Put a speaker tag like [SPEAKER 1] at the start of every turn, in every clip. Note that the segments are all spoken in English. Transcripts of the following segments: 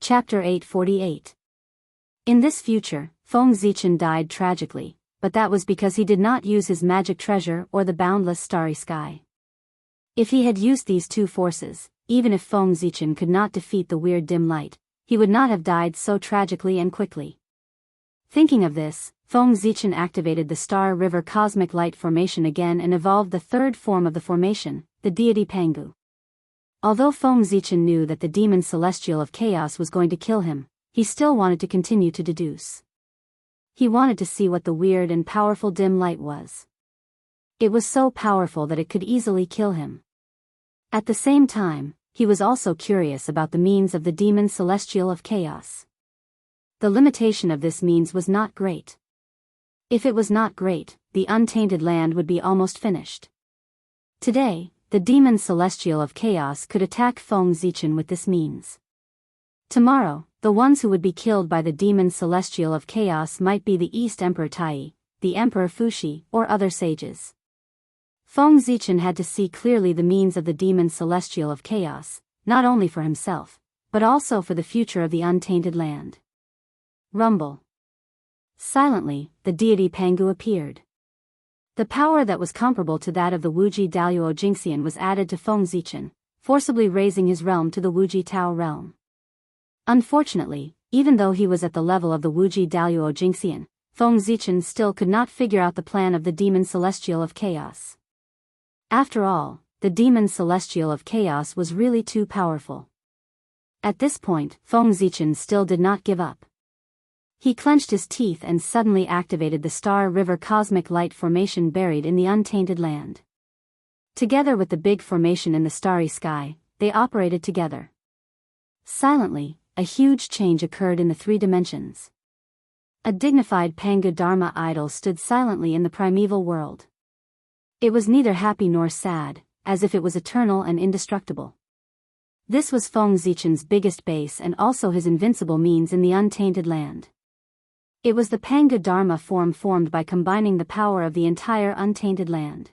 [SPEAKER 1] Chapter 848. In this future, Feng Zichen died tragically, but that was because he did not use his magic treasure or the boundless starry sky. If he had used these two forces, even if Feng Zichen could not defeat the weird dim light, he would not have died so tragically and quickly. Thinking of this, Feng Zichen activated the Star River Cosmic Light Formation again and evolved the third form of the formation, the deity Pangu. Although Feng Zichen knew that the demon celestial of chaos was going to kill him, he still wanted to continue to deduce. He wanted to see what the weird and powerful dim light was. It was so powerful that it could easily kill him. At the same time, he was also curious about the means of the demon celestial of chaos. The limitation of this means was not great. If it was not great, the untainted land would be almost finished. Today, the demon celestial of chaos could attack Feng Zichen with this means. Tomorrow, the ones who would be killed by the demon celestial of chaos might be the East Emperor Tai, the Emperor Fuxi, or other sages. Feng Zichen had to see clearly the means of the demon celestial of chaos, not only for himself, but also for the future of the untainted land. Rumble. Silently, the deity Pangu appeared. The power that was comparable to that of the Wuxia Xianxia was added to Feng Zichen, forcibly raising his realm to the Wuxia Tao realm. Unfortunately, even though he was at the level of the Wuxia Xianxia, Feng Zichen still could not figure out the plan of the demon celestial of chaos. After all, the demon celestial of chaos was really too powerful. At this point, Feng Zichen still did not give up. He clenched his teeth and suddenly activated the Star River Cosmic Light Formation buried in the untainted land. Together with the big formation in the starry sky, they operated together. Silently, a huge change occurred in the three dimensions. A dignified Pangu Dharma idol stood silently in the primeval world. It was neither happy nor sad, as if it was eternal and indestructible. This was Feng Zichen's biggest base and also his invincible means in the untainted land. It was the Pangu Dharma form formed by combining the power of the entire untainted land.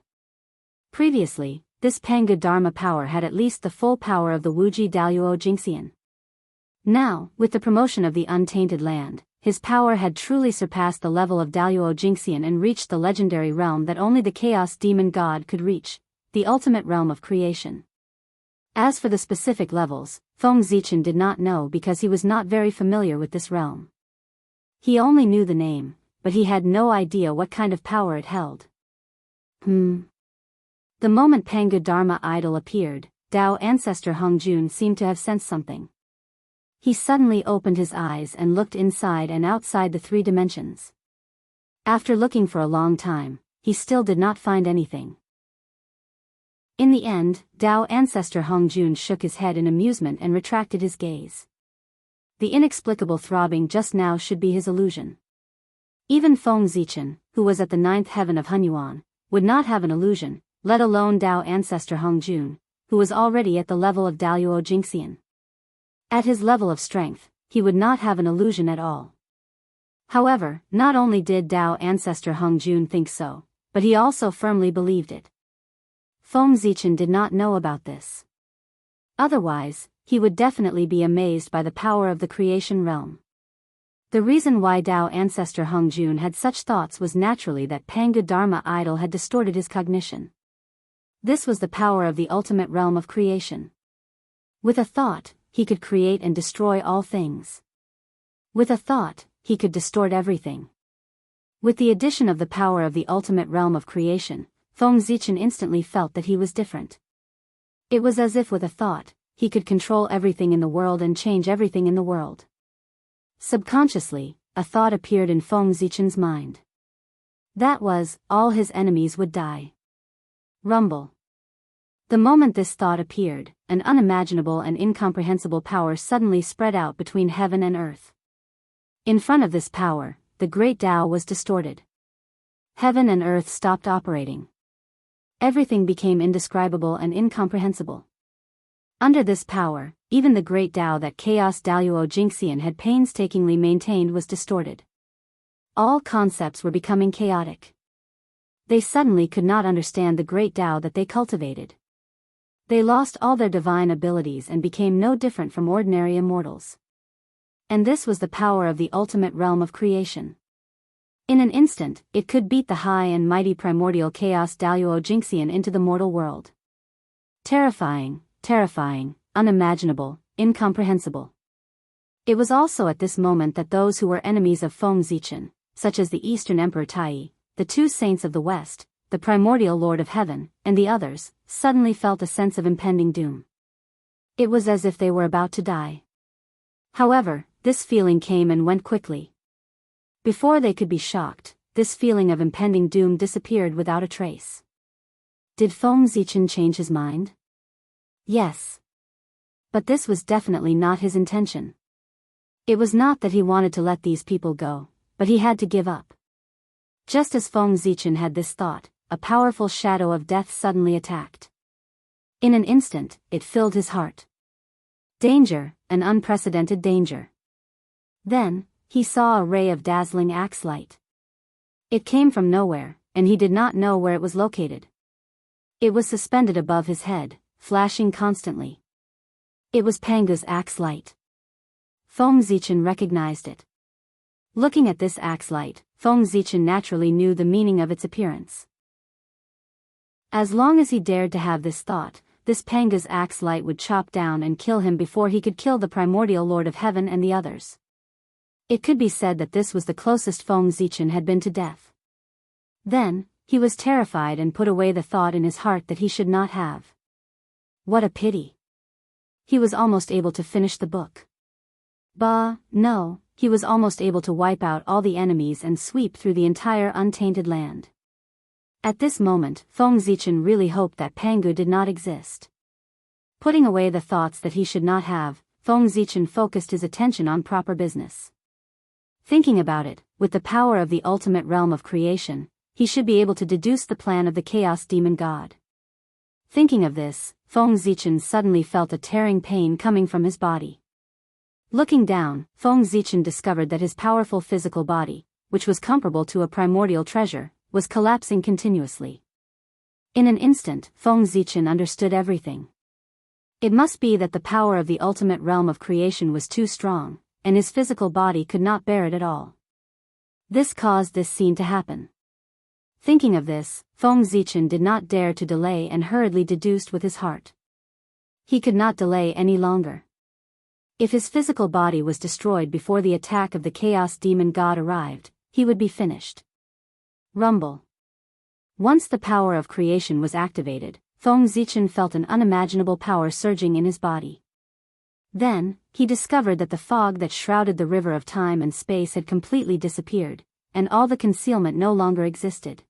[SPEAKER 1] Previously, this Pangu Dharma power had at least the full power of the Wuxia Xianxia. Now, with the promotion of the untainted land, his power had truly surpassed the level of Daoist Xianxia and reached the legendary realm that only the chaos demon god could reach, the ultimate realm of creation. As for the specific levels, Feng Zichen did not know because he was not very familiar with this realm. He only knew the name, but he had no idea what kind of power it held. The moment Pangu Dharma idol appeared, Dao ancestor Hung Jun seemed to have sensed something. He suddenly opened his eyes and looked inside and outside the three dimensions. After looking for a long time, he still did not find anything. In the end, Dao ancestor Hung Jun shook his head in amusement and retracted his gaze. The inexplicable throbbing just now should be his illusion. Even Feng Zichen, who was at the ninth heaven of Hunyuan, would not have an illusion, let alone Dao ancestor Hung Jun, who was already at the level of Daoist Xianxia. At his level of strength, he would not have an illusion at all. However, not only did Dao ancestor Hung Jun think so, but he also firmly believed it. Feng Zichen did not know about this. Otherwise, he would definitely be amazed by the power of the creation realm. The reason why Dao ancestor Hung Jun had such thoughts was naturally that Pangu Dharma idol had distorted his cognition. This was the power of the ultimate realm of creation. With a thought, he could create and destroy all things. With a thought, he could distort everything. With the addition of the power of the ultimate realm of creation, Feng Zichen instantly felt that he was different. It was as if with a thought, he could control everything in the world and change everything in the world. Subconsciously, a thought appeared in Feng Zichen's mind. That was, all his enemies would die. Rumble. The moment this thought appeared, an unimaginable and incomprehensible power suddenly spread out between heaven and earth. In front of this power, the great Tao was distorted. Heaven and earth stopped operating. Everything became indescribable and incomprehensible. Under this power, even the great Tao that Chaos Daoist Xianxia had painstakingly maintained was distorted. All concepts were becoming chaotic. They suddenly could not understand the great Tao that they cultivated. They lost all their divine abilities and became no different from ordinary immortals. And this was the power of the ultimate realm of creation. In an instant, it could beat the high and mighty primordial chaos Daoist Jingxian into the mortal world. Terrifying, unimaginable, incomprehensible. It was also at this moment that those who were enemies of Feng Zichen, such as the Eastern Emperor Tai, the two saints of the West, the primordial Lord of Heaven, and the others, suddenly felt a sense of impending doom. It was as if they were about to die. However, this feeling came and went quickly. Before they could be shocked, this feeling of impending doom disappeared without a trace. Did Feng Zichen change his mind? Yes. But this was definitely not his intention. It was not that he wanted to let these people go, but he had to give up. Just as Feng Zichen had this thought, a powerful shadow of death suddenly attacked. In an instant, it filled his heart. Danger, an unprecedented danger. Then, he saw a ray of dazzling axe light. It came from nowhere, and he did not know where it was located. It was suspended above his head, flashing constantly. It was Pangu's axe light. Feng Zichen recognized it. Looking at this axe light, Feng Zichen naturally knew the meaning of its appearance. As long as he dared to have this thought, this Pangu's axe light would chop down and kill him before he could kill the primordial Lord of Heaven and the others. It could be said that this was the closest Feng Zichen had been to death. Then, he was terrified and put away the thought in his heart that he should not have. What a pity. He was almost able to finish the book. No, he was almost able to wipe out all the enemies and sweep through the entire untainted land. At this moment, Feng Zichen really hoped that Pangu did not exist. Putting away the thoughts that he should not have, Feng Zichen focused his attention on proper business. Thinking about it, with the power of the ultimate realm of creation, he should be able to deduce the plan of the Chaos Demon God. Thinking of this, Feng Zichen suddenly felt a tearing pain coming from his body. Looking down, Feng Zichen discovered that his powerful physical body, which was comparable to a primordial treasure, was collapsing continuously. In an instant, Feng Zichen understood everything. It must be that the power of the ultimate realm of creation was too strong, and his physical body could not bear it at all. This caused this scene to happen. Thinking of this, Feng Zichen did not dare to delay and hurriedly deduced with his heart. He could not delay any longer. If his physical body was destroyed before the attack of the Chaos Demon God arrived, he would be finished. Rumble. Once the power of creation was activated, Feng Zichen felt an unimaginable power surging in his body. Then, he discovered that the fog that shrouded the river of time and space had completely disappeared, and all the concealment no longer existed.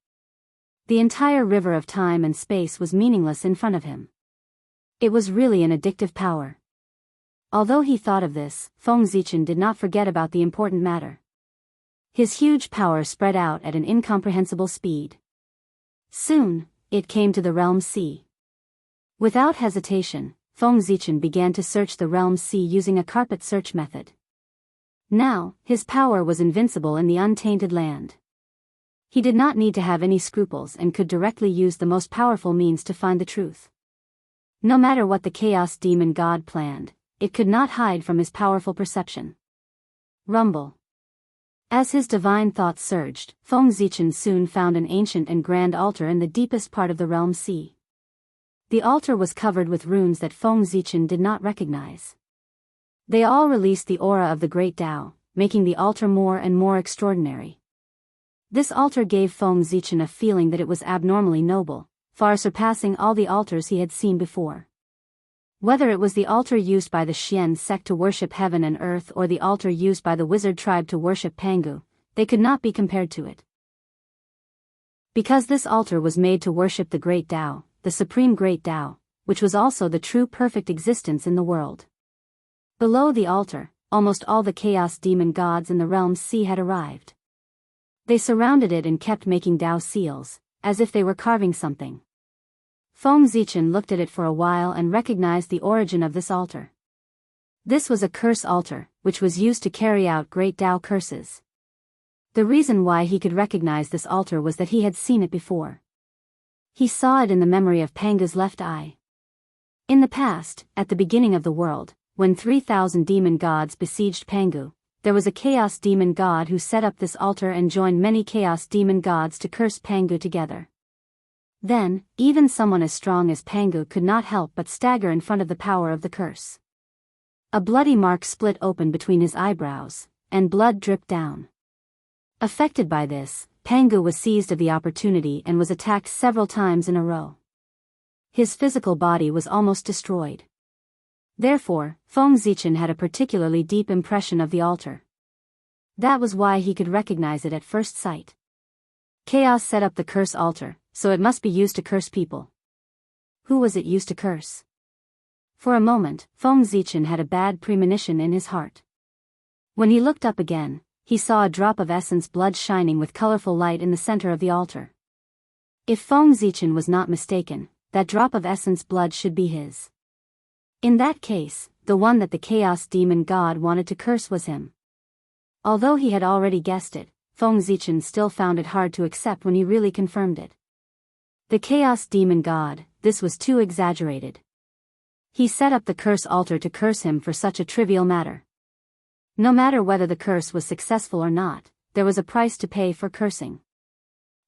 [SPEAKER 1] The entire river of time and space was meaningless in front of him. It was really an addictive power. Although he thought of this, Feng Zichen did not forget about the important matter. His huge power spread out at an incomprehensible speed. Soon, it came to the Realm Sea. Without hesitation, Feng Zichen began to search the Realm Sea using a carpet search method. Now, his power was invincible in the untainted land. He did not need to have any scruples and could directly use the most powerful means to find the truth. No matter what the Chaos Demon God planned, it could not hide from his powerful perception. Rumble. As his divine thoughts surged, Feng Zichen soon found an ancient and grand altar in the deepest part of the Realm Sea. The altar was covered with runes that Feng Zichen did not recognize. They all released the aura of the Great Tao, making the altar more and more extraordinary. This altar gave Feng Zichen a feeling that it was abnormally noble, far surpassing all the altars he had seen before. Whether it was the altar used by the Xian sect to worship heaven and earth or the altar used by the wizard tribe to worship Pangu, they could not be compared to it. Because this altar was made to worship the Great Tao, the Supreme Great Tao, which was also the true perfect existence in the world. Below the altar, almost all the Chaos Demon gods in the Realm Sea had arrived. They surrounded it and kept making Tao seals, as if they were carving something. Feng Zichen looked at it for a while and recognized the origin of this altar. This was a curse altar, which was used to carry out great Tao curses. The reason why he could recognize this altar was that he had seen it before. He saw it in the memory of Pangu's left eye. In the past, at the beginning of the world, when 3,000 demon gods besieged Pangu, there was a chaos demon god who set up this altar and joined many chaos demon gods to curse Pangu together. Then, even someone as strong as Pangu could not help but stagger in front of the power of the curse. A bloody mark split open between his eyebrows, and blood dripped down. Affected by this, Pangu was seized of the opportunity and was attacked several times in a row. His physical body was almost destroyed. Therefore, Feng Zichen had a particularly deep impression of the altar. That was why he could recognize it at first sight. Chaos set up the curse altar, so it must be used to curse people. Who was it used to curse? For a moment, Feng Zichen had a bad premonition in his heart. When he looked up again, he saw a drop of essence blood shining with colorful light in the center of the altar. If Feng Zichen was not mistaken, that drop of essence blood should be his. In that case, the one that the chaos demon god wanted to curse was him. Although he had already guessed it, Feng Zichen still found it hard to accept when he really confirmed it. The chaos demon god, this was too exaggerated. He set up the curse altar to curse him for such a trivial matter. No matter whether the curse was successful or not, there was a price to pay for cursing.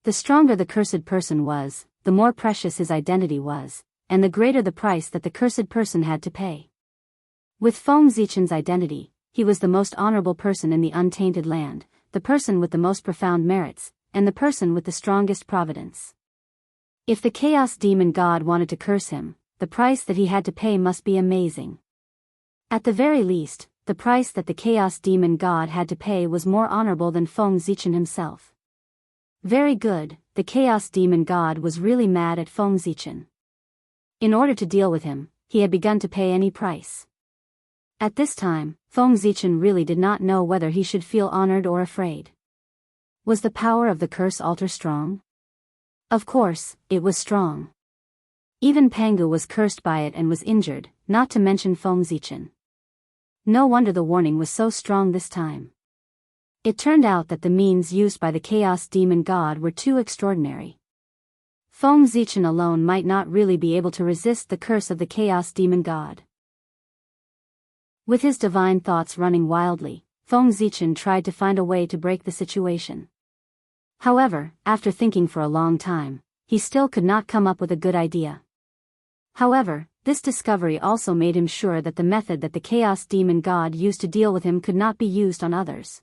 [SPEAKER 1] The stronger the cursed person was, the more precious his identity was, and the greater the price that the cursed person had to pay. With Feng Zichen's identity, he was the most honorable person in the untainted land, the person with the most profound merits, and the person with the strongest providence. If the chaos demon god wanted to curse him, the price that he had to pay must be amazing. At the very least, the price that the chaos demon god had to pay was more honorable than Feng Zichen himself. Very good, the chaos demon god was really mad at Feng Zichen. In order to deal with him, he had begun to pay any price. At this time, Feng Zichen really did not know whether he should feel honored or afraid. Was the power of the curse altar strong? Of course, it was strong. Even Pangu was cursed by it and was injured, not to mention Feng Zichen. No wonder the warning was so strong this time. It turned out that the means used by the chaos demon god were too extraordinary. Feng Zichen alone might not really be able to resist the curse of the chaos demon god. With his divine thoughts running wildly, Feng Zichen tried to find a way to break the situation. However, after thinking for a long time, he still could not come up with a good idea. However, this discovery also made him sure that the method that the chaos demon god used to deal with him could not be used on others.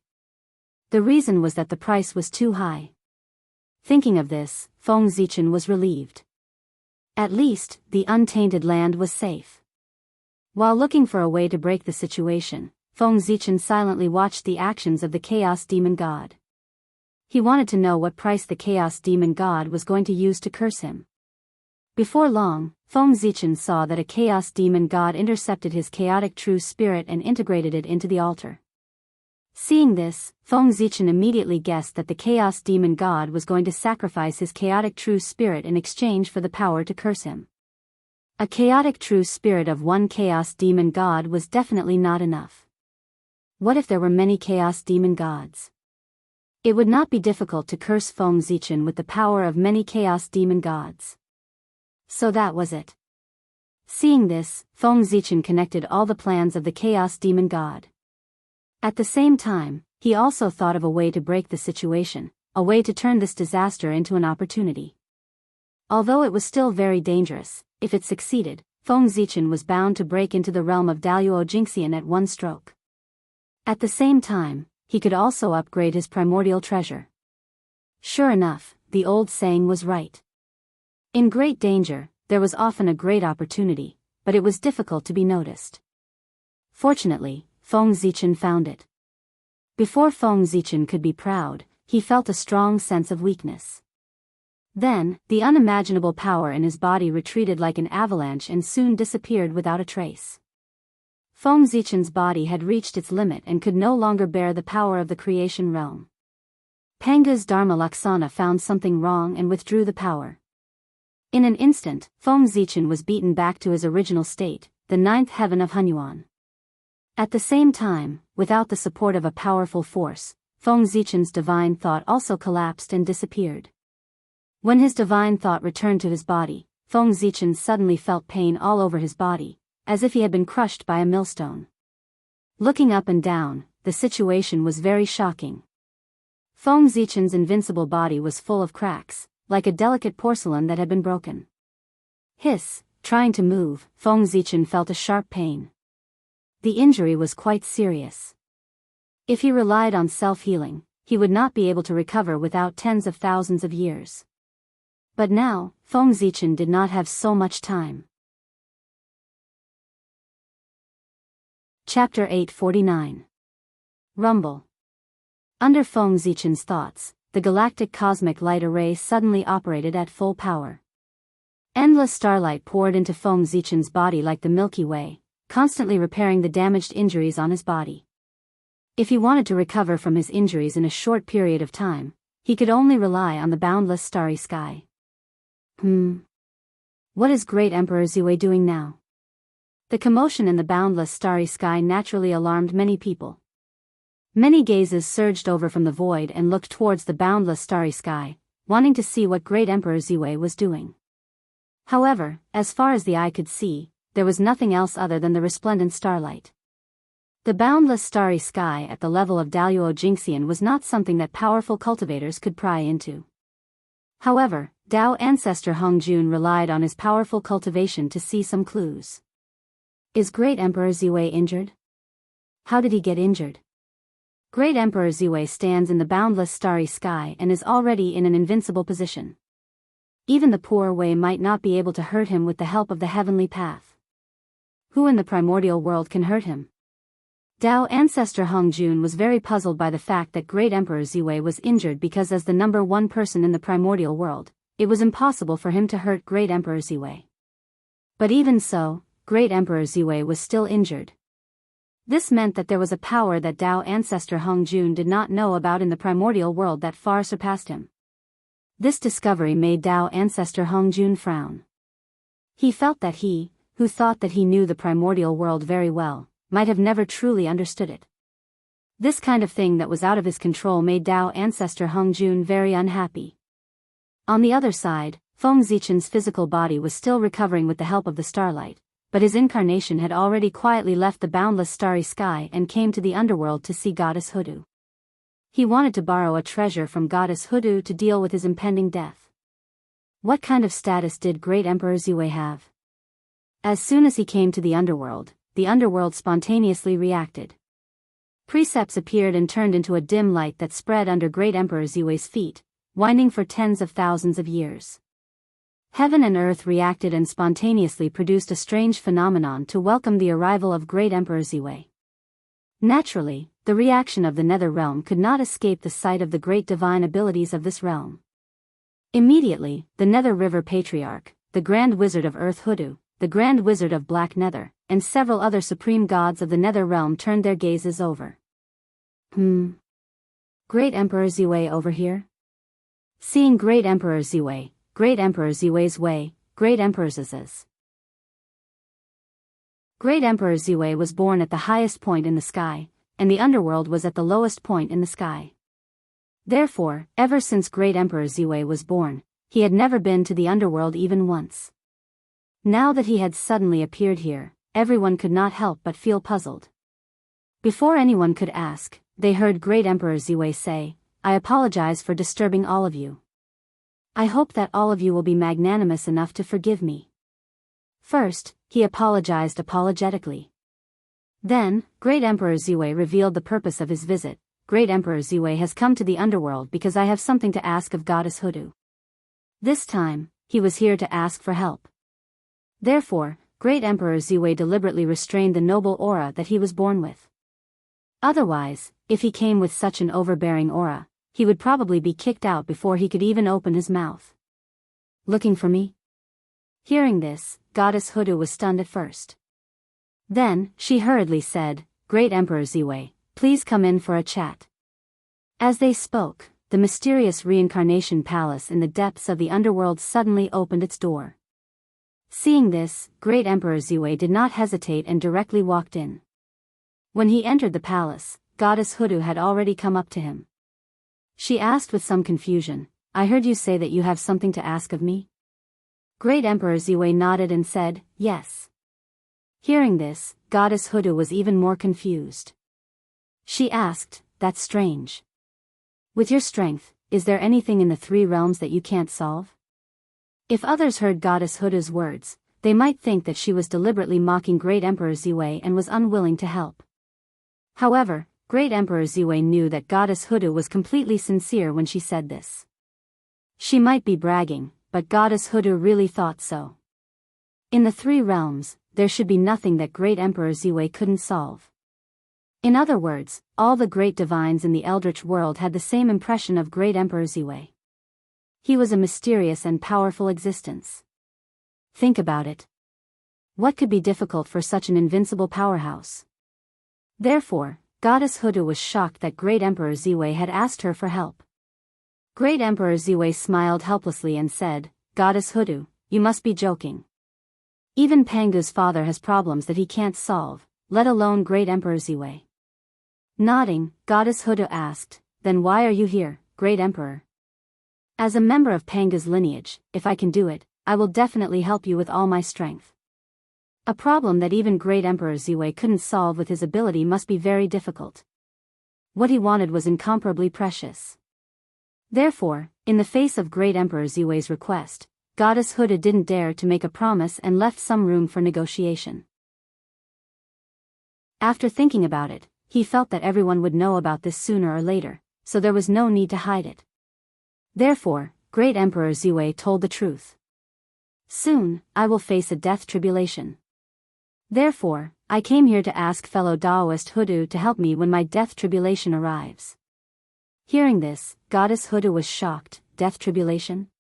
[SPEAKER 1] The reason was that the price was too high. Thinking of this, Feng Zichen was relieved. At least, the untainted land was safe. While looking for a way to break the situation, Feng Zichen silently watched the actions of the chaos demon god. He wanted to know what price the chaos demon god was going to use to curse him. Before long, Feng Zichen saw that a chaos demon god intercepted his chaotic true spirit and integrated it into the altar. Seeing this, Feng Zichen immediately guessed that the chaos demon god was going to sacrifice his chaotic true spirit in exchange for the power to curse him. A chaotic true spirit of one chaos demon god was definitely not enough. What if there were many chaos demon gods? It would not be difficult to curse Feng Zichen with the power of many chaos demon gods. So that was it. Seeing this, Feng Zichen connected all the plans of the chaos demon god. At the same time, he also thought of a way to break the situation, a way to turn this disaster into an opportunity. Although it was still very dangerous, if it succeeded, Feng Zichen was bound to break into the realm of Daoist Jingxian at one stroke. At the same time, he could also upgrade his primordial treasure. Sure enough, the old saying was right. In great danger, there was often a great opportunity, but it was difficult to be noticed. Fortunately, Feng Zichen found it. Before Feng Zichen could be proud, he felt a strong sense of weakness. Then, the unimaginable power in his body retreated like an avalanche and soon disappeared without a trace. Feng Zichen's body had reached its limit and could no longer bear the power of the creation realm. Pangu's Dharma Laksana found something wrong and withdrew the power. In an instant, Feng Zichen was beaten back to his original state, the ninth heaven of Hunyuan. At the same time, without the support of a powerful force, Feng Zichen's divine thought also collapsed and disappeared. When his divine thought returned to his body, Feng Zichen suddenly felt pain all over his body, as if he had been crushed by a millstone. Looking up and down, the situation was very shocking. Feng Zichen's invincible body was full of cracks, like a delicate porcelain that had been broken. Trying to move, Feng Zichen felt a sharp pain. The injury was quite serious. If he relied on self-healing, he would not be able to recover without tens of thousands of years. But now, Feng Zichen did not have so much time. Chapter 849. Rumble. Under Feng Zichen's thoughts, the galactic cosmic light array suddenly operated at full power. Endless starlight poured into Feng Zichen's body like the Milky Way, constantly repairing the damaged injuries on his body. If he wanted to recover from his injuries in a short period of time, he could only rely on the boundless starry sky. What is Great Emperor Zhui doing now? The commotion in the boundless starry sky naturally alarmed many people. Many gazes surged over from the void and looked towards the boundless starry sky, wanting to see what Great Emperor Zhui was doing. However, as far as the eye could see, there was nothing else other than the resplendent starlight. The boundless starry sky at the level of Daoist Jingxian was not something that powerful cultivators could pry into. However, Dao ancestor Hong Jun relied on his powerful cultivation to see some clues. Is Great Emperor Zhui injured? How did he get injured? Great Emperor Zhui stands in the boundless starry sky and is already in an invincible position. Even the poor Wei might not be able to hurt him with the help of the heavenly path. Who in the primordial world can hurt him? Dao ancestor Hong Jun was very puzzled by the fact that Great Emperor Zhui was injured because as the number one person in the primordial world, it was impossible for him to hurt Great Emperor Zhui. But even so, Great Emperor Zhui was still injured. This meant that there was a power that Dao ancestor Hong Jun did not know about in the primordial world that far surpassed him. This discovery made Dao ancestor Hong Jun frown. He felt that he, who thought that he knew the primordial world very well, might have never truly understood it. This kind of thing that was out of his control made Dao ancestor Hong Jun very unhappy. On the other side, Feng Zichen's physical body was still recovering with the help of the starlight, but his incarnation had already quietly left the boundless starry sky and came to the underworld to see Goddess Hoodoo. He wanted to borrow a treasure from Goddess Hoodoo to deal with his impending death. What kind of status did Great Emperor Zhui have? As soon as he came to the underworld spontaneously reacted. Precepts appeared and turned into a dim light that spread under Great Emperor Zhui's feet, winding for tens of thousands of years. Heaven and earth reacted and spontaneously produced a strange phenomenon to welcome the arrival of Great Emperor Zhui. Naturally, the reaction of the nether realm could not escape the sight of the great divine abilities of this realm. Immediately, the Nether River Patriarch, the Grand Wizard of Earth Hoodoo, the Grand Wizard of Black Nether, and several other supreme gods of the Nether realm turned their gazes over. Great Emperor Zhui over here? Seeing Great Emperor Zhui, Great Emperor Zhui's way, Great Emperor Zhui's. Great Emperor Zhui was born at the highest point in the sky, and the underworld was at the lowest point in the sky. Therefore, ever since Great Emperor Zhui was born, he had never been to the underworld even once. Now that he had suddenly appeared here, everyone could not help but feel puzzled. Before anyone could ask, they heard Great Emperor Zhui say, "I apologize for disturbing all of you. I hope that all of you will be magnanimous enough to forgive me." First, he apologized apologetically. Then, Great Emperor Zhui revealed the purpose of his visit. Great Emperor Zhui has come to the underworld because I have something to ask of Goddess Hoodoo. This time, he was here to ask for help. Therefore, Great Emperor Zhui deliberately restrained the noble aura that he was born with. Otherwise, if he came with such an overbearing aura, he would probably be kicked out before he could even open his mouth. Looking for me? Hearing this, Goddess Hoodoo was stunned at first. Then, she hurriedly said, "Great Emperor Zhui, please come in for a chat." As they spoke, the mysterious reincarnation palace in the depths of the underworld suddenly opened its door. Seeing this, Great Emperor Zhui did not hesitate and directly walked in. When he entered the palace, Goddess Hoodoo had already come up to him. She asked with some confusion, "I heard you say that you have something to ask of me?" Great Emperor Zhui nodded and said, "Yes." Hearing this, Goddess Hudu was even more confused. She asked, "That's strange. With your strength, is there anything in the three realms that you can't solve?" If others heard Goddess Hudu's words, they might think that she was deliberately mocking Great Emperor Ziwei and was unwilling to help. However, Great Emperor Ziwei knew that Goddess Hudu was completely sincere when she said this. She might be bragging, but Goddess Hudu really thought so. In the three realms, there should be nothing that Great Emperor Ziwei couldn't solve. In other words, all the great divines in the Eldritch world had the same impression of Great Emperor Ziwei. He was a mysterious and powerful existence. Think about it. What could be difficult for such an invincible powerhouse? Therefore, Goddess Hudu was shocked that Great Emperor Ziwei had asked her for help. Great Emperor Ziwei smiled helplessly and said, "Goddess Hudu, you must be joking. Even Pangu's father has problems that he can't solve, let alone Great Emperor Ziwei." Nodding, Goddess Hudu asked, "Then why are you here, Great Emperor?" "As a member of Pangu's lineage, if I can do it, I will definitely help you with all my strength." A problem that even Great Emperor Ziwei couldn't solve with his ability must be very difficult. What he wanted was incomparably precious. Therefore, in the face of Great Emperor Ziwei's request, Goddess Huda didn't dare to make a promise and left some room for negotiation. After thinking about it, he felt that everyone would know about this sooner or later, so there was no need to hide it. Therefore, Great Emperor Ziwei told the truth. "Soon, I will face a death tribulation. Therefore, I came here to ask fellow Daoist Hudu to help me when my death tribulation arrives." Hearing this, Goddess Hudu was shocked. Death tribulation?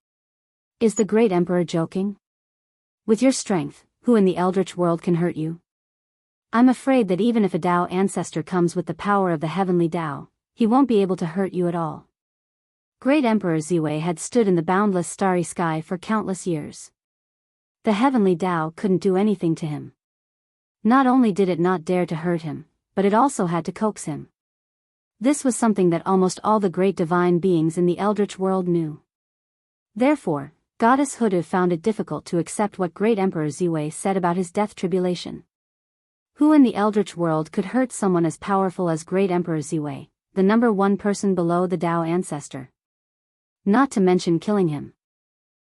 [SPEAKER 1] Is the Great Emperor joking? With your strength, who in the Eldritch world can hurt you? I'm afraid that even if a Dao ancestor comes with the power of the heavenly Dao, he won't be able to hurt you at all. Great Emperor Ziwei had stood in the boundless starry sky for countless years. The heavenly Dao couldn't do anything to him. Not only did it not dare to hurt him, but it also had to coax him. This was something that almost all the great divine beings in the Eldritch world knew. Therefore, Goddess Hudu found it difficult to accept what Great Emperor Ziwei said about his death tribulation. Who in the Eldritch world could hurt someone as powerful as Great Emperor Ziwei, the number one person below the Dao ancestor? Not to mention killing him.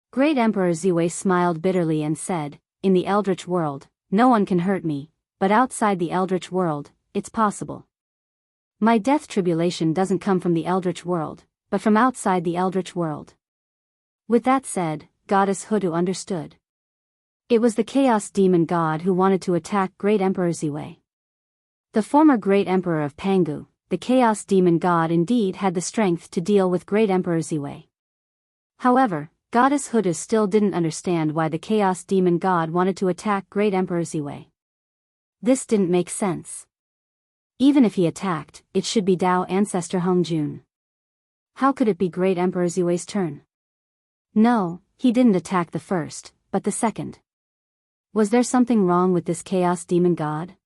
[SPEAKER 1] Great Emperor Ziwei smiled bitterly and said, "In the Eldritch world, no one can hurt me, but outside the Eldritch world, it's possible. My death tribulation doesn't come from the Eldritch world, but from outside the Eldritch world." With that said, Goddess Hudu understood. It was the Chaos Demon God who wanted to attack Great Emperor Ziwei. The former Great Emperor of Pangu, the Chaos Demon God indeed had the strength to deal with Great Emperor Ziwei. However, Goddess Hudu still didn't understand why the Chaos Demon God wanted to attack Great Emperor Ziwei. This didn't make sense. Even if he attacked, it should be Dao ancestor Hongjun. How could it be Great Emperor Ziwei's turn? No, he didn't attack the first, but the second. Was there something wrong with this Chaos Demon God?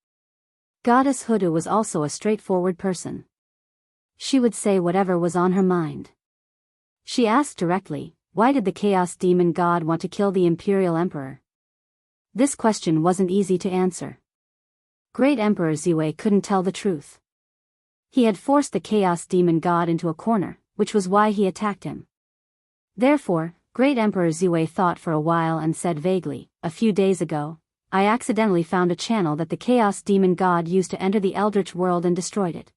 [SPEAKER 1] Goddess Hudu was also a straightforward person. She would say whatever was on her mind. She asked directly, why did the Chaos Demon God want to kill the Imperial Emperor? This question wasn't easy to answer. Great Emperor Ziwei couldn't tell the truth. He had forced the Chaos Demon God into a corner, which was why he attacked him. Therefore, Great Emperor Ziwei thought for a while and said vaguely, "A few days ago, I accidentally found a channel that the Chaos Demon God used to enter the Eldritch world and destroyed it.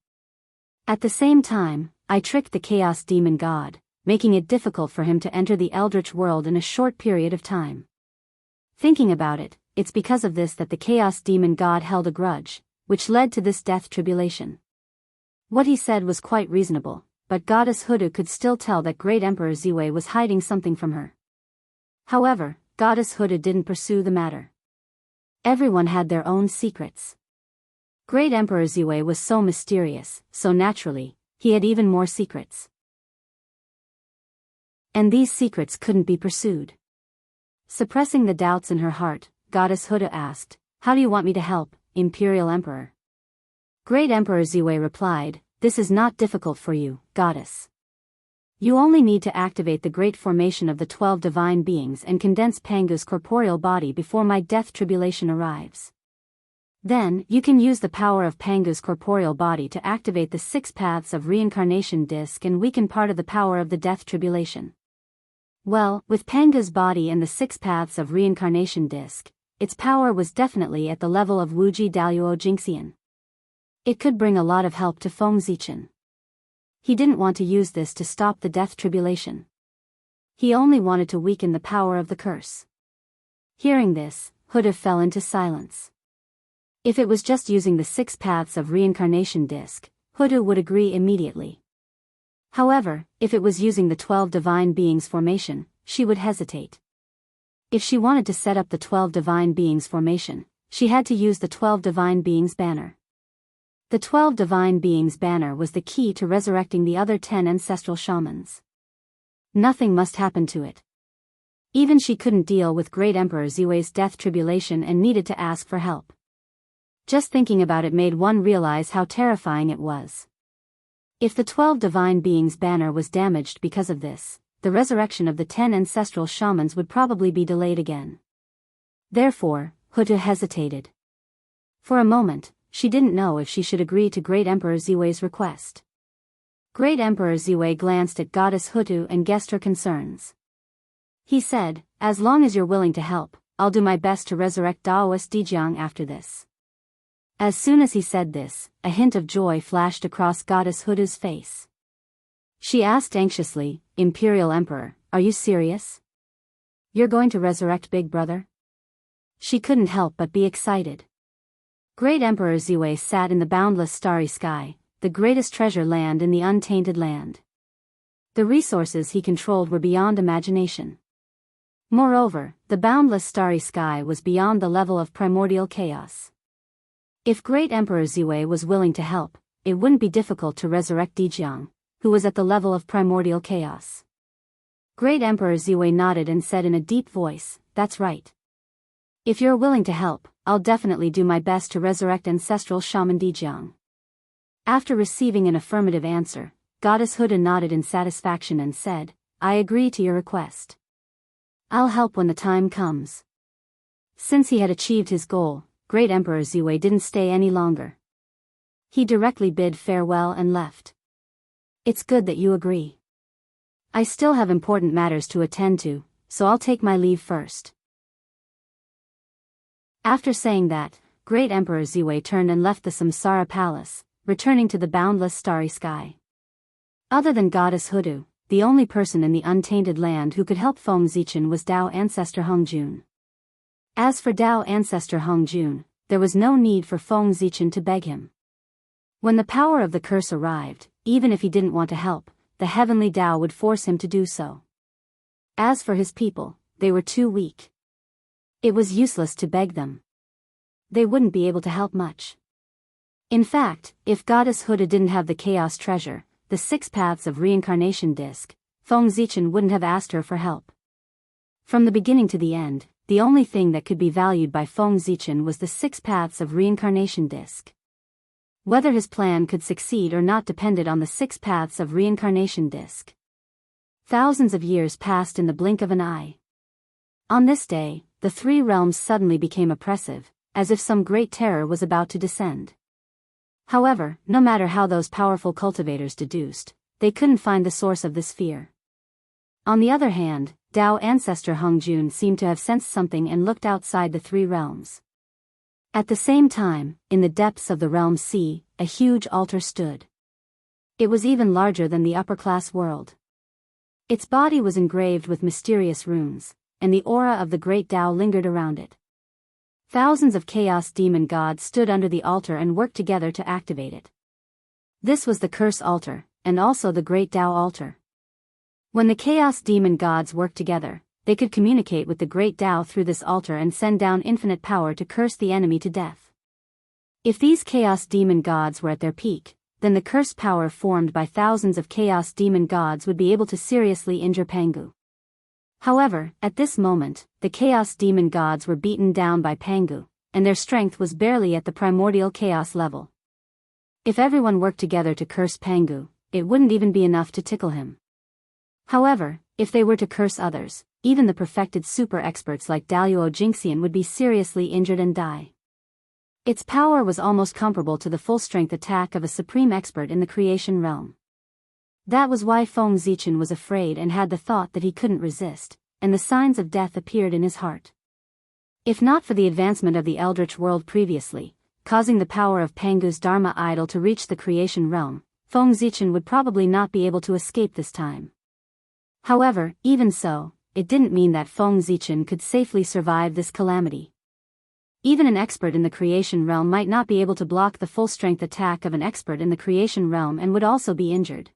[SPEAKER 1] At the same time, I tricked the Chaos Demon God, making it difficult for him to enter the Eldritch world in a short period of time. Thinking about it, it's because of this that the Chaos Demon God held a grudge, which led to this death tribulation." What he said was quite reasonable, but Goddess Hudu could still tell that Great Emperor Ziwei was hiding something from her. However, Goddess Hudu didn't pursue the matter. Everyone had their own secrets. Great Emperor Ziwei was so mysterious, so naturally, he had even more secrets. And these secrets couldn't be pursued. Suppressing the doubts in her heart, Goddess Huda asked, "How do you want me to help, Imperial Emperor?" Great Emperor Ziwei replied, "This is not difficult for you, Goddess. You only need to activate the great formation of the 12 divine beings and condense Pangu's corporeal body before my death tribulation arrives. Then, you can use the power of Pangu's corporeal body to activate the 6 paths of reincarnation disc and weaken part of the power of the death tribulation. Well, with Pangu's body and the 6 paths of reincarnation disc, its power was definitely at the level of Wuxia Xianxia. It could bring a lot of help to Feng Zichen. He didn't want to use this to stop the death tribulation. He only wanted to weaken the power of the curse. Hearing this, Huda fell into silence. If it was just using the 6 paths of reincarnation disc, Huda would agree immediately. However, if it was using the 12 divine beings formation, she would hesitate. If she wanted to set up the 12 divine beings formation, she had to use the 12 divine beings banner. The 12 divine beings banner was the key to resurrecting the other 10 ancestral shamans. Nothing must happen to it. Even she couldn't deal with Great Emperor Ziwei's death tribulation and needed to ask for help. Just thinking about it made one realize how terrifying it was. If the 12 divine beings banner was damaged because of this, the resurrection of the 10 ancestral shamans would probably be delayed again. Therefore, Huda hesitated. For a moment, she didn't know if she should agree to Great Emperor Ziwei's request. Great Emperor Ziwei glanced at Goddess Hutu and guessed her concerns. He said, "As long as you're willing to help, I'll do my best to resurrect Daoist Jianghu after this." As soon as he said this, a hint of joy flashed across Goddess Hutu's face. She asked anxiously, "Imperial Emperor, are you serious? You're going to resurrect Big Brother?" She couldn't help but be excited. Great Emperor Ziwei sat in the boundless starry sky, the greatest treasure land in the untainted land. The resources he controlled were beyond imagination. Moreover, the boundless starry sky was beyond the level of primordial chaos. If Great Emperor Ziwei was willing to help, it wouldn't be difficult to resurrect Jianghu, who was at the level of primordial chaos. Great Emperor Ziwei nodded and said in a deep voice, "That's right. If you're willing to help, I'll definitely do my best to resurrect ancestral shaman Jianghu." After receiving an affirmative answer, Goddess Huda nodded in satisfaction and said, "I agree to your request. I'll help when the time comes." Since he had achieved his goal, Great Emperor Ziwei didn't stay any longer. He directly bid farewell and left. "It's good that you agree. I still have important matters to attend to, so I'll take my leave first." After saying that, Great Emperor Ziwei turned and left the Samsara Palace, returning to the boundless starry sky. Other than Goddess Hudu, the only person in the untainted land who could help Feng Zichen was Dao Ancestor Hongjun. As for Dao Ancestor Hongjun, there was no need for Feng Zichen to beg him. When the power of the curse arrived, even if he didn't want to help, the heavenly Dao would force him to do so. As for his people, they were too weak. It was useless to beg them. They wouldn't be able to help much. In fact, if Goddess Huda didn't have the Chaos Treasure, the 6 paths of reincarnation disc, Feng Zichen wouldn't have asked her for help. From the beginning to the end, the only thing that could be valued by Feng Zichen was the 6 paths of reincarnation disc. Whether his plan could succeed or not depended on the 6 paths of reincarnation disc. Thousands of years passed in the blink of an eye. On this day, the 3 realms suddenly became oppressive, as if some great terror was about to descend. However, no matter how those powerful cultivators deduced, they couldn't find the source of this fear. On the other hand, Dao Ancestor Hongjun seemed to have sensed something and looked outside the 3 realms. At the same time, in the depths of the realm sea, a huge altar stood. It was even larger than the upper-class world. Its body was engraved with mysterious runes, and the aura of the great Dao lingered around it. Thousands of chaos demon gods stood under the altar and worked together to activate it. This was the curse altar, and also the great Dao altar. When the chaos demon gods worked together, they could communicate with the great Dao through this altar and send down infinite power to curse the enemy to death. If these chaos demon gods were at their peak, then the curse power formed by thousands of chaos demon gods would be able to seriously injure Pangu. However, at this moment, the chaos demon gods were beaten down by Pangu, and their strength was barely at the primordial chaos level. If everyone worked together to curse Pangu, it wouldn't even be enough to tickle him. However, if they were to curse others, even the perfected super experts like Daoist Jingxian would be seriously injured and die. Its power was almost comparable to the full-strength attack of a supreme expert in the creation realm. That was why Feng Zichen was afraid and had the thought that he couldn't resist, and the signs of death appeared in his heart. If not for the advancement of the Eldritch world previously, causing the power of Pangu's Dharma idol to reach the creation realm, Feng Zichen would probably not be able to escape this time. However, even so, it didn't mean that Feng Zichen could safely survive this calamity. Even an expert in the creation realm might not be able to block the full-strength attack of an expert in the creation realm and would also be injured.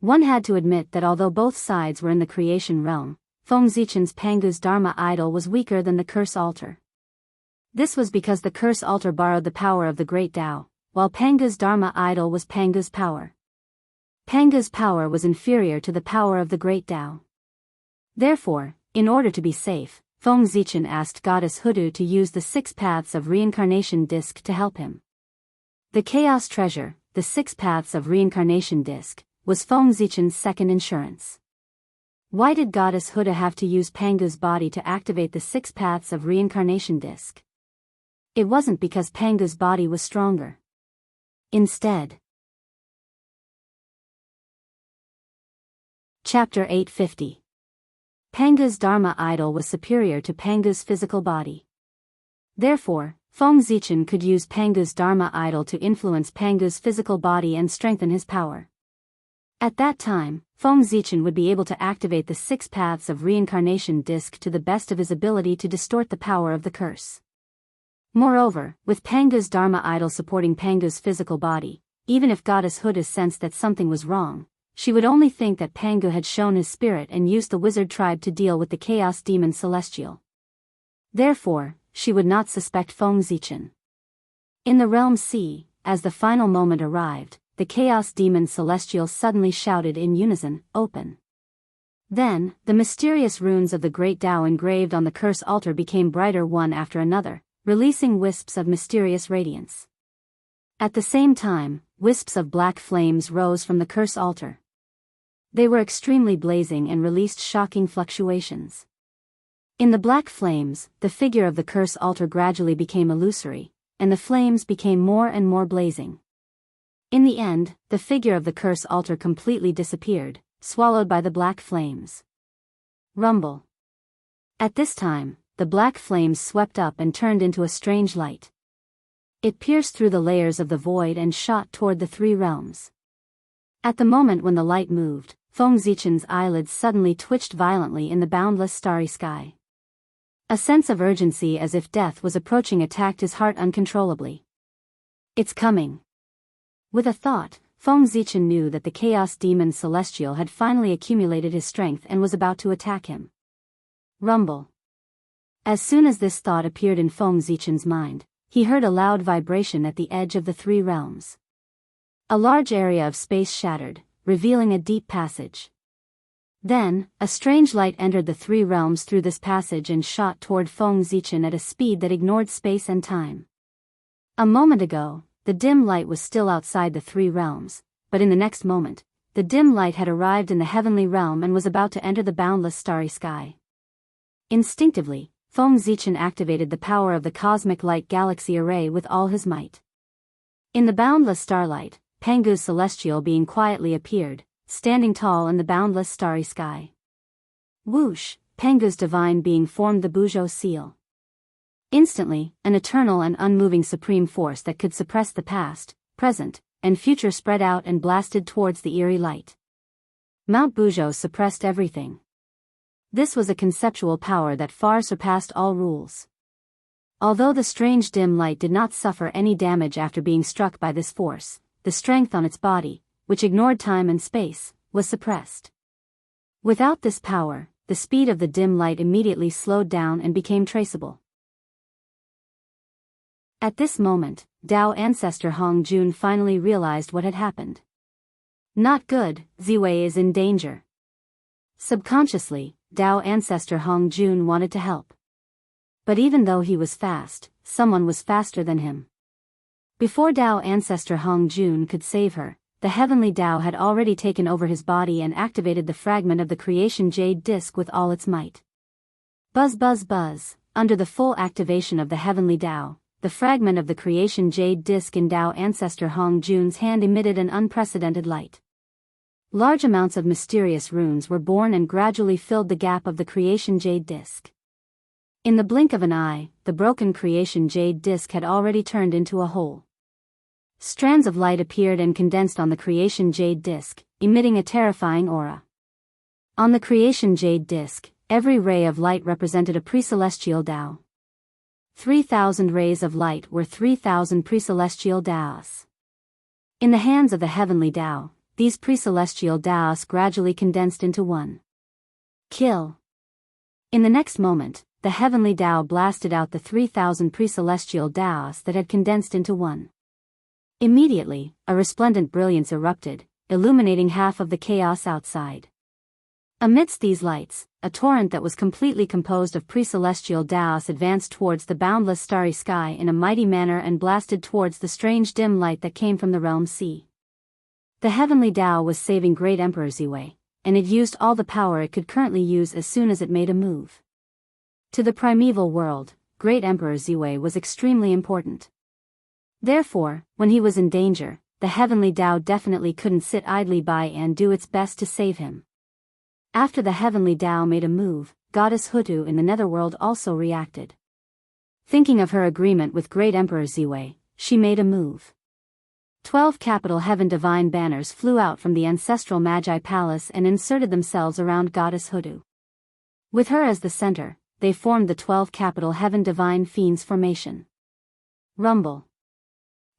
[SPEAKER 1] One had to admit that although both sides were in the creation realm, Feng Zichen's Pangu's Dharma idol was weaker than the curse altar. This was because the curse altar borrowed the power of the great Tao, while Pangu's Dharma idol was Pangu's power. Pangu's power was inferior to the power of the great Tao. Therefore, in order to be safe, Feng Zichen asked Goddess Hudu to use the 6 Paths of Reincarnation disc to help him. The Chaos Treasure, the 6 Paths of Reincarnation disc, was Feng Zichen's second insurance. Why did Goddess Huda have to use Pangu's body to activate the 6 Paths of Reincarnation disc? It wasn't because Pangu's body was stronger. Instead. Chapter 850. Pangu's Dharma idol was superior to Pangu's physical body. Therefore, Feng Zichen could use Pangu's Dharma idol to influence Pangu's physical body and strengthen his power. At that time, Feng Zichen would be able to activate the 6 Paths of Reincarnation disc to the best of his ability to distort the power of the curse. Moreover, with Pangu's Dharma idol supporting Pangu's physical body, even if Goddess Huda sensed that something was wrong, she would only think that Pangu had shown his spirit and used the wizard tribe to deal with the Chaos Demon Celestial. Therefore, she would not suspect Feng Zichen. In the Realm C, as the final moment arrived, the Chaos Demon Celestial suddenly shouted in unison, "Open." Then, the mysterious runes of the Great Tao engraved on the curse altar became brighter one after another, releasing wisps of mysterious radiance. At the same time, wisps of black flames rose from the curse altar. They were extremely blazing and released shocking fluctuations. In the black flames, the figure of the curse altar gradually became illusory, and the flames became more and more blazing. In the end, the figure of the curse altar completely disappeared, swallowed by the black flames. Rumble. At this time, the black flames swept up and turned into a strange light. It pierced through the layers of the void and shot toward the 3 realms. At the moment when the light moved, Feng Zichen's eyelids suddenly twitched violently in the boundless starry sky. A sense of urgency as if death was approaching attacked his heart uncontrollably. It's coming. With a thought, Feng Zichen knew that the Chaos Demon Celestial had finally accumulated his strength and was about to attack him. Rumble. As soon as this thought appeared in Feng Zichen's mind, he heard a loud vibration at the edge of the 3 realms. A large area of space shattered, revealing a deep passage. Then, a strange light entered the 3 realms through this passage and shot toward Feng Zichen at a speed that ignored space and time. A moment ago, the dim light was still outside the 3 realms, but in the next moment, the dim light had arrived in the heavenly realm and was about to enter the boundless starry sky. Instinctively, Feng Zichen activated the power of the cosmic light galaxy array with all his might. In the boundless starlight, Pangu's celestial being quietly appeared, standing tall in the boundless starry sky. Whoosh, Pangu's divine being formed the Buzhou seal. Instantly, an eternal and unmoving supreme force that could suppress the past, present, and future spread out and blasted towards the eerie light. Mount Buzhou suppressed everything. This was a conceptual power that far surpassed all rules. Although the strange dim light did not suffer any damage after being struck by this force, the strength on its body, which ignored time and space, was suppressed. Without this power, the speed of the dim light immediately slowed down and became traceable. At this moment, Dao ancestor Hong Jun finally realized what had happened. Not good, Ziwei is in danger. Subconsciously, Dao ancestor Hong Jun wanted to help. But even though he was fast, someone was faster than him. Before Dao ancestor Hong Jun could save her, the heavenly Dao had already taken over his body and activated the fragment of the creation jade disc with all its might. Buzz buzz buzz, under the full activation of the heavenly Tao, the fragment of the creation jade disc in Tao ancestor Hong Jun's hand emitted an unprecedented light. Large amounts of mysterious runes were born and gradually filled the gap of the creation jade disc. In the blink of an eye, the broken creation jade disc had already turned into a whole. Strands of light appeared and condensed on the creation jade disc, emitting a terrifying aura. On the creation jade disc, every ray of light represented a pre-celestial Tao. 3,000 rays of light were 3,000 pre-celestial Taos. In the hands of the heavenly Tao, these pre-celestial Taos gradually condensed into one. Kill. In the next moment, the heavenly Tao blasted out the 3,000 pre-celestial Taos that had condensed into one. Immediately, a resplendent brilliance erupted, illuminating half of the chaos outside. Amidst these lights, a torrent that was completely composed of pre-celestial Taos advanced towards the boundless starry sky in a mighty manner and blasted towards the strange dim light that came from the realm sea. The heavenly Tao was saving Great Emperor Ziwei, and it used all the power it could currently use as soon as it made a move. To the primeval world, Great Emperor Ziwei was extremely important. Therefore, when he was in danger, the heavenly Tao definitely couldn't sit idly by and do its best to save him. After the heavenly Tao made a move, Goddess Hutu in the netherworld also reacted. Thinking of her agreement with Great Emperor Ziwei, she made a move. 12 capital heaven divine banners flew out from the ancestral Magi Palace and inserted themselves around Goddess Hutu. With her as the center, they formed the 12 capital heaven divine fiends formation. Rumble.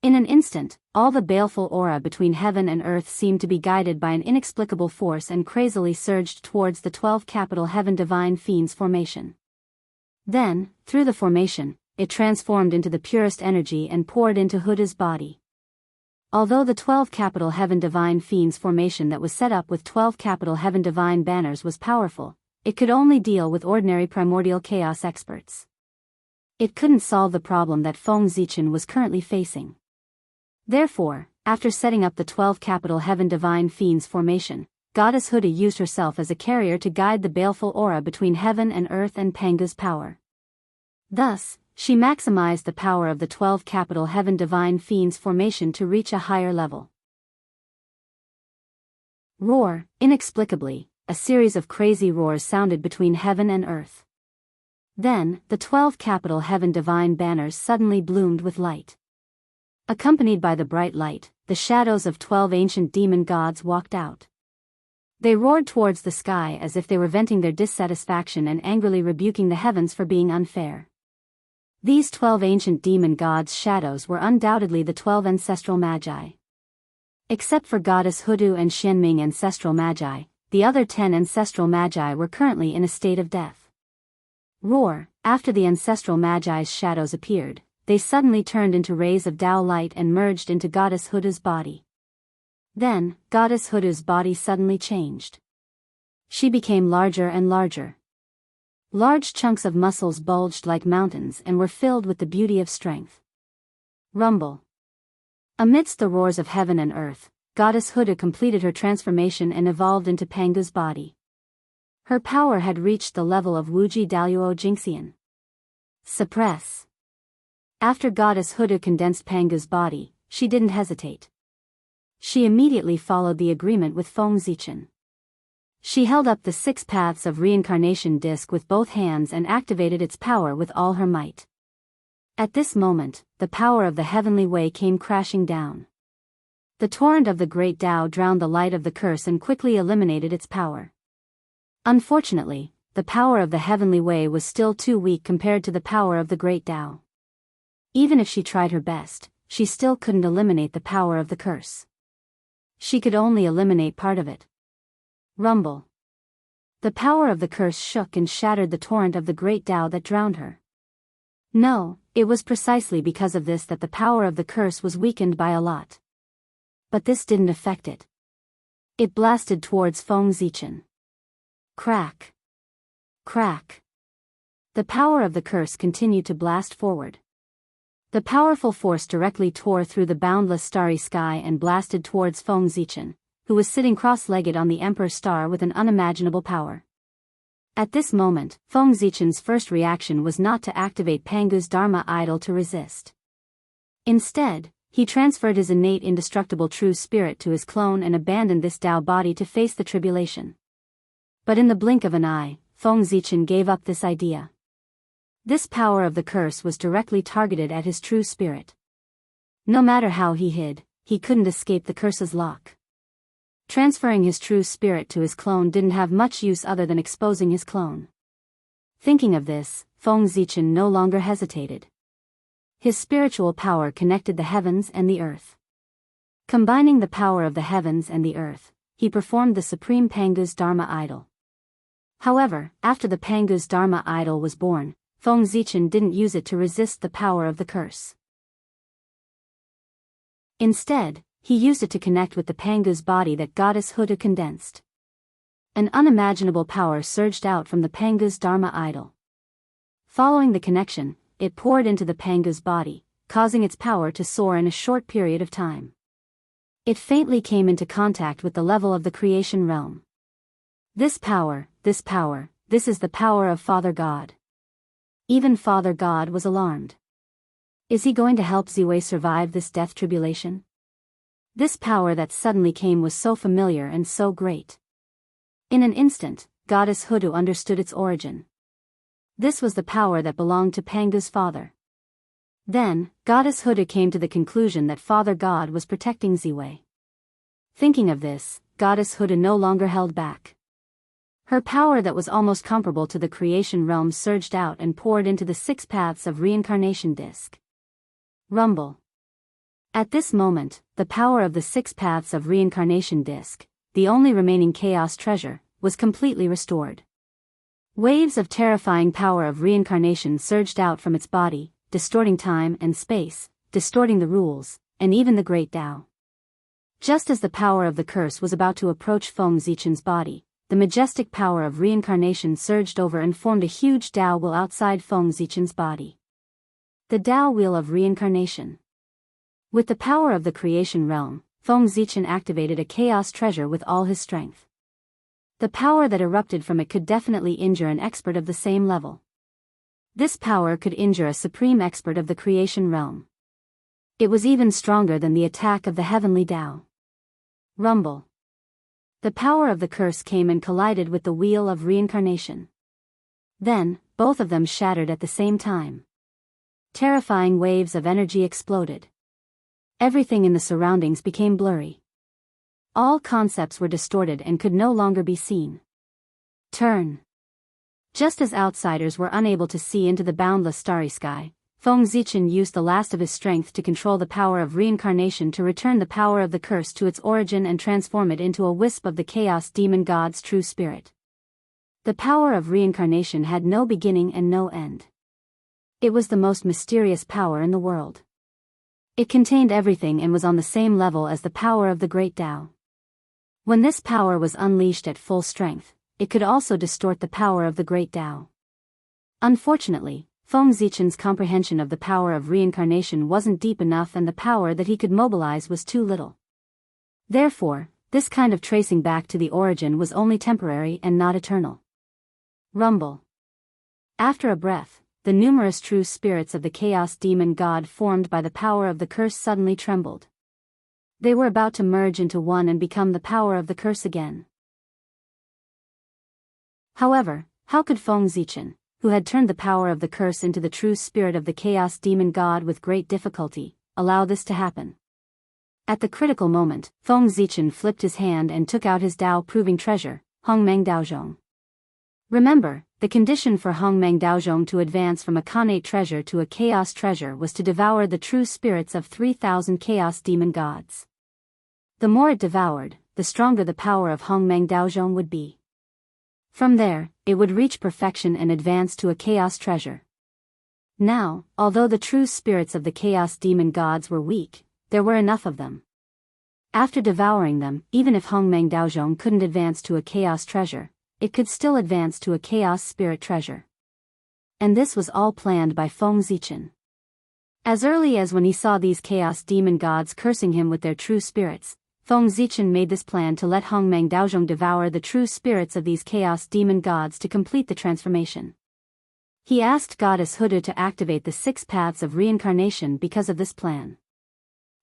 [SPEAKER 1] In an instant, all the baleful aura between heaven and earth seemed to be guided by an inexplicable force and crazily surged towards the 12 capital heaven divine fiends formation. Then, through the formation, it transformed into the purest energy and poured into Huda's body. Although the 12 capital heaven divine fiends formation that was set up with 12 capital heaven divine banners was powerful, it could only deal with ordinary primordial chaos experts. It couldn't solve the problem that Feng Zichen was currently facing. Therefore, after setting up the 12 capital heaven divine fiends formation, Goddess Huda used herself as a carrier to guide the baleful aura between heaven and earth and Panga's power. Thus, she maximized the power of the 12 capital heaven divine fiends formation to reach a higher level. Roar. Inexplicably, a series of crazy roars sounded between heaven and earth. Then, the 12 capital heaven divine banners suddenly bloomed with light. Accompanied by the bright light, the shadows of 12 ancient demon gods walked out. They roared towards the sky as if they were venting their dissatisfaction and angrily rebuking the heavens for being unfair. These 12 ancient demon gods' shadows were undoubtedly the 12 ancestral magi. Except for Goddess Hudu and Xianming ancestral magi, the other 10 ancestral magi were currently in a state of death. Roar. After the ancestral magi's shadows appeared, they suddenly turned into rays of Tao light and merged into Goddess Huda's body. Then, Goddess Huda's body suddenly changed. She became larger and larger. Large chunks of muscles bulged like mountains and were filled with the beauty of strength. Rumble. Amidst the roars of heaven and earth, Goddess Huda completed her transformation and evolved into Panga's body. Her power had reached the level of Wuji Daluo Jingxian. Suppress. After Goddess Huda condensed Panga's body, she didn't hesitate. She immediately followed the agreement with Feng Zichen. She held up the 6 paths of reincarnation disc with both hands and activated its power with all her might. At this moment, the power of the heavenly way came crashing down. The torrent of the great Tao drowned the light of the curse and quickly eliminated its power. Unfortunately, the power of the heavenly way was still too weak compared to the power of the great Tao. Even if she tried her best, she still couldn't eliminate the power of the curse. She could only eliminate part of it. Rumble. The power of the curse shook and shattered the torrent of the great Tao that drowned her. No, it was precisely because of this that the power of the curse was weakened by a lot. But this didn't affect it. It blasted towards Feng Zichen. Crack. Crack. The power of the curse continued to blast forward. The powerful force directly tore through the boundless starry sky and blasted towards Feng Zichen, who was sitting cross-legged on the Emperor Star with an unimaginable power. At this moment, Feng Zichen's first reaction was not to activate Pangu's Dharma idol to resist. Instead, he transferred his innate indestructible true spirit to his clone and abandoned this Dao body to face the tribulation. But in the blink of an eye, Feng Zichen gave up this idea. This power of the curse was directly targeted at his true spirit. No matter how he hid, he couldn't escape the curse's lock. Transferring his true spirit to his clone didn't have much use other than exposing his clone. Thinking of this, Feng Zichen no longer hesitated. His spiritual power connected the heavens and the earth. Combining the power of the heavens and the earth, he performed the supreme Pangu's Dharma idol. However, after the Pangu's Dharma idol was born, Feng Zichen didn't use it to resist the power of the curse. Instead, he used it to connect with the Pangu's body that goddess Huda condensed. An unimaginable power surged out from the Pangu's Dharma idol. Following the connection, it poured into the Pangu's body, causing its power to soar in a short period of time. It faintly came into contact with the level of the creation realm. This is the power of Father God. Even Father God was alarmed. Is he going to help Ziwei survive this death tribulation? This power that suddenly came was so familiar and so great. In an instant, Goddess Hudu understood its origin. This was the power that belonged to Pangu's father. Then, Goddess Huda came to the conclusion that Father God was protecting Ziwei. Thinking of this, Goddess Huda no longer held back. Her power that was almost comparable to the creation realm surged out and poured into the 6 paths of reincarnation disc. Rumble. At this moment, the power of the 6 paths of reincarnation disc, the only remaining chaos treasure, was completely restored. Waves of terrifying power of reincarnation surged out from its body, distorting time and space, distorting the rules, and even the great Tao. Just as the power of the curse was about to approach Feng Zichen's body, the majestic power of reincarnation surged over and formed a huge Tao wheel outside Feng Zichen's body. The Tao wheel of reincarnation. With the power of the creation realm, Feng Zichen activated a chaos treasure with all his strength. The power that erupted from it could definitely injure an expert of the same level. This power could injure a supreme expert of the creation realm. It was even stronger than the attack of the heavenly Tao. Rumble. The power of the curse came and collided with the wheel of reincarnation. Then, both of them shattered at the same time. Terrifying waves of energy exploded. Everything in the surroundings became blurry. All concepts were distorted and could no longer be seen. Turn. Just as outsiders were unable to see into the boundless starry sky, Feng Zichen used the last of his strength to control the power of reincarnation to return the power of the curse to its origin and transform it into a wisp of the chaos demon god's true spirit. The power of reincarnation had no beginning and no end. It was the most mysterious power in the world. It contained everything and was on the same level as the power of the great Tao. When this power was unleashed at full strength, it could also distort the power of the great Tao. Unfortunately, Feng Zichen's comprehension of the power of reincarnation wasn't deep enough and the power that he could mobilize was too little. Therefore, this kind of tracing back to the origin was only temporary and not eternal. Rumble. After a breath, the numerous true spirits of the chaos demon god formed by the power of the curse suddenly trembled. They were about to merge into one and become the power of the curse again. However, how could Feng Zichen, who had turned the power of the curse into the true spirit of the chaos demon god with great difficulty, allow this to happen? At the critical moment, Feng Zichen flipped his hand and took out his Tao-proving treasure, Hongmeng Daozhong. Remember, the condition for Hongmeng Daozhong to advance from a Khanate treasure to a chaos treasure was to devour the true spirits of 3,000 chaos demon gods. The more it devoured, the stronger the power of Hongmeng Daozhong would be. From there, it would reach perfection and advance to a chaos treasure. Now, although the true spirits of the chaos demon gods were weak, there were enough of them. After devouring them, even if Hongmeng Daozhong couldn't advance to a chaos treasure, it could still advance to a chaos spirit treasure. And this was all planned by Feng Zichen. As early as when he saw these chaos demon gods cursing him with their true spirits, Feng Zichen made this plan to let Hongmeng Daozhong devour the true spirits of these chaos demon gods to complete the transformation. He asked Goddess Huda to activate the 6 paths of reincarnation because of this plan.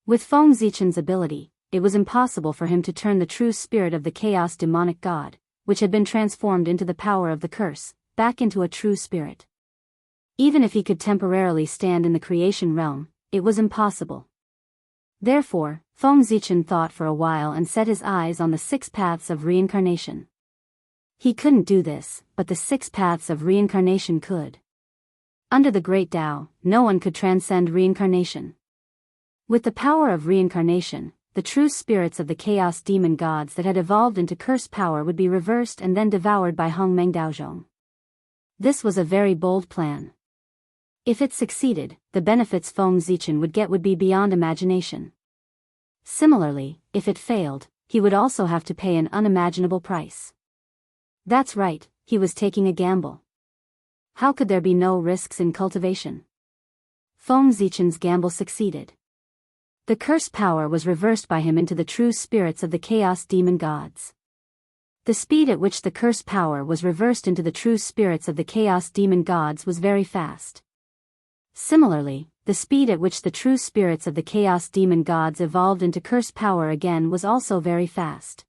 [SPEAKER 1] With Feng Zichen's ability, it was impossible for him to turn the true spirit of the chaos demonic god, which had been transformed into the power of the curse, back into a true spirit. Even if he could temporarily stand in the creation realm, it was impossible. Therefore, Feng Zichen thought for a while and set his eyes on the 6 paths of reincarnation. He couldn't do this, but the 6 paths of reincarnation could. Under the Great Tao, no one could transcend reincarnation. With the power of reincarnation, the true spirits of the chaos demon gods that had evolved into curse power would be reversed and then devoured by Hongmeng Daozhong. This was a very bold plan. If it succeeded, the benefits Feng Zichen would get would be beyond imagination. Similarly, if it failed, he would also have to pay an unimaginable price. That's right, he was taking a gamble. How could there be no risks in cultivation? Feng Zichen's gamble succeeded. The curse power was reversed by him into the true spirits of the chaos demon gods. The speed at which the curse power was reversed into the true spirits of the chaos demon gods was very fast. Similarly, the speed at which the true spirits of the chaos demon gods evolved into curse power again was also very fast.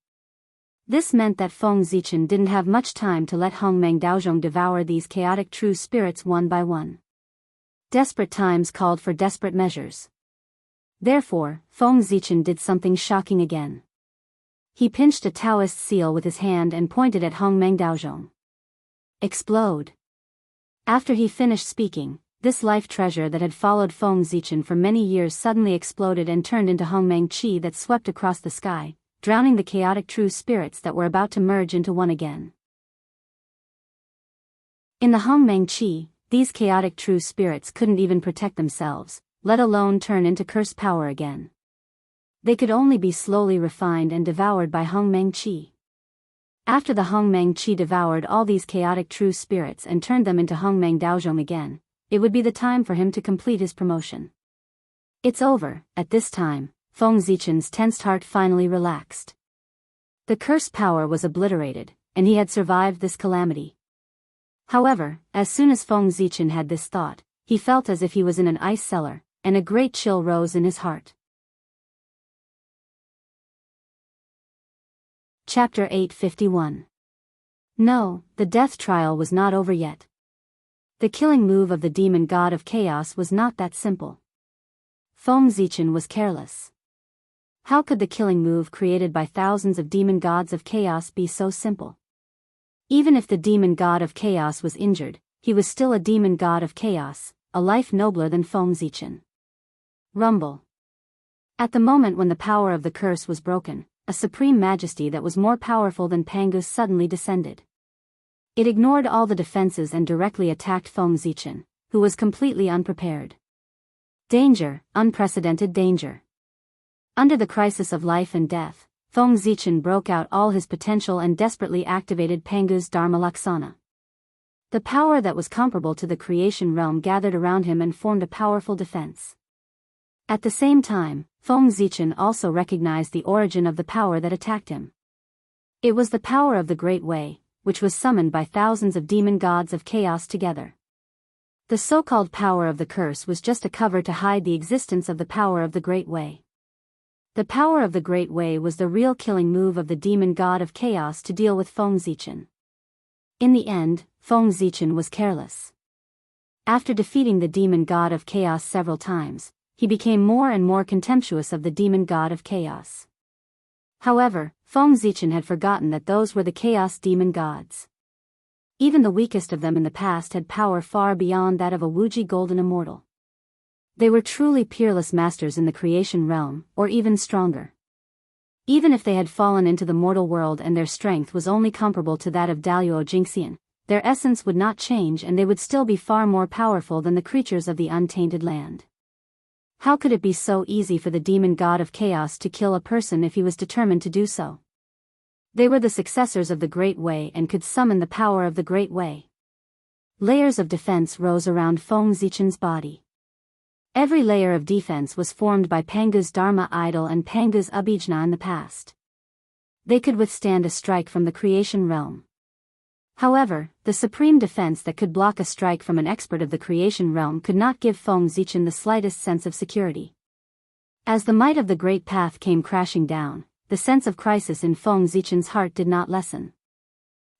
[SPEAKER 1] This meant that Feng Zichen didn't have much time to let Hongmeng Daozhong devour these chaotic true spirits one by one. Desperate times called for desperate measures. Therefore, Feng Zichen did something shocking again. He pinched a Taoist seal with his hand and pointed at Hongmeng Daozhong. Explode. After he finished speaking, this life treasure that had followed Feng Zichen for many years suddenly exploded and turned into Hongmeng Qi that swept across the sky, drowning the chaotic true spirits that were about to merge into one again. In the Hongmeng Qi, these chaotic true spirits couldn't even protect themselves, let alone turn into curse power again. They could only be slowly refined and devoured by Hongmeng Qi. After the Hongmeng Qi devoured all these chaotic true spirits and turned them into Hongmeng Daozhong again, it would be the time for him to complete his promotion. It's over. At this time, Feng Zichen's tensed heart finally relaxed. The curse power was obliterated, and he had survived this calamity. However, as soon as Feng Zichen had this thought, he felt as if he was in an ice cellar, and a great chill rose in his heart. Chapter 851. No, the death trial was not over yet. The killing move of the demon god of chaos was not that simple. Feng Zichen was careless. How could the killing move created by thousands of demon gods of chaos be so simple? Even if the demon god of chaos was injured, he was still a demon god of chaos, a life nobler than Feng Zichen. Rumble. At the moment when the power of the curse was broken, a supreme majesty that was more powerful than Pangus suddenly descended. It ignored all the defenses and directly attacked Feng Zichen, who was completely unprepared. Danger, unprecedented danger. Under the crisis of life and death, Feng Zichen broke out all his potential and desperately activated Pangu's Dharma Laksana. The power that was comparable to the creation realm gathered around him and formed a powerful defense. At the same time, Feng Zichen also recognized the origin of the power that attacked him. It was the power of the Great Way, which was summoned by thousands of demon gods of chaos together. The so-called power of the curse was just a cover to hide the existence of the power of the Great Way. The power of the Great Way was the real killing move of the demon god of chaos to deal with Feng Zichen. In the end, Feng Zichen was careless. After defeating the demon god of chaos several times, he became more and more contemptuous of the demon god of chaos. However, Feng Zichen had forgotten that those were the chaos demon gods. Even the weakest of them in the past had power far beyond that of a Wuji golden immortal. They were truly peerless masters in the creation realm, or even stronger. Even if they had fallen into the mortal world and their strength was only comparable to that of Daoist Jingxian, their essence would not change and they would still be far more powerful than the creatures of the untainted land. How could it be so easy for the demon god of chaos to kill a person if he was determined to do so? They were the successors of the Great Way and could summon the power of the Great Way. Layers of defense rose around Feng Zichen's body. Every layer of defense was formed by Pangu's Dharma idol and Pangu's Abhijna in the past. They could withstand a strike from the creation realm. However, the supreme defense that could block a strike from an expert of the creation realm could not give Feng Zichen the slightest sense of security. As the might of the great path came crashing down, the sense of crisis in Feng Zichen's heart did not lessen.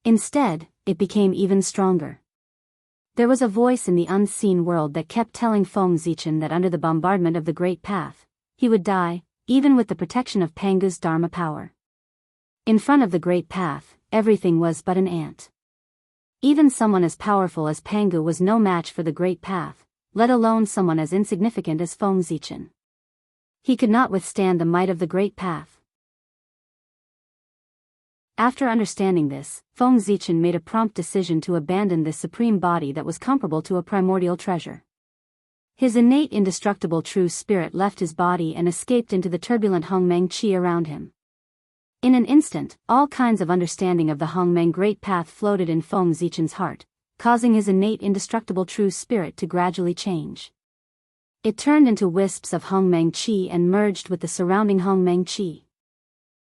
[SPEAKER 1] Instead, it became even stronger. There was a voice in the unseen world that kept telling Feng Zichen that under the bombardment of the great path, he would die, even with the protection of Pangu's Dharma power. In front of the great path, everything was but an ant. Even someone as powerful as Pangu was no match for the great path, let alone someone as insignificant as Feng Zichen. He could not withstand the might of the great path. After understanding this, Feng Zichen made a prompt decision to abandon this supreme body that was comparable to a primordial treasure. His innate indestructible true spirit left his body and escaped into the turbulent Hongmeng Qi around him. In an instant, all kinds of understanding of the Hongmeng Great Path floated in Feng Zichen's heart, causing his innate indestructible true spirit to gradually change. It turned into wisps of Hongmeng Qi and merged with the surrounding Hongmeng Qi.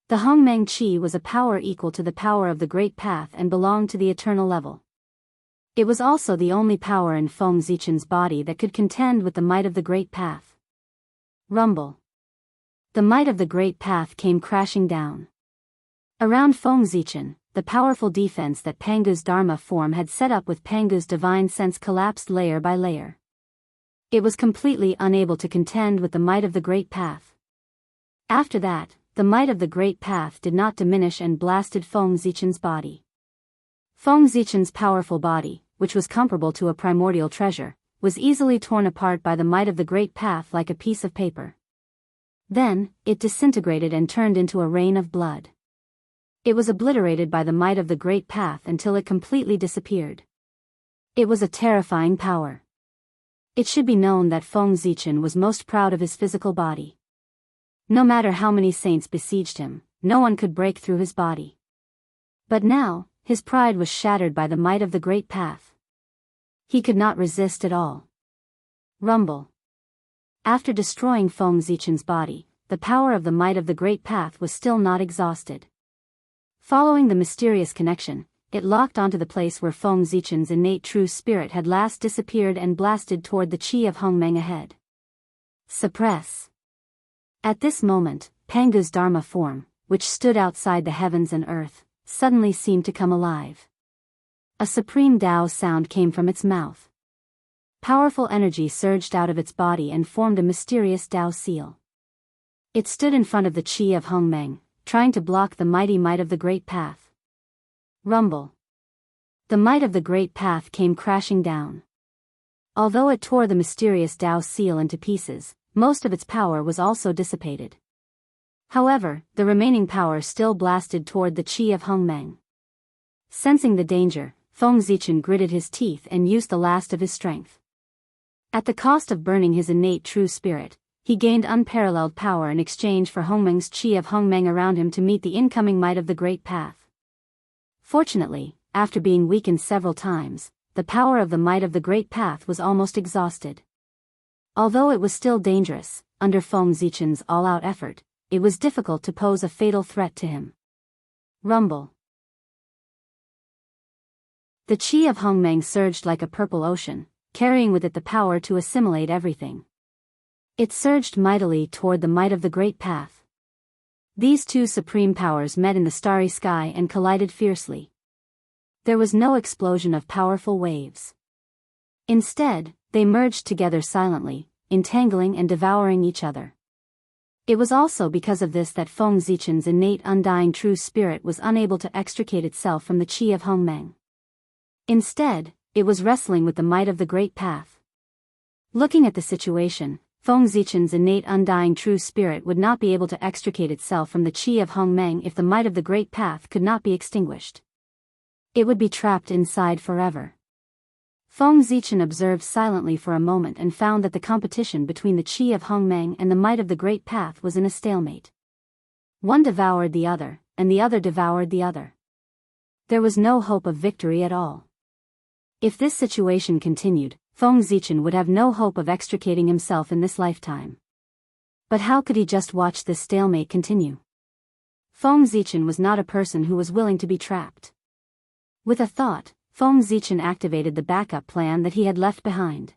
[SPEAKER 1] The Hongmeng Qi was a power equal to the power of the Great Path and belonged to the eternal level. It was also the only power in Feng Zichen's body that could contend with the might of the Great Path. Rumble. The might of the Great Path came crashing down. Around Feng Zichen, the powerful defense that Pangu's Dharma form had set up with Pangu's divine sense collapsed layer by layer. It was completely unable to contend with the might of the Great Path. After that, the might of the Great Path did not diminish and blasted Feng Zichen's body. Feng Zichen's powerful body, which was comparable to a primordial treasure, was easily torn apart by the might of the Great Path like a piece of paper. Then, it disintegrated and turned into a rain of blood. It was obliterated by the might of the Great Path until it completely disappeared. It was a terrifying power. It should be known that Feng Zichen was most proud of his physical body. No matter how many saints besieged him, no one could break through his body. But now, his pride was shattered by the might of the Great Path. He could not resist at all. Rumble. After destroying Feng Zichen's body, the power of the might of the Great Path was still not exhausted. Following the mysterious connection, it locked onto the place where Feng Zichen's innate true spirit had last disappeared and blasted toward the Qi of Hongmeng ahead. Suppress. At this moment, Pangu's Dharma form, which stood outside the heavens and earth, suddenly seemed to come alive. A supreme Tao sound came from its mouth. Powerful energy surged out of its body and formed a mysterious Tao seal. It stood in front of the Qi of Hongmeng, trying to block the mighty might of the Great Path. Rumble. The might of the Great Path came crashing down. Although it tore the mysterious Tao seal into pieces, most of its power was also dissipated. However, the remaining power still blasted toward the Qi of Hongmeng. Sensing the danger, Feng Zichen gritted his teeth and used the last of his strength. At the cost of burning his innate true spirit, he gained unparalleled power in exchange for Hongmeng's Qi of Hongmeng around him to meet the incoming might of the Great Path. Fortunately, after being weakened several times, the power of the might of the Great Path was almost exhausted. Although it was still dangerous, under Feng Zichen's all-out effort, it was difficult to pose a fatal threat to him. Rumble. The Qi of Hongmeng surged like a purple ocean, carrying with it the power to assimilate everything. It surged mightily toward the might of the Great Path. These two supreme powers met in the starry sky and collided fiercely. There was no explosion of powerful waves. Instead, they merged together silently, entangling and devouring each other. It was also because of this that Feng Zichen's innate undying true spirit was unable to extricate itself from the Qi of Hongmeng. Instead, it was wrestling with the might of the Great Path. Looking at the situation, Feng Zichen's innate undying true spirit would not be able to extricate itself from the Qi of Hongmeng if the might of the Great Path could not be extinguished. It would be trapped inside forever. Feng Zichen observed silently for a moment and found that the competition between the Qi of Hongmeng and the might of the Great Path was in a stalemate. One devoured the other, and the other devoured the other. There was no hope of victory at all. If this situation continued, Feng Zichen would have no hope of extricating himself in this lifetime. But how could he just watch this stalemate continue? Feng Zichen was not a person who was willing to be trapped. With a thought, Feng Zichen activated the backup plan that he had left behind.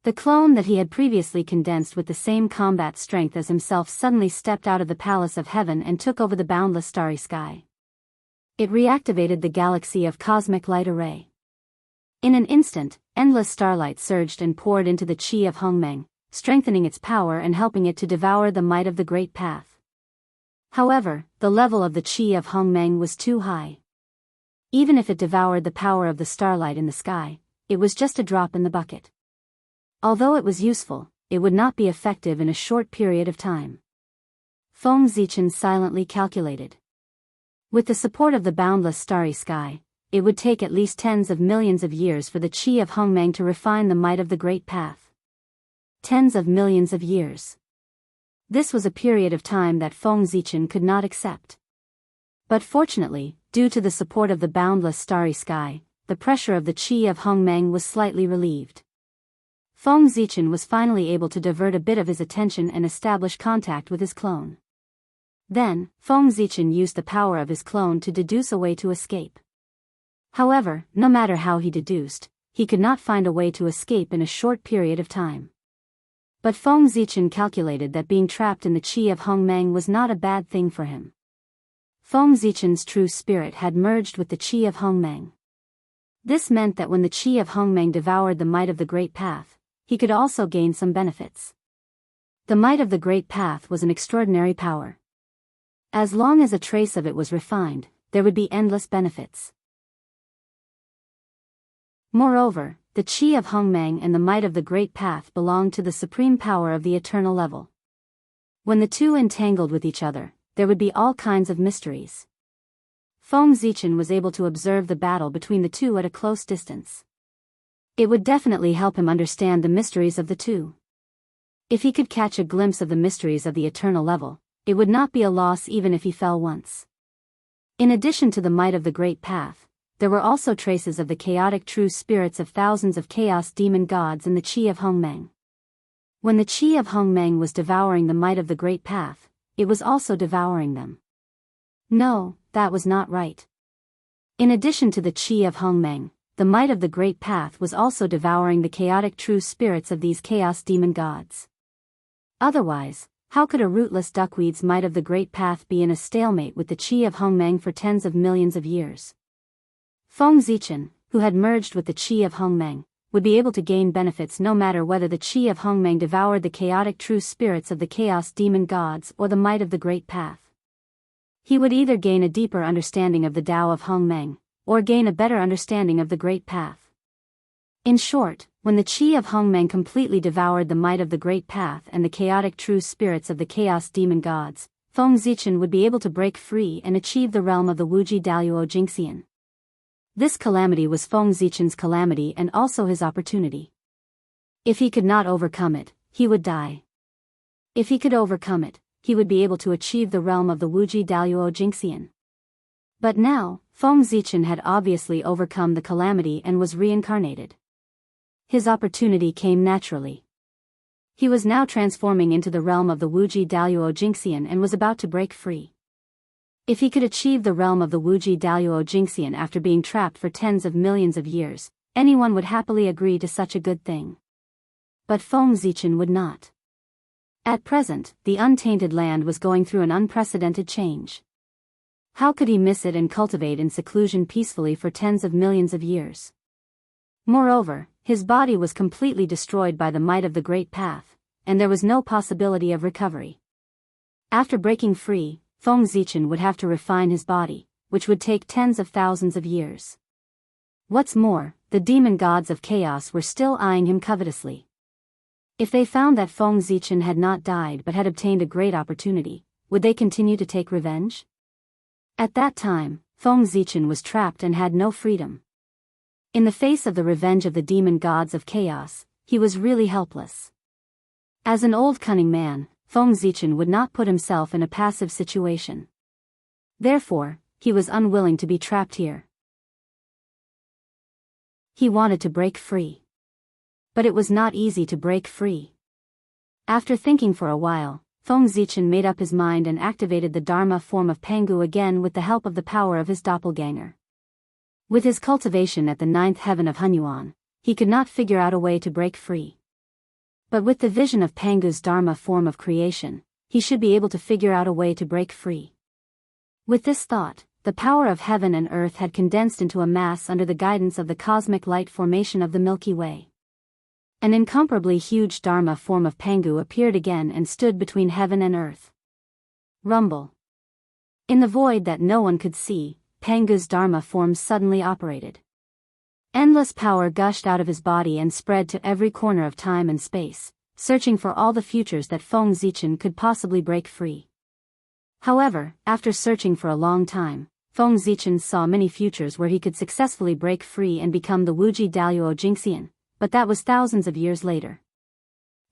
[SPEAKER 1] The clone that he had previously condensed with the same combat strength as himself suddenly stepped out of the palace of heaven and took over the boundless starry sky. It reactivated the galaxy of cosmic light array. In an instant, endless starlight surged and poured into the chi of Hongmeng, strengthening its power and helping it to devour the might of the Great Path. However, the level of the chi of Hongmeng was too high. Even if it devoured the power of the starlight in the sky, it was just a drop in the bucket. Although it was useful, it would not be effective in a short period of time. Feng Zichen silently calculated. With the support of the boundless starry sky, it would take at least tens of millions of years for the chi of Hongmeng to refine the might of the Great Path. Tens of millions of years. This was a period of time that Feng Zichen could not accept. But fortunately, due to the support of the boundless starry sky, the pressure of the chi of Hongmeng was slightly relieved. Feng Zichen was finally able to divert a bit of his attention and establish contact with his clone. Then, Feng Zichen used the power of his clone to deduce a way to escape. However, no matter how he deduced, he could not find a way to escape in a short period of time. But Feng Zichen calculated that being trapped in the chi of Hongmeng was not a bad thing for him. Feng Zichen's true spirit had merged with the chi of Hongmeng. This meant that when the chi of Hongmeng devoured the might of the Great Path, he could also gain some benefits. The might of the Great Path was an extraordinary power. As long as a trace of it was refined, there would be endless benefits. Moreover, the chi of Hongmeng and the might of the Great Path belonged to the supreme power of the eternal level. When the two entangled with each other, there would be all kinds of mysteries. Feng Zichen was able to observe the battle between the two at a close distance. It would definitely help him understand the mysteries of the two. If he could catch a glimpse of the mysteries of the eternal level, it would not be a loss even if he fell once. In addition to the might of the Great Path, there were also traces of the chaotic true spirits of thousands of chaos demon gods in the chi of Hongmeng. When the chi of Hongmeng was devouring the might of the Great Path, it was also devouring them. No, that was not right. In addition to the chi of Hongmeng, the might of the Great Path was also devouring the chaotic true spirits of these chaos demon gods. Otherwise, how could a rootless duckweed's might of the Great Path be in a stalemate with the chi of Hongmeng for tens of millions of years? Feng Zichen, who had merged with the chi of Hongmeng, would be able to gain benefits no matter whether the chi of Hongmeng devoured the chaotic true spirits of the chaos demon gods or the might of the Great Path. He would either gain a deeper understanding of the Tao of Hongmeng, or gain a better understanding of the Great Path. In short, when the chi of Hongmeng completely devoured the might of the Great Path and the chaotic true spirits of the chaos demon gods, Feng Zichen would be able to break free and achieve the realm of the Wuxia Xianxia. This calamity was Feng Zichen's calamity and also his opportunity. If he could not overcome it, he would die. If he could overcome it, he would be able to achieve the realm of the Wuxia Xianxia. But now, Feng Zichen had obviously overcome the calamity and was reincarnated. His opportunity came naturally. He was now transforming into the realm of the Wuxia Xianxia and was about to break free. If he could achieve the realm of the Wuxia Xianxia after being trapped for tens of millions of years, anyone would happily agree to such a good thing. But Feng Zichen would not. At present, the untainted land was going through an unprecedented change. How could he miss it and cultivate in seclusion peacefully for tens of millions of years? Moreover, his body was completely destroyed by the might of the Great Path, and there was no possibility of recovery. After breaking free, Feng Zichen would have to refine his body, which would take tens of thousands of years. What's more, the demon gods of chaos were still eyeing him covetously. If they found that Feng Zichen had not died but had obtained a great opportunity, would they continue to take revenge? At that time, Feng Zichen was trapped and had no freedom. In the face of the revenge of the demon gods of chaos, he was really helpless. As an old cunning man, Feng Zichen would not put himself in a passive situation. Therefore, he was unwilling to be trapped here. He wanted to break free. But it was not easy to break free. After thinking for a while, Feng Zichen made up his mind and activated the Dharma form of Pangu again with the help of the power of his doppelganger. With his cultivation at the 9th heaven of Hunyuan, he could not figure out a way to break free. But with the vision of Pangu's Dharma form of creation, he should be able to figure out a way to break free. With this thought, the power of heaven and earth had condensed into a mass under the guidance of the cosmic light formation of the Milky Way. An incomparably huge Dharma form of Pangu appeared again and stood between heaven and earth. Rumble. In the void that no one could see, Pangu's Dharma form suddenly operated. Endless power gushed out of his body and spread to every corner of time and space, searching for all the futures that Feng Zichen could possibly break free. However, after searching for a long time, Feng Zichen saw many futures where he could successfully break free and become the Wuxia Xianxia, but that was thousands of years later.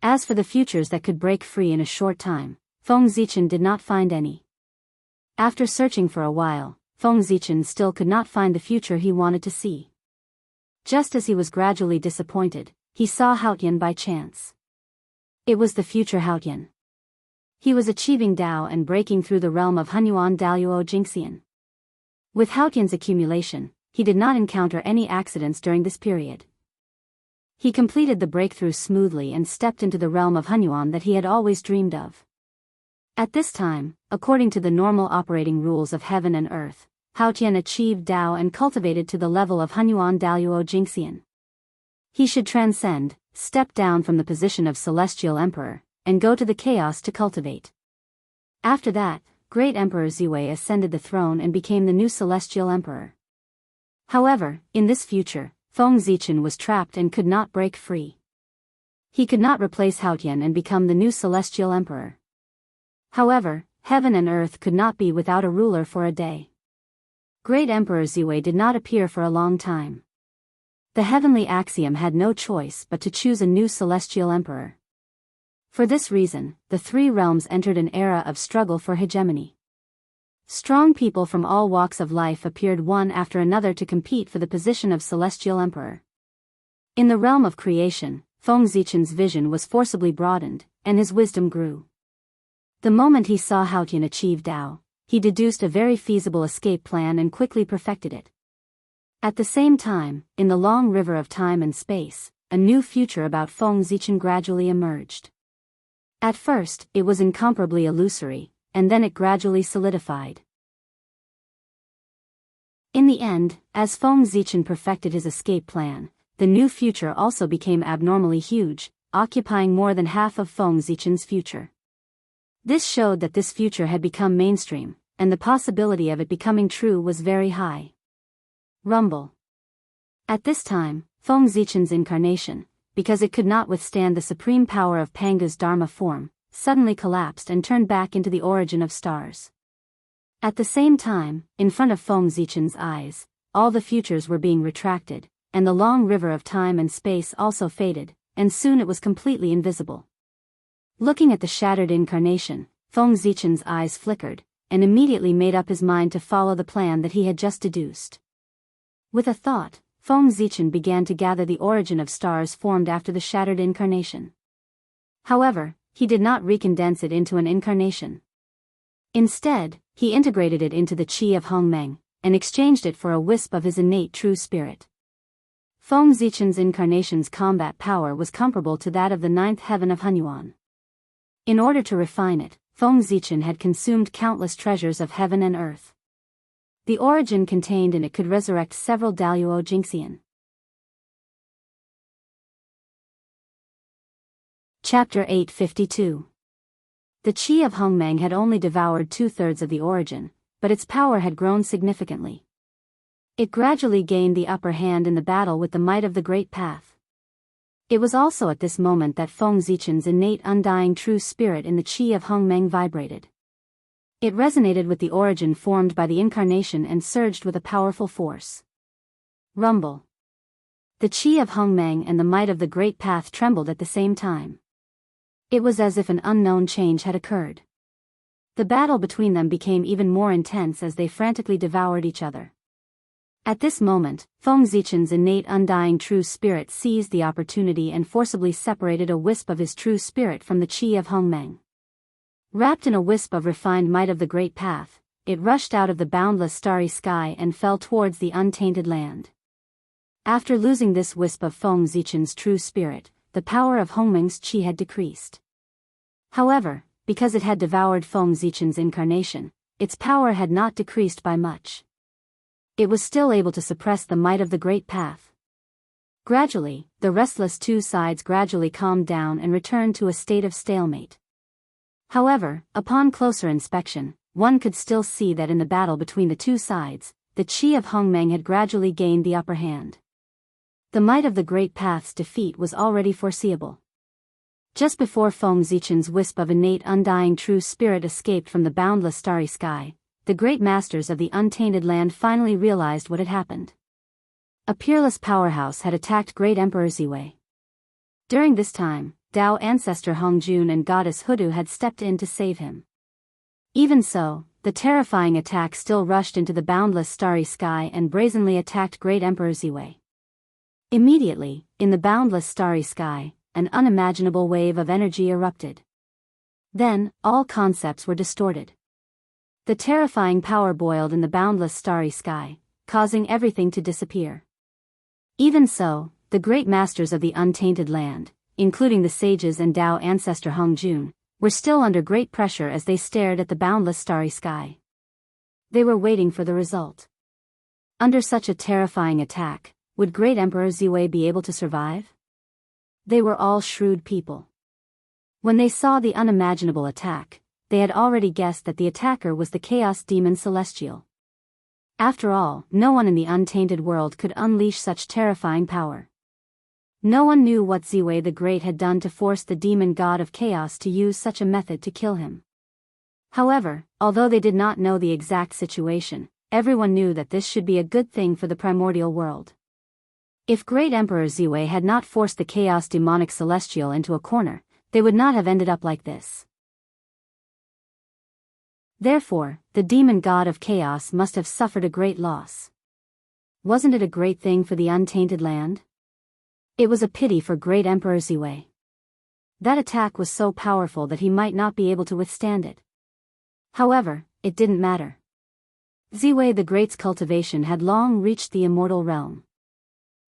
[SPEAKER 1] As for the futures that could break free in a short time, Feng Zichen did not find any. After searching for a while, Feng Zichen still could not find the future he wanted to see. Just as he was gradually disappointed, he saw Haotian by chance. It was the future Haotian. He was achieving Dao and breaking through the realm of Hunyuan Daoist Jingxian. With Haotian's accumulation, he did not encounter any accidents during this period. He completed the breakthrough smoothly and stepped into the realm of Hunyuan that he had always dreamed of. At this time, according to the normal operating rules of heaven and earth, Haotian achieved Dao and cultivated to the level of Hunyuan Daoist Jingxian. He should transcend, step down from the position of celestial emperor, and go to the chaos to cultivate. After that, Great Emperor Ziwei ascended the throne and became the new celestial emperor. However, in this future, Feng Zichen was trapped and could not break free. He could not replace Haotian and become the new celestial emperor. However, heaven and earth could not be without a ruler for a day. Great Emperor Ziwei did not appear for a long time. The heavenly axiom had no choice but to choose a new celestial emperor. For this reason, the three realms entered an era of struggle for hegemony. Strong people from all walks of life appeared one after another to compete for the position of celestial emperor. In the realm of creation, Feng Zichen's vision was forcibly broadened, and his wisdom grew. The moment he saw Haotian achieve Dao, he deduced a very feasible escape plan and quickly perfected it. At the same time, in the long river of time and space, a new future about Feng Zichen gradually emerged. At first, it was incomparably illusory, and then it gradually solidified. In the end, as Feng Zichen perfected his escape plan, the new future also became abnormally huge, occupying more than half of Feng Zichen's future. This showed that this future had become mainstream, and the possibility of it becoming true was very high. Rumble. At this time, Feng Zichen's incarnation, because it could not withstand the supreme power of Pangu's Dharma form, suddenly collapsed and turned back into the origin of stars. At the same time, in front of Feng Zichen's eyes, all the futures were being retracted, and the long river of time and space also faded, and soon it was completely invisible. Looking at the shattered incarnation, Feng Zichen's eyes flickered, and immediately made up his mind to follow the plan that he had just deduced. With a thought, Feng Zichen began to gather the origin of stars formed after the shattered incarnation. However, he did not recondense it into an incarnation. Instead, he integrated it into the qi of Hongmeng, and exchanged it for a wisp of his innate true spirit. Feng Zichen's incarnation's combat power was comparable to that of the 9th heaven of Hunyuan. In order to refine it, Feng Zichen had consumed countless treasures of heaven and earth. The origin contained in it could resurrect several Daoist Jingxian. Chapter 852. The qi of Hongmeng had only devoured 2/3 of the origin, but its power had grown significantly. It gradually gained the upper hand in the battle with the might of the Great Path. It was also at this moment that Feng Zichen's innate undying true spirit in the qi of Hongmeng vibrated. It resonated with the origin formed by the incarnation and surged with a powerful force. Rumble. The qi of Hongmeng and the might of the Great Path trembled at the same time. It was as if an unknown change had occurred. The battle between them became even more intense as they frantically devoured each other. At this moment, Feng Zichen's innate undying true spirit seized the opportunity and forcibly separated a wisp of his true spirit from the chi of Hongmeng. Wrapped in a wisp of refined might of the great path, it rushed out of the boundless starry sky and fell towards the untainted land. After losing this wisp of Feng Zichen's true spirit, the power of Hongmeng's chi had decreased. However, because it had devoured Feng Zichen's incarnation, its power had not decreased by much. It was still able to suppress the might of the great path. Gradually, the restless two sides gradually calmed down and returned to a state of stalemate. However, upon closer inspection, one could still see that in the battle between the two sides, the chi of Hongmeng had gradually gained the upper hand. The might of the great path's defeat was already foreseeable. Just before Feng Zichen's wisp of innate undying true spirit escaped from the boundless starry sky, the great masters of the untainted land finally realized what had happened. A peerless powerhouse had attacked Great Emperor Ziwei. During this time, Dao ancestor Hongjun and goddess Hudu had stepped in to save him. Even so, the terrifying attack still rushed into the boundless starry sky and brazenly attacked Great Emperor Ziwei. Immediately, in the boundless starry sky, an unimaginable wave of energy erupted. Then, all concepts were distorted. The terrifying power boiled in the boundless starry sky, causing everything to disappear. Even so, the great masters of the untainted land, including the sages and Dao ancestor Hongjun, were still under great pressure as they stared at the boundless starry sky. They were waiting for the result. Under such a terrifying attack, would Great Emperor Ziwei be able to survive? They were all shrewd people. When they saw the unimaginable attack, they had already guessed that the attacker was the Chaos Demon Celestial. After all, no one in the untainted world could unleash such terrifying power. No one knew what Ziwei the Great had done to force the demon god of chaos to use such a method to kill him. However, although they did not know the exact situation, everyone knew that this should be a good thing for the primordial world. If Great Emperor Ziwei had not forced the Chaos Demonic Celestial into a corner, they would not have ended up like this. Therefore, the demon god of chaos must have suffered a great loss. Wasn't it a great thing for the untainted land? It was a pity for Great Emperor Ziwei. That attack was so powerful that he might not be able to withstand it. However, it didn't matter. Ziwei the Great's cultivation had long reached the immortal realm.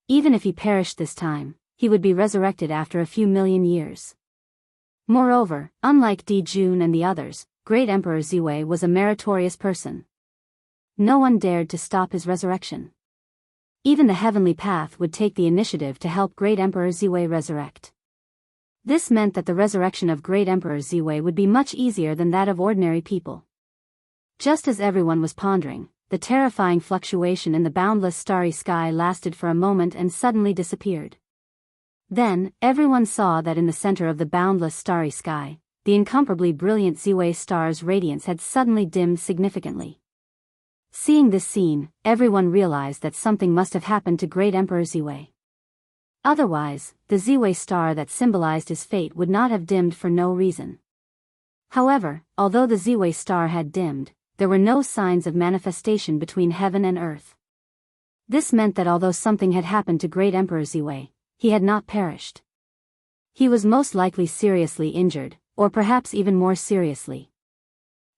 [SPEAKER 1] Even if he perished this time, he would be resurrected after a few million years. Moreover, unlike Di Jun and the others, Great Emperor Ziwei was a meritorious person. No one dared to stop his resurrection. Even the heavenly path would take the initiative to help Great Emperor Ziwei resurrect. This meant that the resurrection of Great Emperor Ziwei would be much easier than that of ordinary people. Just as everyone was pondering, the terrifying fluctuation in the boundless starry sky lasted for a moment and suddenly disappeared. Then, everyone saw that in the center of the boundless starry sky, the incomparably brilliant Ziwei star's radiance had suddenly dimmed significantly. Seeing this scene, everyone realized that something must have happened to Great Emperor Ziwei. Otherwise, the Ziwei star that symbolized his fate would not have dimmed for no reason. However, although the Ziwei star had dimmed, there were no signs of manifestation between heaven and earth. This meant that although something had happened to Great Emperor Ziwei, he had not perished. He was most likely seriously injured, or perhaps even more seriously.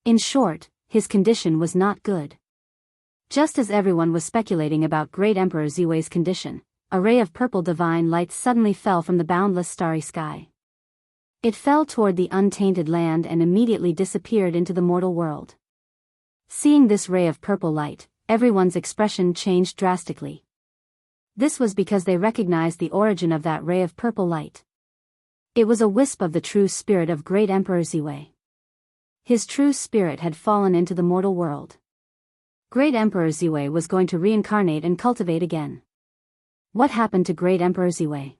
[SPEAKER 1] In short, his condition was not good. Just as everyone was speculating about Great Emperor Ziwei's condition, a ray of purple divine light suddenly fell from the boundless starry sky. It fell toward the untainted land and immediately disappeared into the mortal world. Seeing this ray of purple light, everyone's expression changed drastically. This was because they recognized the origin of that ray of purple light. It was a wisp of the true spirit of Great Emperor Ziwei. His true spirit had fallen into the mortal world. Great Emperor Ziwei was going to reincarnate and cultivate again. What happened to Great Emperor Ziwei?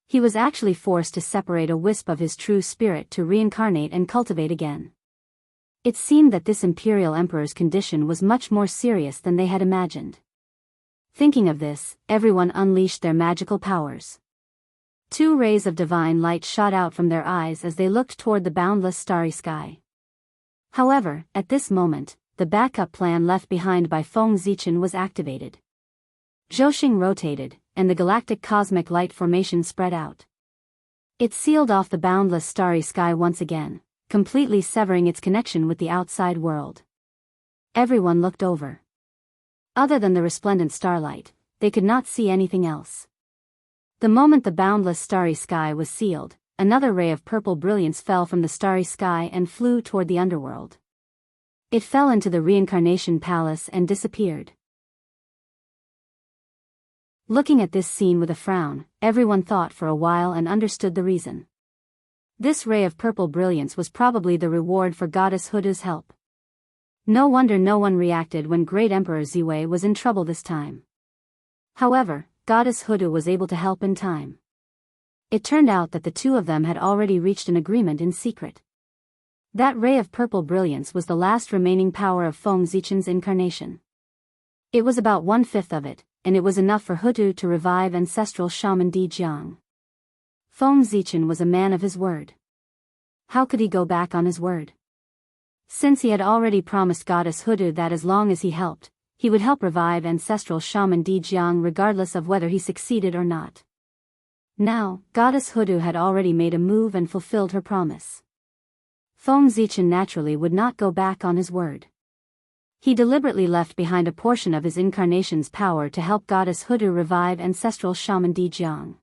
[SPEAKER 1] He was actually forced to separate a wisp of his true spirit to reincarnate and cultivate again. It seemed that this imperial emperor's condition was much more serious than they had imagined. Thinking of this, everyone unleashed their magical powers. 2 rays of divine light shot out from their eyes as they looked toward the boundless starry sky. However, at this moment, the backup plan left behind by Feng Zichen was activated. Zhouxing rotated, and the galactic cosmic light formation spread out. It sealed off the boundless starry sky once again, completely severing its connection with the outside world. Everyone looked over. Other than the resplendent starlight, they could not see anything else. The moment the boundless starry sky was sealed, another ray of purple brilliance fell from the starry sky and flew toward the underworld. It fell into the reincarnation palace and disappeared. Looking at this scene with a frown, everyone thought for a while and understood the reason. This ray of purple brilliance was probably the reward for Goddess Hudu's help. No wonder no one reacted when Great Emperor Ziwei was in trouble this time. However, Goddess Hudu was able to help in time. It turned out that the two of them had already reached an agreement in secret. That ray of purple brilliance was the last remaining power of Feng Zichen's incarnation. It was about 1/5 of it, and it was enough for Hudu to revive ancestral shaman Di Jiang. Feng Zichen was a man of his word. How could he go back on his word? Since he had already promised Goddess Hudu that as long as he helped, he would help revive ancestral shaman Di Jiang regardless of whether he succeeded or not. Now, Goddess Hudu had already made a move and fulfilled her promise. Feng Zichen naturally would not go back on his word. He deliberately left behind a portion of his incarnation's power to help Goddess Hudu revive ancestral shaman Di Jiang.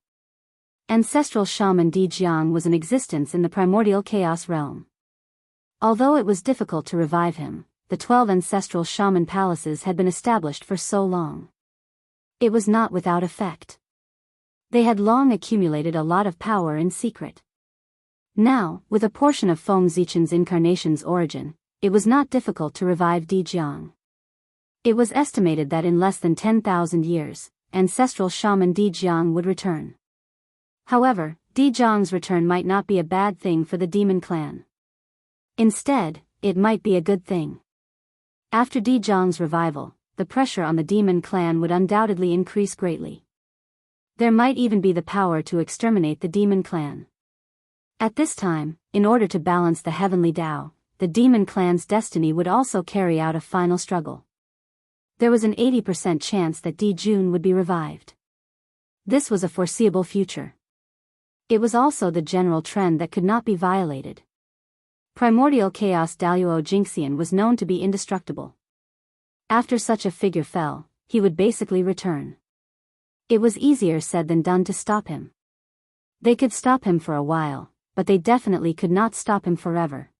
[SPEAKER 1] Ancestral shaman Di Jiang was in existence in the primordial chaos realm. Although it was difficult to revive him, the 12 ancestral shaman palaces had been established for so long. It was not without effect. They had long accumulated a lot of power in secret. Now, with a portion of Feng Zichen's incarnation's origin, it was not difficult to revive Di Jiang. It was estimated that in less than 10,000 years, ancestral shaman Di Jiang would return. However, Di Jiang's return might not be a bad thing for the demon clan. Instead, it might be a good thing. After Di Jiang's revival, the pressure on the demon clan would undoubtedly increase greatly. There might even be the power to exterminate the demon clan. At this time, in order to balance the heavenly Tao, the demon clan's destiny would also carry out a final struggle. There was an 80% chance that Di Jun would be revived. This was a foreseeable future. It was also the general trend that could not be violated. Primordial Chaos Daoist Jingxian was known to be indestructible. After such a figure fell, he would basically return. It was easier said than done to stop him. They could stop him for a while, but they definitely could not stop him forever.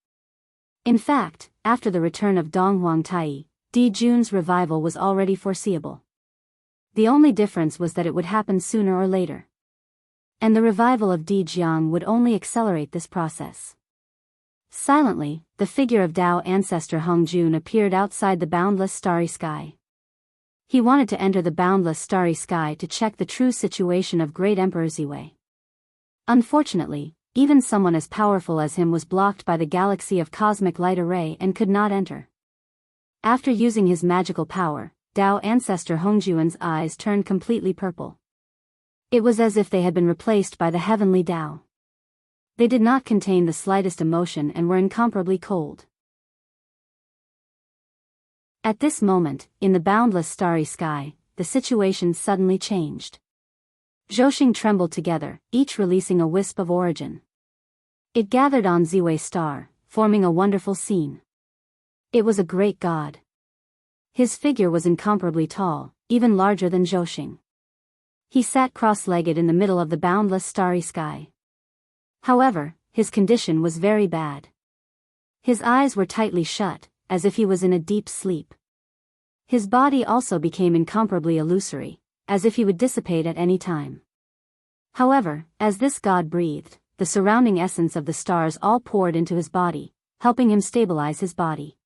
[SPEAKER 1] In fact, after the return of Dong Huangtai, Di Jun's revival was already foreseeable. The only difference was that it would happen sooner or later. And the revival of Di Jiang would only accelerate this process. Silently, the figure of Dao ancestor Hong Jun appeared outside the boundless starry sky. He wanted to enter the boundless starry sky to check the true situation of Great Emperor Ziwei. Unfortunately, even someone as powerful as him was blocked by the galaxy of cosmic light array and could not enter. After using his magical power, Dao ancestor Hong Jun's eyes turned completely purple. It was as if they had been replaced by the heavenly Tao. They did not contain the slightest emotion and were incomparably cold. At this moment, in the boundless starry sky, the situation suddenly changed. Zhouxing trembled together, each releasing a wisp of origin. It gathered on Ziwei's star, forming a wonderful scene. It was a great god. His figure was incomparably tall, even larger than Zhouxing. He sat cross-legged in the middle of the boundless starry sky. However, his condition was very bad. His eyes were tightly shut, as if he was in a deep sleep. His body also became incomparably illusory, as if he would dissipate at any time. However, as this god breathed, the surrounding essence of the stars all poured into his body, helping him stabilize his body.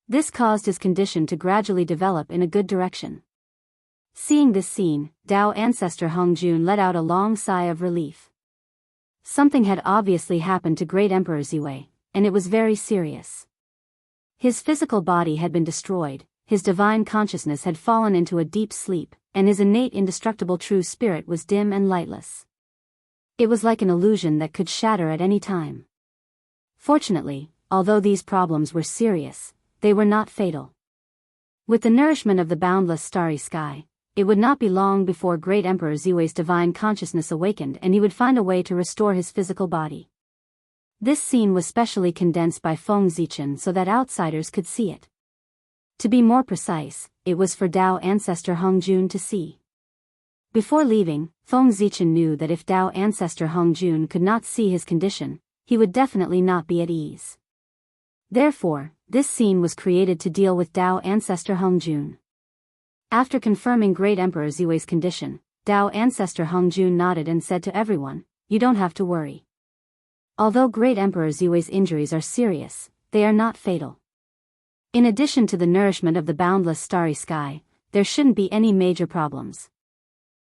[SPEAKER 1] This caused his condition to gradually develop in a good direction. Seeing this scene, Dao ancestor Hong Jun let out a long sigh of relief. Something had obviously happened to Great Emperor Ziwei, and it was very serious. His physical body had been destroyed, his divine consciousness had fallen into a deep sleep, and his innate indestructible true spirit was dim and lightless. It was like an illusion that could shatter at any time. Fortunately, although these problems were serious, they were not fatal. With the nourishment of the boundless starry sky, it would not be long before Great Emperor Ziwei's divine consciousness awakened and he would find a way to restore his physical body. This scene was specially condensed by Feng Zichen so that outsiders could see it. To be more precise, it was for Dao ancestor Heng Jun to see. Before leaving, Feng Zichen knew that if Dao ancestor Heng Jun could not see his condition, he would definitely not be at ease. Therefore, this scene was created to deal with Dao ancestor Heng Jun. After confirming Great Emperor Ziwei's condition, Dao ancestor Heng Jun nodded and said to everyone, "You don't have to worry. Although Great Emperor Ziwei's injuries are serious, they are not fatal. In addition to the nourishment of the boundless starry sky, there shouldn't be any major problems.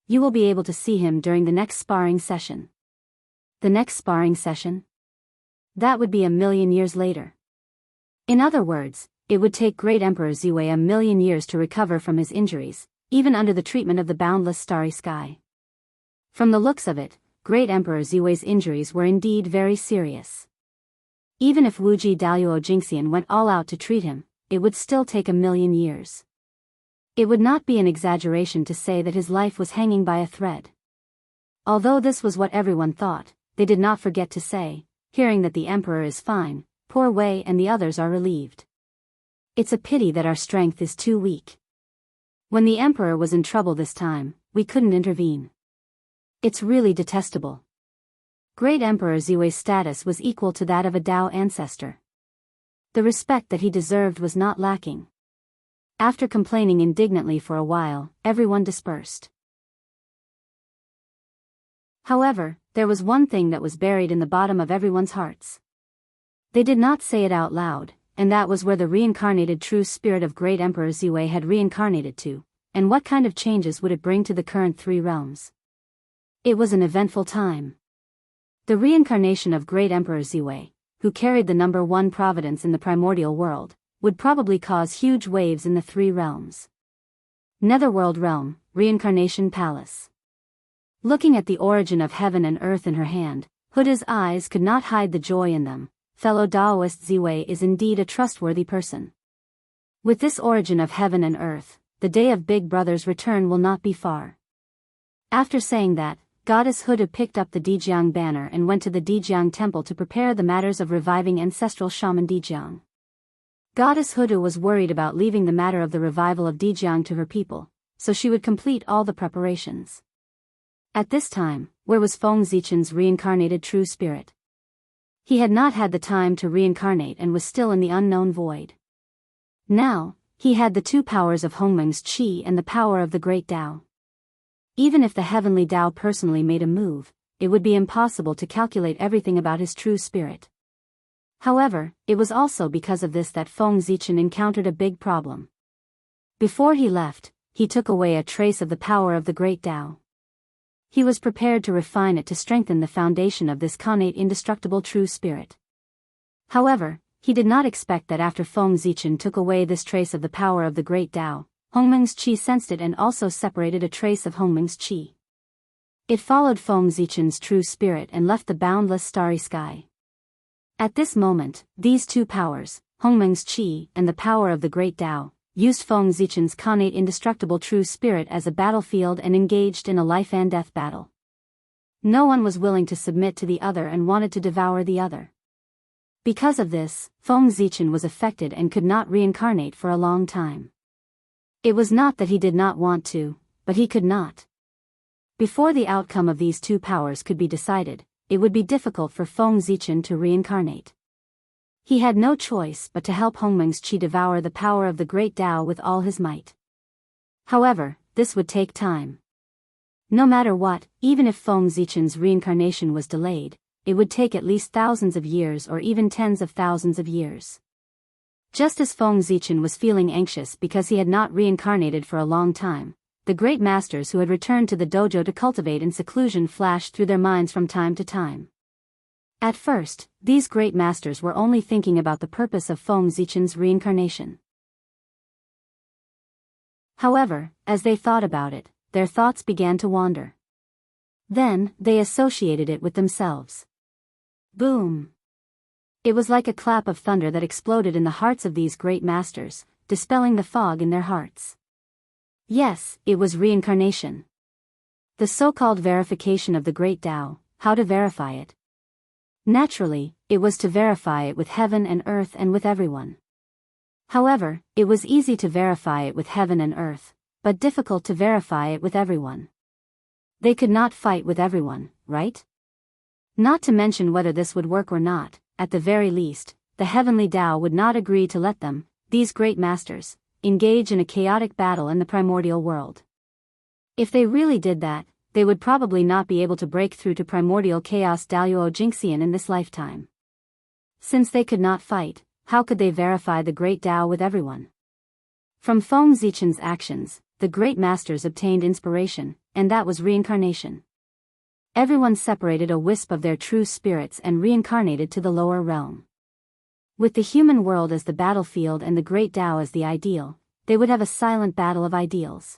[SPEAKER 1] You will be able to see him during the next sparring session." The next sparring session? That would be 1,000,000 years later. In other words, it would take Great Emperor Ziwei 1,000,000 years to recover from his injuries, even under the treatment of the boundless starry sky. From the looks of it, Great Emperor Ziwei's injuries were indeed very serious. Even if Wuxia Xianxia went all out to treat him, it would still take 1,000,000 years. It would not be an exaggeration to say that his life was hanging by a thread. Although this was what everyone thought, they did not forget to say, hearing that the emperor is fine, poor Wei and the others are relieved. It's a pity that our strength is too weak. When the emperor was in trouble this time, we couldn't intervene. It's really detestable. Great Emperor Ziwei's status was equal to that of a Dao ancestor. The respect that he deserved was not lacking. After complaining indignantly for a while, everyone dispersed. However, there was one thing that was buried in the bottom of everyone's hearts. They did not say it out loud, and that was where the reincarnated true spirit of Great Emperor Ziwei had reincarnated to, and what kind of changes would it bring to the current three realms. It was an eventful time. The reincarnation of Great Emperor Ziwei, who carried the number 1 providence in the primordial world, would probably cause huge waves in the three realms. Netherworld Realm, Reincarnation Palace. Looking at the origin of heaven and earth in her hand, Huda's eyes could not hide the joy in them. Fellow Daoist Ziwei is indeed a trustworthy person. With this origin of heaven and earth, the day of Big Brother's return will not be far. After saying that, Goddess Huda picked up the Dijiang banner and went to the Dijiang temple to prepare the matters of reviving ancestral shaman Dijiang. Goddess Huda was worried about leaving the matter of the revival of Dijiang to her people, so she would complete all the preparations. At this time, where was Feng Zichen's reincarnated true spirit? He had not had the time to reincarnate and was still in the unknown void. Now, he had the 2 powers of Hongmeng's Qi and the power of the Great Tao. Even if the heavenly Tao personally made a move, it would be impossible to calculate everything about his true spirit. However, it was also because of this that Feng Zichen encountered a big problem. Before he left, he took away a trace of the power of the Great Tao. He was prepared to refine it to strengthen the foundation of this connate indestructible true spirit. However, he did not expect that after Feng Zichen took away this trace of the power of the Great Tao, Hongmeng's Qi sensed it and also separated a trace of Hongmeng's Qi. It followed Feng Zichen's true spirit and left the boundless starry sky. At this moment, these 2 powers, Hongmeng's Qi and the power of the Great Tao, used Feng Zichen's connate indestructible true spirit as a battlefield and engaged in a life-and-death battle. No one was willing to submit to the other and wanted to devour the other. Because of this, Feng Zichen was affected and could not reincarnate for a long time. It was not that he did not want to, but he could not. Before the outcome of these 2 powers could be decided, it would be difficult for Feng Zichen to reincarnate. He had no choice but to help Hongmeng's Qi devour the power of the Great Tao with all his might. However, this would take time. No matter what, even if Feng Zichen's reincarnation was delayed, it would take at least thousands of years or even tens of thousands of years. Just as Feng Zichen was feeling anxious because he had not reincarnated for a long time, the great masters who had returned to the dojo to cultivate in seclusion flashed through their minds from time to time. At first, these great masters were only thinking about the purpose of Feng Zichen's reincarnation. However, as they thought about it, their thoughts began to wander. Then, they associated it with themselves. Boom! It was like a clap of thunder that exploded in the hearts of these great masters, dispelling the fog in their hearts. Yes, it was reincarnation. The so-called verification of the Great Tao. How to verify it? Naturally, it was to verify it with heaven and earth and with everyone. However, it was easy to verify it with heaven and earth, but difficult to verify it with everyone. They could not fight with everyone, right? Not to mention whether this would work or not, at the very least, the heavenly Tao would not agree to let them, these great masters, engage in a chaotic battle in the primordial world. If they really did that, they would probably not be able to break through to primordial chaos Daoist Jingxian in this lifetime. Since they could not fight, how could they verify the great Tao with everyone? From Feng Zichen's actions, the great masters obtained inspiration, and that was reincarnation. Everyone separated a wisp of their true spirits and reincarnated to the lower realm. With the human world as the battlefield and the great Tao as the ideal, they would have a silent battle of ideals.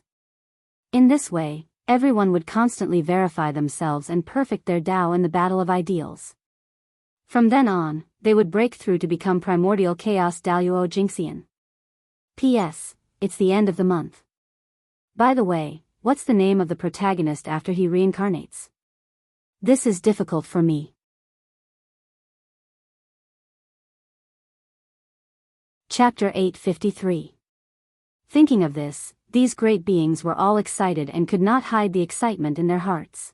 [SPEAKER 1] In this way, everyone would constantly verify themselves and perfect their Tao in the battle of ideals. From then on, they would break through to become primordial chaos Daoist Jingxian. P.S. It's the end of the month. By the way, what's the name of the protagonist after he reincarnates? This is difficult for me. Chapter 853. Thinking of this, these great beings were all excited and could not hide the excitement in their hearts.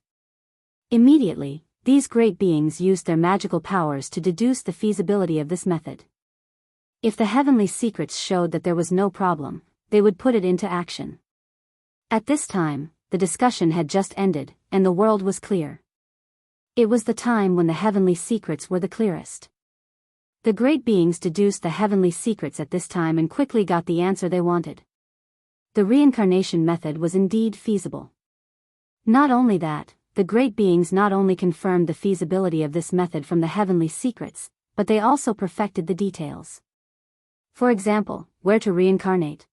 [SPEAKER 1] Immediately, these great beings used their magical powers to deduce the feasibility of this method. If the heavenly secrets showed that there was no problem, they would put it into action. At this time, the discussion had just ended, and the world was clear. It was the time when the heavenly secrets were the clearest. The great beings deduced the heavenly secrets at this time and quickly got the answer they wanted. The reincarnation method was indeed feasible. Not only that, the great beings not only confirmed the feasibility of this method from the heavenly secrets, but they also perfected the details. For example, where to reincarnate.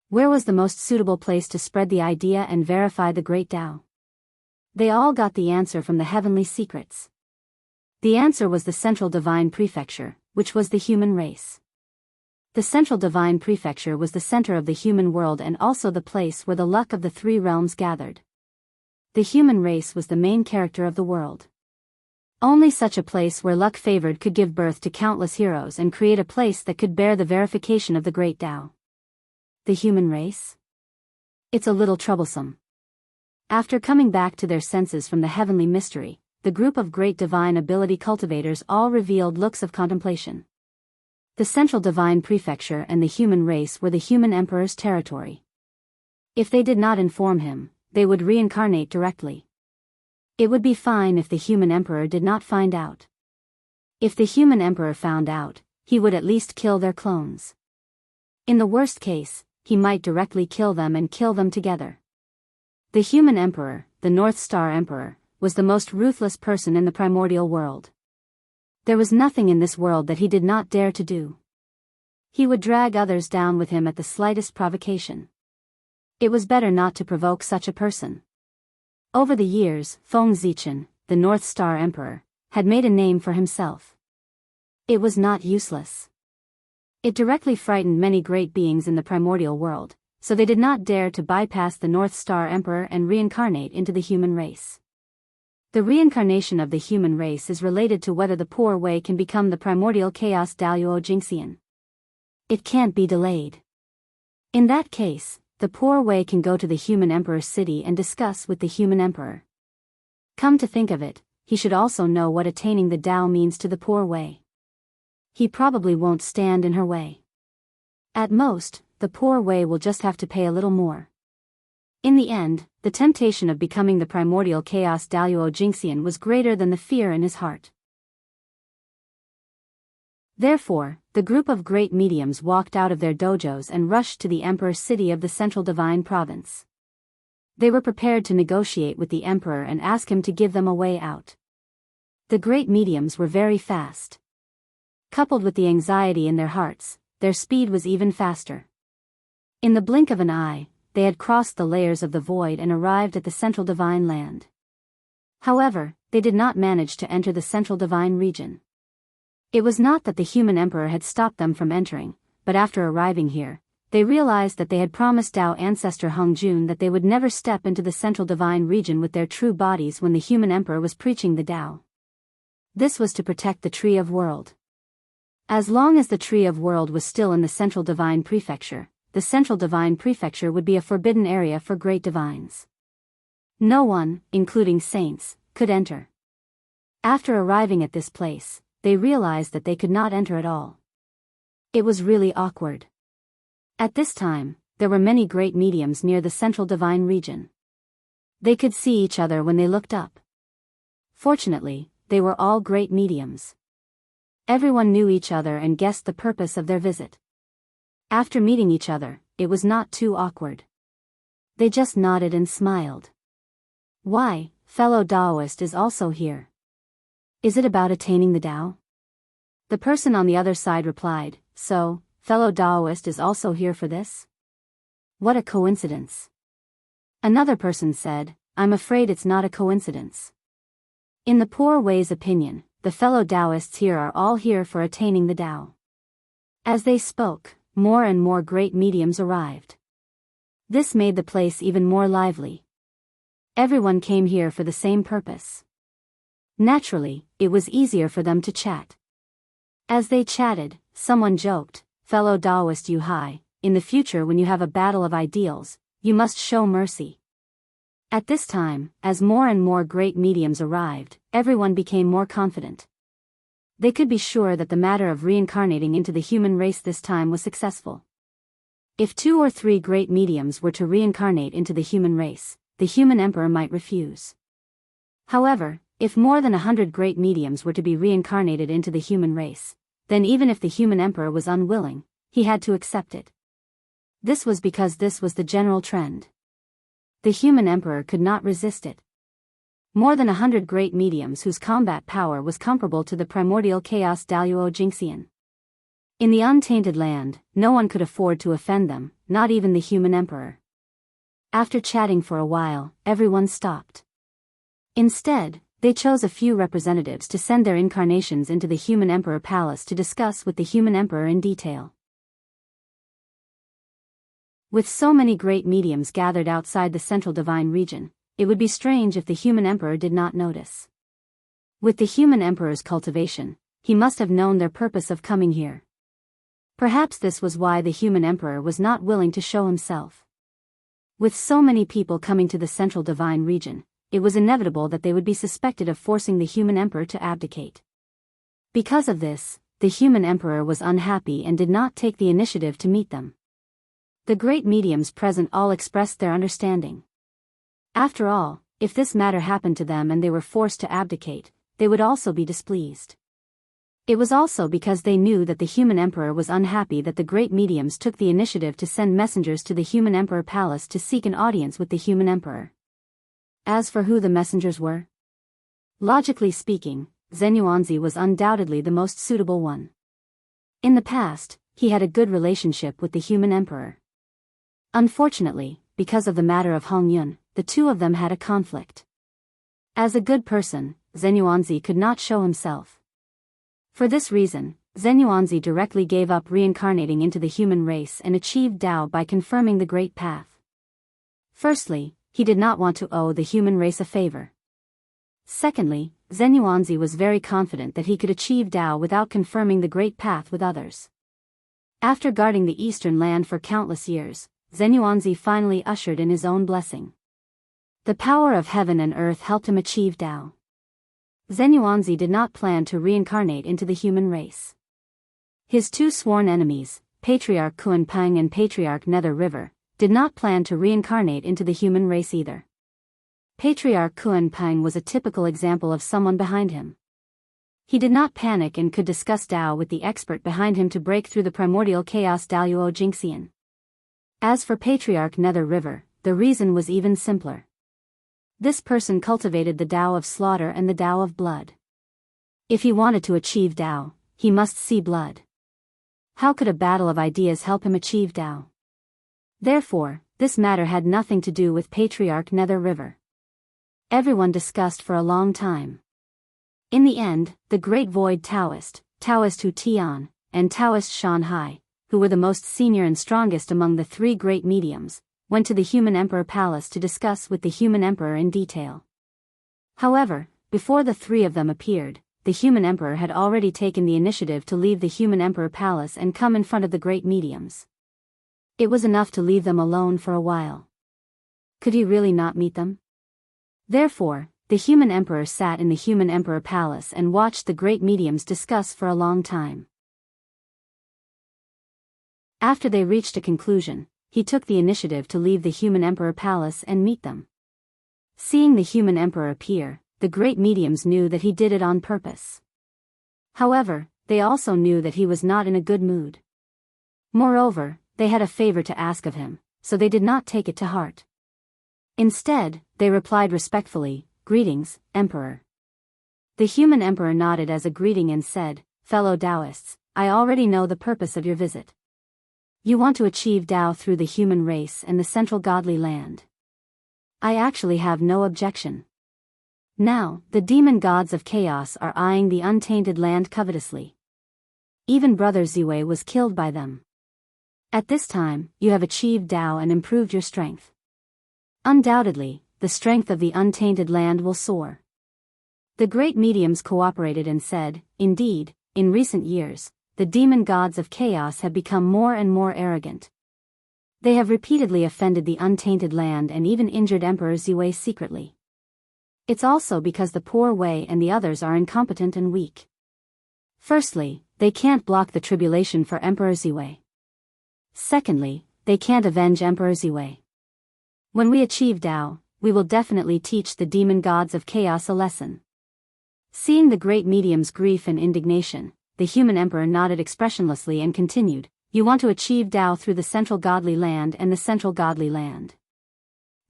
[SPEAKER 1] Where was the most suitable place to spread the idea and verify the great Tao? They all got the answer from the heavenly secrets. The answer was the Central Divine Prefecture, which was the human race. The Central Divine Prefecture was the center of the human world and also the place where the luck of the three realms gathered. The human race was the main character of the world. Only such a place where luck favored could give birth to countless heroes and create a place that could bear the verification of the great Tao. The human race? It's a little troublesome. After coming back to their senses from the heavenly mystery, the group of great divine ability cultivators all revealed looks of contemplation. The Central Divine Prefecture and the human race were the human emperor's territory. If they did not inform him, they would reincarnate directly. It would be fine if the human emperor did not find out. If the human emperor found out, he would at least kill their clones. In the worst case, he might directly kill them and kill them together. The human emperor, the North Star Emperor, was the most ruthless person in the primordial world. There was nothing in this world that he did not dare to do. He would drag others down with him at the slightest provocation. It was better not to provoke such a person. Over the years, Feng Zichen, the North Star Emperor, had made a name for himself. It was not useless. It directly frightened many great beings in the primordial world, so they did not dare to bypass the North Star Emperor and reincarnate into the human race. The reincarnation of the human race is related to whether the poor way can become the primordial chaos Daoist Jingxian. It can't be delayed. In that case, the poor way can go to the human emperor's city and discuss with the human emperor. Come to think of it, he should also know what attaining the Tao means to the poor way. He probably won't stand in her way. At most, the poor way will just have to pay a little more. In the end, the temptation of becoming the primordial chaos Daoist Jingxian was greater than the fear in his heart. Therefore, the group of great mediums walked out of their dojos and rushed to the emperor's city of the Central Divine Province. They were prepared to negotiate with the emperor and ask him to give them a way out. The great mediums were very fast. Coupled with the anxiety in their hearts, their speed was even faster. In the blink of an eye, they had crossed the layers of the void and arrived at the Central Divine Land. However, they did not manage to enter the Central Divine region. It was not that the human emperor had stopped them from entering, but after arriving here, they realized that they had promised Dao ancestor Hung Jun that they would never step into the central divine region with their true bodies when the human emperor was preaching the Dao. This was to protect the Tree of World. As long as the Tree of World was still in the Central Divine Prefecture, the Central Divine Prefecture would be a forbidden area for great divines. No one, including saints, could enter. After arriving at this place, they realized that they could not enter at all. It was really awkward. At this time, there were many great mediums near the Central Divine region. They could see each other when they looked up. Fortunately, they were all great mediums. Everyone knew each other and guessed the purpose of their visit. After meeting each other, it was not too awkward. They just nodded and smiled. "Why, fellow Daoist is also here. Is it about attaining the Tao?" The person on the other side replied, "So, fellow Daoist is also here for this? What a coincidence." Another person said, "I'm afraid it's not a coincidence. In the poor way's opinion, the fellow Daoists here are all here for attaining the Tao." As they spoke, more and more great mediums arrived. This made the place even more lively. Everyone came here for the same purpose. Naturally, it was easier for them to chat. As they chatted, someone joked, "Fellow Daoist Yu Hai, in the future when you have a battle of ideals, you must show mercy." At this time, as more and more great mediums arrived, everyone became more confident. They could be sure that the matter of reincarnating into the human race this time was successful. If 2 or 3 great mediums were to reincarnate into the human race, the human emperor might refuse. However, if more than 100 great mediums were to be reincarnated into the human race, then even if the human emperor was unwilling, he had to accept it. This was because this was the general trend. The human emperor could not resist it. More than 100 great mediums whose combat power was comparable to the primordial chaos Daoist Jingxian. In the untainted land, no one could afford to offend them, not even the human emperor. After chatting for a while, everyone stopped. Instead, they chose a few representatives to send their incarnations into the human emperor palace to discuss with the human emperor in detail. With so many great mediums gathered outside the Central Divine region, it would be strange if the human emperor did not notice. With the human emperor's cultivation, he must have known their purpose of coming here. Perhaps this was why the human emperor was not willing to show himself. With so many people coming to the Central Divine region, it was inevitable that they would be suspected of forcing the human emperor to abdicate. Because of this, the human emperor was unhappy and did not take the initiative to meet them. The great mediums present all expressed their understanding. After all, if this matter happened to them and they were forced to abdicate, they would also be displeased. It was also because they knew that the human emperor was unhappy that the great mediums took the initiative to send messengers to the human emperor palace to seek an audience with the human emperor. As for who the messengers were, logically speaking, Zenyuanzi was undoubtedly the most suitable one. In the past, he had a good relationship with the human emperor. Unfortunately, because of the matter of Hongyun, the two of them had a conflict. As a good person, Zenyuanzi could not show himself. For this reason, Zenyuanzi directly gave up reincarnating into the human race and achieved Tao by confirming the Great Path. Firstly, he did not want to owe the human race a favor. Secondly, Zenyuanzi was very confident that he could achieve Tao without confirming the Great Path with others. After guarding the eastern land for countless years, Zenyuanzi finally ushered in his own blessing. The power of heaven and earth helped him achieve Tao. Zenyuanzi did not plan to reincarnate into the human race. His two sworn enemies, Patriarch Kuanpang and Patriarch Nether River, did not plan to reincarnate into the human race either. Patriarch Kuanpang was a typical example of someone behind him. He did not panic and could discuss Tao with the expert behind him to break through the primordial chaos Daoist Jingxian. As for Patriarch Nether River, the reason was even simpler. This person cultivated the Tao of slaughter and the Tao of blood. If he wanted to achieve Tao, he must see blood. How could a battle of ideas help him achieve Tao? Therefore, this matter had nothing to do with Patriarch Nether River. Everyone discussed for a long time. In the end, the great void Taoist, Taoist Hu Tian, and Taoist Shanhai, who were the most senior and strongest among the three great mediums, went to the human emperor palace to discuss with the human emperor in detail. However, before the three of them appeared, the human emperor had already taken the initiative to leave the human emperor palace and come in front of the great mediums. It was enough to leave them alone for a while. Could he really not meet them? Therefore, the human emperor sat in the human emperor palace and watched the great mediums discuss for a long time. After they reached a conclusion, he took the initiative to leave the human emperor palace and meet them. Seeing the human emperor appear, the great mediums knew that he did it on purpose. However, they also knew that he was not in a good mood. Moreover, they had a favor to ask of him, so they did not take it to heart. Instead, they replied respectfully, "Greetings, Emperor." The human emperor nodded as a greeting and said, "Fellow Daoists, I already know the purpose of your visit. You want to achieve Dao through the human race and the central godly land. I actually have no objection. Now, the demon gods of chaos are eyeing the untainted land covetously. Even Brother Ziwei was killed by them. At this time, you have achieved Dao and improved your strength. Undoubtedly, the strength of the untainted land will soar." The great mediums cooperated and said, "Indeed, in recent years, the demon gods of chaos have become more and more arrogant. They have repeatedly offended the untainted land and even injured Emperor Ziwei secretly. It's also because the poor Wei and the others are incompetent and weak. Firstly, they can't block the tribulation for Emperor Ziwei. Secondly, they can't avenge Emperor Ziwei. When we achieve Dao, we will definitely teach the demon gods of chaos a lesson." Seeing the great medium's grief and indignation, the human emperor nodded expressionlessly and continued, "You want to achieve Dao through the central godly land and the central godly land.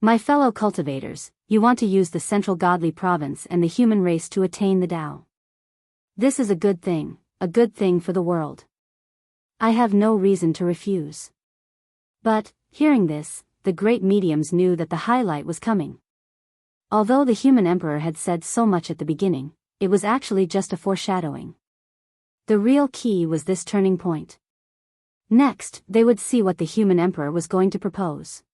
[SPEAKER 1] My fellow cultivators, you want to use the central godly province and the human race to attain the Dao. This is a good thing for the world. I have no reason to refuse." But, hearing this, the great mediums knew that the highlight was coming. Although the human emperor had said so much at the beginning, it was actually just a foreshadowing. The real key was this turning point. Next, they would see what the human emperor was going to propose.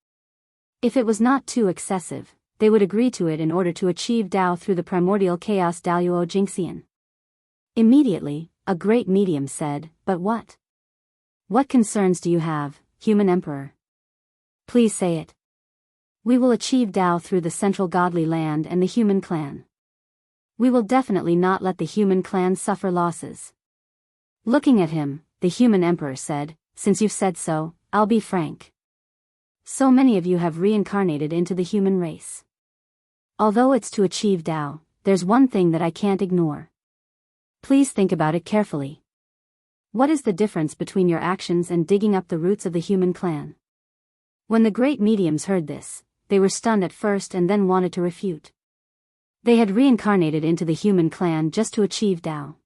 [SPEAKER 1] If it was not too excessive, they would agree to it in order to achieve Dao through the primordial chaos Daoist Jingxian. Immediately, a great medium said, "But what? What concerns do you have, human emperor? Please say it." "We will achieve Dao through the central godly land and the human clan. We will definitely not let the human clan suffer losses." Looking at him, the human emperor said, "Since you've said so, I'll be frank. So many of you have reincarnated into the human race. Although it's to achieve Dao, there's one thing that I can't ignore. Please think about it carefully. What is the difference between your actions and digging up the roots of the human clan?" When the great mediums heard this, they were stunned at first and then wanted to refute. They had reincarnated into the human clan just to achieve Dao.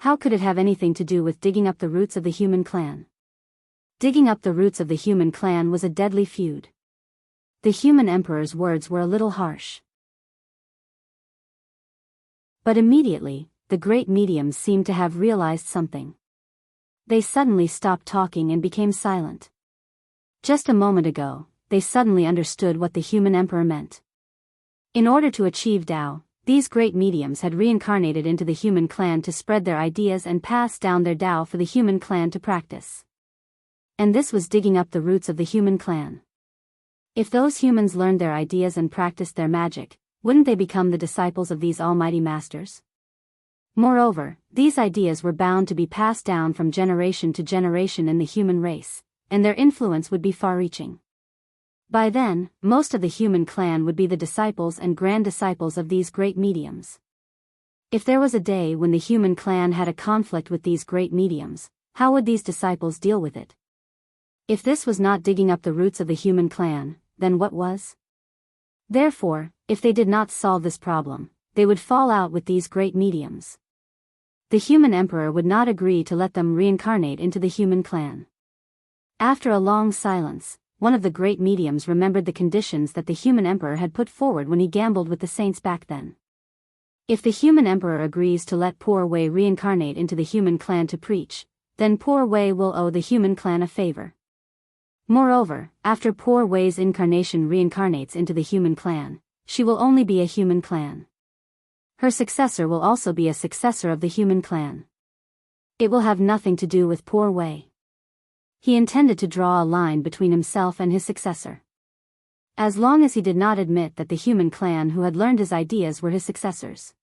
[SPEAKER 1] How could it have anything to do with digging up the roots of the human clan? Digging up the roots of the human clan was a deadly feud. The human emperor's words were a little harsh. But immediately, the great mediums seemed to have realized something. They suddenly stopped talking and became silent. Just a moment ago, they suddenly understood what the human emperor meant. In order to achieve Dao, these great mediums had reincarnated into the human clan to spread their ideas and pass down their Dao for the human clan to practice. And this was digging up the roots of the human clan. If those humans learned their ideas and practiced their magic, wouldn't they become the disciples of these almighty masters? Moreover, these ideas were bound to be passed down from generation to generation in the human race, and their influence would be far-reaching. By then, most of the human clan would be the disciples and grand disciples of these great mediums. If there was a day when the human clan had a conflict with these great mediums, how would these disciples deal with it? If this was not digging up the roots of the human clan, then what was? Therefore, if they did not solve this problem, they would fall out with these great mediums. The human emperor would not agree to let them reincarnate into the human clan. After a long silence, one of the great mediums remembered the conditions that the human emperor had put forward when he gambled with the saints back then. If the human emperor agrees to let poor Wei reincarnate into the human clan to preach, then poor Wei will owe the human clan a favor. Moreover, after poor Wei's incarnation reincarnates into the human clan, she will only be a human clan. Her successor will also be a successor of the human clan. It will have nothing to do with poor Wei. He intended to draw a line between himself and his successor. As long as he did not admit that the human clan who had learned his ideas were his successors,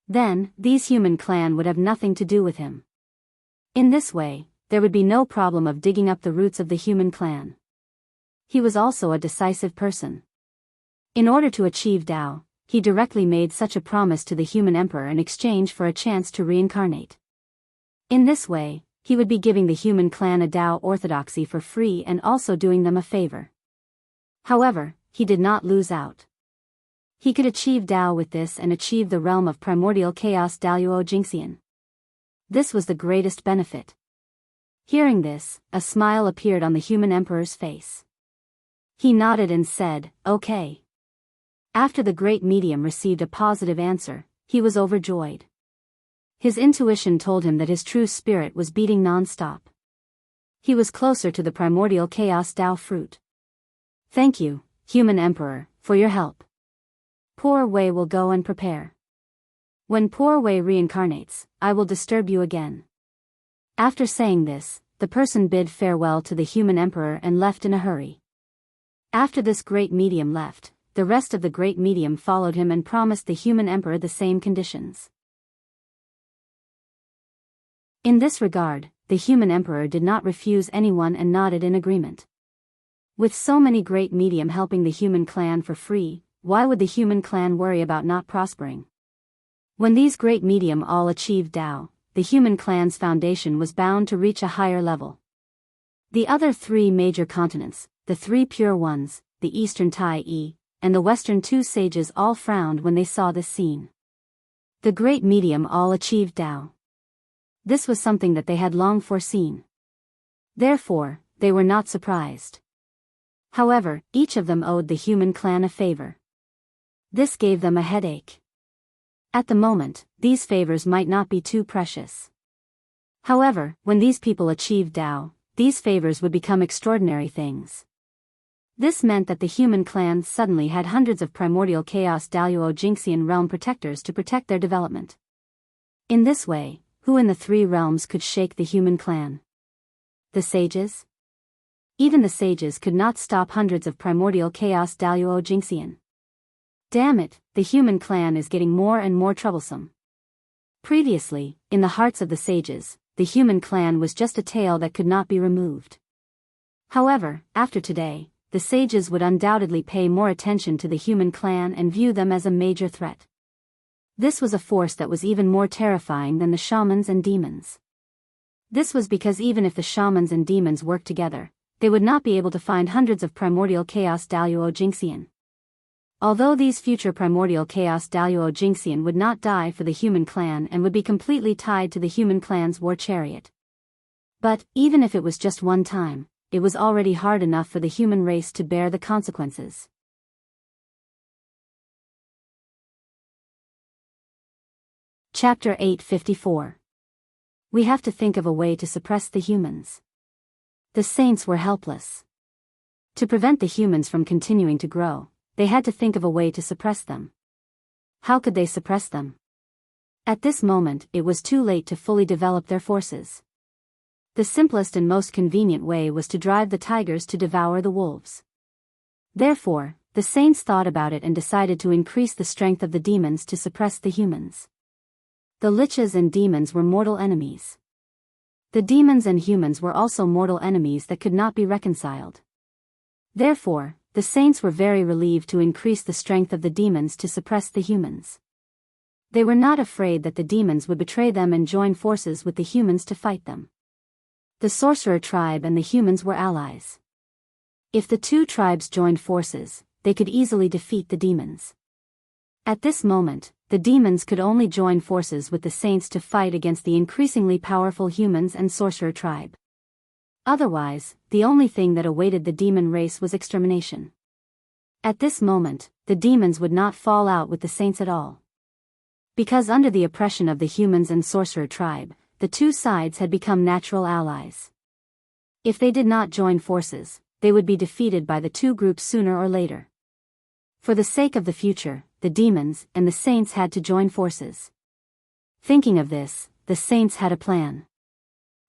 [SPEAKER 1] then these human clan would have nothing to do with him. In this way, there would be no problem of digging up the roots of the human clan. He was also a decisive person. In order to achieve Dao, he directly made such a promise to the human emperor in exchange for a chance to reincarnate. In this way, he would be giving the human clan a Dao orthodoxy for free and also doing them a favor. However, he did not lose out. He could achieve Dao with this and achieve the realm of primordial chaos Daoist Jingxian. This was the greatest benefit. Hearing this, a smile appeared on the human emperor's face. He nodded and said, "Okay." After the great medium received a positive answer, he was overjoyed. His intuition told him that his true spirit was beating non-stop. He was closer to the primordial chaos Dao fruit. "Thank you, human emperor, for your help. Poor Wei will go and prepare. When poor Wei reincarnates, I will disturb you again." After saying this, the person bid farewell to the human emperor and left in a hurry. After this great medium left, the rest of the great medium followed him and promised the human emperor the same conditions. In this regard, the human emperor did not refuse anyone and nodded in agreement. With so many great medium helping the human clan for free, why would the human clan worry about not prospering? When these great medium all achieved Dao, the human clan's foundation was bound to reach a higher level. The other three major continents, the three pure ones, the eastern Tai, and the western two sages all frowned when they saw this scene. The great medium all achieved Dao. This was something that they had long foreseen. Therefore, they were not surprised. However, each of them owed the human clan a favor. This gave them a headache. At the moment, these favors might not be too precious. However, when these people achieved Dao, these favors would become extraordinary things. This meant that the human clan suddenly had hundreds of primordial chaos Daoist Jingxian realm protectors to protect their development. In this way, who in the three realms could shake the human clan? The sages? Even the sages could not stop hundreds of primordial chaos Daoist Jingxian. Damn it, the human clan is getting more and more troublesome. Previously, in the hearts of the sages, the human clan was just a tail that could not be removed. However, after today, the sages would undoubtedly pay more attention to the human clan and view them as a major threat. This was a force that was even more terrifying than the shamans and demons. This was because even if the shamans and demons worked together, they would not be able to find hundreds of primordial chaos Daoist Jingxian. Although these future primordial chaos Daoist Jingxian would not die for the human clan and would be completely tied to the human clan's war chariot. But, even if it was just one time, it was already hard enough for the human race to bear the consequences. Chapter 854. We have to think of a way to suppress the humans. The saints were helpless. To prevent the humans from continuing to grow, they had to think of a way to suppress them. How could they suppress them? At this moment, it was too late to fully develop their forces. The simplest and most convenient way was to drive the tigers to devour the wolves. Therefore, the saints thought about it and decided to increase the strength of the demons to suppress the humans. The liches and demons were mortal enemies. The demons and humans were also mortal enemies that could not be reconciled. Therefore, the saints were very relieved to increase the strength of the demons to suppress the humans. They were not afraid that the demons would betray them and join forces with the humans to fight them. The sorcerer tribe and the humans were allies. If the two tribes joined forces, they could easily defeat the demons. At this moment, the demons could only join forces with the saints to fight against the increasingly powerful humans and sorcerer tribe. Otherwise, the only thing that awaited the demon race was extermination. At this moment, the demons would not fall out with the saints at all. Because under the oppression of the humans and sorcerer tribe, the two sides had become natural allies. If they did not join forces, they would be defeated by the two groups sooner or later. For the sake of the future, the demons and the saints had to join forces. Thinking of this, the saints had a plan.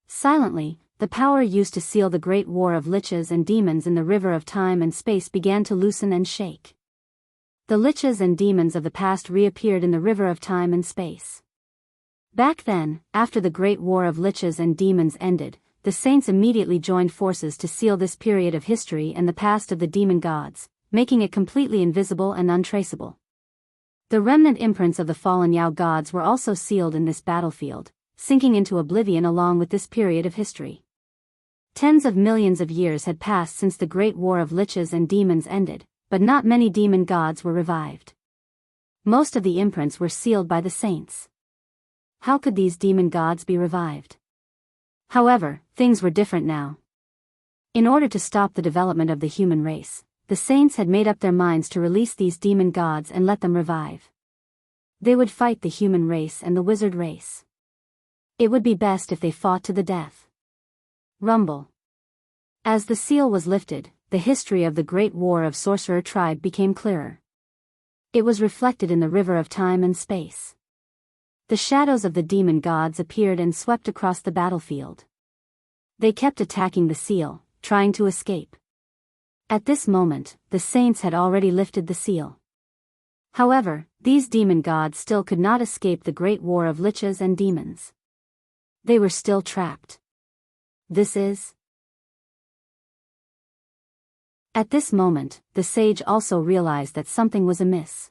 [SPEAKER 1] Silently, the power used to seal the great war of liches and demons in the river of time and space began to loosen and shake. The liches and demons of the past reappeared in the river of time and space. Back then, after the great war of liches and demons ended, the saints immediately joined forces to seal this period of history and the past of the demon gods, making it completely invisible and untraceable. The remnant imprints of the fallen Yao gods were also sealed in this battlefield, sinking into oblivion along with this period of history. Tens of millions of years had passed since the great war of liches and demons ended, but not many demon gods were revived. Most of the imprints were sealed by the saints. How could these demon gods be revived? However, things were different now. In order to stop the development of the human race, the saints had made up their minds to release these demon gods and let them revive. They would fight the human race and the wizard race. It would be best if they fought to the death. Rumble. As the seal was lifted, the history of the great war of sorcerer tribe became clearer. It was reflected in the river of time and space. The shadows of the demon gods appeared and swept across the battlefield. They kept attacking the seal, trying to escape. At this moment, the saints had already lifted the seal. However, these demon gods still could not escape the great war of liches and demons. They were still trapped. This is... At this moment, the sage also realized that something was amiss.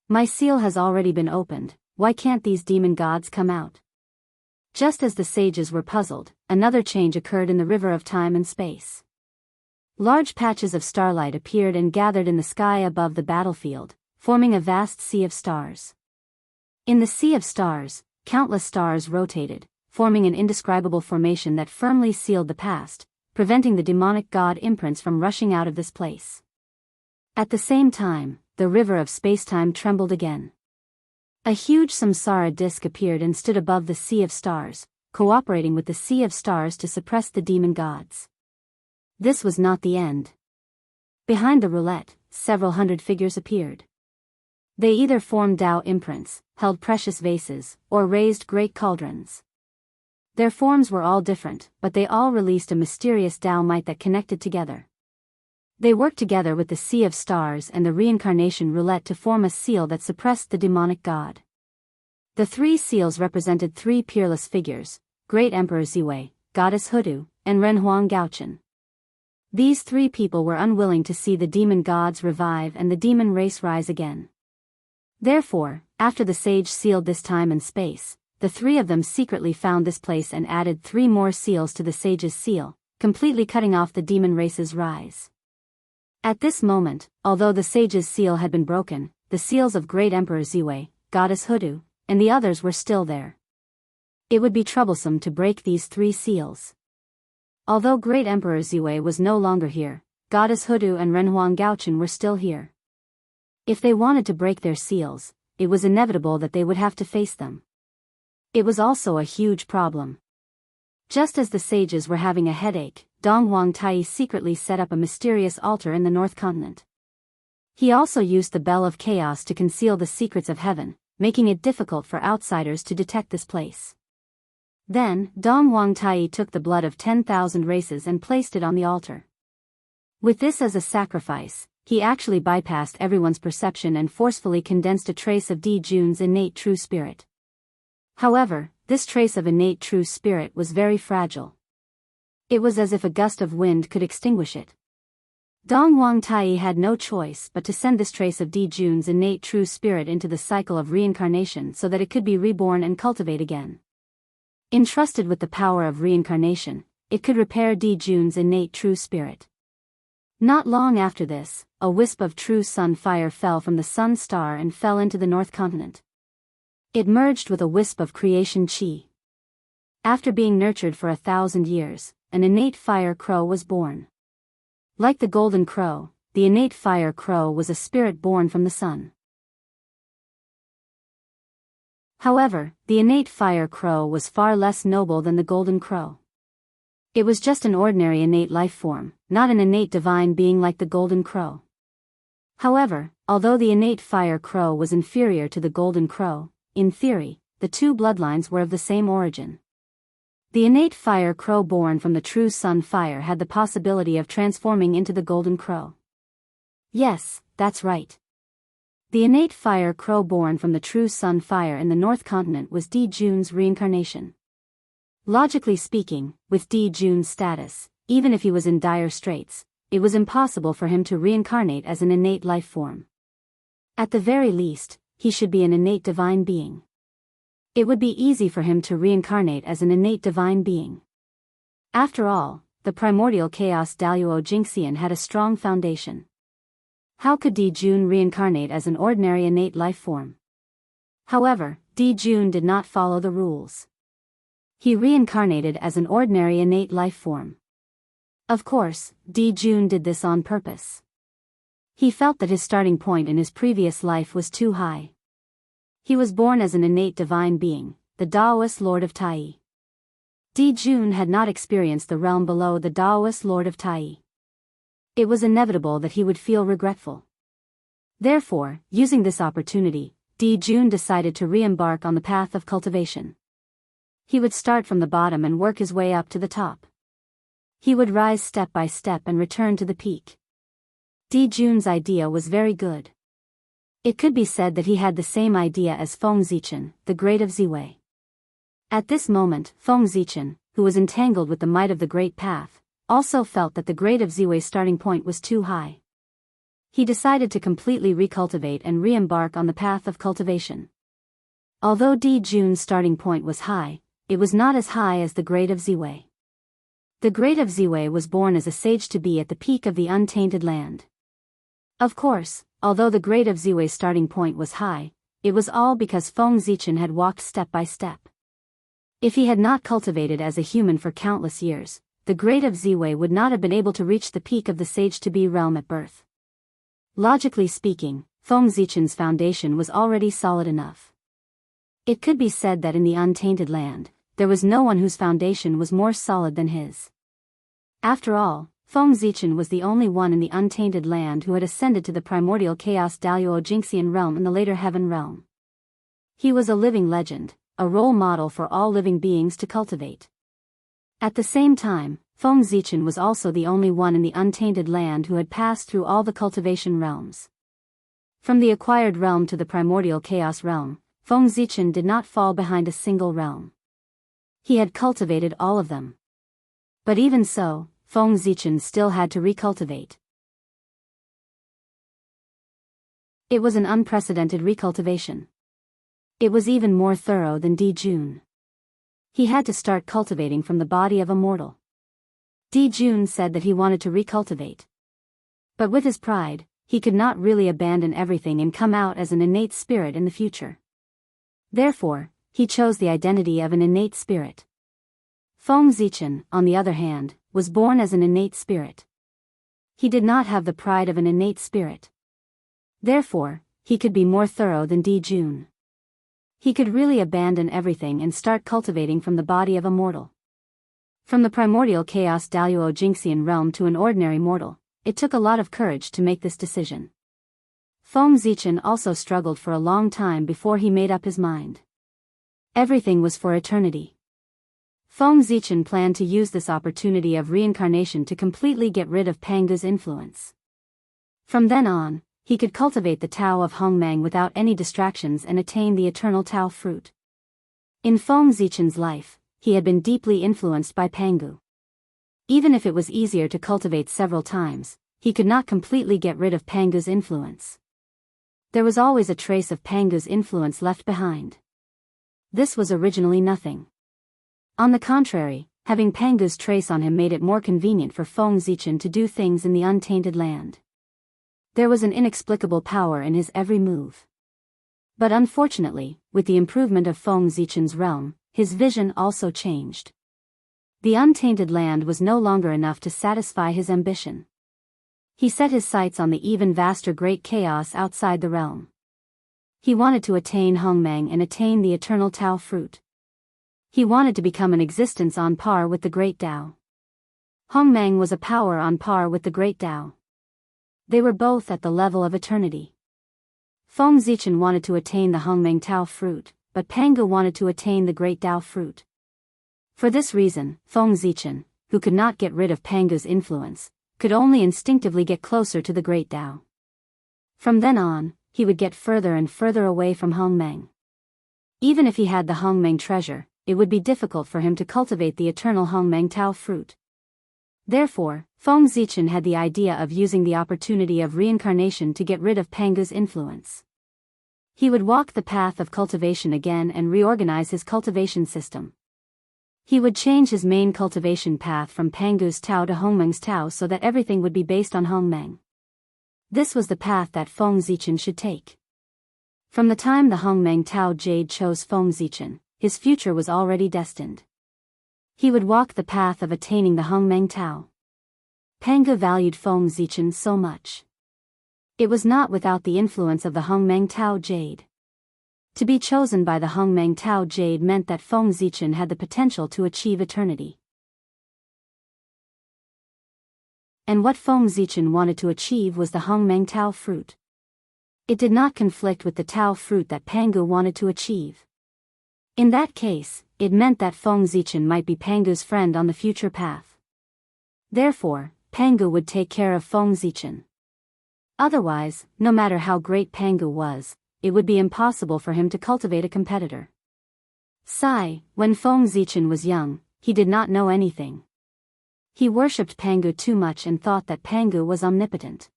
[SPEAKER 1] My seal has already been opened, why can't these demon gods come out? Just as the sages were puzzled, another change occurred in the river of time and space. Large patches of starlight appeared and gathered in the sky above the battlefield, forming a vast sea of stars. In the sea of stars, countless stars rotated, forming an indescribable formation that firmly sealed the past, preventing the demonic god imprints from rushing out of this place. At the same time, the river of spacetime trembled again. A huge samsara disk appeared and stood above the sea of stars, cooperating with the sea of stars to suppress the demon gods. This was not the end. Behind the roulette, several hundred figures appeared. They either formed Dao imprints, held precious vases, or raised great cauldrons. Their forms were all different, but they all released a mysterious Dao might that connected together. They worked together with the Sea of Stars and the Reincarnation Roulette to form a seal that suppressed the demonic god. The three seals represented three peerless figures, Great Emperor Ziwei, Goddess Hudu, and Renhuang Gaochen. These three people were unwilling to see the demon gods revive and the demon race rise again. Therefore, after the sage sealed this time and space, the three of them secretly found this place and added 3 more seals to the sage's seal, completely cutting off the demon race's rise. At this moment, although the sage's seal had been broken, the seals of Great Emperor Ziwei, Goddess Hudu, and the others were still there. It would be troublesome to break these 3 seals. Although Great Emperor Ziwei was no longer here, Goddess Hudu and Renhuang Gaochen were still here. If they wanted to break their seals, it was inevitable that they would have to face them. It was also a huge problem. Just as the sages were having a headache, Dong Huangtai secretly set up a mysterious altar in the North Continent. He also used the Bell of Chaos to conceal the secrets of heaven, making it difficult for outsiders to detect this place. Then, Dong Huangtai took the blood of 10,000 races and placed it on the altar. With this as a sacrifice, he actually bypassed everyone's perception and forcefully condensed a trace of Di Jun's innate true spirit. However, this trace of innate true spirit was very fragile. It was as if a gust of wind could extinguish it. Dong Huangtai had no choice but to send this trace of Di Jun's innate true spirit into the cycle of reincarnation so that it could be reborn and cultivate again. Entrusted with the power of reincarnation, it could repair Di Jun's innate true spirit. Not long after this, a wisp of true sun fire fell from the sun star and fell into the North Continent. It merged with a wisp of creation chi. After being nurtured for 1,000 years, an innate fire crow was born. Like the golden crow, the innate fire crow was a spirit born from the sun. However, the innate fire crow was far less noble than the golden crow. It was just an ordinary innate life form, not an innate divine being like the golden crow. However, although the innate fire crow was inferior to the golden crow, in theory, the two bloodlines were of the same origin. The innate fire crow born from the true sun fire had the possibility of transforming into the golden crow. Yes, that's right. The innate fire crow born from the true sun fire in the North Continent was Di Jun's reincarnation. Logically speaking, with Di Jun's status, even if he was in dire straits, it was impossible for him to reincarnate as an innate life form. At the very least, he should be an innate divine being. It would be easy for him to reincarnate as an innate divine being. After all, the primordial chaos Daoist Jingxian had a strong foundation. How could Di Jun reincarnate as an ordinary innate life form? However, Di Jun did not follow the rules. He reincarnated as an ordinary innate life form. Of course, Di Jun did this on purpose. He felt that his starting point in his previous life was too high. He was born as an innate divine being, the Daoist Lord of Tai. Di Jun had not experienced the realm below the Daoist Lord of Tai. It was inevitable that he would feel regretful. Therefore, using this opportunity, Di Jun decided to re-embark on the path of cultivation. He would start from the bottom and work his way up to the top. He would rise step by step and return to the peak. Di Jun's idea was very good. It could be said that he had the same idea as Feng Zichen, the great of Ziwei. At this moment, Feng Zichen, who was entangled with the might of the Great Path, also felt that the grade of Ziwei's starting point was too high. He decided to completely recultivate and re-embark on the path of cultivation. Although Di Jun's starting point was high, it was not as high as the grade of Ziwei. The grade of Ziwei was born as a sage to be at the peak of the untainted land. Of course, although the grade of Ziwei's starting point was high, it was all because Feng Zichen had walked step by step. If he had not cultivated as a human for countless years, the grade of Ziwei would not have been able to reach the peak of the sage-to-be realm at birth. Logically speaking, Feng Zichen's foundation was already solid enough. It could be said that in the untainted land, there was no one whose foundation was more solid than his. After all, Feng Zichen was the only one in the untainted land who had ascended to the primordial chaos Daoist Jingxian realm in the later heaven realm. He was a living legend, a role model for all living beings to cultivate. At the same time, Feng Zichen was also the only one in the untainted land who had passed through all the cultivation realms. From the acquired realm to the primordial chaos realm, Feng Zichen did not fall behind a single realm. He had cultivated all of them. But even so, Feng Zichen still had to recultivate. It was an unprecedented recultivation. It was even more thorough than Di Jun. He had to start cultivating from the body of a mortal. Di Jun said that he wanted to recultivate. But with his pride, he could not really abandon everything and come out as an innate spirit in the future. Therefore, he chose the identity of an innate spirit. Feng Zichen, on the other hand, was born as an innate spirit. He did not have the pride of an innate spirit. Therefore, he could be more thorough than Di Jun. He could really abandon everything and start cultivating from the body of a mortal. From the primordial chaos Daoist Jingxian realm to an ordinary mortal, it took a lot of courage to make this decision. Feng Zichen also struggled for a long time before he made up his mind. Everything was for eternity. Feng Zichen planned to use this opportunity of reincarnation to completely get rid of Pangu's influence. From then on, he could cultivate the Tao of Hongmeng without any distractions and attain the eternal Tao fruit. In Feng Zichen's life, he had been deeply influenced by Pangu. Even if it was easier to cultivate several times, he could not completely get rid of Pangu's influence. There was always a trace of Pangu's influence left behind. This was originally nothing. On the contrary, having Pangu's trace on him made it more convenient for Feng Zichen to do things in the untainted land. There was an inexplicable power in his every move. But unfortunately, with the improvement of Feng Zichen's realm, his vision also changed. The untainted land was no longer enough to satisfy his ambition. He set his sights on the even vaster great chaos outside the realm. He wanted to attain Hongmeng and attain the eternal Tao fruit. He wanted to become an existence on par with the great Tao. Hongmeng was a power on par with the great Tao. They were both at the level of eternity. Feng Zichen wanted to attain the Hongmeng Tao fruit, but Pangu wanted to attain the great Tao fruit. For this reason, Feng Zichen, who could not get rid of Pangu's influence, could only instinctively get closer to the great Tao. From then on, he would get further and further away from Hongmeng. Even if he had the Hongmeng treasure, it would be difficult for him to cultivate the eternal Hongmeng Tao fruit. Therefore, Feng Zichen had the idea of using the opportunity of reincarnation to get rid of Pangu's influence. He would walk the path of cultivation again and reorganize his cultivation system. He would change his main cultivation path from Pangu's Tao to Hongmeng's Tao so that everything would be based on Hongmeng. This was the path that Feng Zichen should take. From the time the Hongmeng Tao Jade chose Feng Zichen, his future was already destined. He would walk the path of attaining the Hongmeng Tao. Pangu valued Feng Zichen so much. It was not without the influence of the Hongmeng Tao Jade. To be chosen by the Hongmeng Tao Jade meant that Feng Zichen had the potential to achieve eternity. And what Feng Zichen wanted to achieve was the Hongmeng Tao fruit. It did not conflict with the Tao fruit that Pangu wanted to achieve. In that case, it meant that Feng Zichen might be Pangu's friend on the future path. Therefore, Pangu would take care of Feng Zichen. Otherwise, no matter how great Pangu was, it would be impossible for him to cultivate a competitor. When Feng Zichen was young, he did not know anything. He worshipped Pangu too much and thought that Pangu was omnipotent.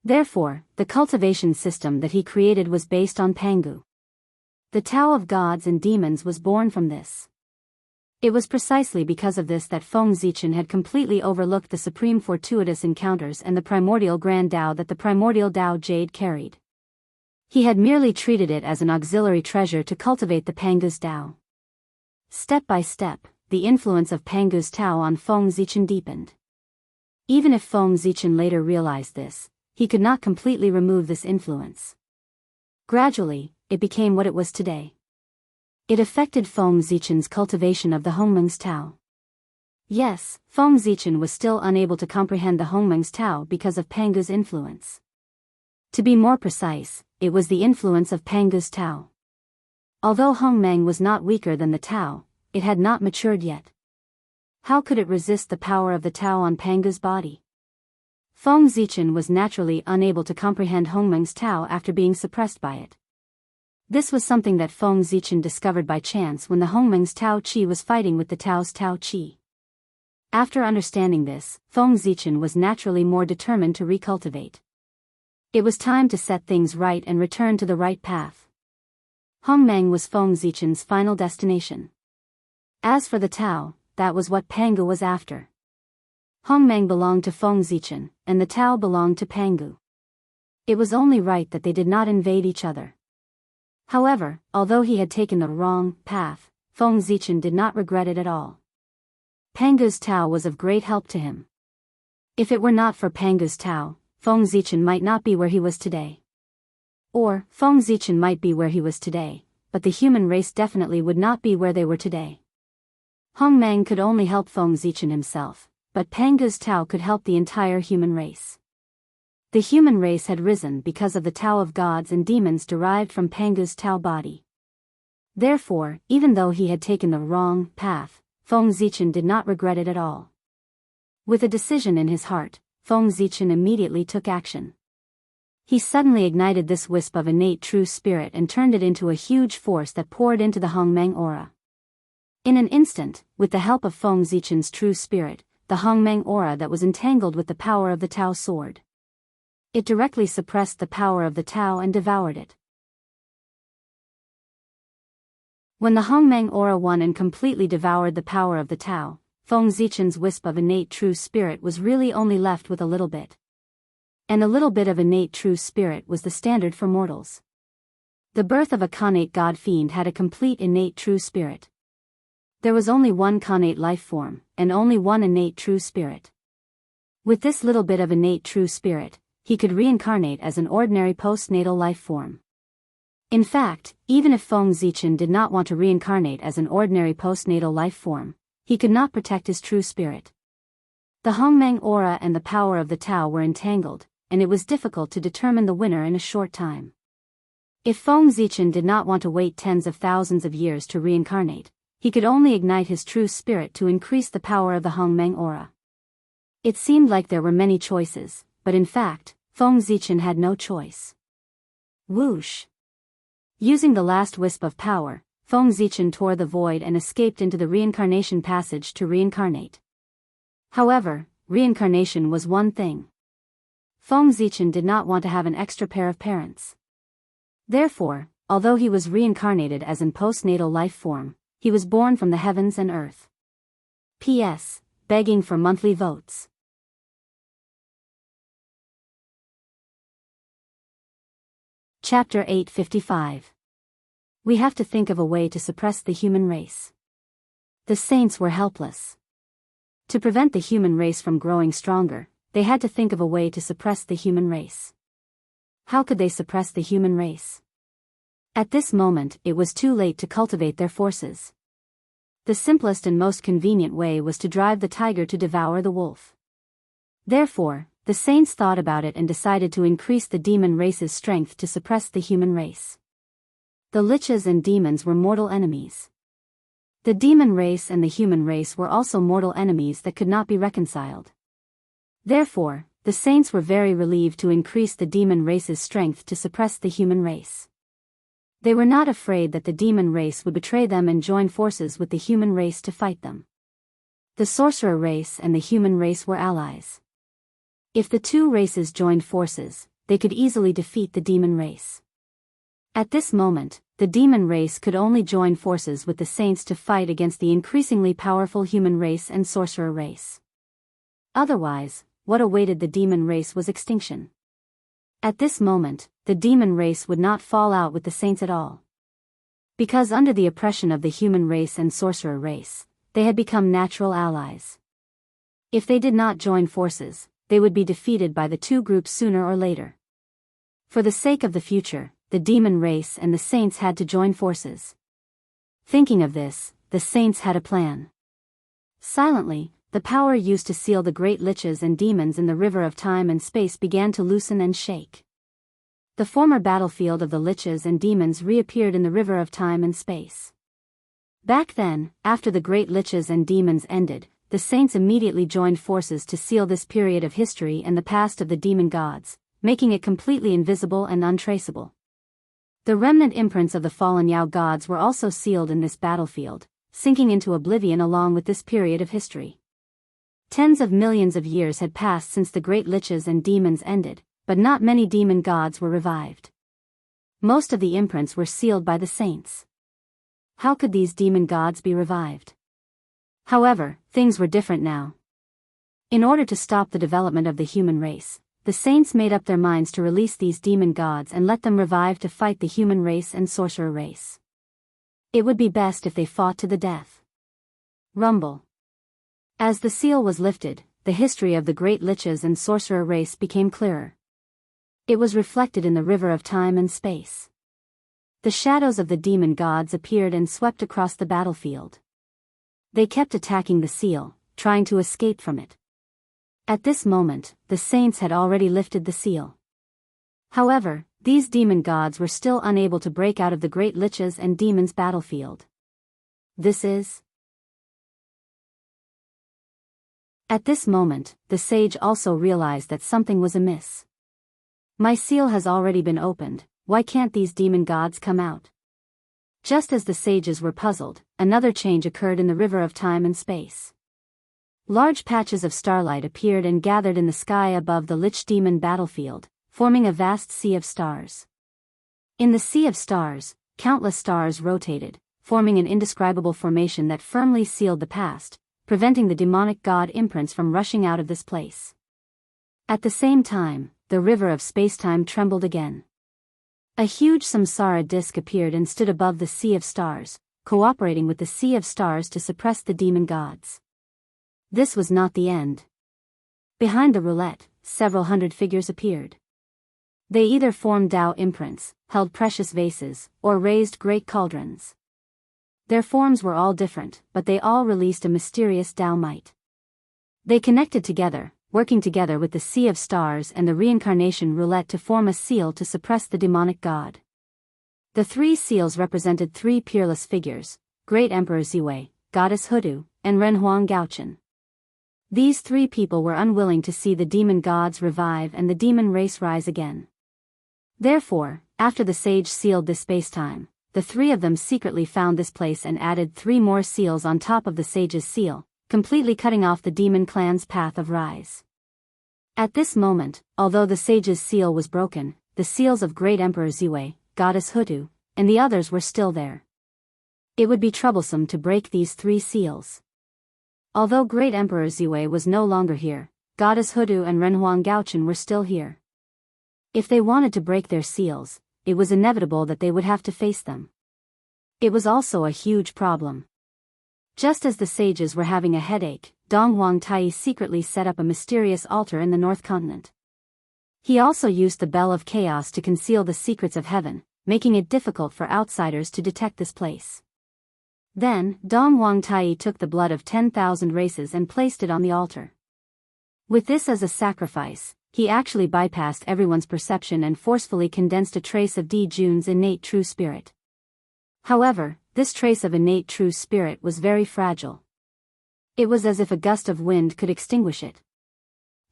[SPEAKER 1] Therefore, the cultivation system that he created was based on Pangu. The Tao of gods and demons was born from this. It was precisely because of this that Feng Zichen had completely overlooked the supreme fortuitous encounters and the primordial grand Tao that the primordial Tao Jade carried. He had merely treated it as an auxiliary treasure to cultivate the Pangu's Tao. Step by step, the influence of Pangu's Tao on Feng Zichen deepened. Even if Feng Zichen later realized this, he could not completely remove this influence. Gradually, it became what it was today. It affected Feng Zichen's cultivation of the Hongmeng's Tao. Yes, Feng Zichen was still unable to comprehend the Hongmeng's Tao because of Pangu's influence. To be more precise, it was the influence of Pangu's Tao. Although Hongmeng was not weaker than the Tao, it had not matured yet. How could it resist the power of the Tao on Pangu's body? Feng Zichen was naturally unable to comprehend Hongmeng's Tao after being suppressed by it. This was something that Feng Zichen discovered by chance when the Hongmeng's Tao Qi was fighting with the Tao's Tao Qi. After understanding this, Feng Zichen was naturally more determined to recultivate. It was time to set things right and return to the right path. Hongmeng was Feng Zichen's final destination. As for the Tao, that was what Pangu was after. Hongmeng belonged to Feng Zichen, and the Tao belonged to Pangu. It was only right that they did not invade each other. However, although he had taken the wrong path, Feng Zichen did not regret it at all. Pangu's Tao was of great help to him. If it were not for Pangu's Tao, Feng Zichen might not be where he was today. Or, Feng Zichen might be where he was today, but the human race definitely would not be where they were today. Hongmeng could only help Feng Zichen himself, but Pangu's Tao could help the entire human race. The human race had risen because of the Tao of gods and demons derived from Pangu's Tao body. Therefore, even though he had taken the wrong path, Feng Zichen did not regret it at all. With a decision in his heart, Feng Zichen immediately took action. He suddenly ignited this wisp of innate true spirit and turned it into a huge force that poured into the Hongmeng aura. In an instant, with the help of Feng Zichen's true spirit, the Hongmeng aura that was entangled with the power of the Tao sword. It directly suppressed the power of the Tao and devoured it. When the Hongmeng aura won and completely devoured the power of the Tao, Feng Zichen's wisp of innate true spirit was really only left with a little bit. And a little bit of innate true spirit was the standard for mortals. The birth of a connate god fiend had a complete innate true spirit. There was only one connate life form, and only one innate true spirit. With this little bit of innate true spirit, he could reincarnate as an ordinary postnatal life form. In fact, even if Feng Zichen did not want to reincarnate as an ordinary postnatal life form, he could not protect his true spirit. The Hongmeng aura and the power of the Tao were entangled, and it was difficult to determine the winner in a short time. If Feng Zichen did not want to wait tens of thousands of years to reincarnate, he could only ignite his true spirit to increase the power of the Hongmeng aura. It seemed like there were many choices, but in fact, Feng Zichen had no choice. Whoosh! Using the last wisp of power, Feng Zichen tore the void and escaped into the reincarnation passage to reincarnate. However, reincarnation was one thing. Feng Zichen did not want to have an extra pair of parents. Therefore, although he was reincarnated as an postnatal life form, he was born from the heavens and earth. P.S. Begging for monthly votes. Chapter 855. We have to think of a way to suppress the human race. The saints were helpless. To prevent the human race from growing stronger, they had to think of a way to suppress the human race. How could they suppress the human race? At this moment, it was too late to cultivate their forces. The simplest and most convenient way was to drive the tiger to devour the wolf. Therefore, the saints thought about it and decided to increase the demon race's strength to suppress the human race. The liches and demons were mortal enemies. The demon race and the human race were also mortal enemies that could not be reconciled. Therefore, the saints were very relieved to increase the demon race's strength to suppress the human race. They were not afraid that the demon race would betray them and join forces with the human race to fight them. The sorcerer race and the human race were allies. If the two races joined forces, they could easily defeat the demon race. At this moment, the demon race could only join forces with the saints to fight against the increasingly powerful human race and sorcerer race. Otherwise, what awaited the demon race was extinction. At this moment, the demon race would not fall out with the saints at all. Because under the oppression of the human race and sorcerer race, they had become natural allies. If they did not join forces, they would be defeated by the two groups sooner or later. For the sake of the future, the demon race and the saints had to join forces. Thinking of this, the saints had a plan. Silently, the power used to seal the great liches and demons in the river of time and space began to loosen and shake. The former battlefield of the liches and demons reappeared in the river of time and space. Back then, after the great liches and demons ended, the saints immediately joined forces to seal this period of history and the past of the demon gods, making it completely invisible and untraceable. The remnant imprints of the fallen Yao gods were also sealed in this battlefield, sinking into oblivion along with this period of history. Tens of millions of years had passed since the great liches and demons ended, but not many demon gods were revived. Most of the imprints were sealed by the saints. How could these demon gods be revived? However, things were different now. In order to stop the development of the human race, the saints made up their minds to release these demon gods and let them revive to fight the human race and sorcerer race. It would be best if they fought to the death. Rumble. As the seal was lifted, the history of the great liches and sorcerer race became clearer. It was reflected in the river of time and space. The shadows of the demon gods appeared and swept across the battlefield. They kept attacking the seal, trying to escape from it. At this moment, the saints had already lifted the seal. However, these demon gods were still unable to break out of the great liches and demons battlefield. This is... At this moment, the sage also realized that something was amiss. My seal has already been opened, why can't these demon gods come out? Just as the sages were puzzled, another change occurred in the river of time and space. Large patches of starlight appeared and gathered in the sky above the lich demon battlefield, forming a vast sea of stars. In the sea of stars, countless stars rotated, forming an indescribable formation that firmly sealed the past, preventing the demonic god imprints from rushing out of this place. At the same time, the river of spacetime trembled again. A huge samsara disk appeared and stood above the sea of stars, cooperating with the sea of stars to suppress the demon gods. This was not the end. Behind the roulette, several hundred figures appeared. They either formed Tao imprints, held precious vases, or raised great cauldrons. Their forms were all different, but they all released a mysterious Tao might. They connected together, working together with the Sea of Stars and the reincarnation roulette to form a seal to suppress the demonic god. The 3 seals represented 3 peerless figures: Great Emperor Ziwei, Goddess Hudu, and Renhuang Gaochen. These 3 people were unwilling to see the demon gods revive and the demon race rise again. Therefore, after the sage sealed this space-time, the 3 of them secretly found this place and added 3 more seals on top of the sage's seal, completely cutting off the demon clan's path of rise. At this moment, although the sage's seal was broken, the seals of Great Emperor Ziwei, Goddess Hudu, and the others were still there. It would be troublesome to break these 3 seals. Although Great Emperor Ziwei was no longer here, Goddess Hudu and Renhuang Gaochen were still here. If they wanted to break their seals, it was inevitable that they would have to face them. It was also a huge problem. Just as the sages were having a headache, Dong Huangtai secretly set up a mysterious altar in the North Continent. He also used the Bell of Chaos to conceal the secrets of heaven, making it difficult for outsiders to detect this place. Then, Dong Huangtai took the blood of 10,000 races and placed it on the altar. With this as a sacrifice, he actually bypassed everyone's perception and forcefully condensed a trace of Di Jun's innate true spirit. However, this trace of innate true spirit was very fragile. It was as if a gust of wind could extinguish it.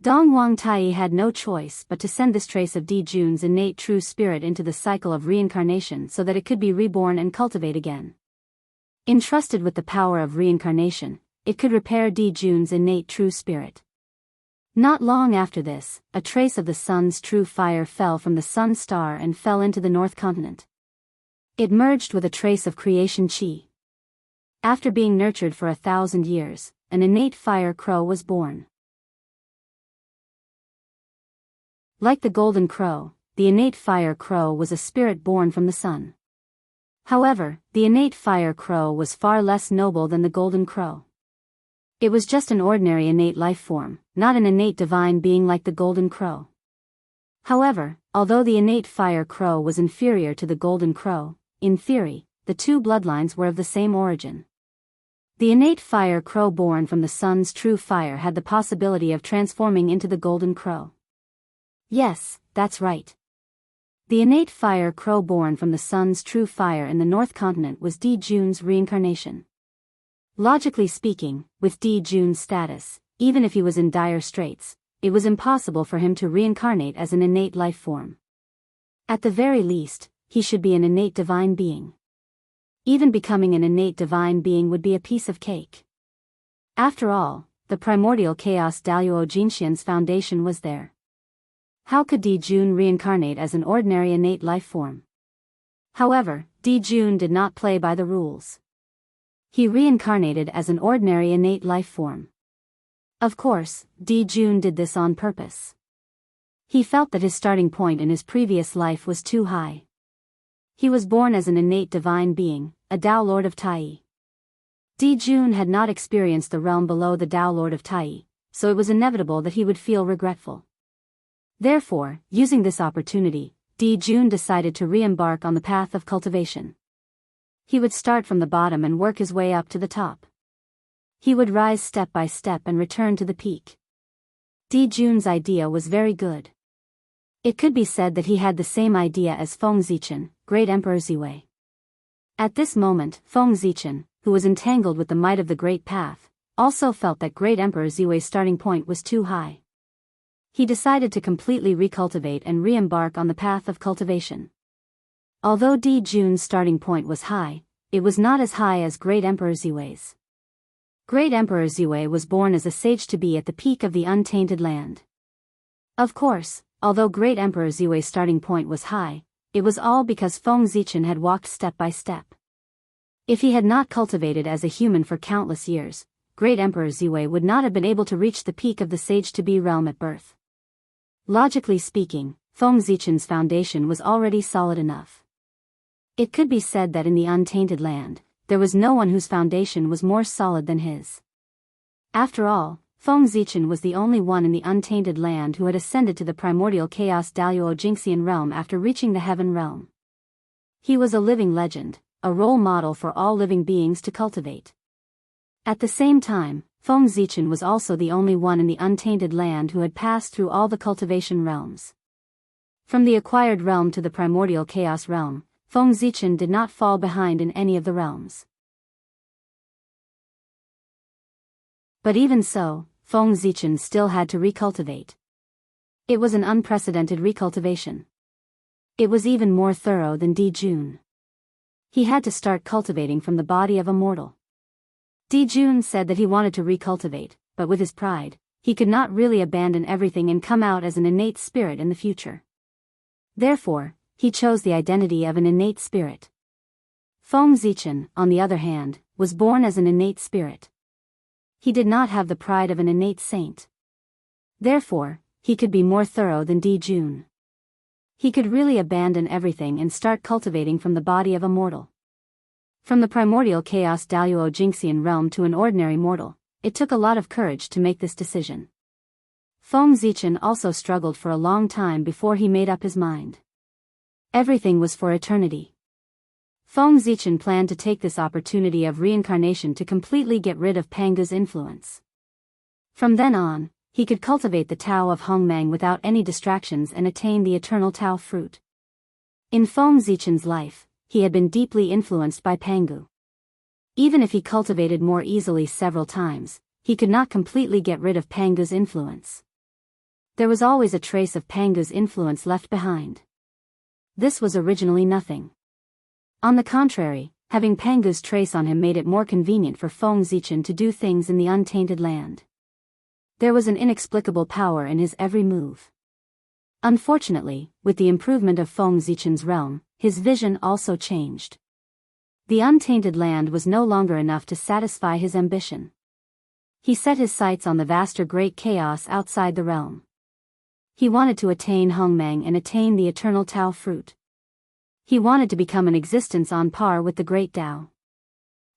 [SPEAKER 1] Dong Huangtai had no choice but to send this trace of Di Jun's innate true spirit into the cycle of reincarnation so that it could be reborn and cultivate again. Entrusted with the power of reincarnation, it could repair Di Jun's innate true spirit. Not long after this, a trace of the sun's true fire fell from the sun star and fell into the North Continent. It merged with a trace of creation chi. After being nurtured for 1,000 years, an innate fire crow was born. Like the golden crow, the innate fire crow was a spirit born from the sun. However, the innate fire crow was far less noble than the golden crow. It was just an ordinary innate life form, not an innate divine being like the golden crow. However, although the innate fire crow was inferior to the golden crow, in theory, the 2 bloodlines were of the same origin. The innate fire crow born from the sun's true fire had the possibility of transforming into the golden crow. Yes, that's right. The innate fire crow born from the sun's true fire in the North Continent was Di Jun's reincarnation. Logically speaking, with Di Jun's status, even if he was in dire straits, it was impossible for him to reincarnate as an innate life form. At the very least, he should be an innate divine being. Even becoming an innate divine being would be a piece of cake. After all, the primordial chaos Daoist Jinxian's foundation was there. How could Di Jun reincarnate as an ordinary innate life form? However, Di Jun did not play by the rules. He reincarnated as an ordinary innate life form. Of course, Di Jun did this on purpose. He felt that his starting point in his previous life was too high. He was born as an innate divine being, a Tao Lord of Tai. Di Jun had not experienced the realm below the Tao Lord of Tai, so it was inevitable that he would feel regretful. Therefore, using this opportunity, Di Jun decided to re-embark on the path of cultivation. He would start from the bottom and work his way up to the top. He would rise step by step and return to the peak. Di Jun's idea was very good. It could be said that he had the same idea as Feng Zichen, Great Emperor Ziwei. At this moment, Feng Zichen, who was entangled with the might of the Great Path, also felt that Great Emperor Ziwei's starting point was too high. He decided to completely recultivate and re-embark on the path of cultivation. Although Di Jun's starting point was high, it was not as high as Great Emperor Ziwei's. Great Emperor Ziwei was born as a sage-to-be at the peak of the untainted land. Of course, although Great Emperor Ziwei's starting point was high, it was all because Feng Zichen had walked step by step. If he had not cultivated as a human for countless years, Great Emperor Ziwei would not have been able to reach the peak of the sage-to-be realm at birth. Logically speaking, Feng Zichen's foundation was already solid enough. It could be said that in the untainted land, there was no one whose foundation was more solid than his. After all, Feng Zichen was the only one in the untainted land who had ascended to the primordial chaos Daoist Jingxian realm after reaching the heaven realm. He was a living legend, a role model for all living beings to cultivate. At the same time, Feng Zichen was also the only one in the untainted land who had passed through all the cultivation realms. From the acquired realm to the primordial chaos realm, Feng Zichen did not fall behind in any of the realms. But even so, Feng Zichen still had to recultivate. It was an unprecedented recultivation. It was even more thorough than Di Jun. He had to start cultivating from the body of a mortal. Di Jun said that he wanted to recultivate, but with his pride, he could not really abandon everything and come out as an innate spirit in the future. Therefore, he chose the identity of an innate spirit. Feng Zichen, on the other hand, was born as an innate spirit. He did not have the pride of an innate saint. Therefore, he could be more thorough than Di Jun. He could really abandon everything and start cultivating from the body of a mortal. From the primordial chaos Daoist Jingxian realm to an ordinary mortal, it took a lot of courage to make this decision. Feng Zichen also struggled for a long time before he made up his mind. Everything was for eternity. Feng Zichen planned to take this opportunity of reincarnation to completely get rid of Pangu's influence. From then on, he could cultivate the Tao of Hongmeng without any distractions and attain the eternal Tao fruit. In Feng Zichen's life, he had been deeply influenced by Pangu. Even if he cultivated more easily several times, he could not completely get rid of Pangu's influence. There was always a trace of Pangu's influence left behind. This was originally nothing. On the contrary, having Pangu's trace on him made it more convenient for Feng Zichen to do things in the untainted land. There was an inexplicable power in his every move. Unfortunately, with the improvement of Feng Zichen's realm, his vision also changed. The untainted land was no longer enough to satisfy his ambition. He set his sights on the vaster great chaos outside the realm. He wanted to attain Hongmeng and attain the eternal Tao fruit. He wanted to become an existence on par with the great Tao.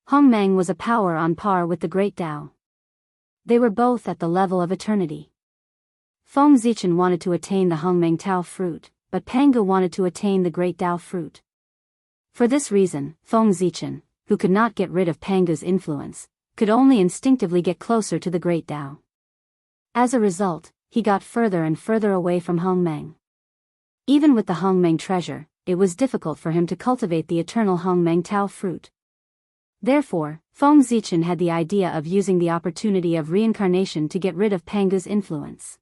[SPEAKER 1] Hongmeng was a power on par with the great Tao. They were both at the level of eternity. Feng Zichen wanted to attain the Hongmeng Tao fruit, but Pangu wanted to attain the great Tao fruit. For this reason, Feng Zichen, who could not get rid of Pangu's influence, could only instinctively get closer to the great Tao. As a result, he got further and further away from Hongmeng. Even with the Hongmeng treasure, it was difficult for him to cultivate the eternal Hongmeng Tao fruit. Therefore, Feng Zichen had the idea of using the opportunity of reincarnation to get rid of Pangu's influence.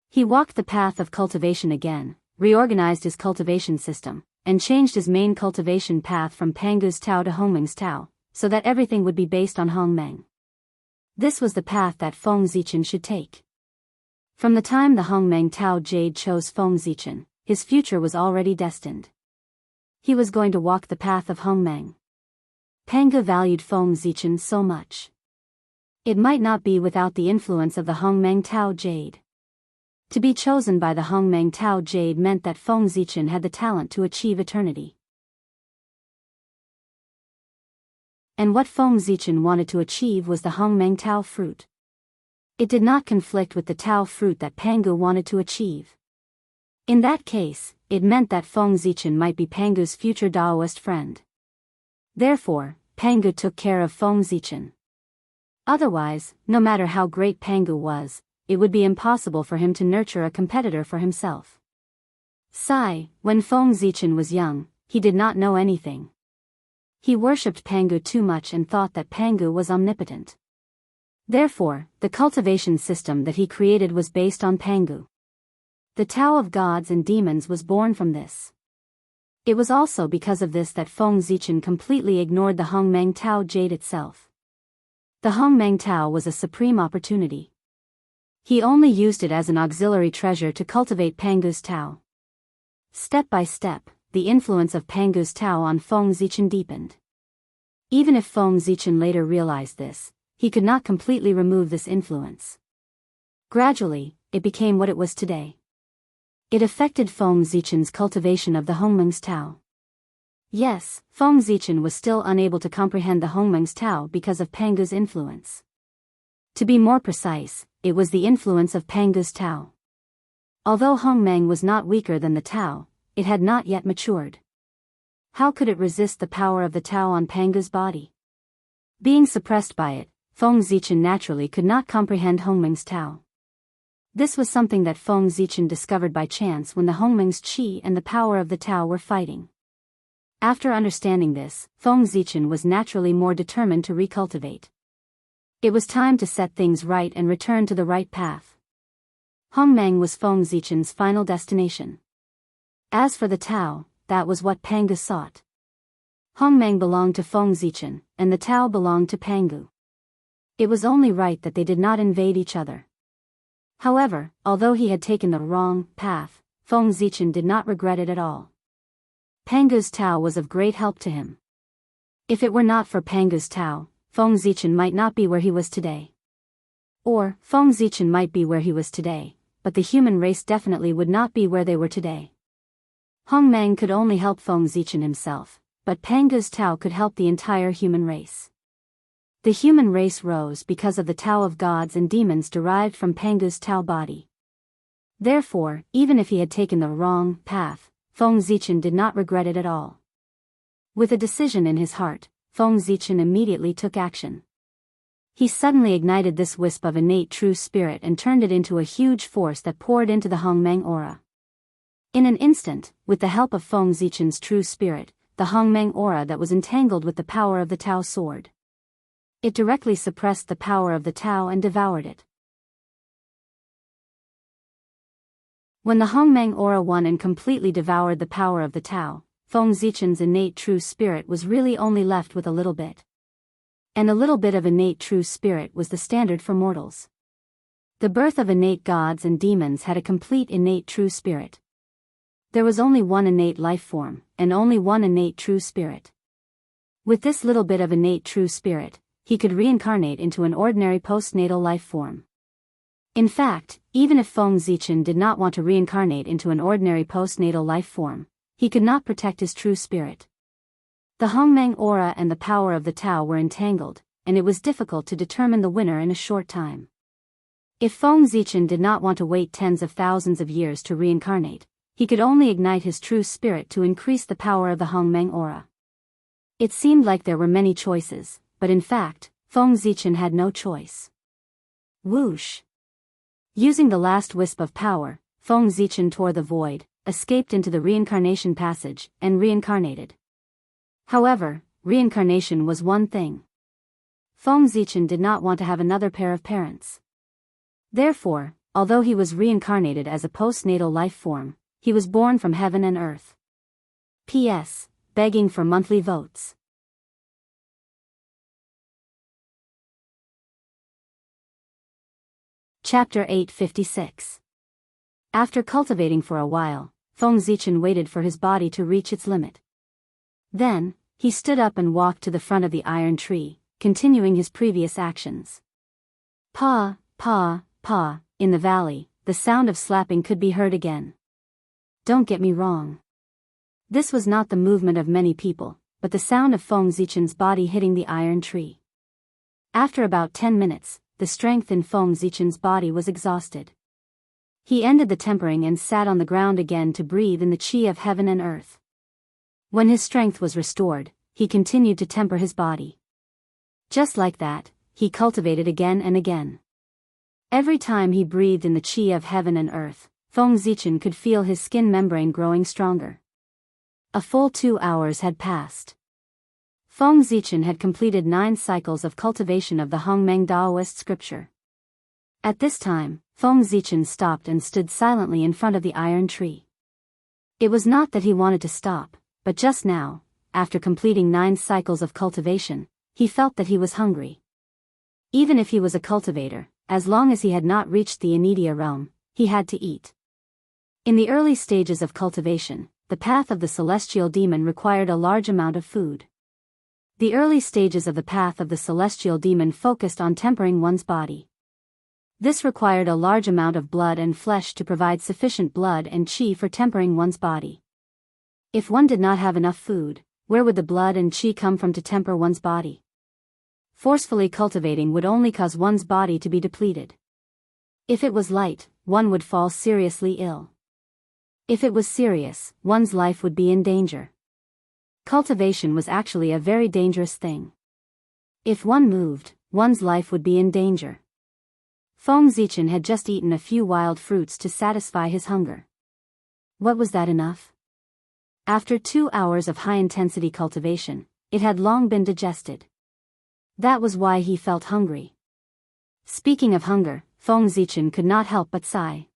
[SPEAKER 1] He walked the path of cultivation again, reorganized his cultivation system, and changed his main cultivation path from Pangu's Tao to Hongmeng's Tao, so that everything would be based on Hongmeng. This was the path that Feng Zichen should take. From the time the Hongmeng Tao Jade chose Feng Zichen, his future was already destined. He was going to walk the path of Hongmeng. Pangu valued Feng Zichen so much. It might not be without the influence of the Hongmeng Tao Jade. To be chosen by the Hongmeng Tao Jade meant that Feng Zichen had the talent to achieve eternity. And what Feng Zichen wanted to achieve was the Hongmeng Tao fruit. It did not conflict with the Tao fruit that Pangu wanted to achieve. In that case, it meant that Feng Zichen might be Pangu's future Daoist friend. Therefore, Pangu took care of Feng Zichen. Otherwise, no matter how great Pangu was, it would be impossible for him to nurture a competitor for himself. When Feng Zichen was young, he did not know anything. He worshipped Pangu too much and thought that Pangu was omnipotent. Therefore, the cultivation system that he created was based on Pangu. The Tao of gods and demons was born from this. It was also because of this that Feng Zichen completely ignored the Hongmeng Tao Jade itself. The Hongmeng Tao was a supreme opportunity. He only used it as an auxiliary treasure to cultivate Pangu's Tao. Step by step, the influence of Pangu's Tao on Feng Zichen deepened. Even if Feng Zichen later realized this, he could not completely remove this influence. Gradually, it became what it was today. It affected Feng Zichen's cultivation of the Hongmeng's Tao. Yes, Feng Zichen was still unable to comprehend the Hongmeng's Tao because of Pangu's influence. To be more precise, it was the influence of Pangu's Tao. Although Hongmeng was not weaker than the Tao, it had not yet matured. How could it resist the power of the Tao on Pangu's body? Being suppressed by it, Feng Zichen naturally could not comprehend Hongmeng's Tao. This was something that Feng Zichen discovered by chance when the Hongmeng's qi and the power of the Tao were fighting. After understanding this, Feng Zichen was naturally more determined to recultivate. It was time to set things right and return to the right path. Hongmeng was Feng Zichen's final destination. As for the Tao, that was what Pangu sought. Hongmeng belonged to Feng Zichen, and the Tao belonged to Pangu. It was only right that they did not invade each other. However, although he had taken the wrong path, Feng Zichen did not regret it at all. Pangu's Tao was of great help to him. If it were not for Pangu's Tao, Feng Zichen might not be where he was today. Or, Feng Zichen might be where he was today, but the human race definitely would not be where they were today. Hongmeng could only help Feng Zichen himself, but Pangu's Tao could help the entire human race. The human race rose because of the Tao of gods and demons derived from Pangu's Tao body. Therefore, even if he had taken the wrong path, Feng Zichen did not regret it at all. With a decision in his heart, Feng Zichen immediately took action. He suddenly ignited this wisp of innate true spirit and turned it into a huge force that poured into the Hongmeng aura. In an instant, with the help of Feng Zichen's true spirit, the Hongmeng aura that was entangled with the power of the Tao sword. It directly suppressed the power of the Tao and devoured it. When the Hongmeng aura won and completely devoured the power of the Tao, Feng Zichen's innate true spirit was really only left with a little bit. And a little bit of innate true spirit was the standard for mortals. The birth of innate gods and demons had a complete innate true spirit. There was only one innate life form, and only one innate true spirit. With this little bit of innate true spirit, he could reincarnate into an ordinary postnatal life form. In fact, even if Feng Zichen did not want to reincarnate into an ordinary postnatal life form, he could not protect his true spirit. The Hongmeng aura and the power of the Tao were entangled, and it was difficult to determine the winner in a short time. If Feng Zichen did not want to wait tens of thousands of years to reincarnate, he could only ignite his true spirit to increase the power of the Hongmeng aura. It seemed like there were many choices, but in fact, Feng Zichen had no choice. Whoosh! Using the last wisp of power, Feng Zichen tore the void, escaped into the reincarnation passage, and reincarnated. However, reincarnation was one thing. Feng Zichen did not want to have another pair of parents. Therefore, although he was reincarnated as a postnatal life form, he was born from heaven and earth. P.S. Begging for monthly votes. Chapter 856. After cultivating for a while, Feng Zichen waited for his body to reach its limit. Then, he stood up and walked to the front of the iron tree, continuing his previous actions. Pa, pa, pa, in the valley, the sound of slapping could be heard again. Don't get me wrong. This was not the movement of many people, but the sound of Feng Zichen's body hitting the iron tree. After about 10 minutes, the strength in Feng Zichen's body was exhausted. He ended the tempering and sat on the ground again to breathe in the qi of heaven and earth. When his strength was restored, he continued to temper his body. Just like that, he cultivated again and again. Every time he breathed in the qi of heaven and earth, Feng Zichen could feel his skin membrane growing stronger. A full 2 hours had passed. Feng Zichen had completed 9 cycles of cultivation of the Hongmeng Daoist scripture. At this time, Feng Zichen stopped and stood silently in front of the iron tree. It was not that he wanted to stop, but just now, after completing 9 cycles of cultivation, he felt that he was hungry. Even if he was a cultivator, as long as he had not reached the Anidia realm, he had to eat. In the early stages of cultivation, the path of the celestial demon required a large amount of food. The early stages of the path of the celestial demon focused on tempering one's body. This required a large amount of blood and flesh to provide sufficient blood and qi for tempering one's body. If one did not have enough food, where would the blood and qi come from to temper one's body? forcefully cultivating would only cause one's body to be depleted. If it was light, one would fall seriously ill. If it was serious, one's life would be in danger. Cultivation was actually a very dangerous thing. If one moved, one's life would be in danger. Feng Zichen had just eaten a few wild fruits to satisfy his hunger. What was that enough? After 2 hours of high-intensity cultivation, it had long been digested. That was why he felt hungry. Speaking of hunger, Feng Zichen could not help but sigh.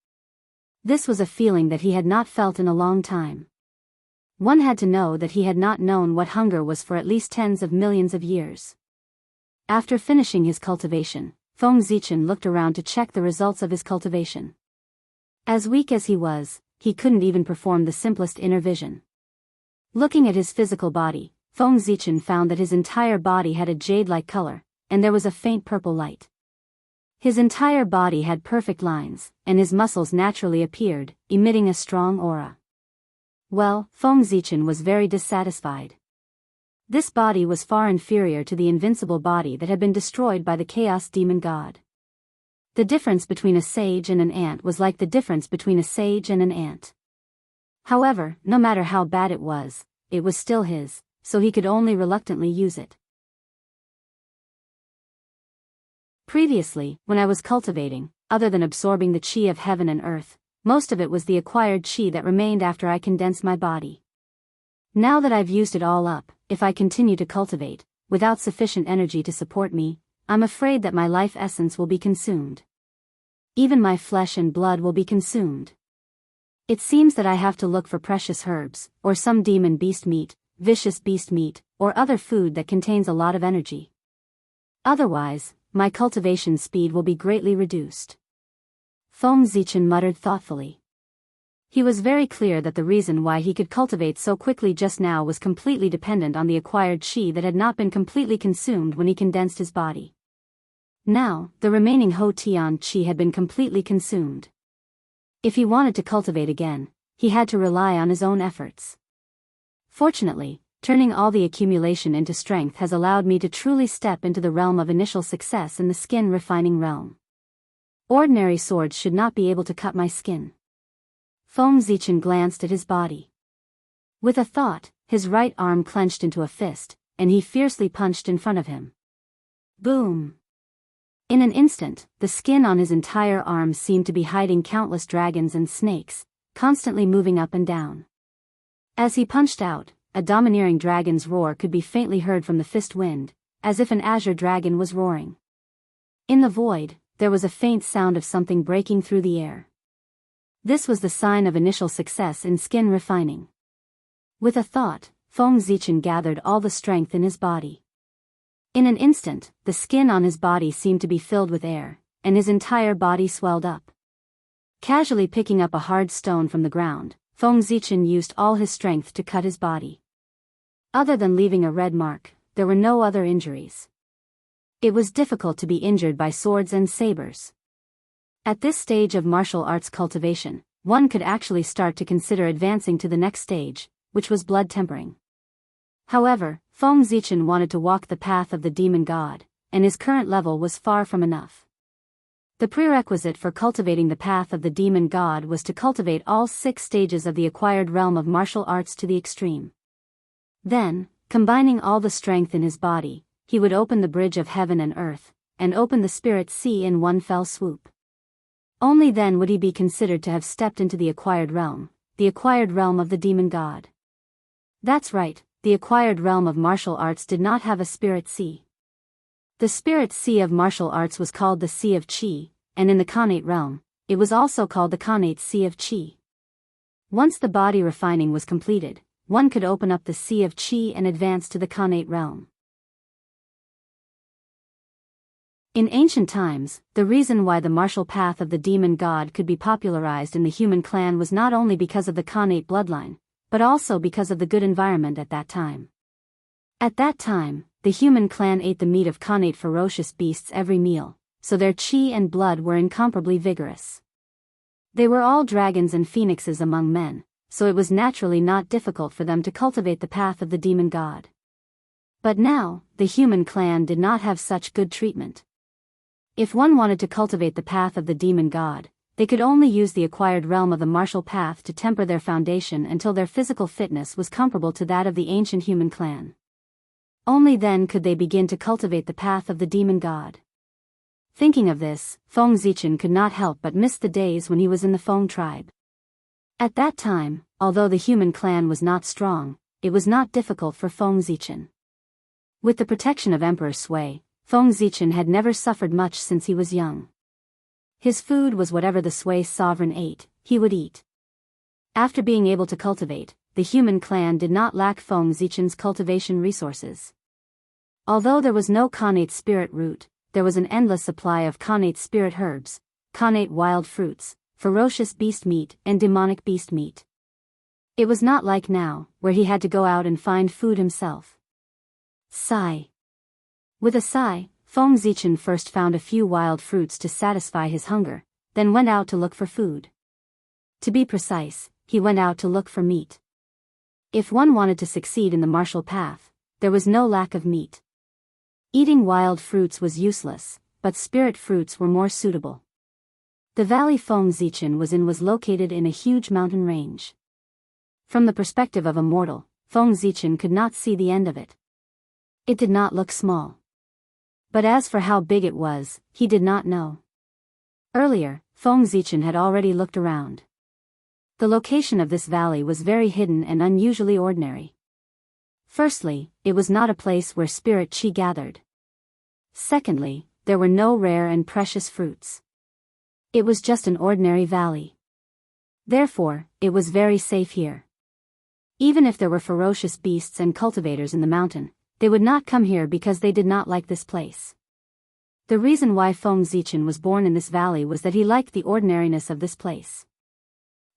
[SPEAKER 1] This was a feeling that he had not felt in a long time. One had to know that he had not known what hunger was for at least tens of millions of years. After finishing his cultivation, Feng Zichen looked around to check the results of his cultivation. As weak as he was, he couldn't even perform the simplest inner vision. Looking at his physical body, Feng Zichen found that his entire body had a jade-like color, and there was a faint purple light. His entire body had perfect lines, and his muscles naturally appeared, emitting a strong aura. Well, Feng Zichen was very dissatisfied. This body was far inferior to the invincible body that had been destroyed by the Chaos Demon God. The difference between a sage and an ant was like the difference between a sage and an ant. However, no matter how bad it was still his, so he could only reluctantly use it. Previously, when I was cultivating, other than absorbing the qi of heaven and earth, most of it was the acquired qi that remained after I condensed my body. Now that I've used it all up, if I continue to cultivate, without sufficient energy to support me, I'm afraid that my life essence will be consumed. Even my flesh and blood will be consumed. It seems that I have to look for precious herbs, or some demon beast meat, vicious beast meat, or other food that contains a lot of energy. Otherwise, my cultivation speed will be greatly reduced. Feng Zichen muttered thoughtfully. He was very clear that the reason why he could cultivate so quickly just now was completely dependent on the acquired qi that had not been completely consumed when he condensed his body. Now, the remaining Ho Tian qi had been completely consumed. If he wanted to cultivate again, he had to rely on his own efforts. Fortunately, turning all the accumulation into strength has allowed me to truly step into the realm of initial success in the skin refining realm. Ordinary swords should not be able to cut my skin. Feng Zichen glanced at his body. With a thought, his right arm clenched into a fist, and he fiercely punched in front of him. Boom! In an instant, the skin on his entire arm seemed to be hiding countless dragons and snakes, constantly moving up and down. As he punched out, a domineering dragon's roar could be faintly heard from the fist wind, as if an azure dragon was roaring. In the void, there was a faint sound of something breaking through the air. This was the sign of initial success in skin refining. With a thought, Feng Zichen gathered all the strength in his body. In an instant, the skin on his body seemed to be filled with air, and his entire body swelled up. Casually picking up a hard stone from the ground, Feng Zichen used all his strength to cut his body. Other than leaving a red mark, there were no other injuries. It was difficult to be injured by swords and sabers. At this stage of martial arts cultivation, one could actually start to consider advancing to the next stage, which was blood tempering. However, Feng Zichen wanted to walk the path of the demon god, and his current level was far from enough. The prerequisite for cultivating the path of the demon god was to cultivate all 6 stages of the acquired realm of martial arts to the extreme. Then, combining all the strength in his body, he would open the bridge of heaven and earth, and open the spirit sea in one fell swoop. Only then would he be considered to have stepped into the acquired realm of the demon god. That's right, the acquired realm of martial arts did not have a spirit sea. The spirit sea of martial arts was called the Sea of Qi, and in the Khanate realm, it was also called the Khanate Sea of Qi. Once the body refining was completed, one could open up the Sea of Qi and advance to the Khanate realm. In ancient times, the reason why the martial path of the demon god could be popularized in the human clan was not only because of the Khanate bloodline, but also because of the good environment at that time. At that time, the human clan ate the meat of Khanate ferocious beasts every meal, so their qi and blood were incomparably vigorous. They were all dragons and phoenixes among men, so it was naturally not difficult for them to cultivate the path of the demon god. But now, the human clan did not have such good treatment. If one wanted to cultivate the path of the demon god, they could only use the acquired realm of the martial path to temper their foundation until their physical fitness was comparable to that of the ancient human clan. Only then could they begin to cultivate the path of the demon god. Thinking of this, Feng Zichen could not help but miss the days when he was in the Feng tribe. At that time, although the human clan was not strong, it was not difficult for Feng Zichen. With the protection of Emperor Sui, Feng Zichen had never suffered much since he was young. His food was whatever the Sui sovereign ate, he would eat. After being able to cultivate, the human clan did not lack Feng Zichen's cultivation resources. Although there was no connate spirit root, there was an endless supply of connate spirit herbs, connate wild fruits, ferocious beast meat and demonic beast meat. It was not like now, where he had to go out and find food himself. Sigh. With a sigh, Feng Zichen first found a few wild fruits to satisfy his hunger, then went out to look for food. To be precise, he went out to look for meat. If one wanted to succeed in the martial path, there was no lack of meat. Eating wild fruits was useless, but spirit fruits were more suitable. The valley Feng Zichen was in was located in a huge mountain range. From the perspective of a mortal, Feng Zichen could not see the end of it. It did not look small. But as for how big it was, he did not know. Earlier, Feng Zichen had already looked around. The location of this valley was very hidden and unusually ordinary. Firstly, it was not a place where spirit chi gathered. Secondly, there were no rare and precious fruits. It was just an ordinary valley. Therefore, it was very safe here. Even if there were ferocious beasts and cultivators in the mountain, they would not come here because they did not like this place. The reason why Feng Zichen was born in this valley was that he liked the ordinariness of this place.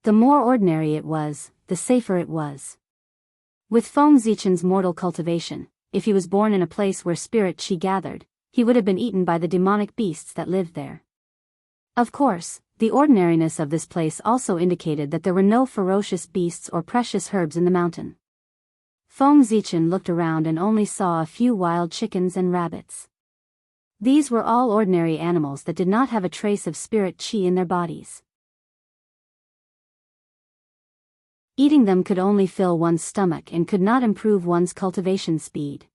[SPEAKER 1] The more ordinary it was, the safer it was. With Feng Zichen's mortal cultivation, if he was born in a place where spirit chi gathered, he would have been eaten by the demonic beasts that lived there. Of course, the ordinariness of this place also indicated that there were no ferocious beasts or precious herbs in the mountain. Feng Zichen looked around and only saw a few wild chickens and rabbits. These were all ordinary animals that did not have a trace of spirit chi in their bodies. Eating them could only fill one's stomach and could not improve one's cultivation speed.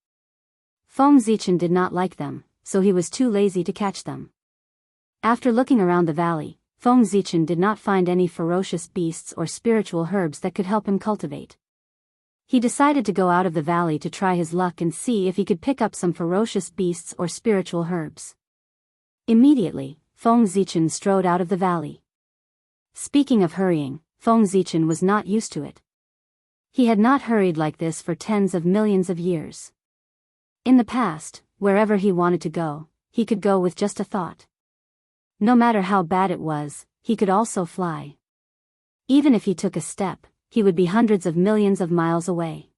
[SPEAKER 1] Feng Zichen did not like them, so he was too lazy to catch them. After looking around the valley, Feng Zichen did not find any ferocious beasts or spiritual herbs that could help him cultivate. He decided to go out of the valley to try his luck and see if he could pick up some ferocious beasts or spiritual herbs. Immediately, Feng Zichen strode out of the valley. Speaking of hurrying, Feng Zichen was not used to it. He had not hurried like this for tens of millions of years. In the past, wherever he wanted to go, he could go with just a thought. No matter how bad it was, he could also fly. Even if he took a step, he would be hundreds of millions of miles away.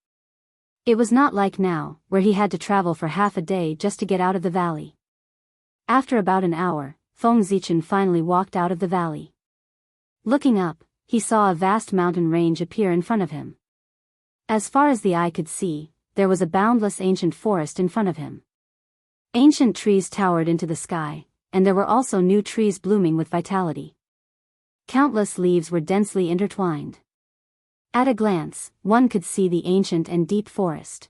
[SPEAKER 1] It was not like now, where he had to travel for half a day just to get out of the valley. After about an hour, Feng Zichen finally walked out of the valley. Looking up, he saw a vast mountain range appear in front of him. As far as the eye could see, there was a boundless ancient forest in front of him. Ancient trees towered into the sky, and there were also new trees blooming with vitality. Countless leaves were densely intertwined. At a glance, one could see the ancient and deep forest.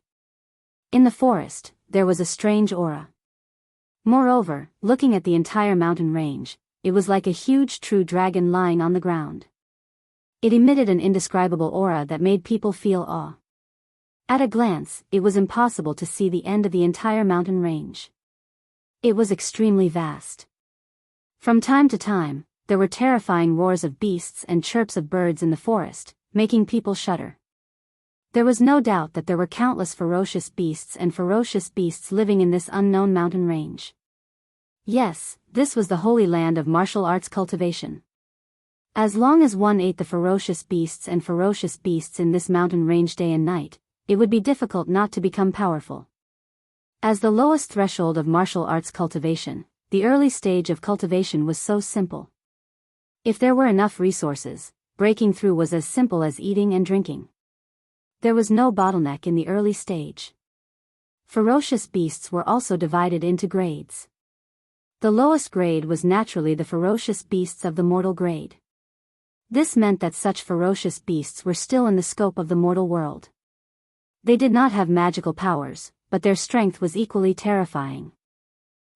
[SPEAKER 1] In the forest, there was a strange aura. Moreover, looking at the entire mountain range, it was like a huge true dragon lying on the ground. It emitted an indescribable aura that made people feel awe. At a glance, it was impossible to see the end of the entire mountain range. It was extremely vast. From time to time, there were terrifying roars of beasts and chirps of birds in the forest, making people shudder. There was no doubt that there were countless ferocious beasts living in this unknown mountain range. Yes, this was the holy land of martial arts cultivation. As long as one ate the ferocious beasts in this mountain range day and night, it would be difficult not to become powerful. As the lowest threshold of martial arts cultivation, the early stage of cultivation was so simple. If there were enough resources, breaking through was as simple as eating and drinking. There was no bottleneck in the early stage. Ferocious beasts were also divided into grades. The lowest grade was naturally the ferocious beasts of the mortal grade. This meant that such ferocious beasts were still in the scope of the mortal world. They did not have magical powers, but their strength was equally terrifying.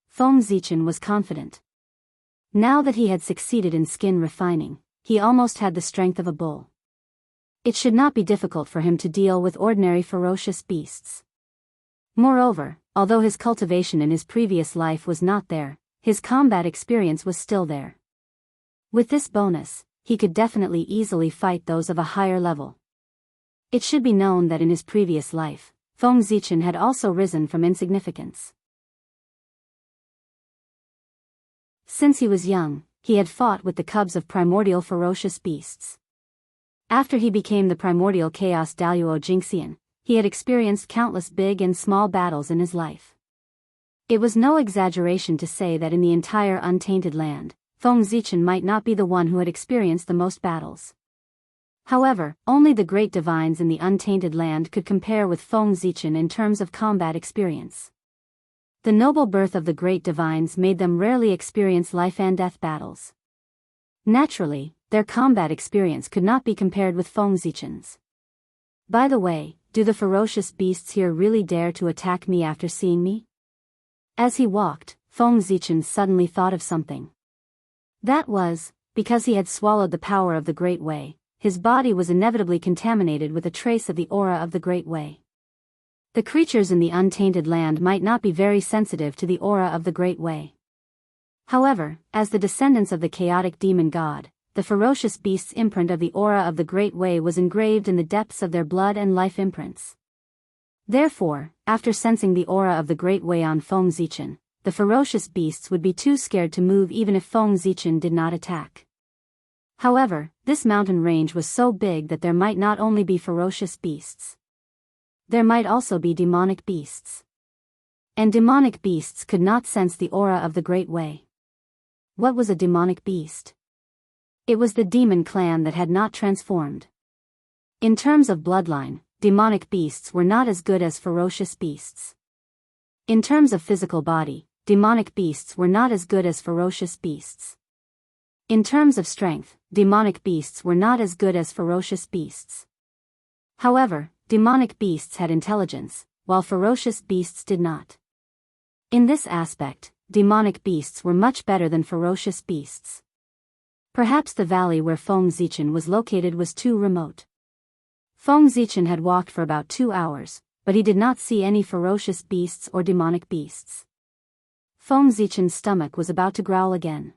[SPEAKER 1] Feng Zichen was confident. Now that he had succeeded in skin refining, he almost had the strength of a bull. It should not be difficult for him to deal with ordinary ferocious beasts. Moreover, although his cultivation in his previous life was not there, his combat experience was still there. With this bonus, he could definitely easily fight those of a higher level. It should be known that in his previous life, Feng Zichen had also risen from insignificance. Since he was young, he had fought with the cubs of primordial ferocious beasts. After he became the primordial chaos Daoist Jingxian, he had experienced countless big and small battles in his life. It was no exaggeration to say that in the entire untainted land, Feng Zichen might not be the one who had experienced the most battles. However, only the great divines in the untainted land could compare with Feng Zichen in terms of combat experience. The noble birth of the great divines made them rarely experience life-and-death battles. Naturally, their combat experience could not be compared with Feng Zichen's. By the way, do the ferocious beasts here really dare to attack me after seeing me? As he walked, Feng Zichen suddenly thought of something. That was, because he had swallowed the power of the Great Way, his body was inevitably contaminated with a trace of the aura of the Great Way. The creatures in the untainted land might not be very sensitive to the aura of the Great Way. However, as the descendants of the chaotic demon god, the ferocious beast's imprint of the aura of the Great Way was engraved in the depths of their blood and life imprints. Therefore, after sensing the aura of the Great Way on Feng Zichen, the ferocious beasts would be too scared to move even if Feng Zichen did not attack. However, this mountain range was so big that there might not only be ferocious beasts. There might also be demonic beasts. And demonic beasts could not sense the aura of the Great Way. What was a demonic beast? It was the demon clan that had not transformed. In terms of bloodline, demonic beasts were not as good as ferocious beasts. In terms of physical body, demonic beasts were not as good as ferocious beasts. In terms of strength, demonic beasts were not as good as ferocious beasts. However, demonic beasts had intelligence, while ferocious beasts did not. In this aspect, demonic beasts were much better than ferocious beasts. Perhaps the valley where Feng Zichen was located was too remote. Feng Zichen had walked for about 2 hours, but he did not see any ferocious beasts or demonic beasts. Feng Zichen's stomach was about to growl again.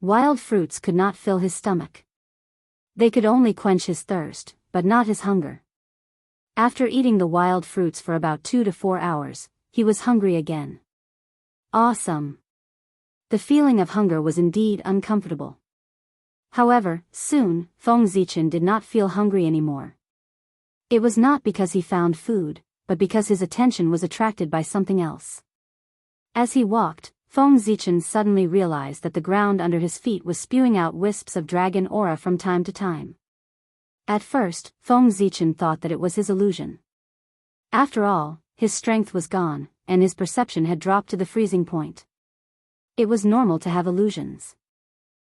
[SPEAKER 1] Wild fruits could not fill his stomach. They could only quench his thirst, but not his hunger. After eating the wild fruits for about 2 to 4 hours, he was hungry again. Awesome! The feeling of hunger was indeed uncomfortable. However, soon, Feng Zichen did not feel hungry anymore. It was not because he found food, but because his attention was attracted by something else. As he walked, Feng Zichen suddenly realized that the ground under his feet was spewing out wisps of dragon aura from time to time. At first, Feng Zichen thought that it was his illusion. After all, his strength was gone, and his perception had dropped to the freezing point. It was normal to have illusions.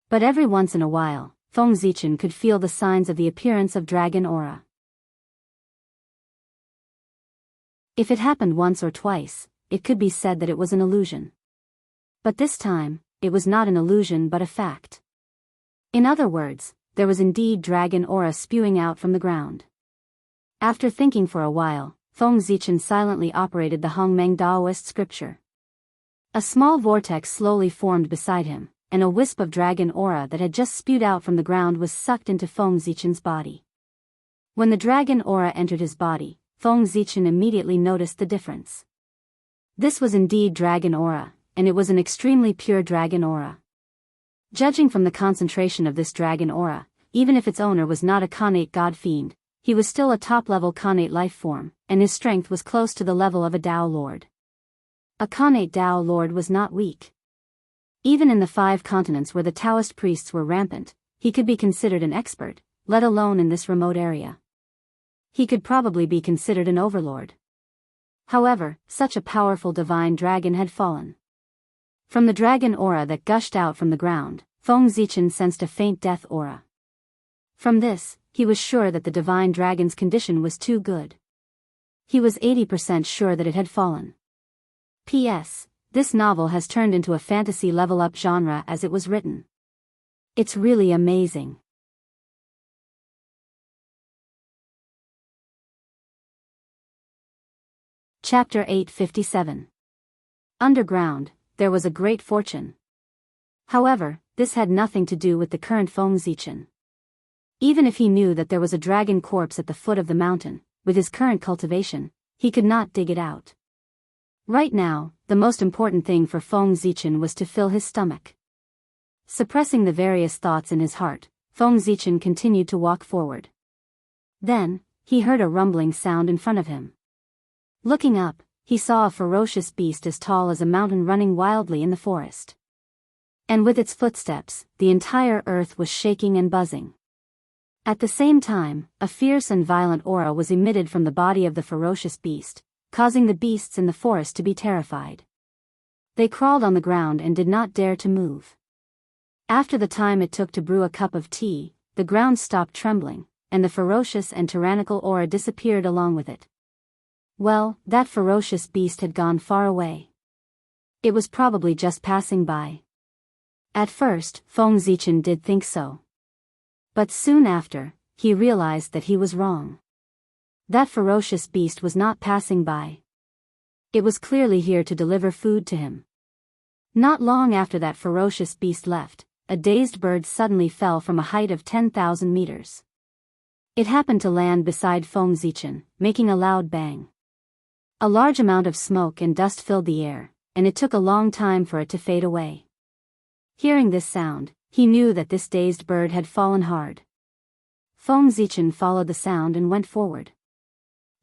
[SPEAKER 1] But every once in a while, Feng Zichen could feel the signs of the appearance of dragon aura. If it happened once or twice, it could be said that it was an illusion. But this time, it was not an illusion but a fact. In other words, there was indeed dragon aura spewing out from the ground. After thinking for a while, Feng Zichen silently operated the Hongmeng Daoist scripture. A small vortex slowly formed beside him, and a wisp of dragon aura that had just spewed out from the ground was sucked into Feng Zichen's body. When the dragon aura entered his body, Feng Zichen immediately noticed the difference. This was indeed dragon aura, and it was an extremely pure dragon aura. Judging from the concentration of this dragon aura, even if its owner was not a Khanate god fiend, he was still a top-level Khanate life form, and his strength was close to the level of a Dao Lord. A Khanate Dao Lord was not weak. Even in the 5 continents where the Taoist priests were rampant, he could be considered an expert, let alone in this remote area. He could probably be considered an overlord. However, such a powerful divine dragon had fallen. From the dragon aura that gushed out from the ground, Feng Zichen sensed a faint death aura. From this, he was sure that the divine dragon's condition was too good. He was 80% sure that it had fallen. P.S. This novel has turned into a fantasy level-up genre as it was written. It's really amazing. Chapter 857. Underground, there was a great fortune. However, this had nothing to do with the current Feng Zichen. Even if he knew that there was a dragon corpse at the foot of the mountain, with his current cultivation, he could not dig it out. Right now, the most important thing for Feng Zichen was to fill his stomach. Suppressing the various thoughts in his heart, Feng Zichen continued to walk forward. Then, he heard a rumbling sound in front of him. Looking up, he saw a ferocious beast as tall as a mountain running wildly in the forest. And with its footsteps, the entire earth was shaking and buzzing. At the same time, a fierce and violent aura was emitted from the body of the ferocious beast, causing the beasts in the forest to be terrified. They crawled on the ground and did not dare to move. After the time it took to brew a cup of tea, the ground stopped trembling, and the ferocious and tyrannical aura disappeared along with it. Well, that ferocious beast had gone far away. It was probably just passing by. At first, Feng Zichen did think so. But soon after, he realized that he was wrong. That ferocious beast was not passing by. It was clearly here to deliver food to him. Not long after that ferocious beast left, a dazed bird suddenly fell from a height of 10,000 meters. It happened to land beside Feng Zichen, making a loud bang. A large amount of smoke and dust filled the air, and it took a long time for it to fade away. Hearing this sound, he knew that this dazed bird had fallen hard. Feng Zichen followed the sound and went forward.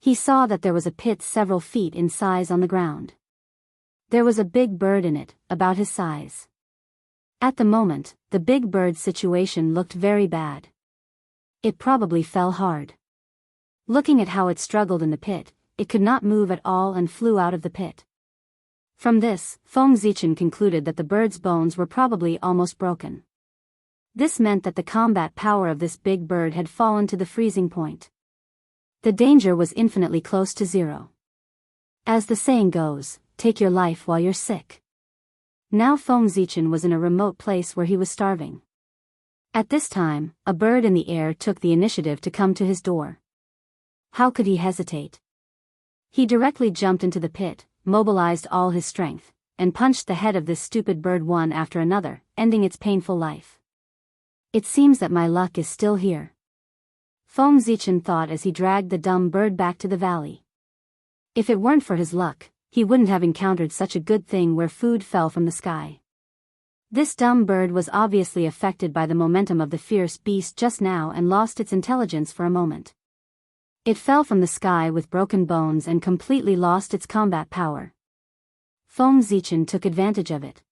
[SPEAKER 1] He saw that there was a pit several feet in size on the ground. There was a big bird in it, about his size. At the moment, the big bird's situation looked very bad. It probably fell hard. Looking at how it struggled in the pit, it could not move at all and flew out of the pit. From this, Feng Zichen concluded that the bird's bones were probably almost broken. This meant that the combat power of this big bird had fallen to the freezing point. The danger was infinitely close to zero. As the saying goes, take your life while you're sick. Now Feng Zichen was in a remote place where he was starving. At this time, a bird in the air took the initiative to come to his door. How could he hesitate? He directly jumped into the pit, mobilized all his strength, and punched the head of this stupid bird one after another, ending its painful life. It seems that my luck is still here. Feng Zichen thought as he dragged the dumb bird back to the valley. If it weren't for his luck, he wouldn't have encountered such a good thing where food fell from the sky. This dumb bird was obviously affected by the momentum of the fierce beast just now and lost its intelligence for a moment. It fell from the sky with broken bones and completely lost its combat power. Feng Zichen took advantage of it.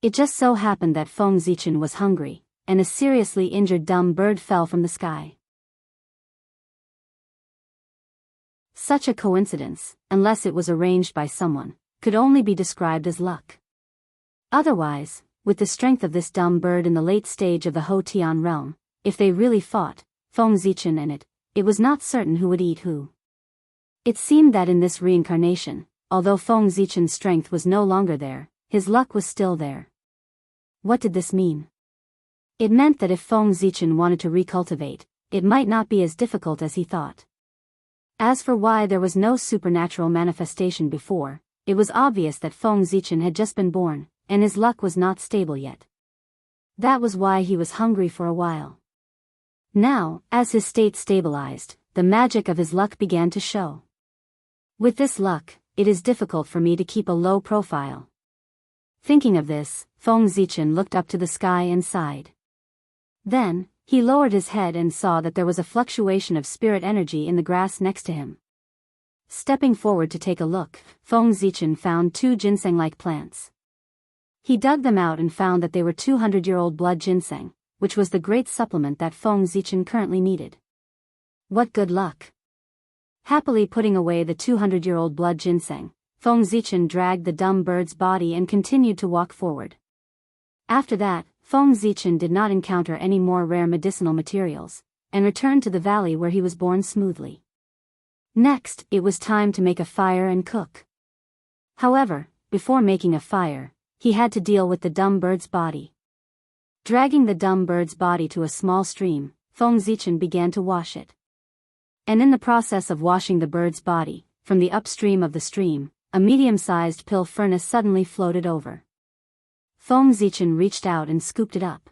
[SPEAKER 1] It just so happened that Feng Zichen was hungry, and a seriously injured dumb bird fell from the sky. Such a coincidence, unless it was arranged by someone, could only be described as luck. Otherwise, with the strength of this dumb bird in the late stage of the Hotian realm, if they really fought, Feng Zichen and it was not certain who would eat who. It seemed that in this reincarnation, although Feng Zichen's strength was no longer there, his luck was still there. What did this mean? It meant that if Feng Zichen wanted to recultivate, it might not be as difficult as he thought. As for why there was no supernatural manifestation before, it was obvious that Feng Zichen had just been born, and his luck was not stable yet. That was why he was hungry for a while. Now, as his state stabilized, the magic of his luck began to show. With this luck, it is difficult for me to keep a low profile. Thinking of this, Feng Zichen looked up to the sky and sighed. Then, he lowered his head and saw that there was a fluctuation of spirit energy in the grass next to him. Stepping forward to take a look, Feng Zichen found two ginseng-like plants. He dug them out and found that they were 200-year-old blood ginseng, which was the great supplement that Feng Zichen currently needed. What good luck! Happily putting away the 200-year-old blood ginseng, Feng Zichen dragged the dumb bird's body and continued to walk forward. After that, Feng Zichen did not encounter any more rare medicinal materials, and returned to the valley where he was born smoothly. Next, it was time to make a fire and cook. However, before making a fire, he had to deal with the dumb bird's body. Dragging the dumb bird's body to a small stream, Feng Zichen began to wash it. And in the process of washing the bird's body, from the upstream of the stream, a medium-sized pill furnace suddenly floated over. Feng Zichen reached out and scooped it up.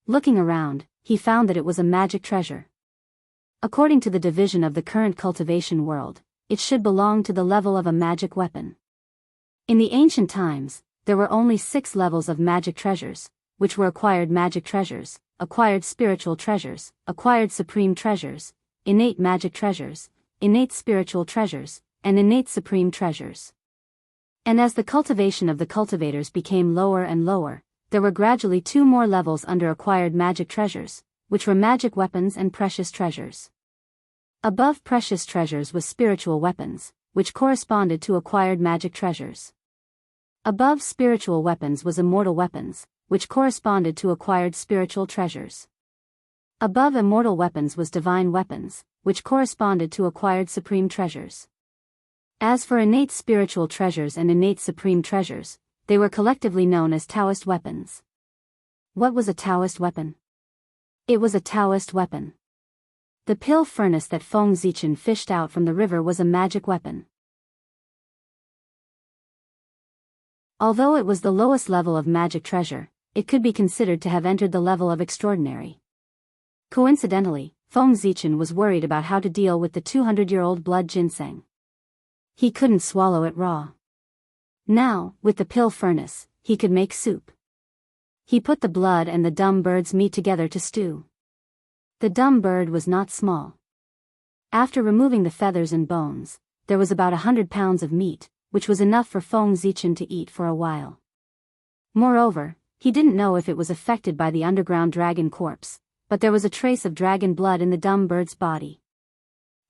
[SPEAKER 1] Looking around, he found that it was a magic treasure. According to the division of the current cultivation world, it should belong to the level of a magic weapon. In the ancient times, there were only 6 levels of magic treasures, which were acquired magic treasures, acquired spiritual treasures, acquired supreme treasures, innate magic treasures, innate spiritual treasures, and innate supreme treasures. And as the cultivation of the cultivators became lower and lower, there were gradually 2 more levels under acquired magic treasures, which were magic weapons and precious treasures. Above precious treasures was spiritual weapons, which corresponded to acquired magic treasures. Above spiritual weapons was immortal weapons, which corresponded to acquired spiritual treasures. Above immortal weapons was divine weapons, which corresponded to acquired supreme treasures. As for innate spiritual treasures and innate supreme treasures, they were collectively known as Daoist weapons. What was a Daoist weapon? It was a Daoist weapon. The pill furnace that Feng Zichen fished out from the river was a magic weapon. Although it was the lowest level of magic treasure, it could be considered to have entered the level of extraordinary. Coincidentally, Feng Zichen was worried about how to deal with the 200-year-old blood ginseng. He couldn't swallow it raw. Now, with the pill furnace, he could make soup. He put the blood and the dumb bird's meat together to stew. The dumb bird was not small. After removing the feathers and bones, there was about 100 pounds of meat, which was enough for Feng Zichen to eat for a while. Moreover, he didn't know if it was affected by the underground dragon corpse, but there was a trace of dragon blood in the dumb bird's body.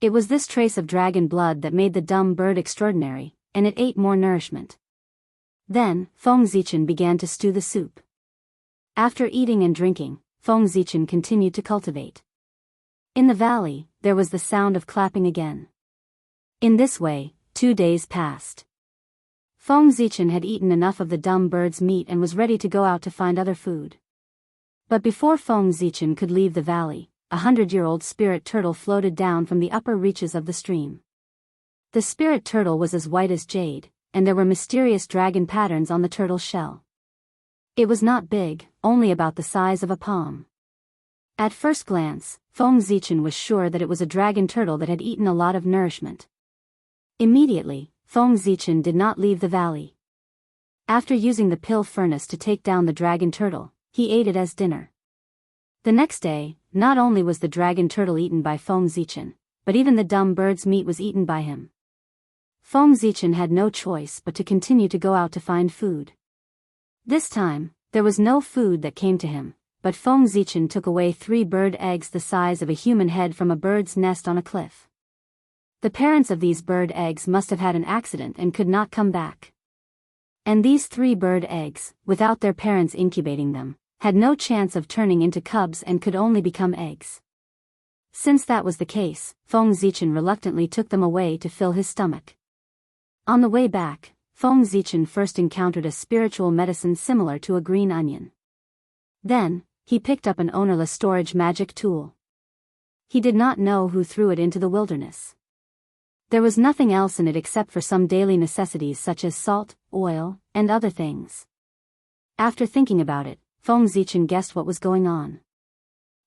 [SPEAKER 1] It was this trace of dragon blood that made the dumb bird extraordinary, and it ate more nourishment. Then, Feng Zichen began to stew the soup. After eating and drinking, Feng Zichen continued to cultivate. In the valley, there was the sound of clapping again. In this way, 2 days passed. Feng Zichen had eaten enough of the dumb bird's meat and was ready to go out to find other food. But before Feng Zichen could leave the valley, a 100-year-old spirit turtle floated down from the upper reaches of the stream. The spirit turtle was as white as jade, and there were mysterious dragon patterns on the turtle's shell. It was not big, only about the size of a palm. At first glance, Feng Zichen was sure that it was a dragon turtle that had eaten a lot of nourishment. Immediately, Feng Zichen did not leave the valley. After using the pill furnace to take down the dragon turtle, he ate it as dinner. The next day, not only was the dragon turtle eaten by Feng Zichen, but even the dumb bird's meat was eaten by him. Feng Zichen had no choice but to continue to go out to find food. This time, there was no food that came to him, but Feng Zichen took away 3 bird eggs the size of a human head from a bird's nest on a cliff. The parents of these bird eggs must have had an accident and could not come back. And these 3 bird eggs, without their parents incubating them, had no chance of turning into cubs and could only become eggs. Since that was the case, Feng Zichen reluctantly took them away to fill his stomach. On the way back, Feng Zichen first encountered a spiritual medicine similar to a green onion. Then, he picked up an ownerless storage magic tool. He did not know who threw it into the wilderness. There was nothing else in it except for some daily necessities such as salt, oil, and other things. After thinking about it, Feng Zichen guessed what was going on.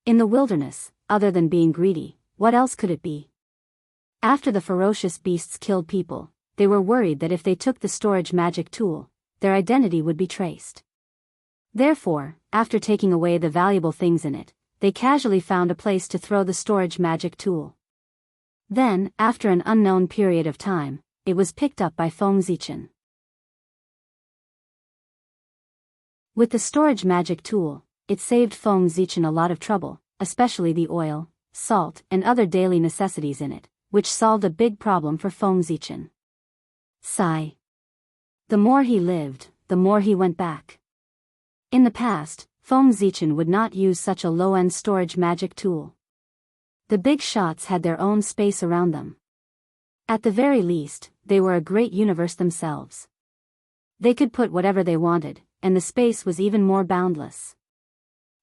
[SPEAKER 1] In the wilderness, other than being greedy, what else could it be? After the ferocious beasts killed people, they were worried that if they took the storage magic tool, their identity would be traced. Therefore, after taking away the valuable things in it, they casually found a place to throw the storage magic tool. Then, after an unknown period of time, it was picked up by Feng Zichen. With the storage magic tool, it saved Feng Zichen a lot of trouble, especially the oil, salt, and other daily necessities in it, which solved a big problem for Feng Zichen. Sigh. The more he lived, the more he went back. In the past, Feng Zichen would not use such a low-end storage magic tool. The big shots had their own space around them. At the very least, they were a great universe themselves. They could put whatever they wanted, and the space was even more boundless.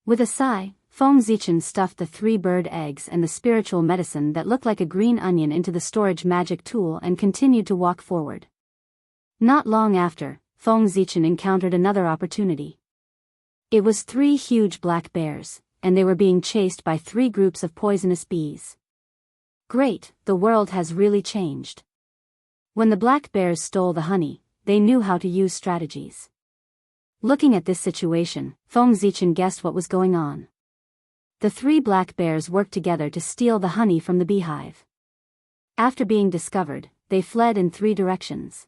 [SPEAKER 1] With a sigh, Feng Zichen stuffed the 3 bird eggs and the spiritual medicine that looked like a green onion into the storage magic tool and continued to walk forward. Not long after, Feng Zichen encountered another opportunity. It was 3 huge black bears, and they were being chased by 3 groups of poisonous bees. Great, the world has really changed. When the black bears stole the honey, they knew how to use strategies. Looking at this situation, Feng Zichen guessed what was going on. The 3 black bears worked together to steal the honey from the beehive. After being discovered, they fled in 3 directions.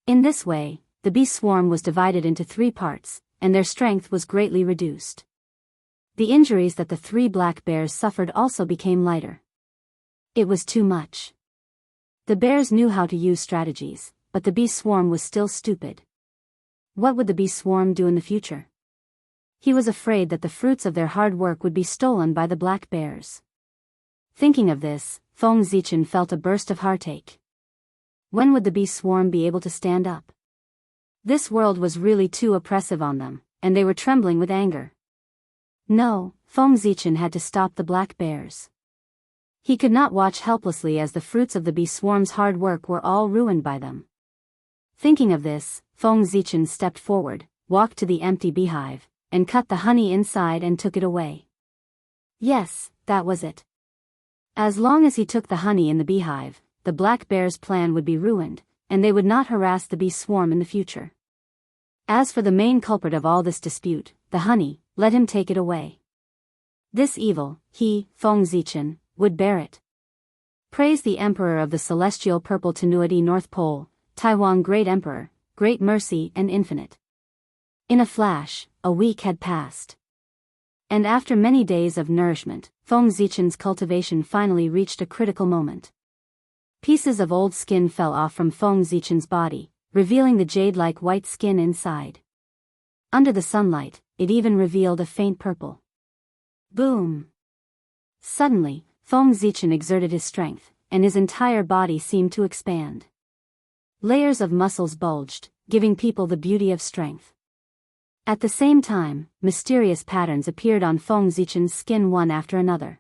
[SPEAKER 1] In this way, the bee swarm was divided into 3 parts, and their strength was greatly reduced. The injuries that the 3 black bears suffered also became lighter. It was too much. The bears knew how to use strategies, but the bee swarm was still stupid. What would the bee swarm do in the future? He was afraid that the fruits of their hard work would be stolen by the black bears. Thinking of this, Feng Zichen felt a burst of heartache. When would the bee swarm be able to stand up? This world was really too oppressive on them, and they were trembling with anger. No, Feng Zichen had to stop the black bears. He could not watch helplessly as the fruits of the bee swarm's hard work were all ruined by them. Thinking of this, Feng Zichen stepped forward, walked to the empty beehive, and cut the honey inside and took it away. Yes, that was it. As long as he took the honey in the beehive, the black bear's plan would be ruined, and they would not harass the bee swarm in the future. As for the main culprit of all this dispute, the honey, let him take it away. This evil, he, Feng Zichen, would bear it. Praise the Emperor of the Celestial Purple Tenuity North Pole, Taiwan Great Emperor, Great Mercy and Infinite. In a flash, a week had passed. And after many days of nourishment, Feng Zichen's cultivation finally reached a critical moment. Pieces of old skin fell off from Feng Zichen's body, revealing the jade-like white skin inside. Under the sunlight, it even revealed a faint purple. Boom! Suddenly, Feng Zichen exerted his strength, and his entire body seemed to expand. Layers of muscles bulged, giving people the beauty of strength. At the same time, mysterious patterns appeared on Feng Zichen's skin one after another.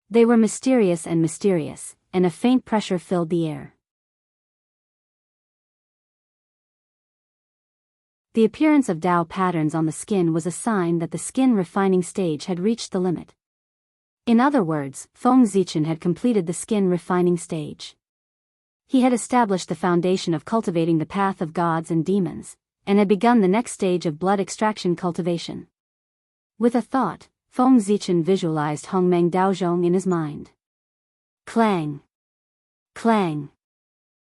[SPEAKER 1] They were mysterious, and a faint pressure filled the air. The appearance of Dao patterns on the skin was a sign that the skin refining stage had reached the limit. In other words, Feng Zichen had completed the skin refining stage. He had established the foundation of cultivating the path of gods and demons, and had begun the next stage of blood extraction cultivation. With a thought, Feng Zichen visualized Hongmeng Daozhong in his mind. Clang! Clang!